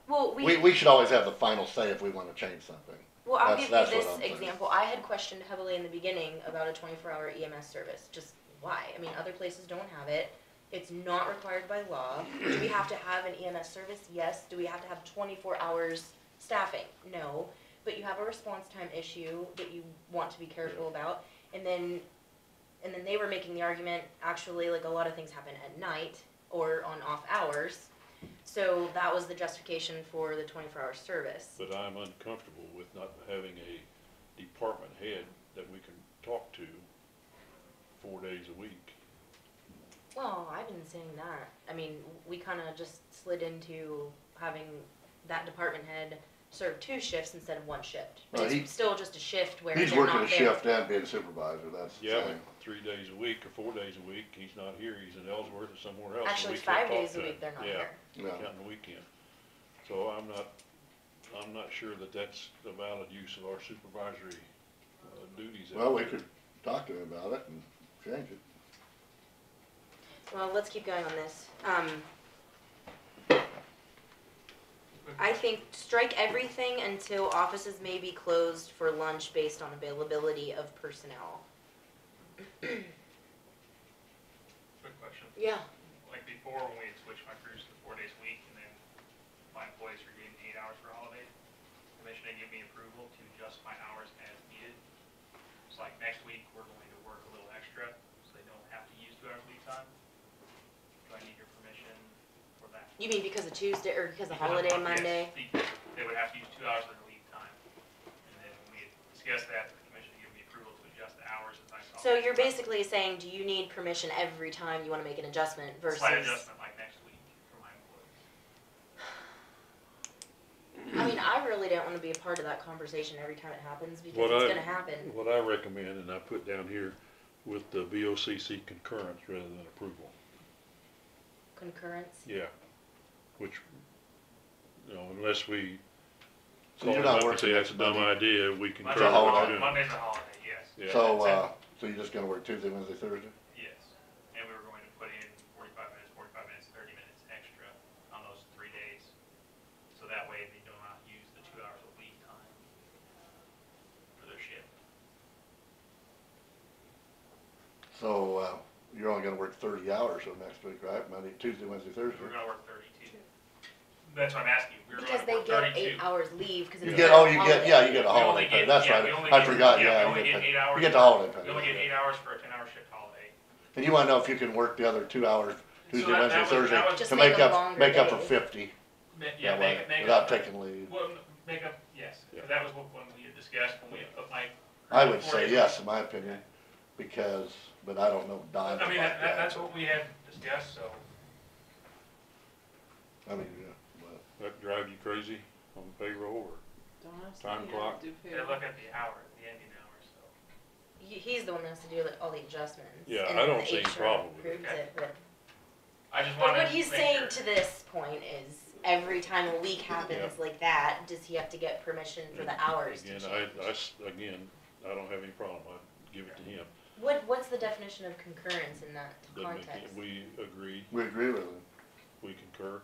S7: Well,
S2: we should always have the final say if we wanna change something.
S7: Well, I'll
S2: That's-
S7: give
S2: that's
S7: you
S2: what
S7: this
S2: I'm saying.
S7: example. I had questioned heavily in the beginning about a 24-hour EMS service. Just why? I mean, other places don't have it. It's not required by law. Do we have to have an EMS service? Yes. Do we have to have 24 hours staffing? No. But you have a response time issue that you want to be careful about. And then they were making the argument, actually, like a lot of things happen at night or on off hours. So that was the justification for the 24-hour service.
S4: But I'm uncomfortable with not having a department head that we can talk to 4 days a week.
S7: Well, I've been saying that. I mean, we kind of just slid into having that department head serve 2 shifts instead of 1 shift. But
S2: Well,
S7: it's still just a shift where
S2: He's
S7: they're
S2: working
S7: not
S2: a
S7: there.
S2: shift and being supervisor, that's the
S4: Yeah, but
S2: thing.
S4: 3 days a week or 4 days a week, he's not here, he's in Ellsworth or somewhere else. and
S7: Actually,
S4: we can't
S7: 5
S4: talk
S7: days
S4: to
S7: a
S4: him.
S7: week they're not
S4: Yeah,
S7: here.
S2: Yeah.
S4: counting the weekend. So I'm not sure that that's the valid use of our supervisory duties. out
S2: Well, we
S4: there.
S2: could talk to him about it and change it.
S7: Well, let's keep going on this. I think strike everything until offices may be closed for lunch based on availability of personnel.
S6: Quick question.
S7: Yeah.
S6: Like before, when we had switched my crews to 4 days a week, and then my employees were getting 8 hours for holidays, the commission didn't give me approval to adjust my hours as needed. It's like next week, we're going to work a little extra, so they don't have to use 2 hours of leave time. Do I need your permission for that?
S7: You mean because of Tuesday or because of
S6: Because
S7: holiday
S6: yes,
S7: Monday?
S6: because they would have to use 2 hours of their leave time. And then when we had discussed that, the commission gave me approval to adjust the hours as I saw.
S7: So you're basically saying, do you need permission every time you want to make an adjustment versus?
S6: Slight adjustment like next week for my employees.
S7: I mean, I really don't want to be a part of that conversation every time it happens because
S4: What
S7: it's
S4: I-
S7: going to happen.
S4: What I recommend, and I put down here, with the BOCC concurrence rather than approval.
S7: Concurrence.
S4: Yeah, which, unless we
S2: So
S4: call
S2: you're
S4: them
S2: not
S4: up and
S2: working
S4: say that's a dumb
S2: Monday?
S4: idea, we concur
S2: It's
S4: with
S2: a
S4: what
S2: holiday.
S4: we're doing.
S6: Monday's a holiday, yes.
S4: Yeah.
S2: So you're just gonna work Tuesday, Wednesday, Thursday?
S6: Yes, and we were going to put in 45 minutes, 30 minutes extra on those 3 days. So that way they do not use the 2 hours of leave time for their shift.
S2: So, you're only gonna work 30 hours so next week, right? Monday, Tuesday, Wednesday, Thursday?
S6: We're gonna work 32. That's what I'm asking. We were
S7: Because
S6: going
S7: they
S6: for
S7: get
S6: 32.
S7: 8 hours leave, cause it's
S2: You
S7: a
S2: get,
S7: federal
S2: you
S7: holiday.
S2: get, you get a
S6: We only
S2: holiday pay,
S6: get-
S2: that's
S6: yeah,
S2: right,
S6: we only
S2: I
S6: get-
S2: forgot,
S6: yeah, we
S2: you
S6: only
S2: get
S6: get
S2: the,
S6: 8 hours
S2: you get the
S6: for-
S2: holiday pay.
S6: We only get
S2: yeah.
S6: 8 hours for a 10-hour shift holiday.
S2: And you wanna know if you can work the other 2 hours, Tuesday,
S6: that
S2: Wednesday,
S6: was-
S2: Thursday,
S6: that was-
S7: Just
S2: to
S7: make
S2: make
S7: them
S2: up,
S7: longer
S2: make up for
S7: days.
S2: 50,
S6: Yeah,
S2: that way,
S6: make
S2: without
S6: up,
S2: taking leave.
S6: well, make up, yes, because that was when we had discussed, when we, my.
S2: I would
S6: 4
S2: say
S6: days.
S2: yes, in my opinion, because, but I don't know dimes
S6: I mean,
S2: about that.
S6: that's what we had discussed, so.
S2: I mean, yeah, but.
S4: That drive you crazy on payroll or time clock?
S6: They look at the hour, the ending hour, so.
S7: He's the one that has to do like all the adjustments.
S4: Yeah,
S7: and
S4: I
S7: then
S4: don't
S7: the
S4: see any
S7: HR
S4: problem with
S7: approves
S6: it.
S7: it, but
S6: I just
S7: But
S6: wanted
S7: what
S6: to
S7: he's
S6: make
S7: saying
S6: sure.
S7: to this point is, every time a week happens like that, does he have to get permission for the hours to
S4: Again,
S7: change?
S4: again, I don't have any problem, I'd give it to him.
S7: What's the definition of concurrence in that
S4: Doesn't make
S7: context?
S4: it- We agree,
S2: We agree with him.
S4: we concur,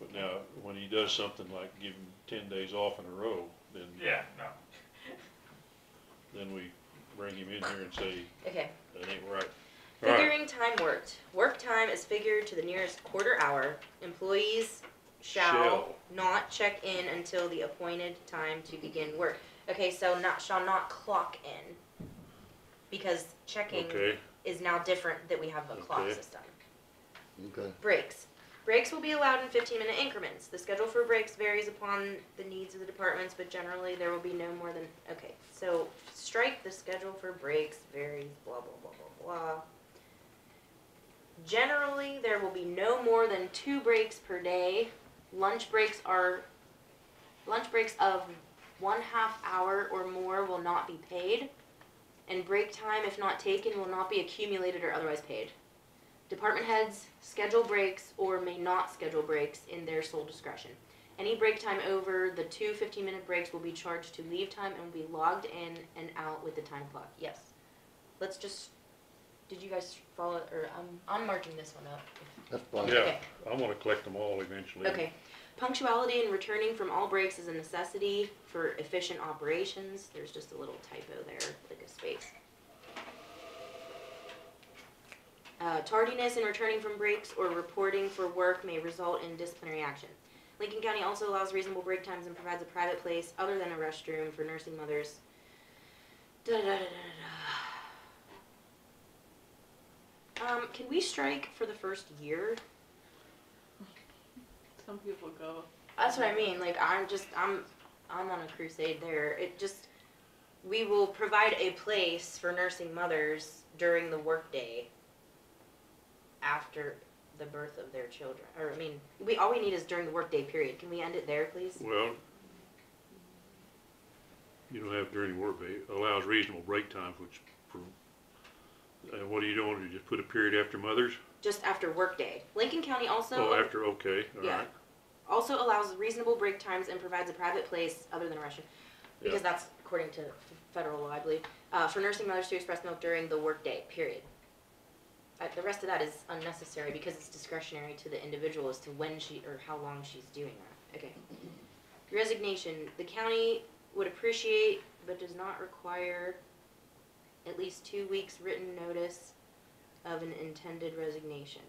S4: but now, when he does something like give him 10 days off in a row, then,
S6: Yeah, no.
S4: then we bring him in here and say,
S7: Okay.
S4: that ain't right. All right.
S7: Figuring time worked. Work time is figured to the nearest quarter hour. Employees shall not check in until the appointed time to begin work. Okay, so shall not clock in. Because checking
S4: Okay,
S7: is now different that we have a clock
S4: Okay.
S7: system.
S2: Okay.
S7: Breaks. Breaks will be allowed in 15-minute increments. The schedule for breaks varies upon the needs of the departments, but generally there will be no more than, okay, so strike the schedule for breaks varies, blah, blah, blah, blah, blah. Generally, there will be no more than 2 breaks per day. Lunch breaks of 1/2 hour or more will not be paid, and break time, if not taken, will not be accumulated or otherwise paid. Department heads schedule breaks or may not schedule breaks in their sole discretion. Any break time over the 2 15-minute breaks will be charged to leave time and will be logged in and out with the time clock. Yes. Let's just, did you guys follow, or I'm marking this one up.
S2: That's fine.
S4: yeah,
S7: Okay.
S4: I wanna collect them all eventually.
S7: Okay. Punctuality and returning from all breaks is a necessity for efficient operations. There's just a little typo there, like a space. Tardiness in returning from breaks or reporting for work may result in disciplinary action. Lincoln County also allows reasonable break times and provides a private place other than a restroom for nursing mothers. Can we strike for the first year?
S1: Some people go.
S7: That's what I mean, like, I'm on a crusade there. We will provide a place for nursing mothers during the workday after the birth of their children. Or, I mean, all we need is during the workday period. Can we end it there, please?
S4: Well, you don't have during work day, allows reasonable break times, which, what are you doing, you just put a period after mothers?
S7: Just after workday. Lincoln County also...
S4: Oh, after, okay, all
S7: Yeah.
S4: right.
S7: Also allows reasonable break times and provides a private place other than a restroom. Because that's according to federal law, I believe. For nursing mothers to express milk during the workday, period. The rest of that is unnecessary because it's discretionary to the individual as to when or how long she's doing that. Okay. Resignation. The county would appreciate but does not require at least 2 weeks written notice of an intended resignation.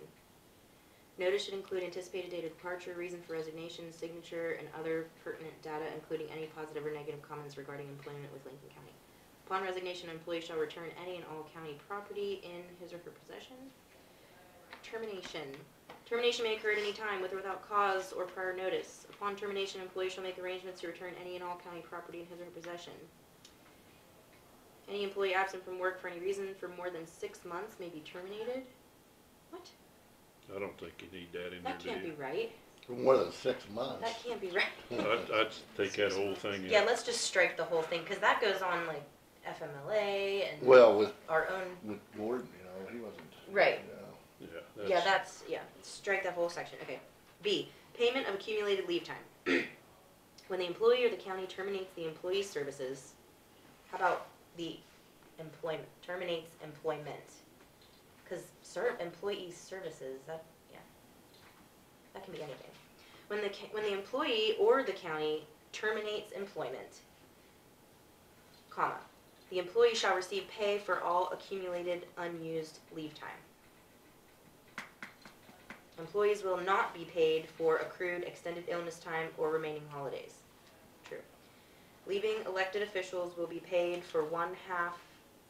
S7: Notice should include anticipated date of departure, reason for resignation, signature, and other pertinent data, including any positive or negative comments regarding employment with Lincoln County. Upon resignation, an employee shall return any and all county property in his or her possession. Termination. Termination may occur at any time with or without cause or prior notice. Upon termination, an employee shall make arrangements to return any and all county property in his or her possession. Any employee absent from work for any reason for more than 6 months may be terminated. What?
S4: I don't think you need that in there,
S7: That
S4: do
S7: can't
S4: you?
S7: be right.
S2: For more than 6 months.
S7: That can't be right.
S4: I'd take that whole thing in.
S7: Yeah, let's just strike the whole thing, because that goes on like FMLA and
S2: Well, with
S7: our own.
S2: With Gordon, he wasn't.
S7: Right.
S4: Yeah,
S7: Strike that whole section. Okay. B, payment of accumulated leave time. When the employee or the county terminates the employee's services, how about the employment, terminates employment? Because employee services, that can be anything. When the employee or the county terminates employment, comma, the employee shall receive pay for all accumulated unused leave time. Employees will not be paid for accrued extended illness time or remaining holidays. True. Leaving elected officials will be paid for 1/2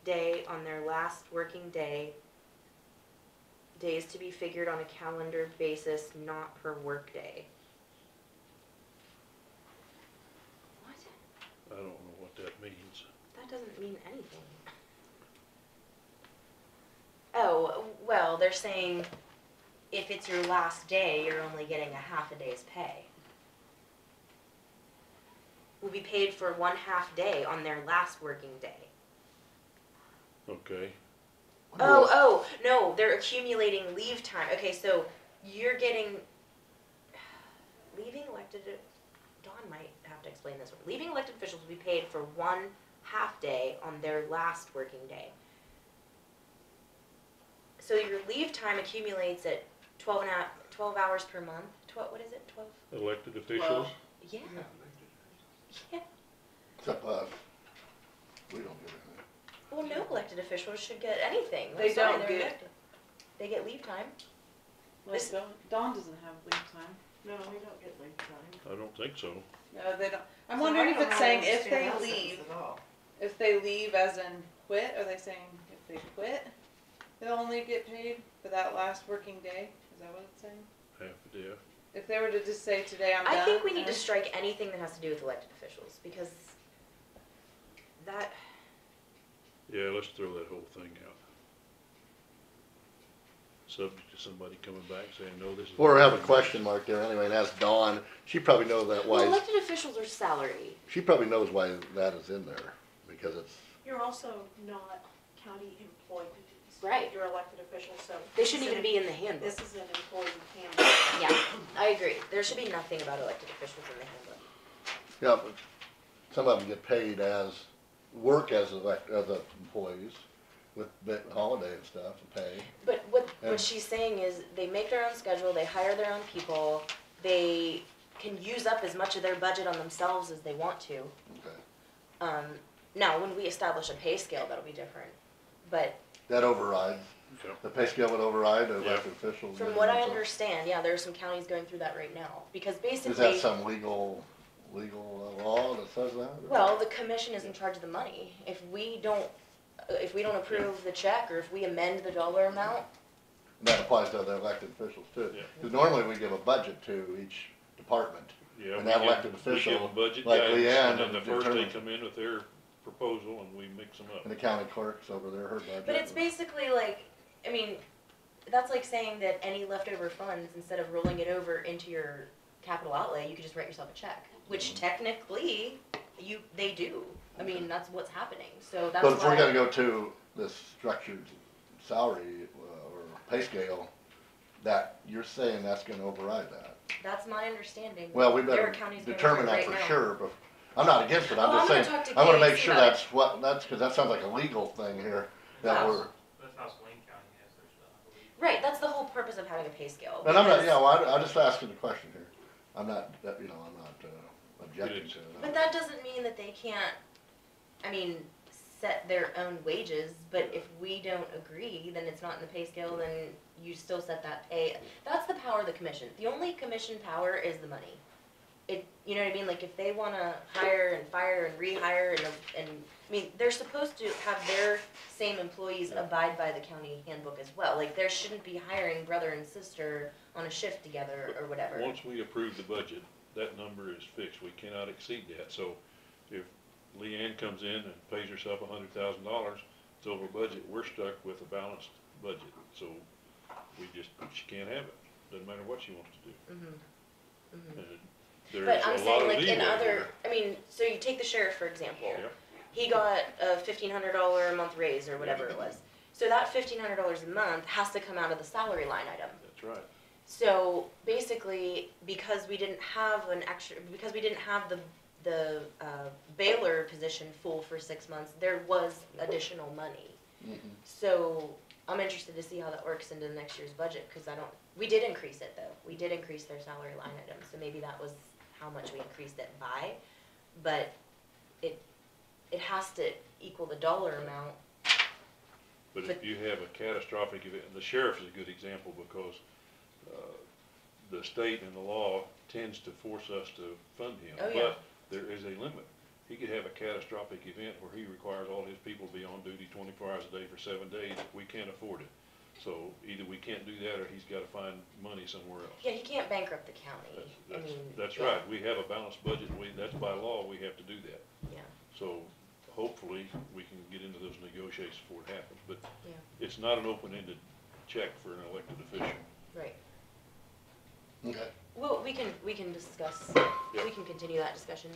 S7: day on their last working day. Days to be figured on a calendar basis, not per work day. What?
S4: I don't know what that means.
S7: That doesn't mean anything. Oh, well, they're saying if it's your last day, you're only getting 1/2 day's pay. Will be paid for 1/2 day on their last working day.
S4: Okay.
S7: Oh, no, they're accumulating leave time. Okay, so you're getting, leaving elected, Dawn might have to explain this one. Leaving elected officials will be paid for 1/2 day on their last working day. So your leave time accumulates at 12 hours per month. What is it, 12?
S4: Elected officials?
S7: Yeah. Yeah.
S2: Except us. We don't get anything.
S7: Well, no elected officials should get anything.
S18: They
S7: That's why
S18: don't
S7: they're
S18: get-
S7: elected. They get leave time.
S18: Like Dawn doesn't have leave time. No, we don't get leave time.
S4: I don't think so.
S18: No, they don't. I'm
S13: So
S18: wondering
S13: I
S18: if
S13: don't
S18: it's
S13: know how
S18: saying
S13: to
S18: if they
S13: understand that
S18: leave,
S13: sentence at all.
S18: if they leave as in quit, are they saying if they quit, they'll only get paid for that last working day? Is that what it's saying?
S4: Half a day.
S18: If they were to just say today I'm done.
S7: I think we need to
S18: and-
S7: strike anything that has to do with elected officials because that.
S4: Yeah, let's throw that whole thing out. Subject to somebody coming back saying, no, this is.
S2: Or have a question mark there anyway, and ask Dawn, she probably knows that
S7: Well,
S2: why,
S7: elected officials are salary.
S2: she probably knows why that is in there, because it's,
S13: You're also not county employees.
S7: Right.
S13: You're elected officials, so.
S7: They shouldn't even be in the handbook.
S13: This is an employee handbook.
S7: Yeah, I agree. There should be nothing about elected officials in the handbook.
S2: yeah, but some of them get paid as, work as employees with holiday and stuff and pay.
S7: But what
S2: Yeah.
S7: she's saying is they make their own schedule, they hire their own people, they can use up as much of their budget on themselves as they want to.
S2: Okay.
S7: Now, when we establish a pay scale, that'll be different. But
S2: That overrides,
S4: Okay.
S2: the pay scale would override the
S4: Yeah.
S2: elected officials.
S7: from what I understand, yeah, there are some counties going through that right now. Because
S2: Is
S7: basically,
S2: that some legal law that says that? or-
S7: well, the commission is in charge of the money. If we don't approve the check or if we amend the dollar amount,
S2: And that applies to the elected officials too.
S4: Yeah.
S2: Because normally we give a budget to each department.
S4: Yeah,
S2: And
S4: we
S2: that
S4: give-
S2: elected
S4: we
S2: official,
S4: give a budget
S2: like
S4: guidance,
S2: Leanne,
S4: and then the first they
S2: determine-
S4: come in with their proposal and we mix them up.
S2: And the county clerk's over there, her budget.
S7: but it's basically like, I mean, that's like saying that any leftover funds, instead of rolling it over into your capital outlay, you could just write yourself a check, which technically they do. I mean, that's what's happening. So that's
S2: But if we're
S7: why.
S2: gonna go to this structured salary or pay scale, that, you're saying that's gonna override that.
S7: That's my understanding.
S2: Well, we
S7: There are
S2: better
S7: counties going
S2: determine
S7: through it
S2: that
S7: right
S2: for
S7: now.
S2: sure, but I'm not against it,
S7: Oh,
S2: I'm
S7: I'm
S2: just
S7: gonna
S2: saying,
S7: talk to
S2: I wanna
S7: Katie
S2: make sure
S7: about it.
S2: that's cause that sounds like a legal thing here, that
S7: Wow.
S2: we're,
S6: That's how Swain County has their stuff, I believe.
S7: Right, that's the whole purpose of having a pay scale.
S2: and I'm not,
S7: because-
S2: you know, I'm just asking the question here. I'm not, I'm not objecting to it.
S7: But that doesn't mean that they can't, I mean, set their own wages, but if we don't agree, then it's not in the pay scale, then you still set that pay. That's the power of the commission. The only commission power is the money. You know what I mean? Like, if they wanna hire and fire and rehire and, I mean, they're supposed to have their same employees abide by the county handbook as well. Like, there shouldn't be hiring brother and sister on a shift together or whatever.
S4: Once we approve the budget, that number is fixed. We cannot exceed that. So if Leanne comes in and pays herself $100,000, it's over budget, we're stuck with a balanced budget. So she can't have it. Doesn't matter what she wants to do.
S7: Mhm. Mhm.
S4: And there's
S7: But I'm
S4: a lot
S7: saying,
S4: of
S7: like,
S4: leeway
S7: in other,
S4: here.
S7: I mean, so you take the sheriff, for example.
S4: Yeah.
S7: He got a $1,500 a month raise or whatever it was. So that $1,500 a month has to come out of the salary line item.
S4: That's right.
S7: So basically, because we didn't have the Baylor position full for 6 months, there was additional money.
S2: Mhm.
S7: So I'm interested to see how that works into the next year's budget, because we did increase it though. We did increase their salary line item, so maybe that was how much we increased it by. But it has to equal the dollar amount.
S4: But if you have a catastrophic event, the sheriff is a good example because the state and the law tends to force us to fund him.
S7: Oh, yeah.
S4: But there is a limit. He could have a catastrophic event where he requires all his people to be on duty 24 hours a day for 7 days. We can't afford it. So either we can't do that or he's gotta find money somewhere else.
S7: Yeah, he can't bankrupt the county. I mean,
S4: That's
S7: yeah.
S4: right. We have a balanced budget. That's by law, we have to do that.
S7: Yeah.
S4: So hopefully we can get into those negotiations before it happens. But
S7: Yeah.
S4: it's not an open-ended check for an elected official.
S7: Right.
S2: Okay.
S7: Well, we can discuss,
S4: Yeah.
S7: we can continue that discussion.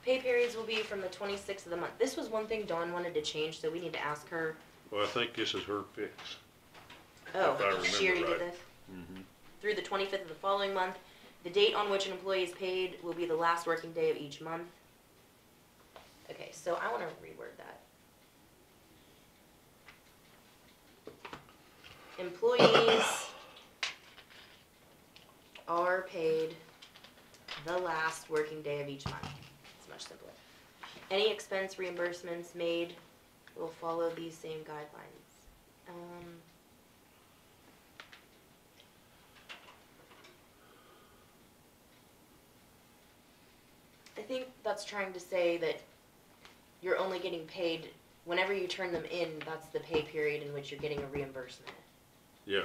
S7: Pay periods will be from the 26th of the month. This was one thing Dawn wanted to change, so we need to ask her.
S4: Well, I think this is her fix.
S7: Oh,
S4: If I
S7: she already
S4: remember
S7: did
S4: right.
S7: this?
S4: Mm-hmm.
S7: Through the 25th of the following month. The date on which an employee is paid will be the last working day of each month. Okay, so I want to reword that. Employees are paid the last working day of each month. It's much simpler. Any expense reimbursements made will follow these same guidelines. I think that's trying to say that you're only getting paid whenever you turn them in. That's the pay period in which you're getting a reimbursement.
S4: Yeah.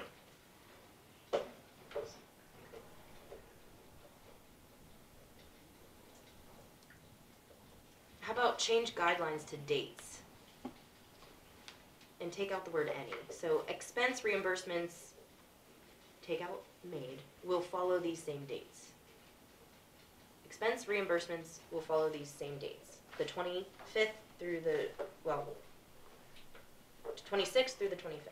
S7: How about change guidelines to dates? And take out the word any. So expense reimbursements, take out made, will follow these same dates. Expense reimbursements will follow these same dates. The 25th through the, 26th through the 25th.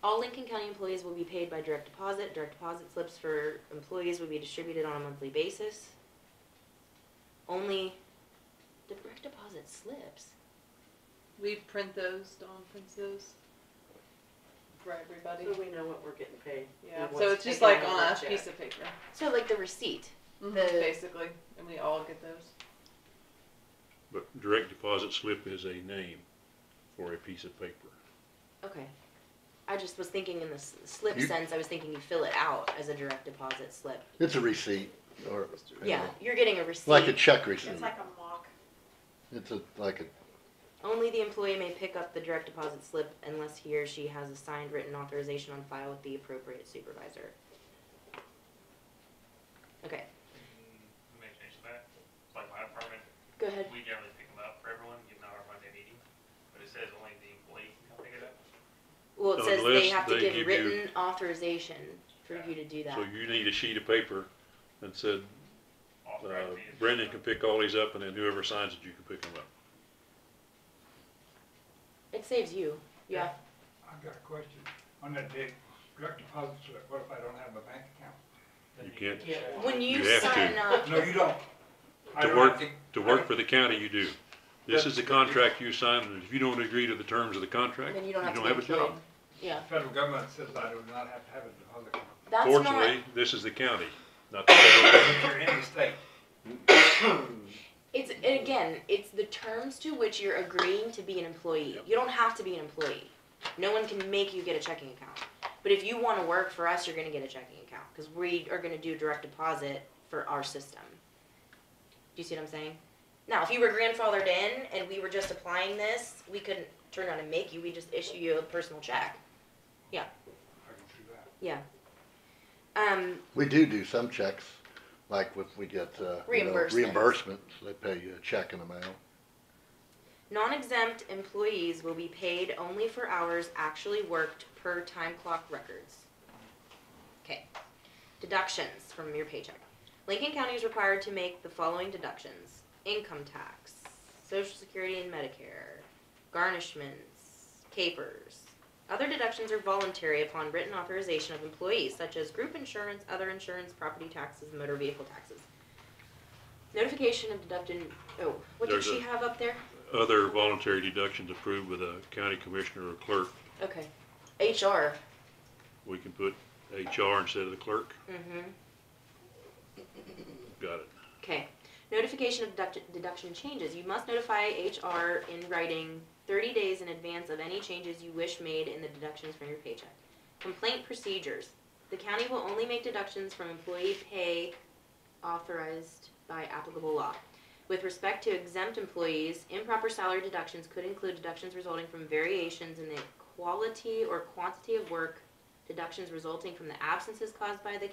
S7: All Lincoln County employees will be paid by direct deposit. Direct deposit slips for employees will be distributed on a monthly basis. Only direct deposit slips.
S18: We print those, Dawn prints those for everybody.
S1: So we know what we're getting paid.
S18: Yeah,
S1: and
S18: so
S1: what's
S18: it's just
S1: taken
S18: like
S1: out of
S18: on
S1: our
S18: a
S1: check.
S18: piece of paper.
S7: So like the receipt.
S18: Basically, and we all get those.
S4: But direct deposit slip is a name for a piece of paper.
S7: Okay. I just was thinking in the slip
S2: You-
S7: sense, I was thinking you fill it out as a direct deposit slip.
S2: It's a receipt, or.
S7: Yeah, you're getting a receipt.
S2: Like a check receipt.
S13: It's like a mock.
S2: It's like a,
S7: Only the employee may pick up the direct deposit slip unless he or she has a signed written authorization on file with the appropriate supervisor. Okay,
S6: We may change that. Like my department,
S7: go ahead.
S6: we generally pick them up for everyone, given our Monday meeting, but it says only the employee can come pick it up.
S7: Well, it says they
S4: Unless
S7: have to
S4: they
S7: give
S4: give
S7: written authorization for you to do that.
S4: So you need a sheet of paper that said,
S6: Authorize me to-
S4: Brendan can pick all these up and then whoever signs it, you can pick them up.
S7: It saves you, yeah.
S16: I've got a question. On that direct deposit slip, what if I don't have a bank account?
S4: You can't,
S7: When you
S4: You have to.
S7: sign up,
S16: No, you don't. I
S4: to
S16: don't
S4: work,
S16: have
S4: to work for the county, you do. This is the contract you sign, and if you don't agree to the terms of the contract,
S7: then
S4: you
S7: you don't have to
S4: don't
S7: be
S4: have a
S7: employed.
S4: job.
S7: Yeah,
S16: The federal government says I do not have to have a deposit account.
S7: that's not,
S4: Fortunately, this is the county, not the federal government.
S16: If you're in the state.
S7: it's, and again, it's the terms to which you're agreeing to be an employee. You don't have to be an employee. No one can make you get a checking account. But if you wanna work for us, you're gonna get a checking account, cause we are gonna do direct deposit for our system. Do you see what I'm saying? Now, if you were grandfathered in and we were just applying this, we couldn't turn around and make you, we just issue you a personal check.
S16: I can see that.
S7: Yeah.
S2: we do some checks, like if we get,
S7: Reimbursements.
S2: reimbursements, they pay you a check in the mail.
S7: Non-exempt employees will be paid only for hours actually worked per time clock records. Okay. Deductions from your paycheck. Lincoln County is required to make the following deductions: income tax, Social Security and Medicare, garnishments, capers. Other deductions are voluntary upon written authorization of employees, such as group insurance, other insurance, property taxes, and motor vehicle taxes. Notification of deducted, oh, what did
S4: There's
S7: she
S4: a-
S7: have up there?
S4: Other voluntary deductions approved with a county commissioner or clerk.
S7: Okay. HR.
S4: We can put HR instead of the clerk.
S7: Mm-hmm.
S4: Got it.
S7: Okay. Notification of deduction changes. You must notify HR in writing 30 days in advance of any changes you wish made in the deductions from your paycheck. Complaint procedures.
S1: The county will only make deductions from employee pay authorized by applicable law. With respect to exempt employees, improper salary deductions could include deductions resulting from variations in the quality or quantity of work, deductions resulting from the absences caused by the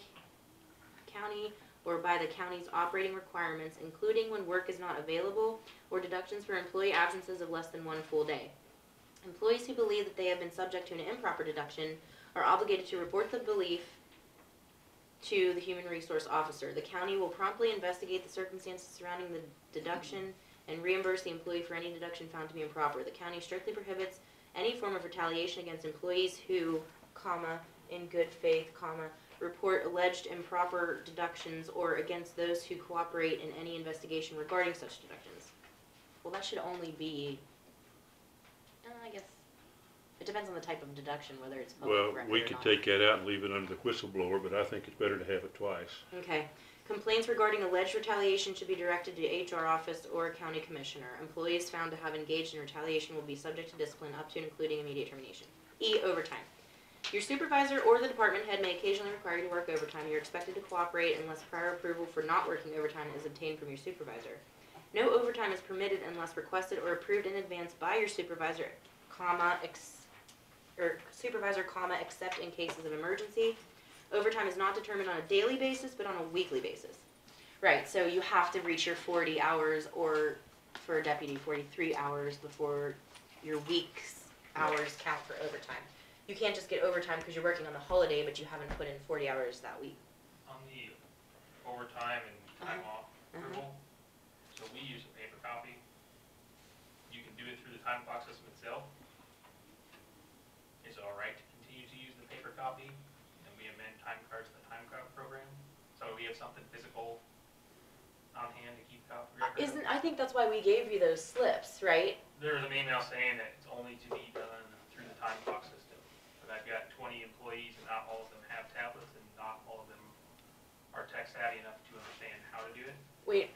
S1: county or by the county's operating requirements, including when work is not available, or deductions for employee absences of less than 1 full day. Employees who believe that they have been subject to an improper deduction are obligated to report the belief to the Human Resource Officer. The county will promptly investigate the circumstances surrounding the deduction and reimburse the employee for any deduction found to be improper. The county strictly prohibits any form of retaliation against employees who, in good faith, report alleged improper deductions, or against those who cooperate in any investigation regarding such deductions. Well, that should only be, I guess, it depends on the type of deduction, whether it's public
S4: Well,
S1: record
S4: we
S1: or
S4: could
S1: not.
S4: take that out and leave it under the whistleblower, but I think it's better to have it twice.
S1: Okay. Complaints regarding alleged retaliation should be directed to the HR office or county commissioner. Employees found to have engaged in retaliation will be subject to discipline up to and including immediate termination. E, overtime. Your supervisor or the department head may occasionally require you to work overtime. You're expected to cooperate unless prior approval for not working overtime is obtained from your supervisor. No overtime is permitted unless requested or approved in advance by your supervisor, except in cases of emergency. Overtime is not determined on a daily basis, but on a weekly basis. Right, so you have to reach your 40 hours, or for a deputy, 43 hours before your week's hours count for overtime. You can't just get overtime because you're working on the holiday, but you haven't put in 40 hours that week.
S6: On the overtime and time off approval, so we use a paper copy. You can do it through the time clock system itself. Is it alright to continue to use the paper copy, and we amend time cards in the time card program? So we have something physical on hand to keep copy record of?
S1: I think that's why we gave you those slips, right?
S6: There was an email saying that it's only to be done through the time clock system. But I've got 20 employees, and not all of them have tablets, and not all of them are tech savvy enough to understand how to do it.
S1: Wait.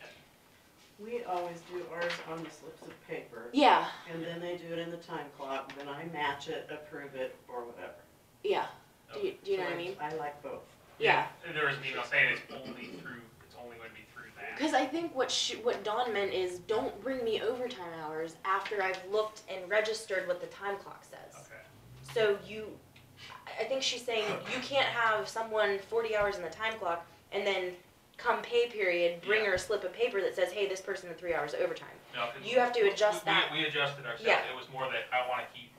S19: We always do ours on the slips of paper.
S1: Yeah.
S19: And then they do it in the time clock, then I match it, approve it, or whatever.
S1: Yeah. Do you know what I mean?
S19: I like both.
S1: Yeah.
S6: And there was an email saying it's only going to be through that.
S1: Because I think what Dawn meant is, don't bring me overtime hours after I've looked and registered what the time clock says.
S6: Okay.
S1: So I think she's saying you can't have someone 40 hours in the time clock and then come pay period, bring her a slip of paper that says, hey, this person had 3 hours overtime.
S6: No, 'cause
S1: you have to adjust that.
S6: We adjusted ourselves.
S1: Yeah.
S6: It was more that I want to keep,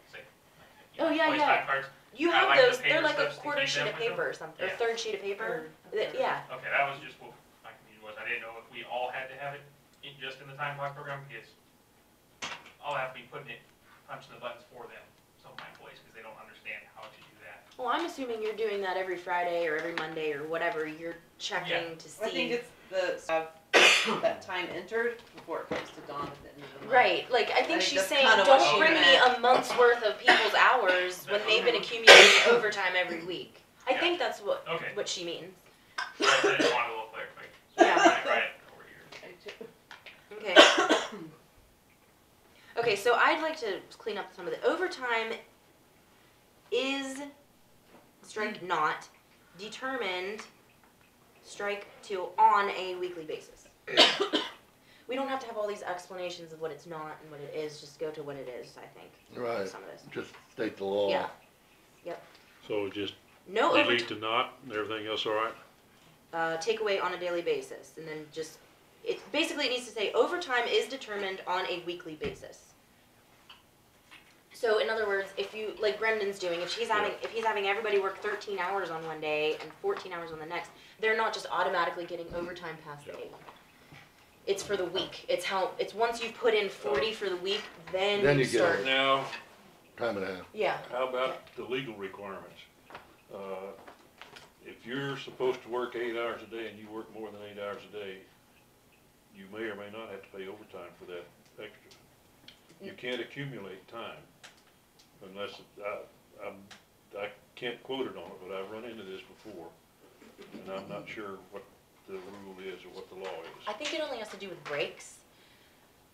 S1: Oh, yeah,
S6: place
S1: yeah.
S6: time cards.
S1: You
S6: I
S1: have
S6: like
S1: those,
S6: the
S1: they're
S6: paper
S1: like a
S6: slips to
S1: quarter
S6: keep
S1: sheet
S6: them
S1: of
S6: with them.
S1: paper or something, or
S6: Yeah.
S1: third sheet of paper. Yeah.
S6: Okay, that was just what my confusion was. I didn't know if we all had to have it just in the time clock program, because I'll have to be punching the buttons for them, some of my employees, because they don't understand how to do that.
S1: Well, I'm assuming you're doing that every Friday or every Monday or whatever. You're checking to see.
S18: I think it's that time entered before it comes to Dawn at the end of the month.
S1: Right, like I think she's
S18: that's
S1: saying,
S18: kinda what
S1: don't
S18: she
S1: bring me
S18: meant.
S1: a month's worth of people's hours when they've been accumulating overtime every week. I think that's what she means.
S6: I just wanted a little clarification.
S1: Yeah.
S6: Right over here.
S1: Okay. Okay, so I'd like to clean up some of the overtime is strike not determined strike to on a weekly basis. We don't have to have all these explanations of what it's not and what it is, just go to what it is, I think.
S2: Right,
S1: Some of this.
S2: just state the law.
S1: Yeah. Yep.
S4: So just
S1: No
S4: delete the not and everything else all right?
S1: take away on a daily basis, and then just, it needs to say overtime is determined on a weekly basis. So in other words, if you, like Brendan's doing, if he's having everybody work 13 hours on one day and 14 hours on the next, they're not just automatically getting overtime past the 8. It's for the week. It's once you've put in 40 for the week, then you start.
S2: Get
S4: Now,
S2: time and a half.
S1: Yeah.
S4: how about the legal requirements? If you're supposed to work 8 hours a day and you work more than 8 hours a day, you may or may not have to pay overtime for that extra. You can't accumulate time unless, I can't quote it on it, but I've run into this before, and I'm not sure what the rule is or what the law is.
S1: I think it only has to do with breaks.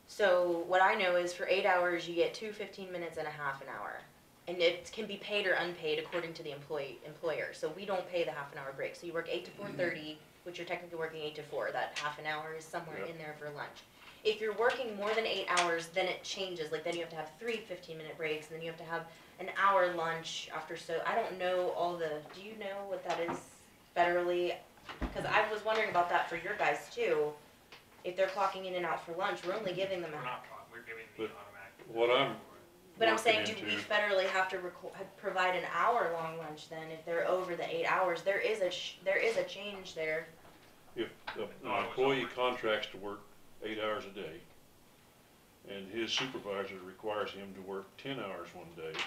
S1: So what I know is for 8 hours, you get 2 15 minutes and a half an hour.
S7: And it can be paid or unpaid according to the employer. So we don't pay the half an hour break. So you work 8 to 4:30, which you're technically working 8 to 4. That half an hour is somewhere
S4: Yep.
S7: in there for lunch. If you're working more than 8 hours, then it changes. Like then you have to have 3 15-minute breaks, and then you have to have an hour lunch after. So I don't know all the. Do you know what that is federally? Because I was wondering about that for your guys too. If they're clocking in and out for lunch, we're only giving them.
S6: We're not caught, we're giving the
S4: But
S6: automatic.
S4: what I'm
S7: But I'm
S4: working
S7: saying, do we
S4: into-
S7: federally have to provide an hour-long lunch then if they're over the 8 hours? There is a change there.
S4: If an employee contracts to work 8 hours a day, and his supervisor requires him to work 10 hours one day,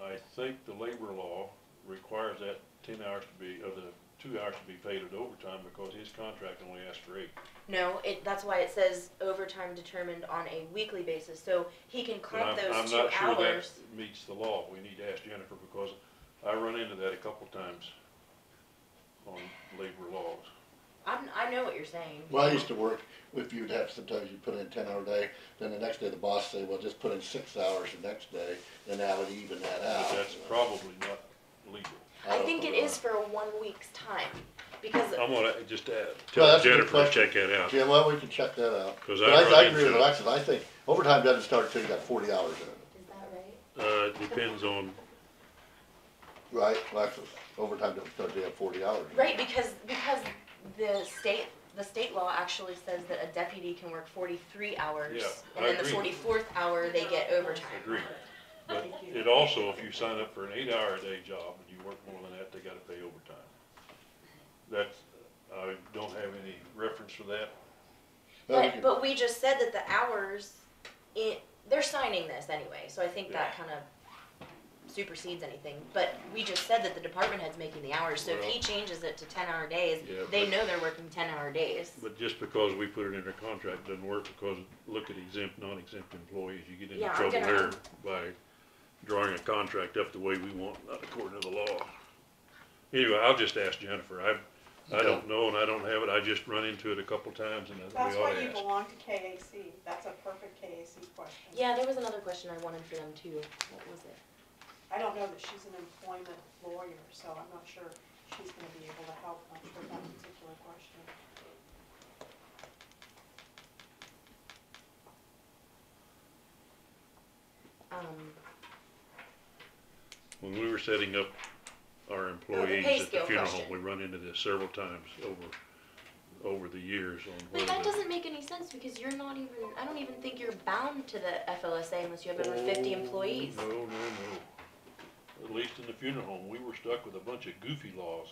S4: I think the labor law requires that 10 hours to be, or the 2 hours to be paid at overtime because his contract only asks for 8.
S7: No, that's why it says overtime determined on a weekly basis. So he can
S4: But
S7: comp those
S4: I'm
S7: 2
S4: not sure that
S7: hours.
S4: meets the law. We need to ask Jennifer because I run into that a couple times on labor laws.
S7: I know what you're saying.
S2: Well, I used to work, if you'd have, sometimes you put in 10-hour day, then the next day the boss say, well, just put in 6 hours the next day, and that would even that out.
S4: But that's probably not legal.
S7: I think it is for a 1 week's time because
S4: I'm gonna just
S2: Well,
S4: tell
S2: that's a good
S4: Jennifer to
S2: question.
S4: check that out.
S2: Jim, well, we can check that out.
S4: 'Cause
S2: But
S4: I
S2: I
S4: run
S2: agree with
S4: into-
S2: Alexis, I think overtime doesn't start till you got 40 hours in it.
S7: Is that right?
S4: It depends on,
S2: Right, Alexis? Overtime doesn't start till you have 40 hours.
S7: Right, because the state law actually says that a deputy can work 43 hours,
S4: Yeah,
S7: and
S4: I
S7: then the
S4: agree.
S7: 44th hour they get overtime.
S4: agreed. But it also, if you sign up for an 8-hour a day job and you work more than that, they gotta pay overtime. That's, I don't have any reference for that.
S7: But we just said that the hours, they're signing this anyway, so I think that kind of supersedes anything. But we just said that the department head's making the hours, so if he changes it to 10-hour days,
S4: Yeah,
S7: they
S4: but-
S7: know they're working 10-hour days.
S4: But just because we put it in our contract doesn't work because look at exempt, non-exempt employees, you get into
S7: Yeah, I'm
S4: trouble
S7: gonna-
S4: there by drawing a contract up the way we want, not according to the law. Anyway, I'll just ask Jennifer. I don't know and I don't have it. I just run into it a couple times and
S13: That's
S4: we ought
S13: why
S4: to
S13: you
S4: ask.
S13: belong to KAC. That's a perfect KAC question.
S7: Yeah, there was another question I wanted for them too. What was it?
S13: I don't know that she's an employment lawyer, so I'm not sure she's gonna be able to help much with that particular question.
S4: When we were setting up our
S7: pay
S4: employees at the
S7: scale
S4: funeral
S7: question.
S4: home, we run into this several times over the years on
S7: But
S4: whether
S7: that
S4: the-
S7: doesn't make any sense because you're not even, I don't even think you're bound to the FLSA unless you have over 50 employees.
S4: No. At least in the funeral home, we were stuck with a bunch of goofy laws.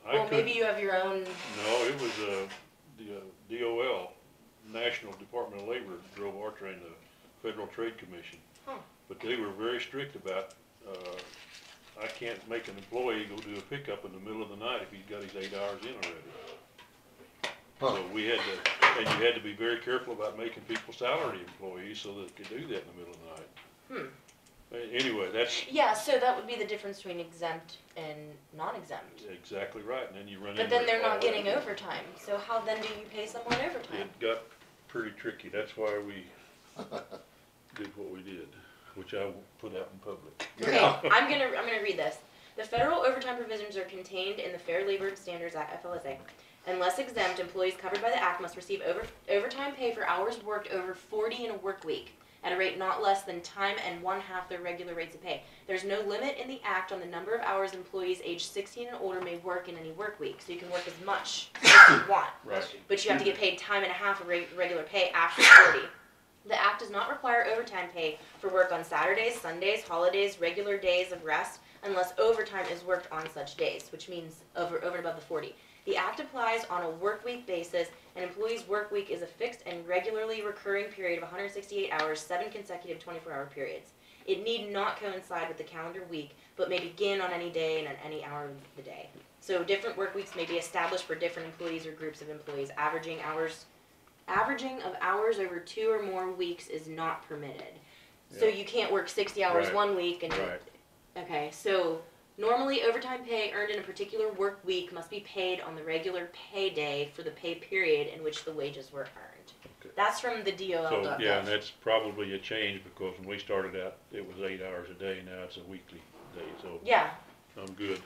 S7: Well, maybe you have your own,
S4: No, it was, the DOL, National Department of Labor, drove our train to Federal Trade Commission.
S7: Huh.
S4: But they were very strict about, I can't make an employee go do a pickup in the middle of the night if he's got his 8 hours in already. So we had to, and you had to be very careful about making people salary employees so that they could do that in the middle of the night. Anyway, that's
S7: yeah, so that would be the difference between exempt and non-exempt.
S4: exactly right, and then you run into.
S7: But then they're
S4: all
S7: not
S4: that.
S7: getting overtime, so how then do you pay someone overtime?
S4: It got pretty tricky, that's why we did what we did, which I won't put out in public.
S7: Okay, I'm gonna read this. The federal overtime provisions are contained in the Fair Labor Standards Act, FLSA. Unless exempt, employees covered by the act must receive overtime pay for hours worked over 40 in a work week at a rate not less than time and 1/2 their regular rates of pay. There's no limit in the act on the number of hours employees aged 16 and older may work in any work week, so you can work as much as you want.
S4: Right.
S7: But you have to get paid time and a half of regular pay after 40. The act does not require overtime pay for work on Saturdays, Sundays, holidays, regular days of rest, unless overtime is worked on such days, which means over and above the 40. The act applies on a work week basis. An employee's work week is a fixed and regularly recurring period of 168 hours, 7 consecutive 24-hour periods. It need not coincide with the calendar week, but may begin on any day and on any hour of the day. So different work weeks may be established for different employees or groups of employees. Averaging of hours over 2 or more weeks is not permitted. So you can't work 60 hours one week and okay, so normally overtime pay earned in a particular work week must be paid on the regular pay day for the pay period in which the wages were earned.
S4: Okay.
S7: That's from the DOL.
S4: So, yeah, and that's probably a change because when we started out, it was 8 hours a day, now it's a weekly day, so
S7: Yeah,
S4: I'm good.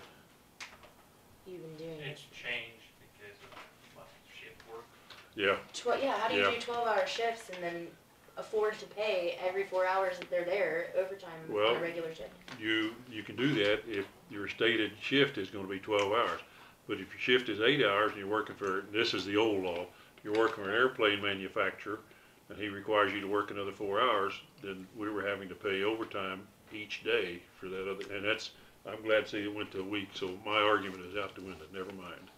S7: you've been doing it.
S6: It's changed because of shift work.
S4: Yeah,
S7: Yeah, how do you
S4: Yeah.
S7: do 12-hour shifts and then afford to pay every 4 hours that they're there overtime on
S4: Well,
S7: a regular shift?
S4: you can do that if your stated shift is gonna be 12 hours. But if your shift is 8 hours and you're working for, this is the old law, you're working for an airplane manufacturer and he requires you to work another 4 hours, then we were having to pay overtime each day for that other, and that's, I'm glad to see it went to a week, so my argument is out the window, never mind.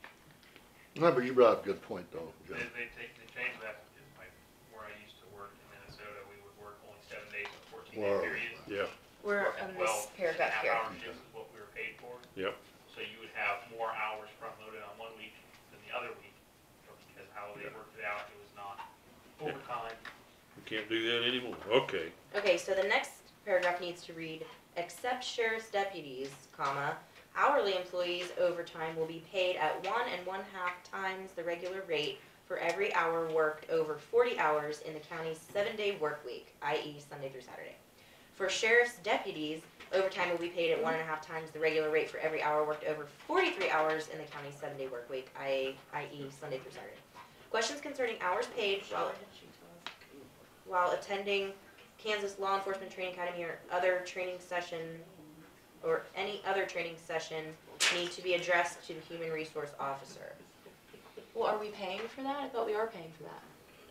S2: No, but you brought up a good point though, Joe.
S6: They changed that, because like where I used to work in Minnesota, we would work only 7 days in a 14-day
S2: Wow.
S6: period.
S4: Yeah,
S7: We're
S6: Working
S7: on this
S6: 12
S7: paragraph here.
S6: half-hour shifts is what we were paid for.
S4: yep,
S6: So you would have more hours front-loaded on one week than the other week, but because how they worked it out, it was not overtime.
S4: we can't do that anymore, okay.
S7: Okay, so the next paragraph needs to read, except sheriff's deputies, comma, hourly employees overtime will be paid at 1 1/2 times the regular rate for every hour worked over 40 hours in the county's 7-day work week, i.e. Sunday through Saturday. For sheriff's deputies, overtime will be paid at 1 1/2 times the regular rate for every hour worked over 43 hours in the county's 7-day work week, i.e. Sunday through Saturday. Questions concerning hours paid while attending Kansas Law Enforcement Training Academy or other training session or any other training session need to be addressed to the human resource officer. Well, are we paying for that? I thought we are paying for that.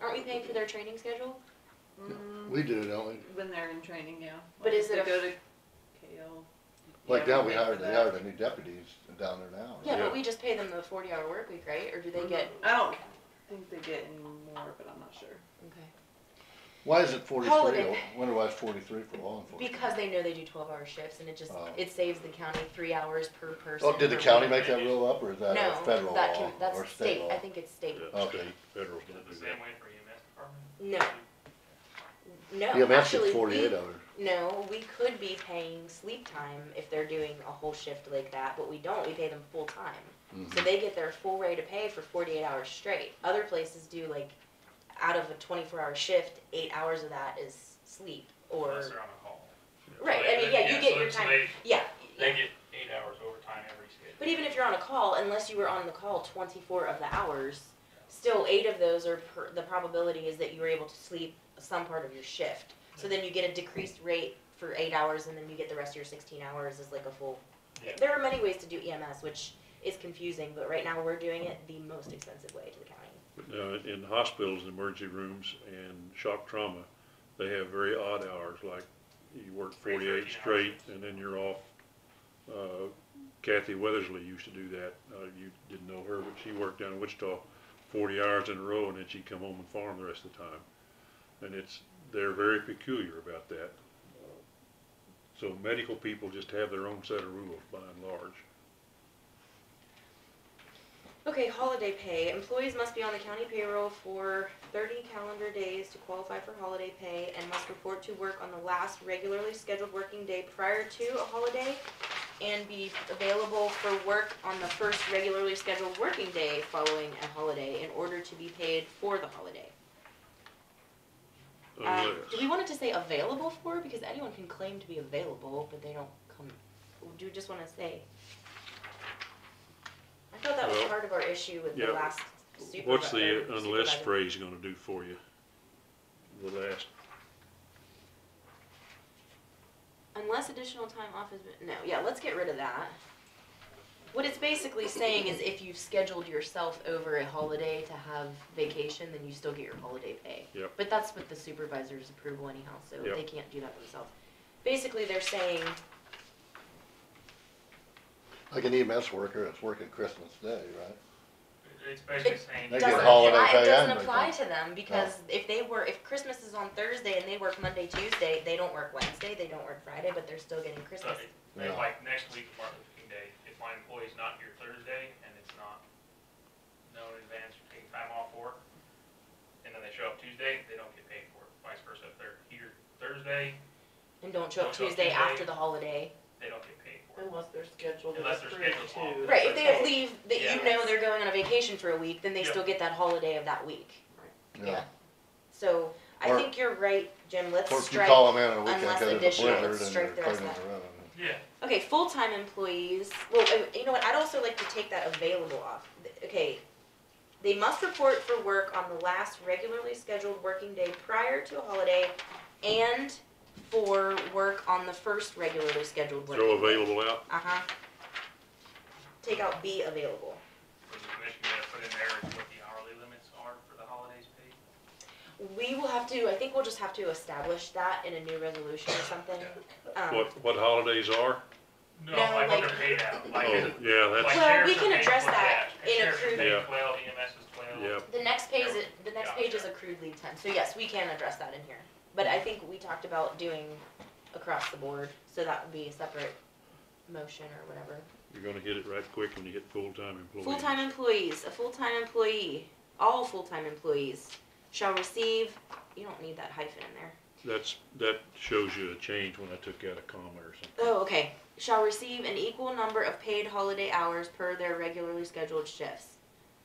S7: Aren't we paying for their training schedule?
S2: We do, don't we?
S18: When they're in training, yeah.
S7: But is
S18: They
S7: it a-
S18: go to KO?
S2: Like
S18: Yeah,
S2: now,
S18: we
S2: we
S18: pay for
S2: hired
S18: that.
S2: a new deputies down there now.
S7: Yeah,
S4: Yeah.
S7: but we just pay them the 40-hour work week, right? Or do they get?
S18: I don't think they get any more, but I'm not sure.
S7: Okay.
S2: Why is it 43?
S7: Holiday.
S2: I wonder why it's 43 for law enforcement.
S7: Because they know they do 12-hour shifts, and it just
S2: Oh.
S7: it saves the county 3 hours per person.
S2: Oh, did the
S7: per
S2: county
S7: week.
S2: make that rule up, or is that
S7: No,
S2: a federal
S7: that
S2: law
S7: can, that's
S2: or state law?
S7: I think it's state.
S4: Yeah,
S2: Okay.
S4: state, federal's don't
S6: The
S4: do
S6: same
S4: that.
S6: way for EMS department?
S7: No. No,
S2: EMS
S7: actually,
S2: is 48 hours.
S7: No, we could be paying sleep time if they're doing a whole shift like that, but we don't. We pay them full time.
S2: Mhm.
S7: So they get their full rate of pay for 48 hours straight. Other places do like out of a 24-hour shift, 8 hours of that is sleep or
S6: Unless they're on a call.
S7: right.
S6: So they-
S7: I mean, yeah, you
S6: so
S7: get your
S6: so
S7: time.
S6: they-
S7: Yeah.
S6: They get 8 hours overtime every schedule.
S7: But even if you're on a call, unless you were on the call 24 of the hours, still 8 of those are the probability is that you were able to sleep some part of your shift. So then you get a decreased rate for 8 hours, and then you get the rest of your 16 hours as like a full.
S6: Yeah.
S7: There are many ways to do EMS, which is confusing, but right now we're doing it the most expensive way to the county.
S4: But in hospitals, emergency rooms, and shock trauma, they have very odd hours, like you work 48 straight, and then you're off. Kathy Weathersley used to do that. You didn't know her, but she worked down in Wichita 40 hours in a row, and then she'd come home and farm the rest of the time. And they're very peculiar about that. So medical people just have their own set of rules by and large.
S7: Okay, holiday pay. Employees must be on the county payroll for 30 calendar days to qualify for holiday pay and must report to work on the last regularly scheduled working day prior to a holiday and be available for work on the first regularly scheduled working day following a holiday in order to be paid for the holiday. Do we want it to say available for? Because anyone can claim to be available, but they don't come. Do we just want to say? I thought that was
S4: Well,
S7: part of our issue with
S4: yeah.
S7: the last supervisor.
S4: What's the unless phrase gonna do for you? The last,
S7: Unless additional time off has been, no, yeah, let's get rid of that. What it's basically saying is if you've scheduled yourself over a holiday to have vacation, then you still get your holiday pay.
S4: Yep.
S7: But that's with the supervisor's approval anyhow, so
S4: Yep.
S7: they can't do that themselves. Basically, they're saying,
S2: Like an EMS worker that's working Christmas Day, right?
S6: It's basically saying.
S2: They
S7: doesn't
S2: get holiday
S7: apply,
S2: pay
S7: it doesn't
S2: and
S7: apply
S2: vacation.
S7: to them because if Christmas is on Thursday and they work Monday, Tuesday, they don't work Wednesday, they don't work Friday, but they're still getting Christmas.
S6: So if like next week, Martin Luther King Day, if my employee's not here Thursday and it's not known in advance for taking time off for, and then they show up Tuesday, they don't get paid for it. Vice versa, if they're here Thursday.
S7: And don't show up Tuesday after the holiday.
S6: They don't get paid for it.
S19: Unless they're scheduled.
S6: Unless they're scheduled off.
S7: Right, if they have leave that you
S6: Yeah.
S7: know they're going on a vacation for a week, then they
S6: Yep.
S7: still get that holiday of that week. Yeah. So I
S2: Or-
S7: think you're right, Jim, let's
S2: Or if you
S7: strike,
S2: call them in on a weekend
S7: unless
S2: because there's a
S7: additional,
S2: blizzard
S7: let's
S2: and
S7: strike
S2: they're
S7: the rest
S2: cleaning
S7: of that.
S2: the road.
S6: Yeah.
S7: Okay, full-time employees, well, you know what, I'd also like to take that available off. Okay, they must report for work on the last regularly scheduled working day prior to a holiday and for work on the first regularly scheduled working
S4: Throw
S7: day.
S4: available out.
S7: Uh-huh. Take out be available.
S6: Was the commission gonna put in there what the hourly limits are for the holidays paid?
S7: We will have to, I think we'll just have to establish that in a new resolution or something.
S4: What holidays are?
S6: No,
S7: No,
S6: like what
S7: like-
S6: they're paid out, like.
S4: Oh, yeah,
S6: Like
S4: that's,
S7: Well,
S6: sheriffs
S7: we
S6: are
S7: can
S6: paid
S7: address
S6: 12,
S7: that
S6: yeah,
S7: in
S6: sheriffs are
S7: accrued-
S6: paid
S4: Yeah.
S6: 12, EMS is 12.
S4: yeah,
S7: The next page is accrued leave time, so yes, we can address that in here. But I think we talked about doing across the board, so that would be a separate motion or whatever.
S4: you're gonna hit it right quick when you hit full-time employees.
S7: Full-time employees, a full-time employee, all full-time employees shall receive, you don't need that hyphen in there.
S4: That shows you a change when I took out a comma or something.
S7: Oh, okay. Shall receive an equal number of paid holiday hours per their regularly scheduled shifts.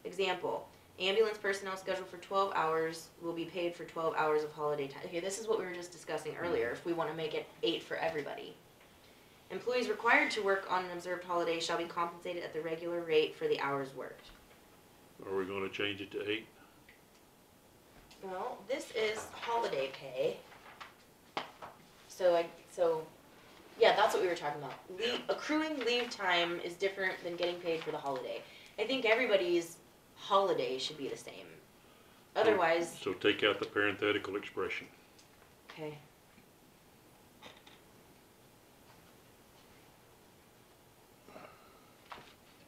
S7: Example, ambulance personnel scheduled for 12 hours will be paid for 12 hours of holiday time. Okay, this is what we were just discussing earlier, if we want to make it 8 for everybody. Employees required to work on an observed holiday shall be compensated at the regular rate for the hours worked.
S4: Are we gonna change it to 8?
S7: Well, this is holiday pay. Yeah, that's what we were talking about. Accruing leave time is different than getting paid for the holiday. I think everybody's holiday should be the same. Otherwise,
S4: So take out the parenthetical expression.
S7: okay.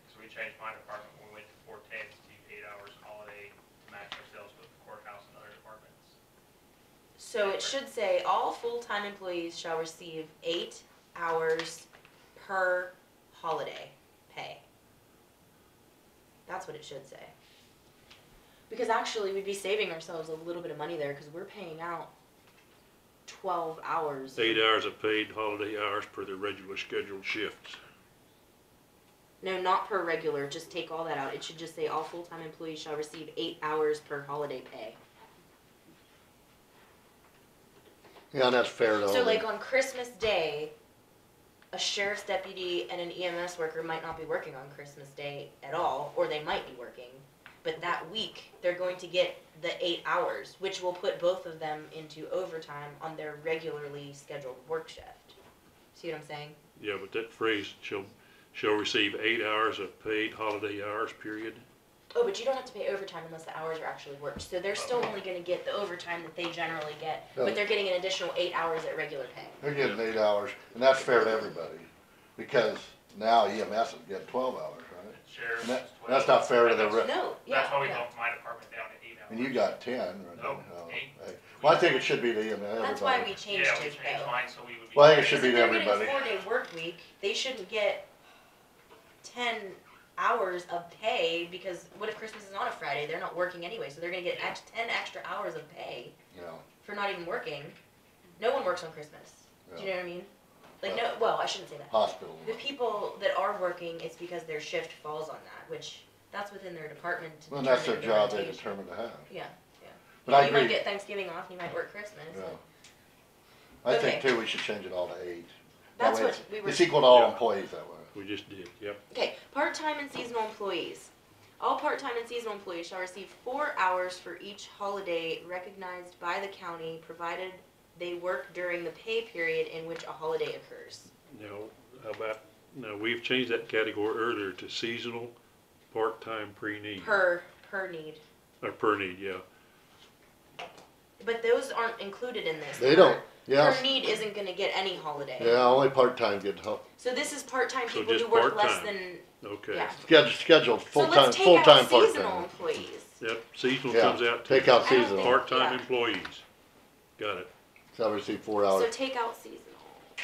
S6: So we changed my department when we went to 410s to 8 hours holiday to match ourselves with the courthouse and other departments.
S7: So it should say all full-time employees shall receive 8 hours per holiday pay. That's what it should say. Because actually, we'd be saving ourselves a little bit of money there, because we're paying out 12 hours.
S4: 8 hours of paid holiday hours per the regular scheduled shifts.
S7: No, not per regular, just take all that out. It should just say all full-time employees shall receive 8 hours per holiday pay.
S2: Yeah, and that's fair though.
S7: So like on Christmas Day, a sheriff's deputy and an EMS worker might not be working on Christmas Day at all, or they might be working. But that week, they're going to get the 8 hours, which will put both of them into overtime on their regularly scheduled work shift. See what I'm saying?
S4: Yeah, but that phrase shall receive 8 hours of paid holiday hours, period.
S7: Oh, but you don't have to pay overtime unless the hours are actually worked. So they're still only gonna get the overtime that they generally get, but they're getting an additional 8 hours at regular pay.
S2: They're getting 8 hours, and that's fair to everybody, because now EMS is getting 12 hours, right?
S6: Sheriff's
S2: And that,
S6: is 12.
S2: that's not fair to the,
S7: No, yeah,
S6: That's why we
S7: yeah.
S6: bumped my department down to 8 hours.
S2: and you got 10, right?
S6: No,
S2: Oh,
S6: 8.
S2: hey. Well, I think it should be to EMS,
S7: That's why
S2: everybody.
S7: we changed
S6: Yeah, we
S7: it
S6: changed
S7: though.
S6: mine so we would be.
S2: Well, I think it should
S7: Because
S2: be
S7: if
S2: to
S7: they're getting
S2: everybody.
S7: a 4-day work week, they shouldn't get 10 hours of pay, because what if Christmas is on a Friday? They're not working anyway, so they're gonna get 10 extra hours of pay
S2: You know,
S7: for not even working. No one works on Christmas. Do you know what I mean? Like no, well, I shouldn't say that.
S2: hospital.
S7: The people that are working, it's because their shift falls on that, which that's within their department. to
S2: Well, that's their
S7: determine
S2: job they
S7: rotation.
S2: determined to have.
S7: Yeah, yeah.
S2: But I
S7: You might
S2: agree,
S7: get Thanksgiving off, you might work Christmas.
S2: yeah.
S7: and-
S2: I think
S7: Okay.
S2: too, we should change it all to 8. That
S7: That's
S2: way
S7: what
S2: it's-
S7: we were.
S2: It's equal to all
S4: Yeah.
S2: employees that way.
S4: We just did, yep.
S7: Okay, part-time and seasonal employees. All part-time and seasonal employees shall receive 4 hours for each holiday recognized by the county, provided they work during the pay period in which a holiday occurs.
S4: Now, we've changed that category earlier to seasonal, part-time, pre-need.
S7: Per need.
S4: Or per need, yeah.
S7: But those aren't included in this.
S2: They don't, yeah,
S7: Per need isn't gonna get any holiday.
S2: yeah, only part-time get help.
S7: So this is part-time
S4: So
S7: people
S4: just
S7: who work less
S4: part-time.
S7: than,
S4: Okay.
S7: yeah.
S2: Scheduled,
S7: So
S2: full-time,
S7: let's take
S2: full-time,
S7: out seasonal
S2: part-time.
S7: employees.
S4: Yep, seasonal
S2: Yeah,
S4: comes out to
S2: take out
S7: I don't
S2: seasonal.
S7: think-
S4: part-time
S7: yeah.
S4: employees. Got it.
S2: Shall receive 4
S7: So
S2: hours.
S7: take out seasonal.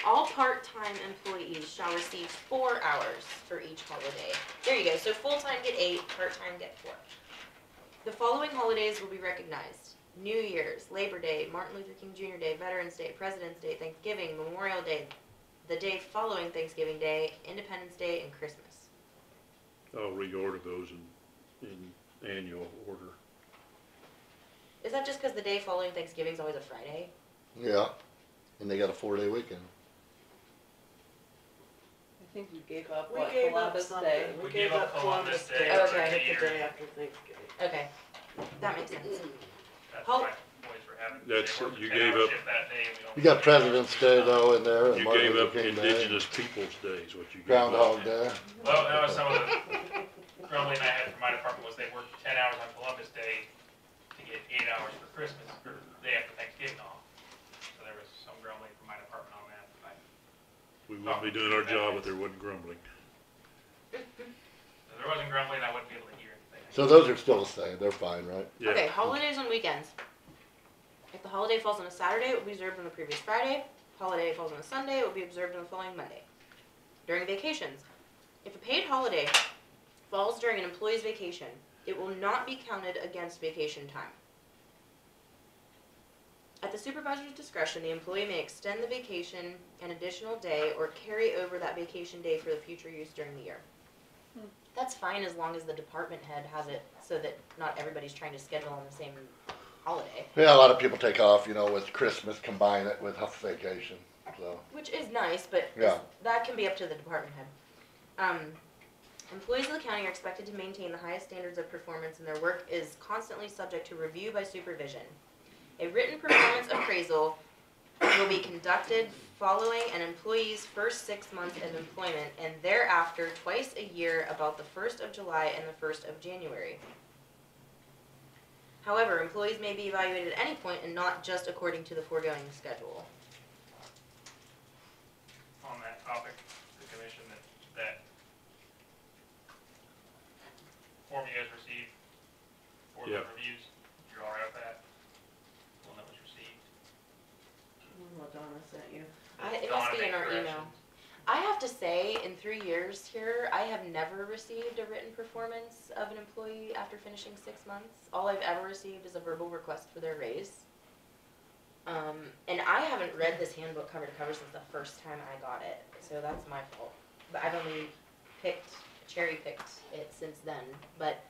S7: All part-time employees shall receive 4 hours for each holiday. There you go. So full-time get 8, part-time get 4. The following holidays will be recognized: New Year's, Labor Day, Martin Luther King Jr. Day, Veterans Day, President's Day, Thanksgiving, Memorial Day, the day following Thanksgiving Day, Independence Day, and Christmas.
S4: I'll reorder those in annual order.
S7: Is that just because the day following Thanksgiving is always a Friday?
S2: Yeah, and they got a 4-day weekend.
S18: I think we gave up,
S19: We
S18: what,
S19: gave up
S18: Columbus
S19: something.
S18: Day?
S19: We gave up Columbus Day.
S7: Okay.
S19: Took the day after Thanksgiving.
S7: Okay, that makes sense.
S6: That's
S7: Hol-
S6: my boys were having.
S4: That's-
S6: they worked a
S4: you
S6: 10-hour
S4: gave up-
S6: shift that day, and we don't
S2: You got
S6: get 10 hours
S2: President's
S6: to
S2: Day
S6: stop.
S2: though in there, and
S4: You
S2: Martin
S4: gave
S2: Luther
S4: up
S2: King Day,
S4: Indigenous Peoples' Day is what you gave
S2: Groundhog
S4: up.
S2: Day.
S6: Well, that was some of the grumbling I had from my department was they worked 10 hours on Columbus Day to get 8 hours for Christmas, or the day after Thanksgiving off. So there was some grumbling from my department on that. But
S4: We wouldn't be doing our job if there wasn't grumbling.
S6: if there wasn't grumbling, I wouldn't be able to hear anything.
S2: So those are still the same, they're fine, right?
S4: Yeah.
S7: Okay, holidays and weekends. If the holiday falls on a Saturday, it will be observed on the previous Friday. Holiday falls on a Sunday, it will be observed on the following Monday. During vacations, if a paid holiday falls during an employee's vacation, it will not be counted against vacation time. At the supervisor's discretion, the employee may extend the vacation an additional day or carry over that vacation day for the future use during the year. That's fine as long as the department head has it so that not everybody's trying to schedule on the same holiday.
S2: Yeah, a lot of people take off, with Christmas, combine it with vacation, so.
S7: Which is nice, but
S2: Yeah.
S7: that can be up to the department head. Employees of the county are expected to maintain the highest standards of performance, and their work is constantly subject to review by supervision. A written performance appraisal will be conducted following an employee's first 6 months of employment, and thereafter twice a year about the 1st of July and the 1st of January. However, employees may be evaluated at any point and not just according to the foregoing schedule.
S6: On that topic, the commission that form you guys received for the
S4: Yep.
S6: reviews, you're all right with that? The one that was received.
S19: What Donna sent you.
S7: It
S6: Donna
S7: must be
S6: made
S7: in our email.
S6: corrections.
S7: I have to say, in 3 years here, I have never received a written performance of an employee after finishing 6 months. All I've ever received is a verbal request for their raise. And I haven't read this handbook cover to cover since the first time I got it, so that's my fault. But I've only cherry picked it since then. But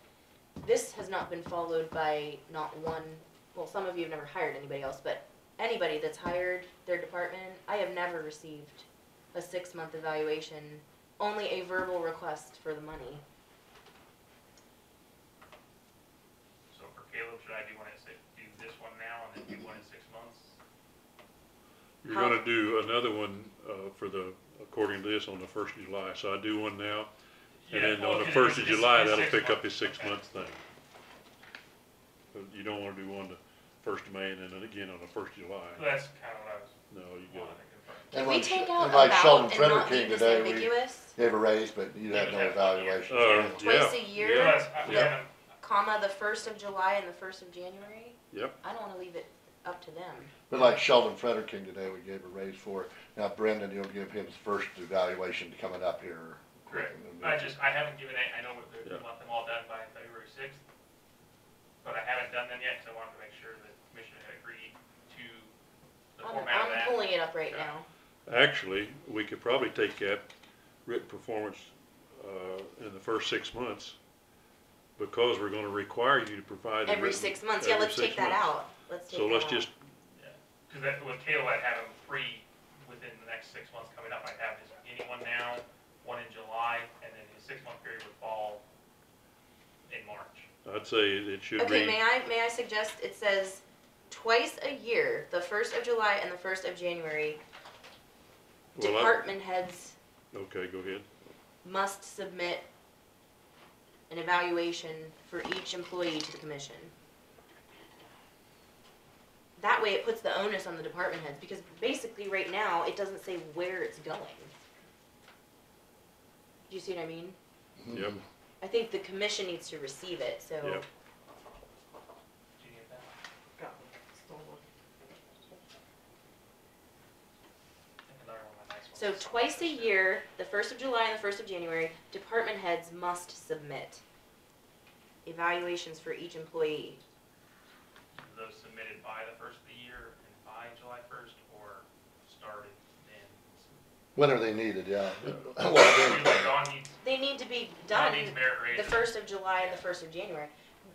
S7: this has not been followed by not one, well, some of you have never hired anybody else, but anybody that's hired their department, I have never received a 6-month evaluation, only a verbal request for the money.
S6: So for Caleb, should I do this one now and then do one in 6 months?
S4: You're gonna do another one, according to this, on the 1st of July, so I do one now, and then
S6: well,
S4: on the
S6: it's-
S4: 1st of
S6: it's-
S4: July,
S6: it's
S4: that'll
S6: 6
S4: pick up
S6: months.
S4: his 6 month thing. But you don't wanna do one the 1st of May and then again on the 1st of July.
S6: So that's kind of what I was
S4: No, you got
S6: wanting
S4: it.
S6: to confirm.
S7: Can
S2: And
S7: we
S2: when-
S7: take out
S2: and like
S7: about
S2: Sheldon
S7: and
S2: Frederick
S7: not
S2: came
S7: leave this
S2: today, we
S7: ambiguous?
S2: gave a raise, but you had no evaluation.
S4: Yeah.
S7: Twice a year,
S6: So that's, we
S7: the-
S6: haven't,
S7: comma, the 1st of July and the 1st of January?
S4: Yep.
S7: I don't wanna leave it up to them.
S2: But like Sheldon Frederick came today, we gave a raise for. Now Brendan, you'll give him his first evaluation coming up here.
S6: correct. I haven't given any, I know we
S4: Yeah.
S6: want them all done by February 6th, but I haven't done them yet, because I wanted to make sure that the commission had agreed to the format of
S7: I'm
S6: that.
S7: pulling it up right
S6: Okay.
S7: now.
S4: Actually, we could probably take that written performance, in the first 6 months, because we're gonna require you to provide. the
S7: Every
S4: written
S7: 6 months, yeah,
S4: every
S7: let's
S4: 6
S7: take that
S4: months.
S7: out. Let's take
S4: So
S7: that
S4: let's
S7: out.
S4: just,
S6: Because with Caleb, I'd have him free within the next 6 months coming up. I'd have his beginning one now, one in July, and then his 6-month period would fall in March.
S4: I'd say it should
S7: Okay,
S4: read,
S7: may I suggest it says twice a year, the 1st of July and the 1st of January,
S4: Well,
S7: department heads
S4: okay, go ahead.
S7: must submit an evaluation for each employee to the commission. That way it puts the onus on the department heads, because basically right now, it doesn't say where it's going. Do you see what I mean?
S4: Yep.
S7: I think the commission needs to receive it, so.
S4: Yep.
S6: Did you get that?
S19: Got stolen.
S6: And another one of my nice ones.
S7: So twice a year, the 1st of July and the 1st of January, department heads must submit evaluations for each employee.
S6: Those submitted by the 1st of the year and by July 1st, or started then?
S2: When are they needed, yeah.
S6: Dawn needs,
S7: They need to be
S6: Dawn
S7: done
S6: needs merit
S7: the
S6: raises.
S7: 1st of July and the 1st of January.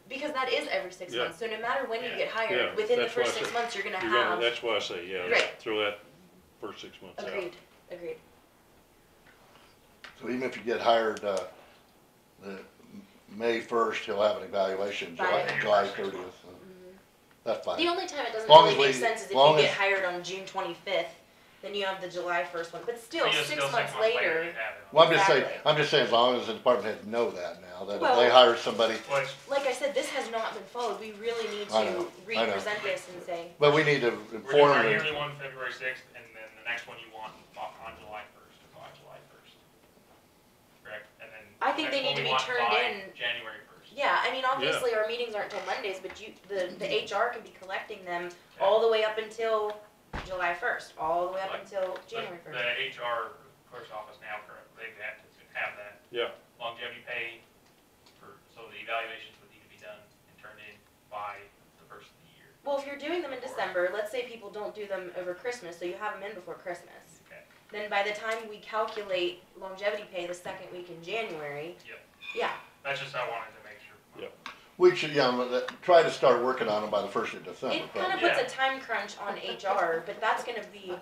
S1: Because that is every 6
S4: Yeah.
S1: months, so no matter when you
S6: Yeah.
S1: get hired,
S4: Yeah,
S1: within the
S4: that's why
S1: first
S4: I
S1: 6
S4: said-
S1: months, you're gonna
S4: You're
S1: have.
S4: that's why I say, yeah,
S1: Right.
S4: let's throw that first 6 months out.
S1: Agreed.
S2: So even if you get hired, the May first, he'll have an evaluation,
S1: By-
S2: July 30th. That's fine.
S1: The only time it doesn't
S2: Long
S1: really
S2: as
S1: make
S2: we-
S1: sense is if
S2: long
S1: you get
S2: as-
S1: hired on June 25th, then you have the July 1st one, but still,
S6: But you're
S1: 6
S6: still
S1: months
S6: 6 months
S1: later.
S6: you have it.
S2: Well, I'm
S1: Exactly.
S2: just saying, as long as the department heads know that now, that if
S1: Well-
S2: they hire somebody,
S6: Well, it's,
S1: Like I said, this has not been followed, we really need
S2: I
S1: to
S2: know.
S1: represent this and say,
S2: but we need to
S6: we're doing
S2: inform
S6: our
S2: them.
S6: yearly one February 6th, and then the next one you want on July 1st, or by July 1st. Correct? And then
S1: I
S6: the
S1: think
S6: next
S1: they
S6: one
S1: need to
S6: we
S1: be
S6: want
S1: turned
S6: by
S1: in.
S6: January 1st.
S1: yeah, I mean, obviously our meetings aren't till Mondays, but the HR can be collecting them all the way up until July 1st, all the way up
S6: Like,
S1: until January 1st.
S6: The HR clerk's office now, they have to have that
S4: Yeah,
S6: longevity pay so the evaluations would need to be done and turned in by the first of the year.
S1: Well, if you're doing them in December, let's say people don't do them over Christmas, so you have them in before Christmas.
S6: Okay.
S1: Then by the time we calculate longevity pay the second week in January,
S6: Yep.
S1: yeah,
S6: That's just, I wanted to make sure.
S4: yeah.
S2: We should, try to start working on them by the 1st of December.
S1: it kind of
S2: probably.
S1: puts a time crunch on HR, but that's gonna be,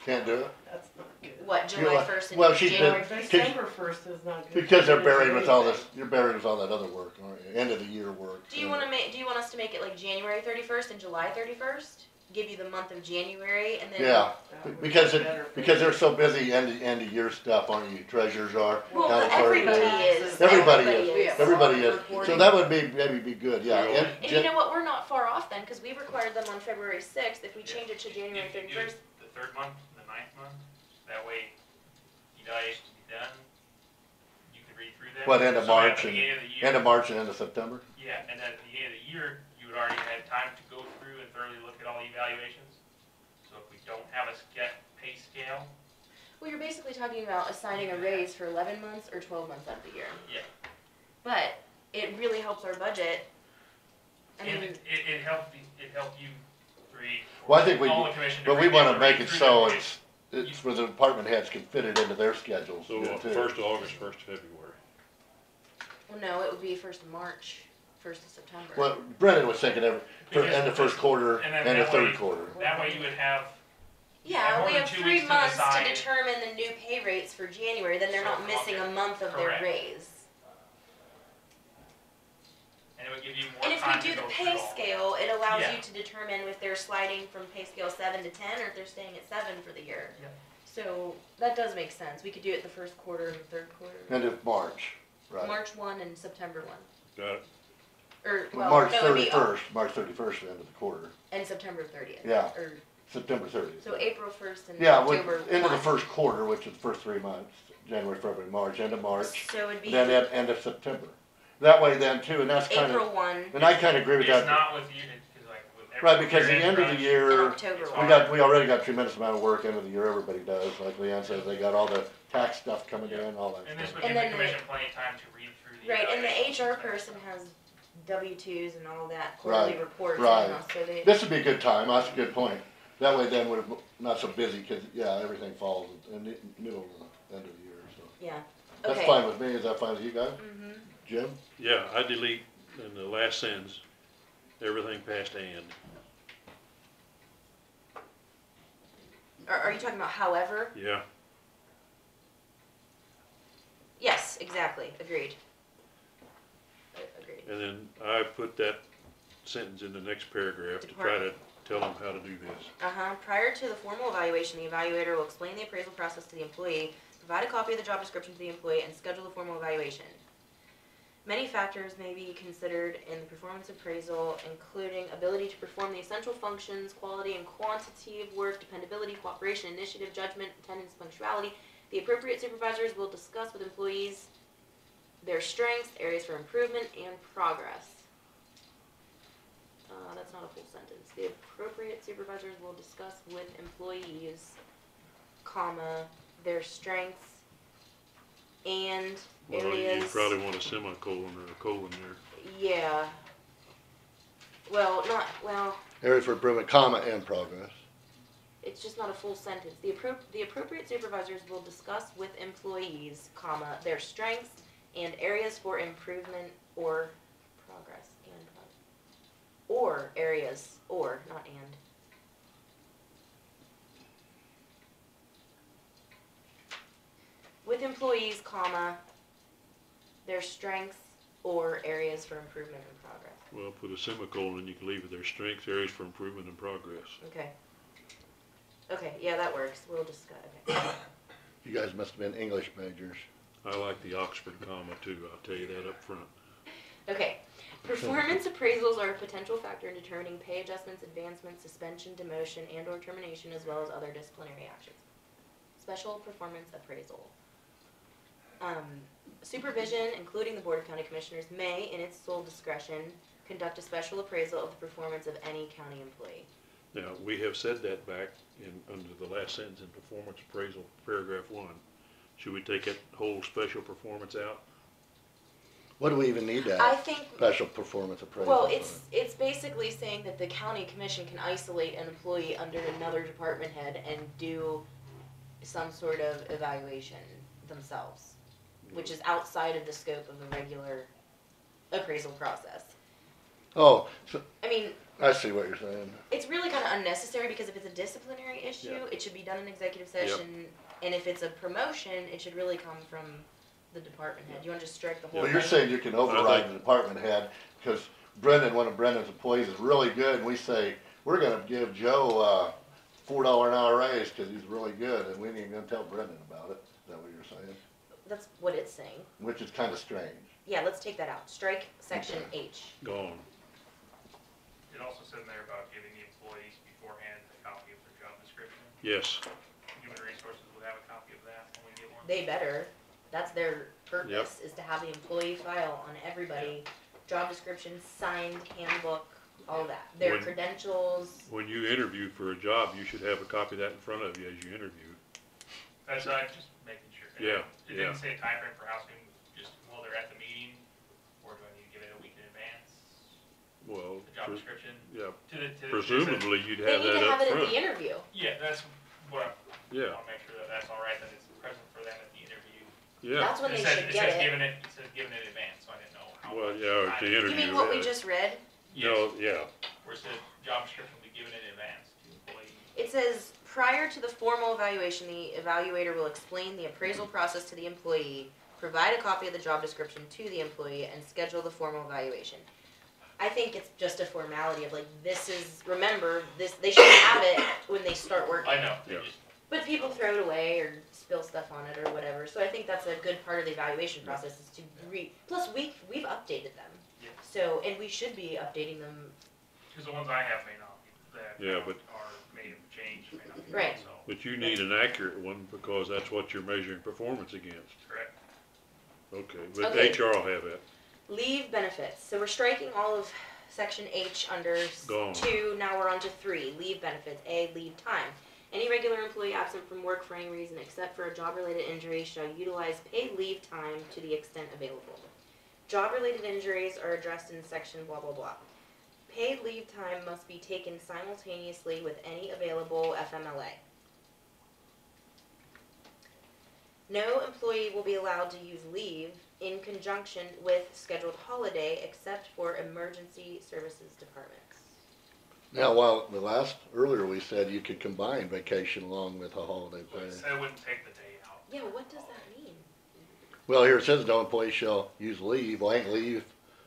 S2: Can't do it?
S19: That's not good.
S1: what,
S2: You're
S1: July
S2: like-
S1: 1st
S2: well,
S1: and
S2: she
S1: January
S2: did-
S1: 1st?
S19: December 1st is not good.
S2: Because they're
S19: for
S2: buried with all
S19: anything.
S2: this, you're buried with all that other work, aren't you? End of the year work.
S1: Do you want us to make it like January 31st and July 31st? Give you the month of January and then.
S2: Yeah,
S19: That would be
S2: because
S19: better for
S2: because they're
S19: you.
S2: so busy end of year stuff, aren't you? Treasurers are.
S1: Well,
S2: county clerk
S1: everybody
S2: is.
S1: is.
S2: Everybody
S1: is.
S2: Everybody is. So that would maybe be good, yeah.
S4: Yeah.
S1: And you know what, we're not far off then, cause we required them on February 6th, if we change it to January
S6: If you do
S1: 31st.
S6: the third month, the ninth month, that way evaluation can be done, you can read through them.
S2: What, end of
S6: So at
S2: March
S6: the
S2: and,
S6: beginning of the year-
S2: end of March and end of September?
S6: Yeah, and then at the beginning of the year, you would already had time to go through and thoroughly look at all the evaluations. So if we don't have a pay scale,
S1: Well, you're basically talking about assigning a raise for 11 months or 12 months out of the year.
S6: yeah,
S1: But it really helps our budget. I
S6: and
S1: mean,
S6: it helped you three.
S2: Well, I think
S6: all the commission to
S2: but we
S6: read-
S2: wanna
S6: read
S2: make it
S6: through
S2: so
S6: them.
S2: it's where the department heads can fit it into their schedules
S4: So
S2: too.
S4: 1st of August, 1st of February.
S1: well, no, it would be 1st of March, 1st of September.
S2: Well, Brendan was thinking
S6: Because-
S2: end of first quarter,
S6: and then
S2: end of
S6: that way-
S2: third quarter.
S6: That way you would have,
S1: Yeah,
S6: more
S1: we
S6: than
S1: have
S6: 2
S1: 3
S6: weeks to
S1: months to
S6: decide.
S1: determine the new pay rates for January, then they're not missing a month of their
S6: Correct.
S1: raise.
S6: and it would give you more
S1: And if
S6: time
S1: we
S6: to
S1: do the
S6: go
S1: pay
S6: through all.
S1: scale, it allows
S6: Yeah.
S1: you to determine if they're sliding from pay scale 7 to 10 or if they're staying at 7 for the year.
S6: Yeah.
S1: So that does make sense. We could do it the first quarter and the third quarter.
S2: End of March, right.
S1: March 1 and September 1.
S4: Got it?
S1: Or, well,
S2: March
S1: no, it'd be
S2: 31st, March 31st, the end of the quarter,
S1: and September 30th.
S2: Yeah.
S1: Or,
S2: September 30th.
S1: so April 1st and
S2: Yeah,
S1: October
S2: end of the
S1: 1.
S2: first quarter, which is the first 3 months, January, February, March, end of March,
S1: So it'd be
S2: then end of September. That way then too, and that's kind
S1: April
S2: of,
S1: 1
S2: and I kind of agree with
S6: It's
S2: that.
S6: not with you, because like with every.
S2: Right, because the
S6: year
S2: end of the
S6: crunch,
S1: and
S2: year,
S1: October
S6: It's
S1: 1.
S2: we already got tremendous amount of work end of the year, everybody does, like Leanne says, they got all the tax stuff coming in, all that
S6: And this
S2: stuff.
S6: would
S1: And
S6: give the
S1: then
S6: commission plenty of time to read through the.
S1: Right, and the
S6: evaluations
S1: HR
S6: and stuff.
S1: person has W-2s and all that quarterly
S2: Right,
S1: reports
S2: right.
S1: and all, so they.
S2: This would be a good time, that's a good point. That way then we're not so busy, cause yeah, everything falls in the middle of the end of the year, so.
S1: Yeah.
S2: That's
S1: Okay.
S2: fine with me, is that fine with you guys?
S1: Mhm.
S2: Jim?
S4: Yeah, I delete in the last sentence, everything past and.
S1: Are you talking about however?
S4: Yeah,
S1: Yes, exactly. Agreed. Agreed.
S4: and then I put that sentence in the next paragraph to try to tell them how to do this.
S1: Prior to the formal evaluation, the evaluator will explain the appraisal process to the employee, provide a copy of the job description to the employee, and schedule the formal evaluation. Many factors may be considered in the performance appraisal, including ability to perform the essential functions, quality and quantity of work, dependability, cooperation, initiative, judgment, attendance, punctuality. The appropriate supervisors will discuss with employees their strengths, areas for improvement, and progress. That's not a full sentence. The appropriate supervisors will discuss with employees, comma, their strengths and
S4: Well,
S1: areas.
S4: you probably want a semicolon or a colon there.
S1: Yeah. Well, not, well,
S2: Area for improvement, comma, and progress.
S1: it's just not a full sentence. The appropriate supervisors will discuss with employees, comma, their strengths and areas for improvement or progress and progress.
S7: or areas, or, not and. With employees, comma, their strengths or areas for improvement and progress.
S4: Well, put a semicolon and you can leave it there, strengths, areas for improvement and progress.
S7: Okay. Okay, yeah, that works. We'll discuss, okay.
S2: You guys must have been English majors.
S4: I like the Oxford comma too, I'll tell you that up front.
S7: Okay. Performance appraisals are a potential factor in determining pay adjustments, advancements, suspension, demotion, and or termination, as well as other disciplinary actions. Special performance appraisal. Supervision, including the Board of County Commissioners, may, in its sole discretion, conduct a special appraisal of the performance of any county employee.
S4: Now, we have said that back under the last sentence in performance appraisal, paragraph 1. Should we take that whole special performance out?
S2: What do we even need to
S7: I
S2: have
S7: think,
S2: special performance appraisal?
S7: well,
S2: for?
S7: it's basically saying that the county commission can isolate an employee under another department head and do some sort of evaluation themselves, which is outside of the scope of the regular appraisal process.
S2: Oh, so
S7: I mean,
S2: I see what you're saying.
S7: it's really kind of unnecessary because if it's a disciplinary issue,
S4: Yeah.
S7: it should be done in executive session, and if it's a promotion, it should really come from the department head. You want to just strike the whole
S2: Well,
S7: thing?
S2: you're saying you can override the department head, because Brendan, one of Brendan's employees is really good, and we say, we're gonna give Joe a $4 an hour raise, cause he's really good, and we ain't even gonna tell Brendan about it. Is that what you're saying?
S7: That's what it's saying.
S2: Which is kinda strange.
S7: Yeah, let's take that out. Strike section H.
S4: Gone.
S6: It also said in there about giving the employees beforehand a copy of their job description.
S4: Yes.
S6: Human Resources would have a copy of that when we get one.
S7: They better. That's their purpose, is to have the employee file on everybody. Job description, signed handbook, all that. Their
S4: When-
S7: credentials.
S4: When you interview for a job, you should have a copy of that in front of you as you interview.
S6: That's just making sure.
S4: Yeah,
S6: It
S4: yeah.
S6: didn't say a time frame for how soon, just while they're at the meeting, or do I need to give it a week in advance?
S4: Well,
S6: The job description?
S4: yeah,
S6: To the
S4: presumably you'd
S7: They
S4: have
S7: need
S4: that
S7: to have
S4: up
S7: it at
S4: front.
S7: the interview.
S6: Yeah, that's what I
S4: Yeah,
S6: want to make sure that that's all right, that it's present for them at the interview.
S4: yeah.
S7: That's when
S6: It
S7: they
S6: says-
S7: should
S6: It
S7: get
S6: says
S7: it.
S6: giving it, it says giving it in advance, so I didn't know how.
S4: Well,
S6: much
S4: yeah, or
S6: time
S4: the
S6: it-
S7: You
S4: interview.
S7: mean what we just read?
S4: No, yeah.
S6: Where it said job description will be given in advance to employees.
S7: It says, prior to the formal evaluation, the evaluator will explain the appraisal process to the employee, provide a copy of the job description to the employee, and schedule the formal evaluation. I think it's just a formality of like, this is, remember, this, they should have it when they start working.
S6: I know,
S4: Yeah.
S7: But people throw it away or spill stuff on it or whatever, so I think that's a good part of the evaluation process is to plus we've updated them.
S6: Yeah.
S7: So, and we should be updating them.
S6: Because the ones I have may not be, that
S4: Yeah, but-
S6: are made of change, may not be.
S7: Right.
S6: So,
S4: But you need an accurate one because that's what you're measuring performance against.
S6: correct.
S4: Okay, but
S7: Okay.
S4: HR will have that.
S7: Leave benefits. So we're striking all of section H under
S4: Gone.
S7: 2, now we're on to 3, leave benefits. A, leave time. Any regular employee absent from work for any reason except for a job-related injury shall utilize paid leave time to the extent available. Job-related injuries are addressed in section blah blah blah. Paid leave time must be taken simultaneously with any available FMLA. No employee will be allowed to use leave in conjunction with scheduled holiday except for emergency services departments.
S2: Now, while earlier we said you could combine vacation along with a holiday
S6: Well,
S2: pay.
S6: it said it wouldn't take the day out.
S7: Yeah, what does that mean?
S2: Well, here it says no employee shall use leave. Well, ain't leave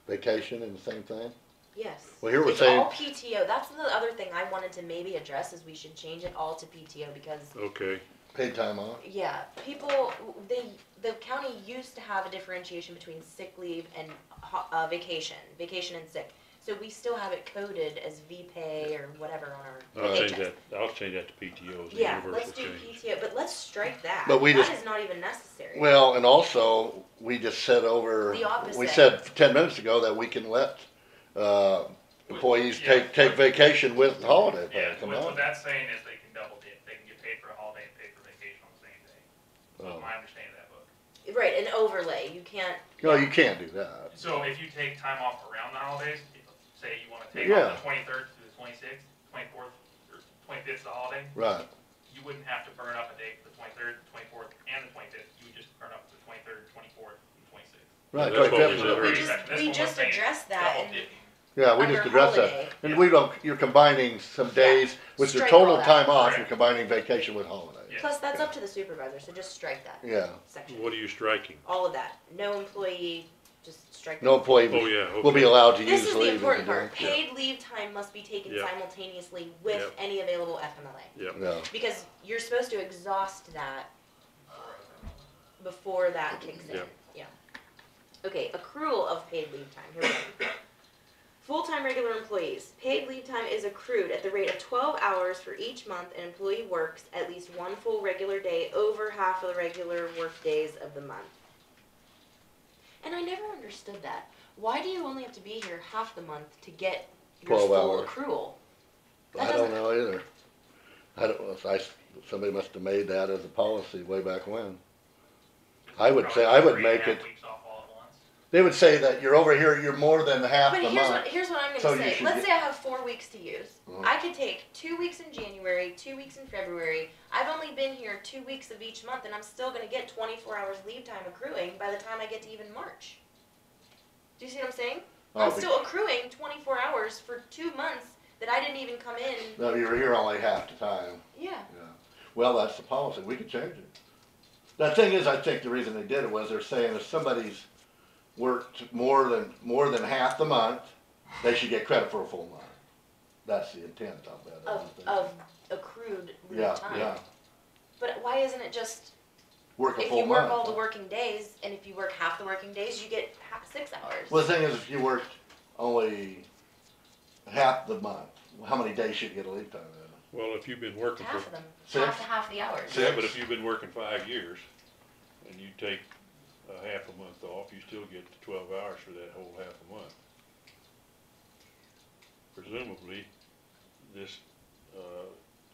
S2: vacation and the same thing?
S7: Yes.
S2: Well, here we're
S7: It's
S2: saying-
S7: all PTO. That's the other thing I wanted to maybe address is we should change it all to PTO because
S4: Okay.
S2: Paid time off?
S7: yeah, people the county used to have a differentiation between sick leave and vacation and sick. So we still have it coded as VPay or whatever on our
S4: I'll change
S7: paychecks.
S4: that, I'll change that to PTO as a
S7: Yeah,
S4: universal
S7: let's do
S4: change.
S7: PTO, but let's strike that.
S2: But we
S7: That
S2: just-
S7: is not even necessary.
S2: Well, and also, we just said
S7: The opposite.
S2: we said 10 minutes ago that we can let, employees
S6: Yeah.
S2: take vacation with holiday pay.
S6: Yeah,
S2: Come
S6: what
S2: on.
S6: that's saying is they can double dip, they can get paid for a holiday and paid for vacation on the same day.
S2: Oh.
S6: That's my understanding of that book.
S7: Right, an overlay. You can't.
S2: No, you can't do that.
S6: So if you take time off around the holidays, say you wanna take
S2: Yeah.
S6: off the 23rd to the 26th, 24th, or 25th is the holiday,
S2: Right.
S6: you wouldn't have to burn up a day for the 23rd, 24th, and the 25th. You would just burn up the 23rd, 24th, and 26th.
S2: Right.
S4: That's what we
S2: 25th.
S4: said earlier.
S6: This
S7: We
S6: one
S7: just
S6: was saying
S7: addressed that
S6: double
S7: and
S6: dipping.
S2: Yeah, we
S7: under
S2: just addressed that.
S7: holiday.
S2: And we don't, you're combining some days with your
S7: Strike all
S2: total
S7: that.
S2: time off,
S6: Correct.
S2: you're combining vacation with holidays.
S7: Plus, that's up to the supervisor, so just strike that
S2: Yeah,
S7: section.
S4: What are you striking?
S7: All of that. No employee, just strike that.
S2: no employee
S4: Oh, yeah,
S2: will be
S4: okay.
S2: allowed to use
S7: This is
S2: leave.
S7: the
S2: if
S7: important
S2: they
S7: part.
S2: don't.
S7: Paid leave time must be taken
S4: Yeah.
S7: simultaneously with
S4: Yep.
S7: any available FMLA.
S4: Yep.
S2: Yeah.
S7: Because you're supposed to exhaust that before that kicks in.
S4: Yep.
S7: Yeah. Okay, accrual of paid leave time. Here we go. Full-time regular employees. Paid leave time is accrued at the rate of 12 hours for each month an employee works at least one full regular day over half of the regular work days of the month. And I never understood that. Why do you only have to be here half the month to get your
S2: 12
S7: full
S2: hours.
S7: accrual?
S2: I don't know either. I don't know, somebody must have made that as a policy way back when. I would say, I would make it,
S6: Weeks off all at once.
S2: they would say that you're over here, you're more than half
S7: But
S2: the month.
S7: here's what I'm
S2: So
S7: gonna
S2: you
S7: say.
S2: should
S7: Let's
S2: get-
S7: say I have 4 weeks to use.
S2: Mhm.
S7: I could take 2 weeks in January, 2 weeks in February. I've only been here 2 weeks of each month, and I'm still gonna get 24 hours leave time accruing by the time I get to even March. Do you see what I'm saying? I'm still accruing 24 hours for 2 months that I didn't even come in.
S2: No, you were here only half the time.
S7: Yeah.
S2: Yeah. Well, that's the policy. We could change it. The thing is, I think the reason they did it was they're saying if somebody's worked more than half the month, they should get credit for a full month. That's the intent of that. I think.
S7: Of accrued leave
S2: Yeah,
S7: time.
S2: yeah.
S7: But why isn't it just
S2: Work a
S7: if
S2: full
S7: you work
S2: month.
S7: all the working days, and if you work half the working days, you get 6 hours?
S2: Well, the thing is, if you worked only half the month, how many days should you get a leave time in?
S4: Well, if you've been working for,
S7: Half of them.
S2: Six?
S7: Half the hours.
S4: yeah, but if you've been working 5 years and you take a half a month off, you still get the 12 hours for that whole half a month. Presumably, this,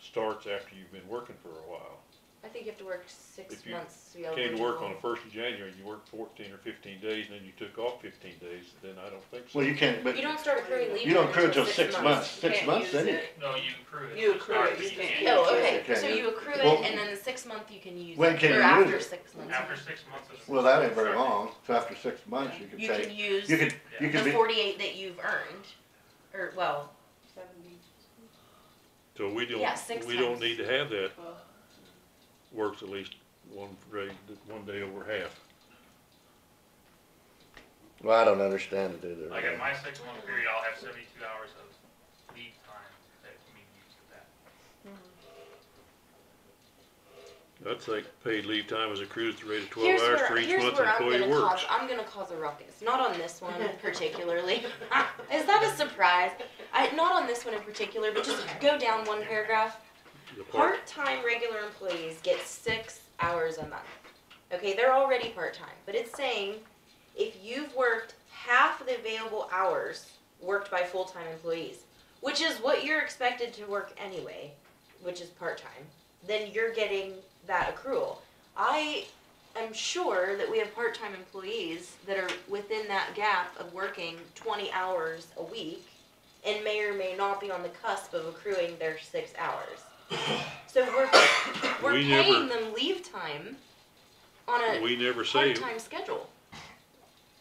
S4: starts after you've been working for a while.
S7: I think you have to work 6
S4: If you
S7: months to be able
S4: came to work on
S7: do-
S4: the 1st of January, you worked 14 or 15 days, and then you took off 15 days, then I don't think so.
S2: Well, you can't, but
S7: You don't start accruing leave
S2: you don't
S7: time
S2: accrue
S7: until
S2: until 6 months.
S18: You
S2: 6
S18: can't
S2: months,
S18: use
S2: then you.
S18: it.
S6: No, you accrue it.
S18: You
S6: to
S18: accrue
S6: start,
S18: it,
S6: but
S18: you
S6: you
S18: can't
S6: can't.
S18: use
S7: Oh,
S18: it.
S7: okay,
S2: Okay,
S7: so
S2: yeah.
S7: you accrue it,
S2: Well,
S7: and then the 6th month you can use
S2: when
S7: it,
S2: can
S7: or
S2: you
S7: after
S2: use it?
S7: 6 months.
S6: After 6 months of.
S2: Well, that ain't very long. So after 6 months, you could
S7: You
S2: take.
S7: can use
S2: You could
S7: the
S2: be.
S7: 48 that you've earned, or, well,
S18: 70.
S4: So we
S7: Yeah, 6
S4: don't
S7: times.
S4: need to have that,
S18: Well,
S4: works at least one day over half.
S2: Well, I don't understand it either.
S6: Like at my 6 month period, I'll have 72 hours of leave time that can be used with that.
S4: I'd say paid leave time is accrued at the rate of 12
S7: here's
S4: hours
S7: where,
S4: for each
S7: here's
S4: month
S7: where
S4: an
S7: I'm
S4: employee
S7: gonna
S4: works.
S7: I'm gonna cause a ruckus. Not on this one particularly. Is that a surprise? Not on this one in particular, but just go down one paragraph.
S4: The part-
S7: Part-time regular employees get 6 hours a month. Okay, they're already part-time, but it's saying if you've worked half of the available hours worked by full-time employees, which is what you're expected to work anyway, which is part-time, then you're getting that accrual. I am sure that we have part-time employees that are within that gap of working 20 hours a week and may or may not be on the cusp of accruing their 6 hours. So we're
S4: We
S7: paying
S4: never-
S7: them leave time on a
S4: We never say
S7: part-time schedule.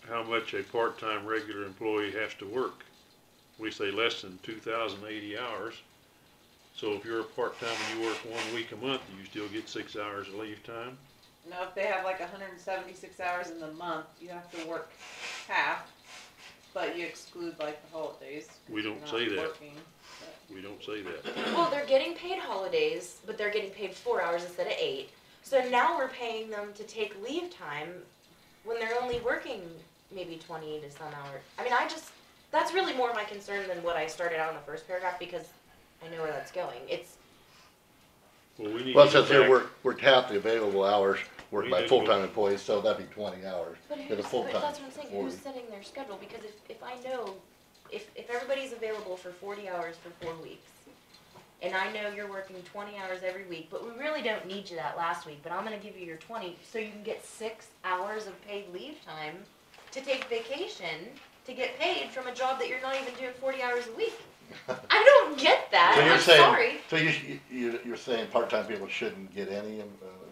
S4: how much a part-time regular employee has to work. We say less than 2,080 hours. So if you're a part-time and you work 1 week a month, do you still get 6 hours of leave time?
S18: no, if they have like 176 hours in the month, you have to work half, but you exclude like the holidays. 'cause
S4: We don't
S18: you're
S4: say
S18: not
S4: that.
S18: working, but-
S4: We don't say that.
S7: Well, they're getting paid holidays, but they're getting paid 4 hours instead of 8. So now we're paying them to take leave time when they're only working maybe 20 to some hours. I mean, that's really more my concern than what I started out in the first paragraph because I know where that's going. It's,
S4: Well, we need
S2: Well, it
S4: to go
S2: says here
S4: back.
S2: worked half the available hours worked
S4: We
S2: by
S4: need to go-
S2: full-time employees, so that'd be 20 hours.
S7: but
S2: For the
S7: who's,
S2: full-time.
S7: but that's what I'm saying,
S2: 40.
S7: who's setting their schedule? Because if I know, if everybody's available for 40 hours for 4 weeks, and I know you're working 20 hours every week, but we really don't need you that last week, but I'm gonna give you your 20, so you can get 6 hours of paid leave time to take vacation, to get paid from a job that you're not even doing 40 hours a week. I don't get that,
S2: So you're
S7: I'm
S2: saying,
S7: sorry.
S2: so you're saying part-time people shouldn't get any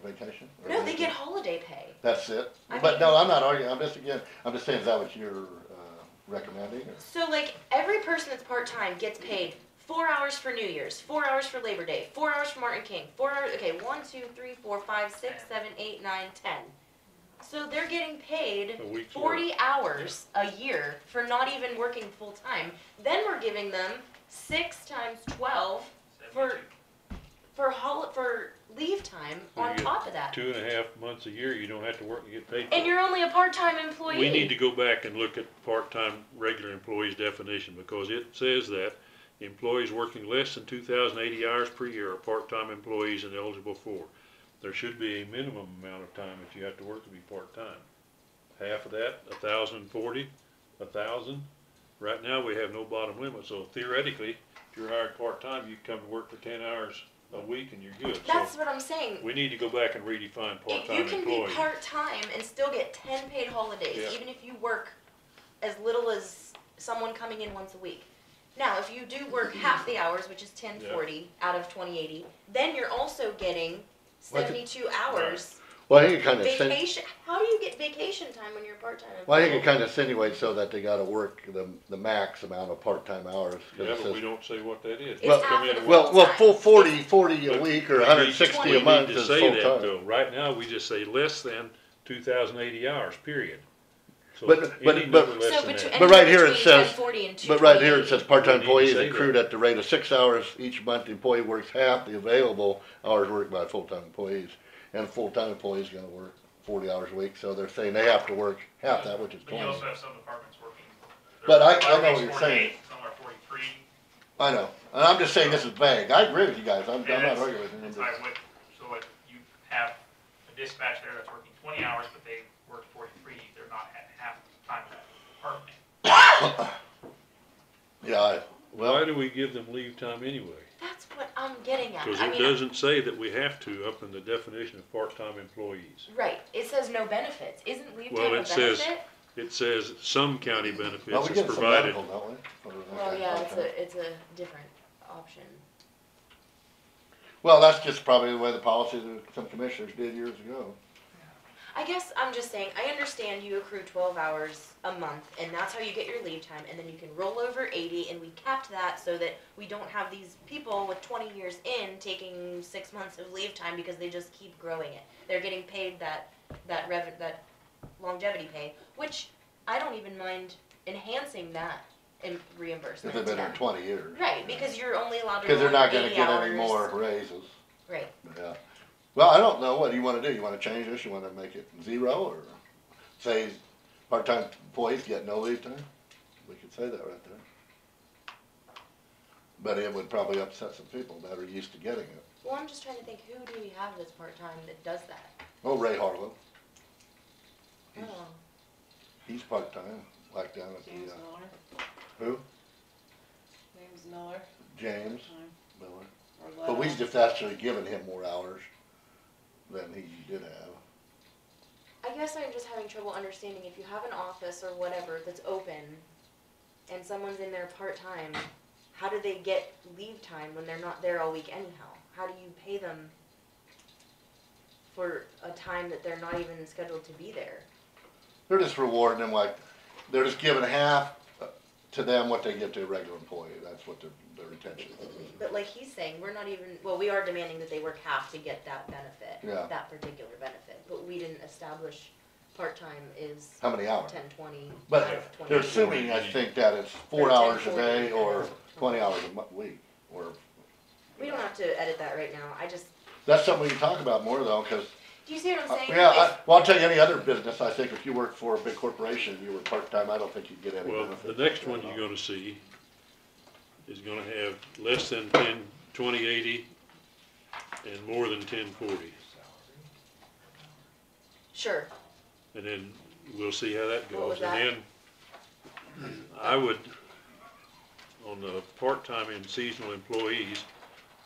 S2: vacation? Or
S7: No, they
S2: anything?
S7: get holiday pay.
S2: That's it?
S7: I
S2: But
S7: mean-
S2: no, I'm not arguing, I'm just saying, is that what you're recommending? Or?
S7: So like every person that's part-time gets paid 4 hours for New Year's, 4 hours for Labor Day, 4 hours for Martin King, 4 hours, okay, 1, 2, 3, 4, 5, 6, 7, 8, 9, 10. So they're getting paid 40 hours a year for not even working full time. Then we're giving them 6 times 12 for leave time
S4: So
S7: on
S4: you get
S7: top of that.
S4: 2.5 months a year, you don't have to work and get paid for
S7: And
S4: it.
S7: you're only a part-time employee.
S4: We need to go back and look at part-time regular employees definition, because it says that employees working less than 2,080 hours per year are part-time employees and eligible for. There should be a minimum amount of time that you have to work to be part-time. Half of that, 1,040, 1,000. Right now, we have no bottom limit, so theoretically, if you're hired part-time, you can come to work for 10 hours a week and you're good.
S7: That's
S4: So
S7: what I'm saying.
S4: we need to go back and redefine
S7: If
S4: part-time
S7: you can
S4: employee.
S7: be part-time and still get 10 paid holidays,
S4: Yeah.
S7: even if you work as little as someone coming in once a week. Now, if you do work half the hours, which is 1040 out of 2080, then you're also getting 72 hours.
S2: Well, I think it kind of
S7: vacation. How do you get vacation time when you're part-time?
S2: Well, I think it kind of insinuates so that they got to work the max amount of part-time hours. 'Cause
S4: Yeah,
S2: it
S4: but
S2: says-
S4: we don't say what that is.
S7: It's
S2: Well,
S7: half of the
S2: well,
S7: full-time.
S2: full 40 a week or
S4: We
S2: 160 a
S4: need
S2: month
S4: to
S2: is
S4: say
S2: full
S4: that
S2: time.
S4: though. Right now, we just say less than 2,080 hours, period. So
S2: But-
S4: any
S2: but-
S4: number
S2: but-
S4: less
S7: So
S4: than
S7: between-
S4: that.
S2: But right here it
S7: between
S2: says,
S7: 1040 and
S2: but right here it
S7: 228.
S2: says part-time
S4: We need to
S2: employees
S4: say
S2: accrued
S4: that.
S2: at the rate of 6 hours each month. The employee works half the available hours worked by full-time employees. And a full-time employee is gonna work 40 hours a week, so they're saying they have to work half that, which is
S6: But you
S2: 20.
S6: also have some departments working.
S2: But I
S6: some
S2: know
S6: are
S2: what you're saying.
S6: 48, some are 43.
S2: I know, and I'm just saying this is vague. I agree with you guys. I'm not
S6: And
S2: arguing with you. I'm
S6: it's
S2: just-
S6: like so what you have a dispatch there that's working 20 hours, but they work 43, they're not at half the time of that department.
S2: Yeah,
S4: Why do we give them leave time anyway?
S7: That's what I'm getting at.
S4: Because
S7: I
S4: it
S7: mean,
S4: doesn't say that we have to up in the definition of part-time employees.
S7: right. It says no benefits. Isn't leave
S4: Well,
S7: time a
S4: it says-
S7: benefit?
S4: It says some county
S2: Well,
S4: benefits
S2: we
S4: is
S2: get some
S4: provided.
S2: medical, don't we? for that
S7: Well,
S2: kind of
S7: yeah,
S2: part-time?
S7: it's a different option.
S2: Well, that's just probably the way the policy that some commissioners did years ago.
S7: I guess I'm just saying, I understand you accrue 12 hours a month, and that's how you get your leave time, and then you can roll over 80, and we capped that so that we don't have these people with 20 years in taking 6 months of leave time because they just keep growing it. They're getting paid that longevity pay, which I don't even mind enhancing that in reimbursement.
S2: If they've been
S7: to
S2: there
S7: them.
S2: 20 years.
S7: Right, because you're only allowed to
S2: Because they're
S7: roll
S2: not
S7: over
S2: gonna
S7: 80
S2: get
S7: hours.
S2: any more raises.
S7: Right.
S2: Yeah. Well, I don't know. What do you wanna do? You wanna change this? You wanna make it 0 or say part-time employees get no leave time? We could say that right there. But it would probably upset some people that are used to getting it.
S7: Well, I'm just trying to think, who do we have that's part-time that does that?
S2: Oh, Ray Harlow,
S7: Oh.
S2: he's part-time, like down at
S18: James
S2: the,
S18: Miller,
S2: who?
S18: James Miller,
S2: James
S18: time,
S2: Miller.
S18: or
S2: But we've
S18: Letta.
S2: just actually given him more hours than he did have.
S7: I guess I'm just having trouble understanding if you have an office or whatever that's open and someone's in there part-time, how do they get leave time when they're not there all week anyhow? How do you pay them for a time that they're not even scheduled to be there?
S2: They're just rewarding them like, they're just giving half to them what they give to a regular employee. That's what their intention is.
S7: But like he's saying, we're not even, well, we are demanding that they work half to get that benefit,
S2: Yeah.
S7: that particular benefit, but we didn't establish part-time is
S2: How many hours?
S7: 10, 20,
S2: But
S7: out of 20.
S2: they're assuming, I think, that it's 4
S7: Or
S2: hours a
S7: 10,
S2: day
S7: 40,
S2: or 20 hours a week, or,
S7: We don't have to edit that right now, I just,
S2: that's something we can talk about more though, cause,
S7: do you see what I'm saying?
S2: well, I'll tell you, any other business, I think if you work for a big corporation, and you were part-time, I don't think you'd get any
S4: Well,
S2: benefit.
S4: the next one you're gonna see is gonna have less than 2080 and more than 1040.
S7: Sure.
S4: And then we'll see how that
S7: What was
S4: goes. And then I would, on the part-time and seasonal employees,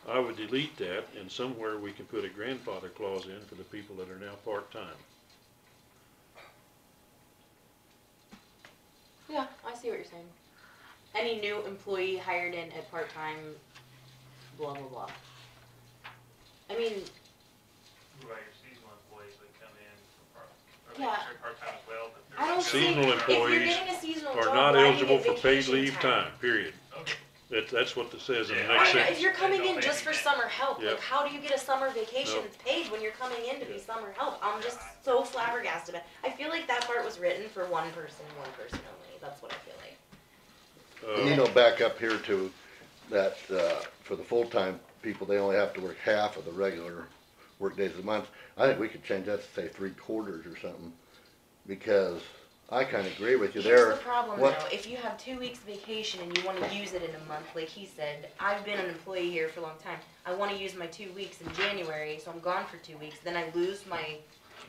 S4: I would delete that, and somewhere we can put a grandfather clause in for the people that are now part-time.
S7: Yeah, I see what you're saying. Any new employee hired in at part-time, blah, blah, blah. I mean,
S6: What about your seasonal employees that come in from part, or so they
S1: Yeah.
S6: consider part-time as well, but they're.
S1: I don't see,
S4: Seasonal
S1: if you're
S4: employees
S1: getting a seasonal
S4: are
S1: job,
S4: not
S1: why do you
S4: eligible
S1: get
S4: for paid
S1: vacation
S4: leave time, period.
S6: Okay.
S4: That's what it says in the
S6: Yeah,
S4: next
S1: I mean, if
S4: sentence.
S1: you're coming
S6: Don't
S1: in
S6: make
S1: just
S6: me
S1: for
S6: mad.
S1: summer help,
S4: Yeah.
S1: like how do you get a summer vacation
S4: No.
S1: that's paid when you're coming in to be
S4: Yeah.
S1: summer help? I'm just so flabbergasted. I feel like that part was written for one person only. That's what I feel like.
S2: And you know, back up here to that, for the full-time people, they only have to work half of the regular work days of the month. I think we could change that to say 3/4 or something, because I kinda agree with you there.
S1: Here's the problem
S2: What-
S1: though, if you have 2 weeks vacation and you wanna use it in a month, like he said, I've been an employee here for a long time. I wanna use my 2 weeks in January, so I'm gone for 2 weeks, then I lose my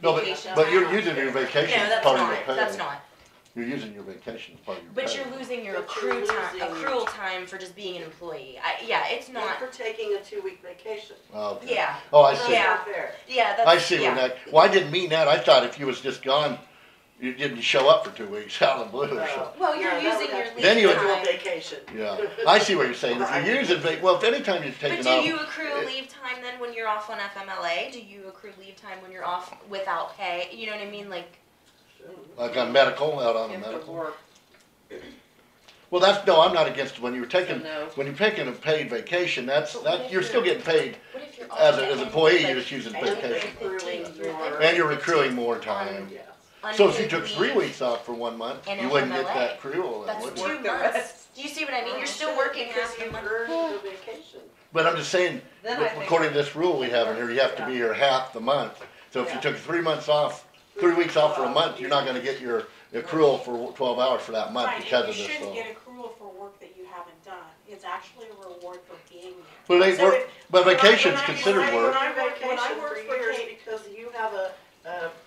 S2: No,
S1: vacation
S2: but
S1: time.
S2: you're using your vacation
S1: No,
S2: as
S1: that's
S2: part of your
S1: not,
S2: pay.
S1: that's not.
S2: You're using your vacation as part of your pay.
S1: But you're losing your
S19: But you're
S1: accrual time for just being an employee. Yeah, it's
S19: Not
S1: not,
S19: for taking a 2-week vacation.
S2: Okay.
S1: yeah,
S2: Oh, I see.
S1: Yeah.
S19: Not fair.
S1: yeah, that's,
S2: I see
S1: yeah.
S2: what that, well, I didn't mean that. I thought if you was just gone, you didn't show up for 2 weeks out of the blue or something.
S1: Well, you're
S19: No, that
S1: using
S19: would
S1: your
S19: have to be
S2: Then you would-
S1: leave
S19: individual
S1: time.
S19: vacation.
S2: Yeah, I see what you're saying. If
S19: Right.
S2: you're using, well, if anytime you're
S1: But
S2: taking
S1: do
S2: off.
S1: you accrue leave time then when you're off on FMLA? Do you accrue leave time when you're off without pay? You know what I mean? Like,
S2: Like on medical, out on the
S19: If the
S2: medical.
S19: work,
S2: Well, that's, no, I'm not against, when you're
S19: so
S2: taking,
S19: no.
S2: when you're taking a paid vacation, that's,
S1: But what
S2: that,
S1: if
S2: you're still
S1: you're-
S2: getting paid
S1: what if you're
S2: as
S1: off
S2: an
S1: at
S2: employee,
S1: like,
S2: you're just using
S19: And
S2: vacation.
S19: accruing more.
S2: And you're accruing more time.
S19: Yes.
S2: So if you
S1: unpaid
S2: took 3
S1: leave
S2: weeks off for 1 month,
S1: and
S2: you wouldn't get
S1: FMLA.
S2: that accrual, then,
S1: That's
S2: would you?
S1: 2
S18: Work the
S1: months.
S18: rest.
S1: Do you see what I mean? You're
S19: Well,
S1: still
S19: should,
S1: working
S19: because
S1: half the
S19: you
S1: month.
S19: earned the vacation.
S2: But I'm just saying,
S18: Then I think.
S2: according to this rule we have in here, you have to be here half the month. So if you
S19: Yeah.
S2: took 3 months off, 3 weeks off for a month, you're not gonna get your accrual for 12 hours for that month
S13: Right,
S2: because
S13: and
S2: of
S13: you
S2: this
S13: shouldn't
S2: law.
S13: get accrual for work that you haven't done. It's actually a reward for being there.
S2: But they
S13: So
S2: work,
S13: if-
S2: but
S13: when I-
S2: vacation's
S13: when I-
S2: considered
S13: when I-
S2: work.
S19: When I
S13: When I
S19: vacation
S13: work
S19: for
S13: for
S19: years
S13: Kate-
S19: because you have a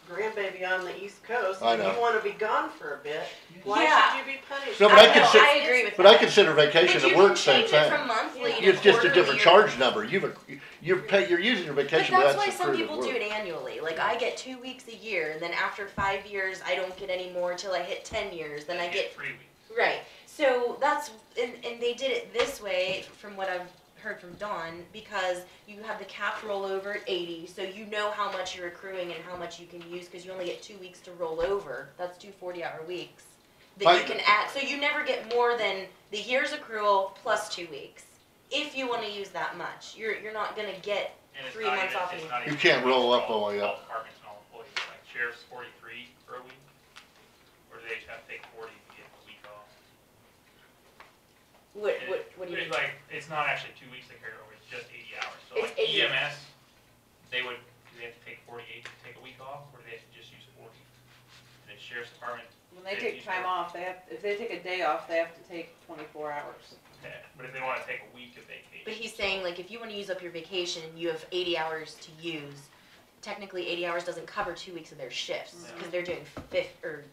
S19: grandbaby on the East Coast
S2: I
S19: and
S2: know.
S19: you wanna be gone for a bit, why
S1: Yeah.
S19: should you be punished?
S2: No, but I
S1: know,
S2: consider-
S1: I agree with
S2: But
S1: that.
S2: I consider vacation
S1: But
S2: at
S1: you
S2: work
S1: can
S2: same
S1: change it
S2: thing.
S1: from monthly to
S2: It's just a different
S1: quarterly or-
S2: charge number. You're using your
S1: But
S2: vacation, but
S1: that's
S2: that's
S1: why some
S2: accrued at
S1: people do
S2: work.
S1: it annually. Like I get 2 weeks a year, and then after 5 years, I don't get any more till I hit 10 years. Then I get
S6: 3 weeks.
S1: right. So that's and they did it this way, from what I've heard from Dawn, because you have the cap rollover at 80, so you know how much you're accruing and how much you can use because you only get 2 weeks to roll over. That's 2 40-hour weeks that you can add. So you never get more than the year's accrual plus 2 weeks. If you want to use that much, you're not gonna get
S6: And it's
S1: 3
S6: not
S1: months
S6: even-
S1: off.
S6: it's
S1: of
S6: not
S2: You
S6: even
S2: can't roll up
S6: for
S2: all the way
S6: all
S2: up.
S6: departments and all employees, like sheriff's 43 for a week, or do they just have to take 40 to get a week off?
S1: What do you
S6: It's
S1: mean?
S6: like, it's not actually 2 weeks they carry over, it's just 80 hours. So
S1: It's
S6: like
S1: 80.
S6: EMS, do they have to take 48 to take a week off, or do they have to just use 40? And the sheriff's department,
S18: When they take time off, if they take a day off, they have to take 24 hours.
S6: but if they wanna take a week of vacation.
S1: But he's saying, like, if you want to use up your vacation and you have 80 hours to use, technically 80 hours doesn't cover 2 weeks of their shifts because they're doing
S6: 43,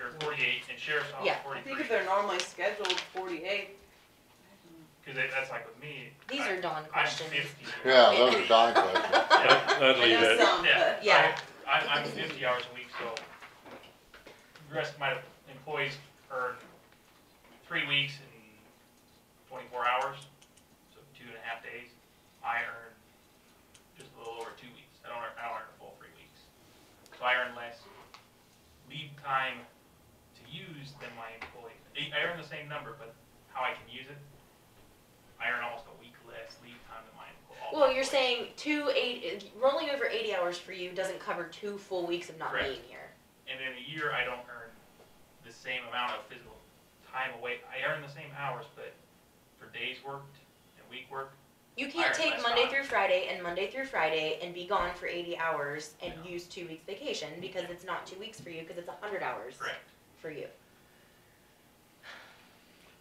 S6: or 48, and sheriff's office
S1: Yeah.
S18: I
S6: 43.
S18: think if they're normally scheduled 48.
S6: Cause that's like with me.
S1: These are Dawn
S6: I'm
S1: questions.
S6: 50.
S2: Yeah, those are Don questions.
S4: I'd leave
S18: know
S4: that.
S18: some, but.
S1: Yeah.
S6: I'm 50 hours a week, so the rest of my employees earn 3 weeks and 24 hours, so 2.5 days. I earn just a little over 2 weeks. I don't earn a full 3 weeks. So I earn less leave time to use than my employees. I earn the same number, but how I can use it, I earn almost a week less leave time than my employees.
S1: Well, you're saying rolling over 80 hours for you doesn't cover 2 full weeks of not
S6: Correct.
S1: being here.
S6: And in a year, I don't earn the same amount of physical time away. I earn the same hours, but for days worked and week worked,
S1: You
S6: I
S1: can't
S6: earn
S1: take
S6: less
S1: Monday
S6: time.
S1: through Friday and Monday through Friday and be gone for 80 hours and use 2 weeks vacation because it's not 2 weeks for you because it's 100 hours
S6: Correct.
S1: for you.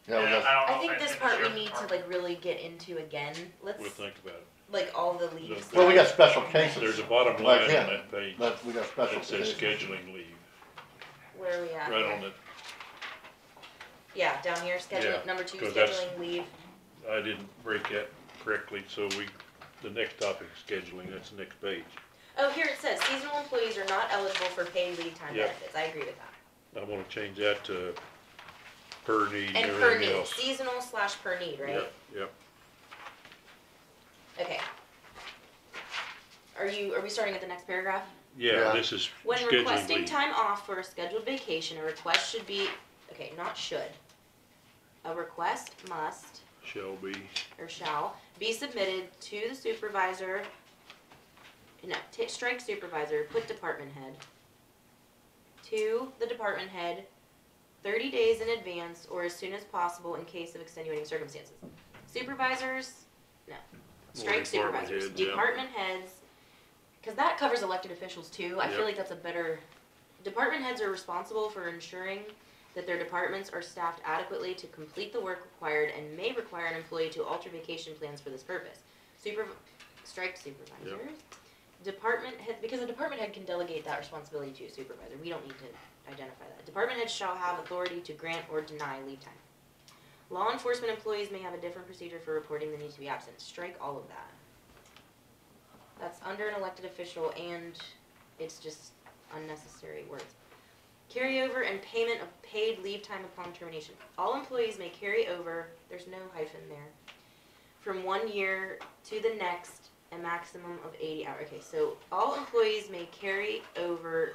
S2: Yeah,
S6: And
S2: well, that's-
S6: don't know
S1: I
S6: if
S1: think
S6: that's
S1: this
S6: in the
S1: part we
S6: sheriff's
S1: need to
S6: department.
S1: like really get into again. Let's
S4: We'll think about it.
S1: like all the leaves.
S2: Well, we got special cases.
S4: There's a bottom
S2: Like,
S4: line
S2: yeah,
S4: on that page
S2: But we got special
S4: that says
S2: cases.
S4: scheduling leave,
S1: Where are we at?
S4: right
S1: here?
S4: on it.
S1: Yeah, down here, schedule
S4: Yeah,
S1: number 2,
S4: 'cause that's-
S1: scheduling leave.
S4: I didn't break that correctly, so the next topic is scheduling, that's the next page.
S1: Oh, here it says seasonal employees are not eligible for paid leave time
S4: Yep.
S1: benefits. I agree with that.
S4: I wanna change that to per need and
S1: And per
S4: everything
S1: need,
S4: else.
S1: seasonal / per need, right?
S4: Yep, yep.
S1: Okay. Are are we starting at the next paragraph?
S4: Yeah, this is
S1: When
S4: scheduling
S1: requesting
S4: leave.
S1: time off for a scheduled vacation, a request should be, okay, not should. A request must,
S4: Shall be.
S1: or shall, be submitted to the supervisor, no, strike supervisor, put department head, to the department head 30 days in advance or as soon as possible in case of extenuating circumstances. Supervisors, no. Strike
S4: department
S1: supervisors.
S4: heads, yeah.
S1: Department heads, because that covers elected officials too. I feel
S4: Yep.
S1: like that's a better, department heads are responsible for ensuring that their departments are staffed adequately to complete the work required and may require an employee to alter vacation plans for this purpose. Strike supervisors. Department head, because a department head can delegate that responsibility to a supervisor. We don't need to identify that. Department heads shall have authority to grant or deny leave time. Law enforcement employees may have a different procedure for reporting the need to be absent. Strike all of that. That's under an elected official and it's just unnecessary words. Carryover and payment of paid leave time upon termination. All employees may carry over, there's no hyphen there, from 1 year to the next, a maximum of 80 hours. Okay, so all employees may carry over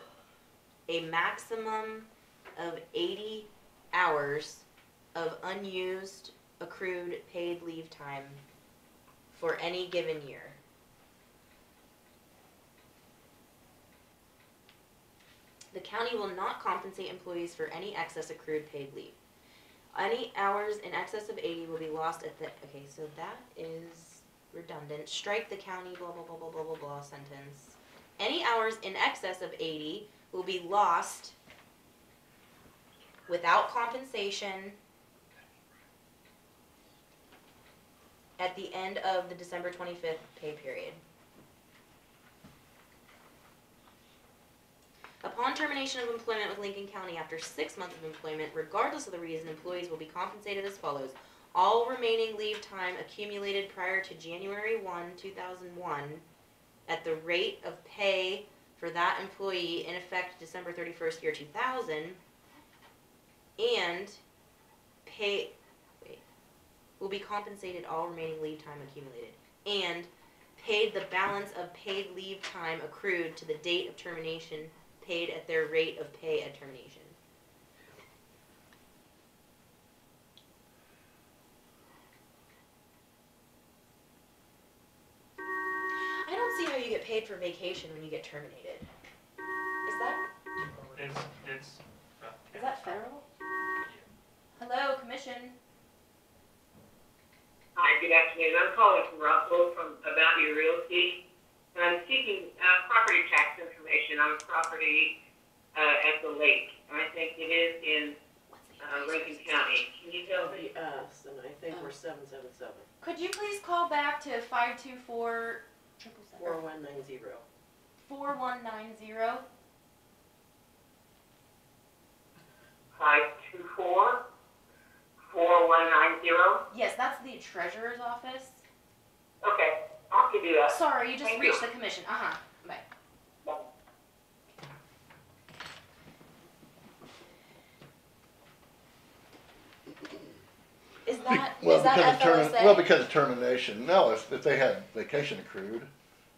S1: a maximum of 80 hours of unused accrued paid leave time for any given year. The county will not compensate employees for any excess accrued paid leave. Any hours in excess of 80 will be lost at the, okay, so that is redundant. Strike the county blah blah blah blah blah blah blah sentence. Any hours in excess of 80 will be lost without compensation at the end of the December 25th pay period. Upon termination of employment with Lincoln County after 6 months of employment, regardless of the reason, employees will be compensated as follows. All remaining leave time accumulated prior to January 1, 2001 at the rate of pay for that employee in effect December 31st, year 2000, and will be compensated all remaining leave time accumulated, and paid the balance of paid leave time accrued to the date of termination, paid at their rate of pay at termination. I don't see how you get paid for vacation when you get terminated. Is that federal? Hello, commission.
S20: Hi, good afternoon. I'm calling from Russell about your realty. I'm seeking property tax information on a property at the lake. I think it is in Lincoln County. Can you tell me?
S19: Us, and I think we're 777.
S1: Could you please call back to 524
S19: 4190.
S1: 4190?
S20: 524 4190.
S1: Yes, that's the treasurer's office.
S20: Okay, I'll give you that.
S1: Sorry, you just
S20: Thank
S1: reached
S20: you.
S1: the commission. Bye. Is that
S2: Because of termination. No, if they had vacation accrued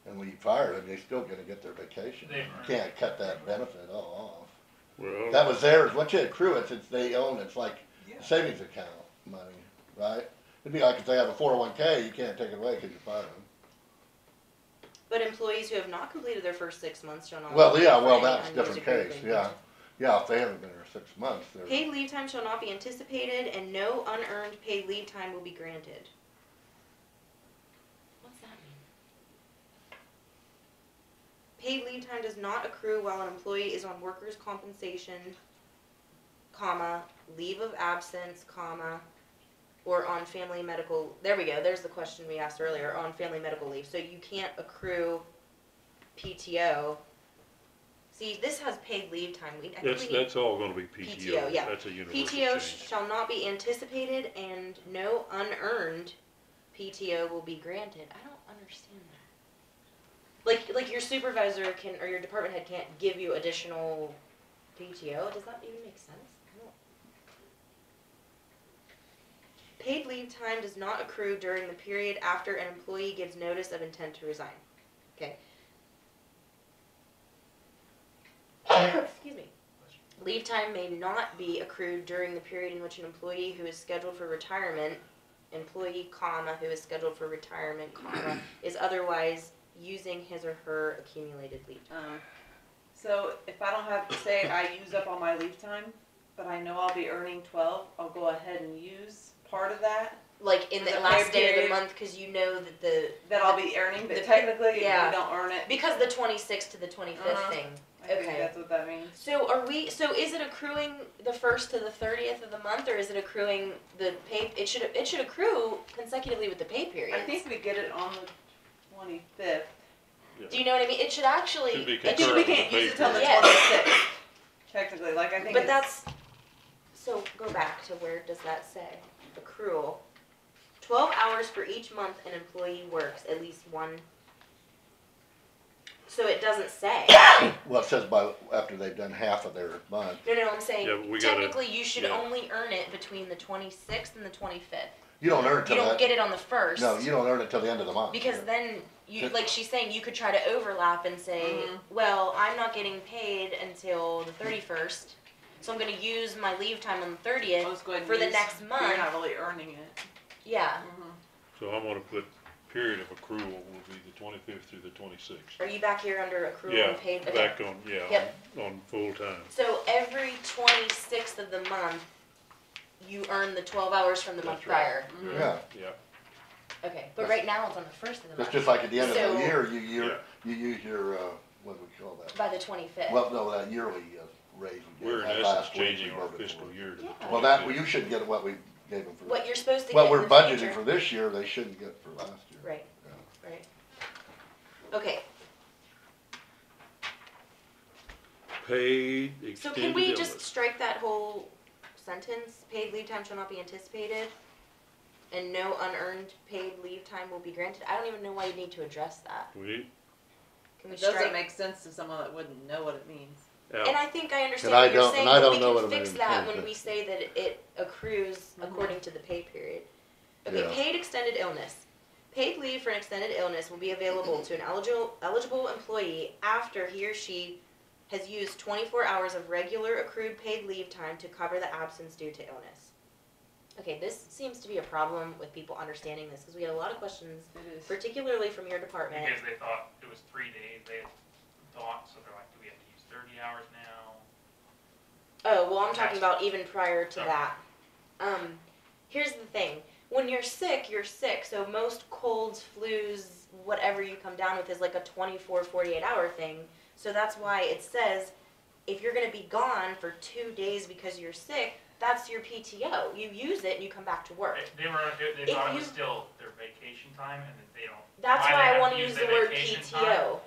S2: and we fired them, they still gonna get their vacation. You can't cut that benefit all off.
S4: Well,
S2: That was theirs. Once you accrue it, it's they own it. It's like savings account money, right? It'd be like if they have a 401k, you can't take it away because you fired them.
S1: But employees who have not completed their first 6 months shall not.
S2: Well, yeah,
S1: be
S2: well,
S1: paid
S2: that's a
S1: unused
S2: different
S1: accrued
S2: case,
S1: leave.
S2: yeah. Yeah, if they haven't been there 6 months, they're.
S1: Paid leave time shall not be anticipated and no unearned paid leave time will be granted. What's that mean? Paid leave time does not accrue while an employee is on workers' compensation, comma, leave of absence, comma, or on family medical, there we go, there's the question we asked earlier, on family medical leave. So you can't accrue PTO. See, this has paid leave time. I think we need
S4: that's all gonna be PTO.
S1: PTO, yeah.
S4: That's a universal
S1: PTO
S4: change.
S1: shall not be anticipated and no unearned PTO will be granted. I don't understand that. Like your supervisor can, or your department head can't give you additional PTO? Does that even make sense? I don't. Paid leave time does not accrue during the period after an employee gives notice of intent to resign. Okay.
S7: excuse me. Leave time may not be accrued during the period in which an employee who is scheduled for retirement, employee, comma, who is scheduled for retirement, comma, is otherwise using his or her accumulated leave time.
S18: So if I don't have, say I use up all my leave time, but I know I'll be earning 12, I'll go ahead and use part of that.
S7: Like in the
S18: For the
S7: last
S18: pay
S7: day of the
S18: period
S7: month, because you know that
S18: that I'll be earning, but
S7: the-
S18: technically
S7: yeah.
S18: you don't earn it.
S7: because the 26th to the 25th thing.
S18: I think
S7: Okay.
S18: that's what that means.
S7: So so is it accruing the 1st to the 30th of the month, or is it accruing the pay, it should accrue consecutively with the pay period?
S18: I think we get it on the 25th.
S7: Do you know what I mean? It should actually.
S4: Should be
S7: it
S18: We
S4: concurrent with the
S18: can't
S4: pay
S18: use it till the
S7: period.
S18: 26th, technically, like I think
S7: But
S18: it's.
S7: so go back to where does that say? Accrual. 12 hours for each month an employee works, at least one. So it doesn't say.
S2: Well, it says after they've done half of their month.
S7: No, I'm saying
S4: Yeah, but we gotta-
S7: technically you should
S4: yeah.
S7: only earn it between the 26th and the 25th.
S2: You don't earn it
S7: You
S2: till
S7: don't get it on the 1st.
S2: No, you don't earn it till the end of the month.
S7: Because then you, like she's saying, you could try to overlap and say, well, I'm not getting paid until the 31st, so I'm going to use my leave time on the 30th
S18: I'll just go ahead and
S7: for the
S18: use-
S7: next
S18: but
S7: month.
S18: You're not really earning it.
S7: Yeah.
S4: So I'm gonna put period of accrual will be the 25th through the 26th.
S7: Are you back here under accrual
S4: Yeah,
S7: and paid? Okay.
S4: back on, yeah,
S7: Yep.
S4: on full time.
S7: So every 26th of the month, you earn the 12 hours from the month
S4: That's right.
S7: prior.
S2: Yeah.
S4: Yeah.
S7: Okay, but right now it's on the 1st of the month.
S2: It's just like at the end of
S7: So-
S2: the year, you use your, what do we call that?
S7: By the 25th.
S2: Well, no, that yearly raise you
S4: We're
S2: get.
S4: in
S2: That
S4: essence
S2: last week
S4: changing
S2: we
S4: our
S2: voted
S4: fiscal
S2: for.
S4: year to the
S7: Yeah.
S4: 25th.
S2: Well, that, we should get what we gave them for.
S7: What you're supposed to
S2: Well,
S7: get
S2: we're
S7: in the
S2: budgeting
S7: future.
S2: for this year, they shouldn't get for last year.
S7: Right, right. Okay,
S4: Paid
S7: so
S4: extended
S7: can we
S4: illness.
S7: just strike that whole sentence? Paid leave time shall not be anticipated, and no unearned paid leave time will be granted? I don't even know why you need to address that.
S4: We,
S7: Can we
S18: It doesn't
S7: strike?
S18: make sense to someone that wouldn't know what it means.
S7: And I think I understand
S2: And I
S7: what you're
S2: don't-
S7: saying,
S2: and I
S7: but
S2: don't
S7: we
S2: know
S7: can
S2: what it
S7: fix
S2: means,
S7: that
S2: too.
S7: when we say that it accrues according to the pay period. Okay,
S2: Yeah.
S7: paid extended illness. Paid leave for an extended illness will be available to an eligible employee after he or she has used 24 hours of regular accrued paid leave time to cover the absence due to illness. Okay, this seems to be a problem with people understanding this, because we had a lot of questions,
S18: It is.
S7: particularly from your department.
S6: Because they thought it was 3 days, they had thought, so they're like, do we have to use 30 hours now?
S7: Oh, well, I'm talking about even prior to
S6: Okay.
S7: that. Here's the thing. When you're sick, you're sick. So most colds, flus, whatever you come down with is like a 24, 48 hour thing. So that's why it says if you're going to be gone for 2 days because you're sick, that's your PTO. You use it and you come back to work.
S6: They thought
S7: If
S6: it was
S7: you-
S6: still their vacation time, and that they don't.
S7: That's
S6: they
S7: why I
S6: have
S7: want to use
S6: their
S7: the word
S6: vacation
S7: PTO.
S6: time,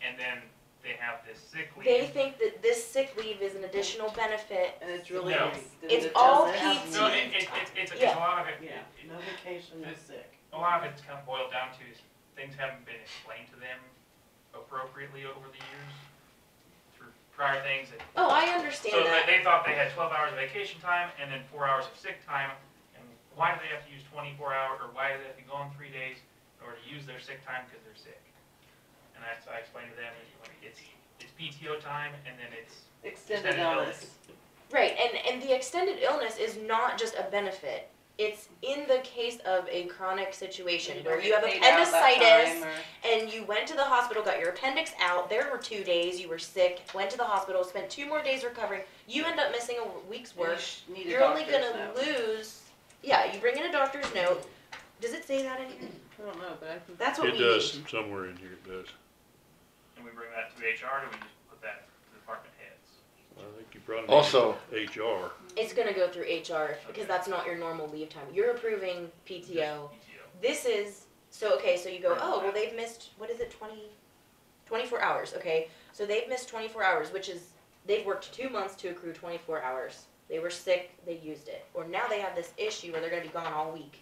S6: and then they have this sick leave.
S7: They think that this sick leave is an additional benefit.
S18: And it's really.
S6: No.
S7: It's all
S19: doesn't have
S7: PT.
S6: No, it's a
S7: Yeah.
S6: lot of it.
S19: Yeah, no vacation is sick.
S6: A lot of it's kind of boiled down to is things haven't been explained to them appropriately over the years through prior things.
S7: Oh, I understand
S6: So
S7: that.
S6: they thought they had 12 hours of vacation time and then 4 hours of sick time. And why do they have to use 24 hours, or why do they have to be gone 3 days in order to use their sick time because they're sick? And that's I explained to them it's PTO time, and then it's
S18: Extended illness.
S7: Right, and the extended illness is not just a benefit. It's in the case of a chronic situation
S18: You
S7: where
S18: don't
S7: you
S18: get
S7: have
S18: paid out that
S7: appendicitis
S18: time, or-
S7: and you went to the hospital, got your appendix out, there were 2 days, you were sick, went to the hospital, spent 2 more days recovering, you end up missing a week's work.
S18: Need a
S7: You're only
S18: doctor's
S7: gonna
S18: note.
S7: lose, yeah, you bring in a doctor's note. Does it say that in here?
S18: I don't know, but I think.
S7: That's what
S4: it
S7: we
S4: does,
S7: need.
S4: somewhere in here it does.
S6: and we bring that to HR, and we just put that to the department heads.
S4: I think you probably
S2: Also-
S4: need to HR.
S7: It's gonna go through HR because that's not your normal leave time. You're approving PTO.
S6: Just PTO.
S7: This is, so okay, so you go, oh, well, they've missed, what is it, 24 hours, okay? So they've missed 24 hours, which is, they've worked 2 months to accrue 24 hours. They were sick, they used it. Or now they have this issue where they're gonna be gone all week.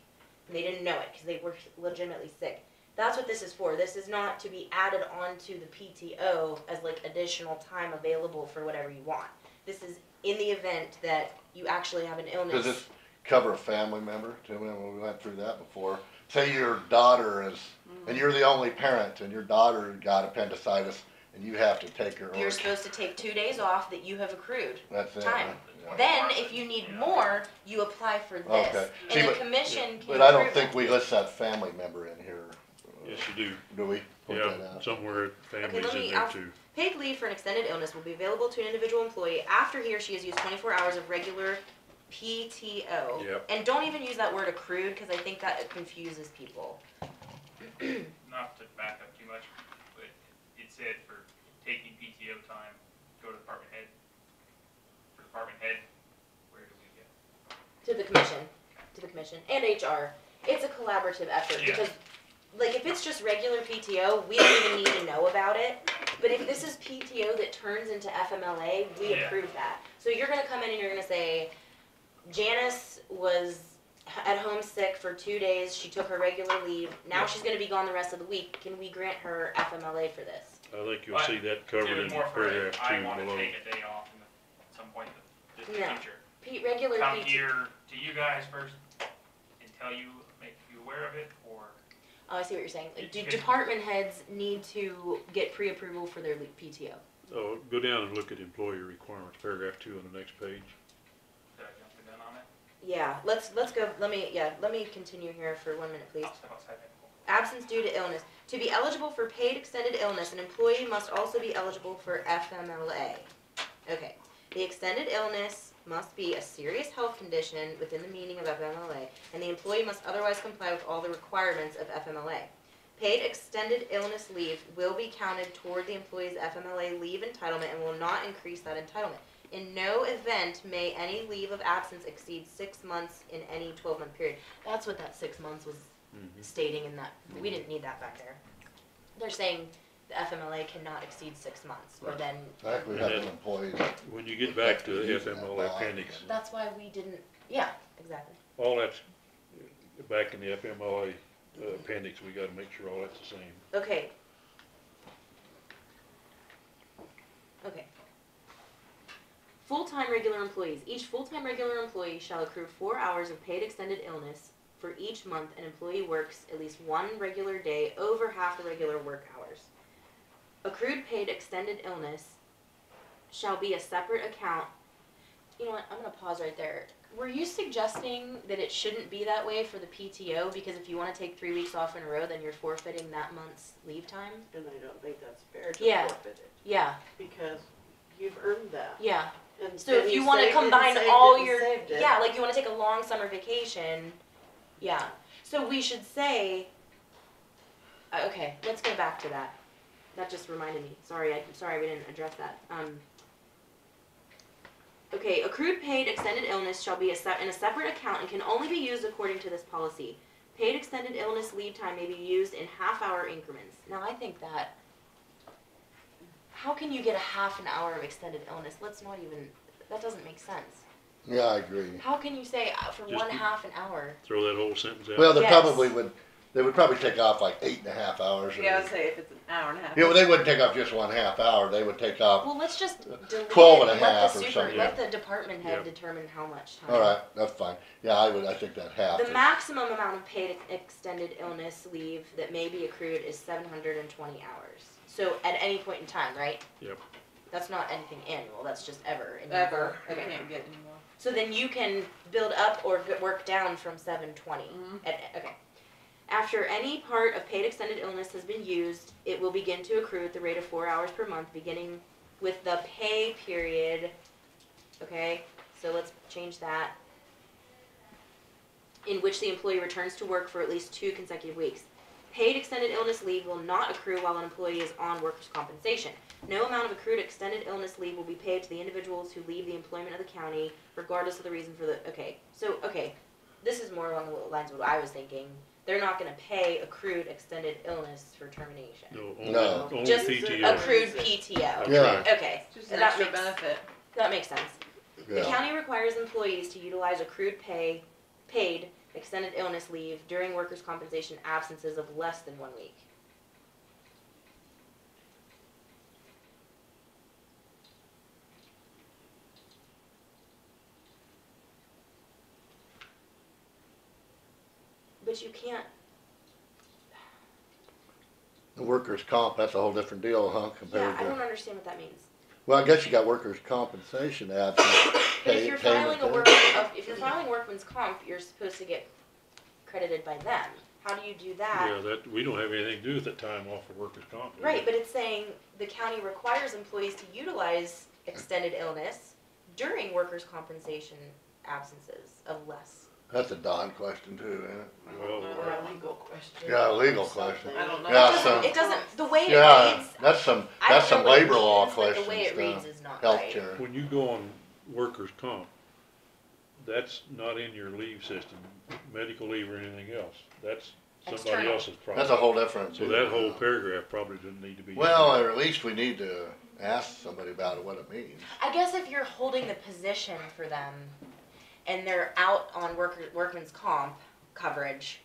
S7: And they didn't know it because they were legitimately sick. That's what this is for. This is not to be added onto the PTO as like additional time available for whatever you want. This is in the event that you actually have an illness.
S2: Does this cover a family member? Tell me, when we went through that before. Say your daughter is, and you're the only parent, and your daughter got appendicitis, and you have to take her.
S7: You're supposed to take 2 days off that you have accrued
S2: That's it.
S7: time.
S2: Yeah.
S7: Then, if you need more, you apply for this.
S2: Okay. See,
S7: And the
S2: but-
S7: commission can
S2: But I don't
S7: approve
S2: think
S7: it.
S2: we list that family member in here.
S4: Yes, you do.
S2: Do we? Point
S4: Yeah,
S2: that out.
S4: somewhere families
S7: let
S4: in
S7: me
S4: there
S7: ask-
S4: too.
S7: Paid leave for an extended illness will be available to an individual employee after he or she has used 24 hours of regular PTO.
S4: Yep.
S7: And don't even use that word accrued, because I think that confuses people.
S6: Not to back up too much, but it said for taking PTO time, go to department head. For department head, where do we get?
S7: To the commission, and HR. It's a collaborative effort,
S6: Yeah.
S7: because, like, if it's just regular PTO, we don't even need to know about it. But if this is PTO that turns into FMLA, we
S6: Yeah.
S7: approve that. So you're gonna come in and you're gonna say, Janice was at home sick for 2 days, she took her regular leave, now
S6: Yeah.
S7: she's gonna be gone the rest of the week, can we grant her FMLA for this?
S4: I think you'll see that covered
S6: It
S4: in
S6: was more for
S4: paragraph
S6: if I
S4: 2
S6: want to
S4: below.
S6: take a day off at some point in the
S7: No.
S6: future.
S7: Regular
S6: Come
S7: PTO.
S6: here to you guys first and tell you, make you aware of it, or
S7: Oh, I see what you're saying. Like, do
S6: It-
S7: department heads need to get pre-approval for their PTO?
S4: Oh, go down and look at employee requirements, paragraph 2 on the next page.
S6: did I jump the gun on it?
S7: Yeah, let's go, let me continue here for 1 minute, please.
S6: I'll step outside then.
S7: Absence due to illness. To be eligible for paid extended illness, an employee must also be eligible for FMLA. Okay, the extended illness must be a serious health condition within the meaning of FMLA, and the employee must otherwise comply with all the requirements of FMLA. Paid extended illness leave will be counted toward the employee's FMLA leave entitlement and will not increase that entitlement. In no event may any leave of absence exceed 6 months in any 12-month period. That's what that 6 months was stating in that. We didn't need that back there. They're saying the FMLA cannot exceed 6 months, or then.
S2: I think we have an employee.
S4: When you get back to the FMLA appendix,
S7: That's why we didn't, yeah, exactly.
S4: all that's back in the FMLA appendix, we gotta make sure all that's the same.
S7: Okay. Okay. Full-time regular employees. Each full-time regular employee shall accrue 4 hours of paid extended illness for each month an employee works at least 1 regular day over half the regular work hours. Accrued paid extended illness shall be a separate account. You know what, I'm gonna pause right there. Were you suggesting that it shouldn't be that way for the PTO, because if you wanna take 3 weeks off in a row, then you're forfeiting that month's leave time?
S19: And I don't think that's fair to
S7: Yeah.
S19: forfeit it,
S7: Yeah,
S19: because you've earned that.
S7: yeah.
S19: And
S7: So if
S19: then
S7: you wanna
S19: saved it and
S7: combine
S19: saved
S7: all
S19: it and
S7: your,
S19: saved it.
S7: yeah, like you wanna take a long summer vacation, yeah. So we should say, okay, let's go back to that. That just reminded me, sorry, I'm sorry we didn't address that. Okay, accrued paid extended illness shall be in a separate account and can only be used according to this policy. Paid extended illness leave time may be used in half-hour increments. Now, I think that, how can you get a half an hour of extended illness? Let's not even, that doesn't make sense.
S2: Yeah, I agree.
S7: How can you say for
S4: Just
S7: 1/2 an hour?
S4: Throw that whole sentence out.
S2: Well, they
S7: Yes.
S2: probably would, they would probably take off like 8.5 hours.
S18: Yeah, I would say if it's an hour and a half.
S2: Yeah, well, they wouldn't take off just 1/2 hour, they would take off,
S7: Well, let's just delete
S2: 12
S7: it
S2: and a half
S7: let
S2: or
S7: the
S2: something.
S7: let the department head
S4: Yeah.
S7: determine how much time.
S2: alright, that's fine. Yeah, I think that half
S7: The
S2: is,
S7: maximum amount of paid extended illness leave that may be accrued is 720 hours. So at any point in time, right?
S4: Yep.
S7: That's not anything annual, that's just ever. in your
S18: Ever,
S7: work.
S18: you
S7: Okay.
S18: can't get any more.
S7: So then you can build up or work down from 720. Okay. After any part of paid extended illness has been used, it will begin to accrue at the rate of 4 hours per month, beginning with the pay period. Okay, so let's change that. In which the employee returns to work for at least 2 consecutive weeks. Paid extended illness leave will not accrue while an employee is on workers' compensation. No amount of accrued extended illness leave will be paid to the individuals who leave the employment of the county, regardless of the reason for the, okay, this is more along the lines of what I was thinking. They're not gonna pay accrued extended illness for termination.
S2: No.
S4: Only
S7: Just
S4: PTO.
S7: accrued PTO.
S2: Yeah.
S7: Okay,
S18: It's just an
S7: that
S18: extra
S7: makes,
S18: benefit.
S7: that makes sense. The
S2: yeah.
S7: county requires employees to utilize accrued paid extended illness leave during workers' compensation absences of less than 1 week. But you can't,
S2: Workers' comp, that's a whole different deal, huh,
S7: Yeah,
S2: compared
S7: I don't
S2: to,
S7: understand what that means.
S2: well, I guess you got workers' compensation absence.
S7: But if you're
S2: payment
S7: filing a
S2: then.
S7: if you're filing workman's comp, you're supposed to get credited by them. How do you do that?
S4: Yeah, that, we don't have anything to do with that time off for workers' comp. do we?
S7: Right, but it's saying the county requires employees to utilize extended illness during workers' compensation absences of less.
S2: That's a Don question too, isn't it?
S4: Well,
S19: Or a legal question.
S2: Yeah, a legal
S19: or something.
S2: question.
S18: I don't know.
S2: Yeah,
S7: It doesn't, the way it
S2: Yeah,
S7: reads,
S2: that's some
S7: I don't know what it
S2: labor law
S7: means, but
S2: questions,
S7: the way it reads
S2: stuff.
S7: is not right.
S2: Healthcare.
S4: when you go on workers' comp, that's not in your leave system, medical leave or anything else. That's somebody
S7: External.
S4: else's problem.
S2: That's a whole different.
S4: So that whole paragraph probably doesn't need to be. in
S2: Well,
S4: there.
S2: or at least we need to ask somebody about it, what it means.
S7: I guess if you're holding the position for them and they're out on workman's comp coverage,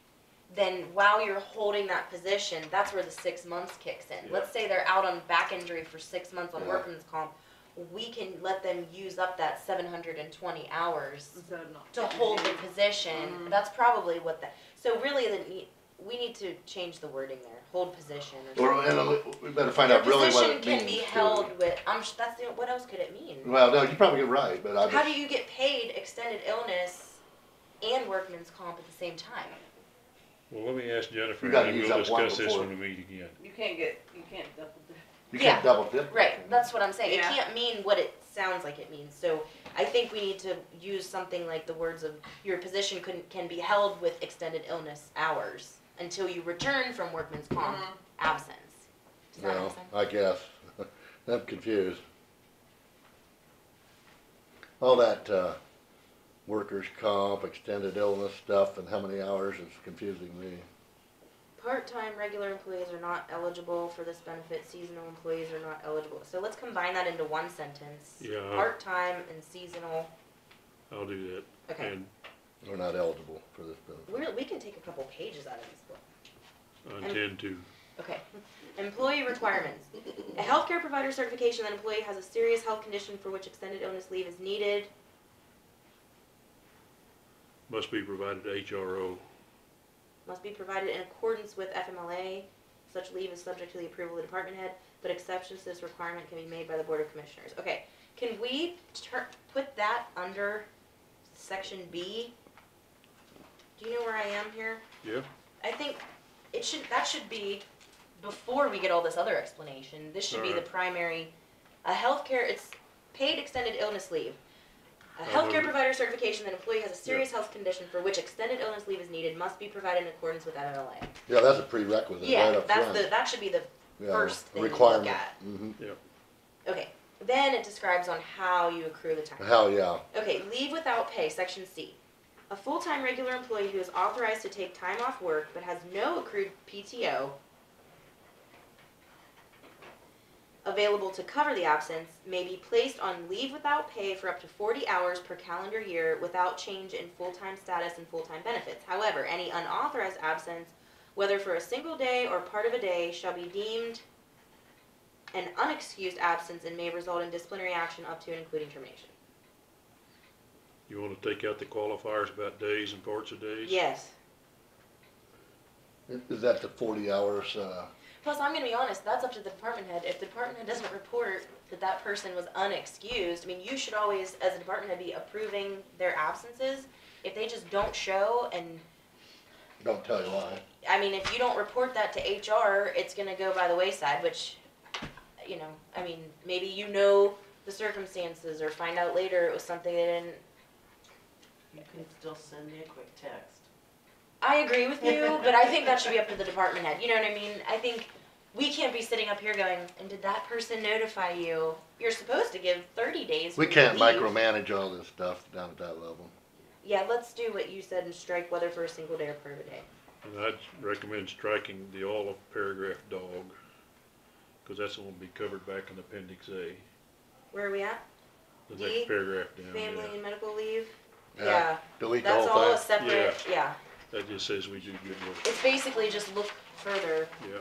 S7: then while you're holding that position, that's where the 6 months kicks in.
S4: Yeah.
S7: Let's say they're out on back injury for 6 months on
S2: Yeah.
S7: workman's comp, we can let them use up that 720 hours
S18: Instead of not.
S7: to hold the position. That's probably what that, so really we need to change the wording there, hold position or
S2: Or,
S7: something.
S2: and we better find
S7: Your
S2: out really what
S7: position
S2: it
S7: can
S2: means.
S7: be
S2: too.
S7: held with, that's the, what else could it mean?
S2: Well, no, you probably get right, but I
S7: How do
S2: just,
S7: you get paid extended illness and workman's comp at the same time?
S4: Well, let me ask Jennifer,
S2: You
S4: and
S2: gotta
S4: then
S2: use
S4: we'll
S2: up one
S4: discuss this
S2: before.
S4: when we meet again.
S18: You can't double dip.
S2: you
S7: Yeah.
S2: can't double dip.
S7: Right, that's what I'm saying. It
S18: Yeah.
S7: can't mean what it sounds like it means. So I think we need to use something like the words of your position can be held with extended illness hours until you return from workman's comp absence. Does that
S2: Well,
S7: make sense?
S2: I guess. I'm confused. All that, workers' comp, extended illness stuff and how many hours is confusing me.
S7: Part-time regular employees are not eligible for this benefit. Seasonal employees are not eligible. So let's combine that into one sentence.
S4: Yeah.
S7: Part-time and seasonal.
S4: I'll do that.
S7: Okay.
S4: And
S2: We're not eligible for this benefit.
S7: We can take a couple pages out of this book.
S4: I intend to.
S7: Okay. Employee requirements. A healthcare provider certification that an employee has a serious health condition for which extended illness leave is needed.
S4: Must be provided to HRO.
S7: Must be provided in accordance with FMLA. Such leave is subject to the approval of the department head, but exceptions to this requirement can be made by the Board of Commissioners. Okay. Can we put that under section B? Do you know where I am here?
S4: Yeah.
S7: I think that should be before we get all this other explanation. This should be the
S4: Alright.
S7: primary. It's paid extended illness leave. A
S4: I'll
S7: healthcare
S4: move it.
S7: provider certification that an employee has a serious health condition for which extended illness leave is needed must be provided in accordance with FMLA.
S2: Yeah, that's a prerequisite
S7: Yeah,
S2: right up front.
S7: that should be the
S2: Yeah,
S7: first thing you look
S2: requirement.
S7: at.
S2: Mhm.
S7: Okay. Then it describes on how you accrue the time.
S2: Hell, yeah.
S7: Okay, leave without pay, section C. A full-time regular employee who is authorized to take time off work but has no accrued PTO available to cover the absence may be placed on leave without pay for up to 40 hours per calendar year without change in full-time status and full-time benefits. However, any unauthorized absence, whether for a single day or part of a day, shall be deemed an unexcused absence and may result in disciplinary action up to and including termination.
S4: You wanna take out the qualifiers about days and parts of days?
S7: Yes.
S2: Is that the 40 hours,
S7: Plus, I'm gonna be honest, that's up to the department head. If the department head doesn't report that person was unexcused, I mean, you should always, as a department head, be approving their absences. If they just don't show and,
S2: don't tell you why.
S7: I mean, if you don't report that to HR, it's gonna go by the wayside, which, I mean, maybe you know the circumstances or find out later it was something they didn't.
S19: You can still send me a quick text.
S7: I agree with you, but I think that should be up to the department head. You know what I mean? I think we can't be sitting up here going, and did that person notify you? You're supposed to give 30 days.
S2: We
S7: for
S2: can't
S7: leave.
S2: micromanage all this stuff down at that level.
S7: Yeah, let's do what you said and strike whether for a single day or part of a day.
S4: And I'd recommend striking the all of paragraph dog, cause that's gonna be covered back in appendix A,
S7: Where are we at?
S4: the
S7: D,
S4: next paragraph down,
S7: Family
S4: yeah.
S7: and medical leave?
S2: Yeah.
S7: Yeah.
S2: Delete the
S7: That's
S2: whole
S7: all a
S2: thing.
S7: separate, yeah.
S4: That just says we do good work,
S7: It's basically just look further.
S4: yeah.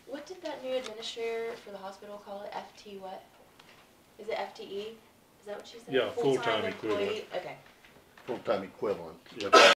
S7: What did that new administrator for the hospital call it? FT what? Is it FTE? Is that what she said?
S4: Yeah, full-time
S7: employee?
S4: equivalent.
S7: Okay.
S2: full-time equivalent.
S4: Yep.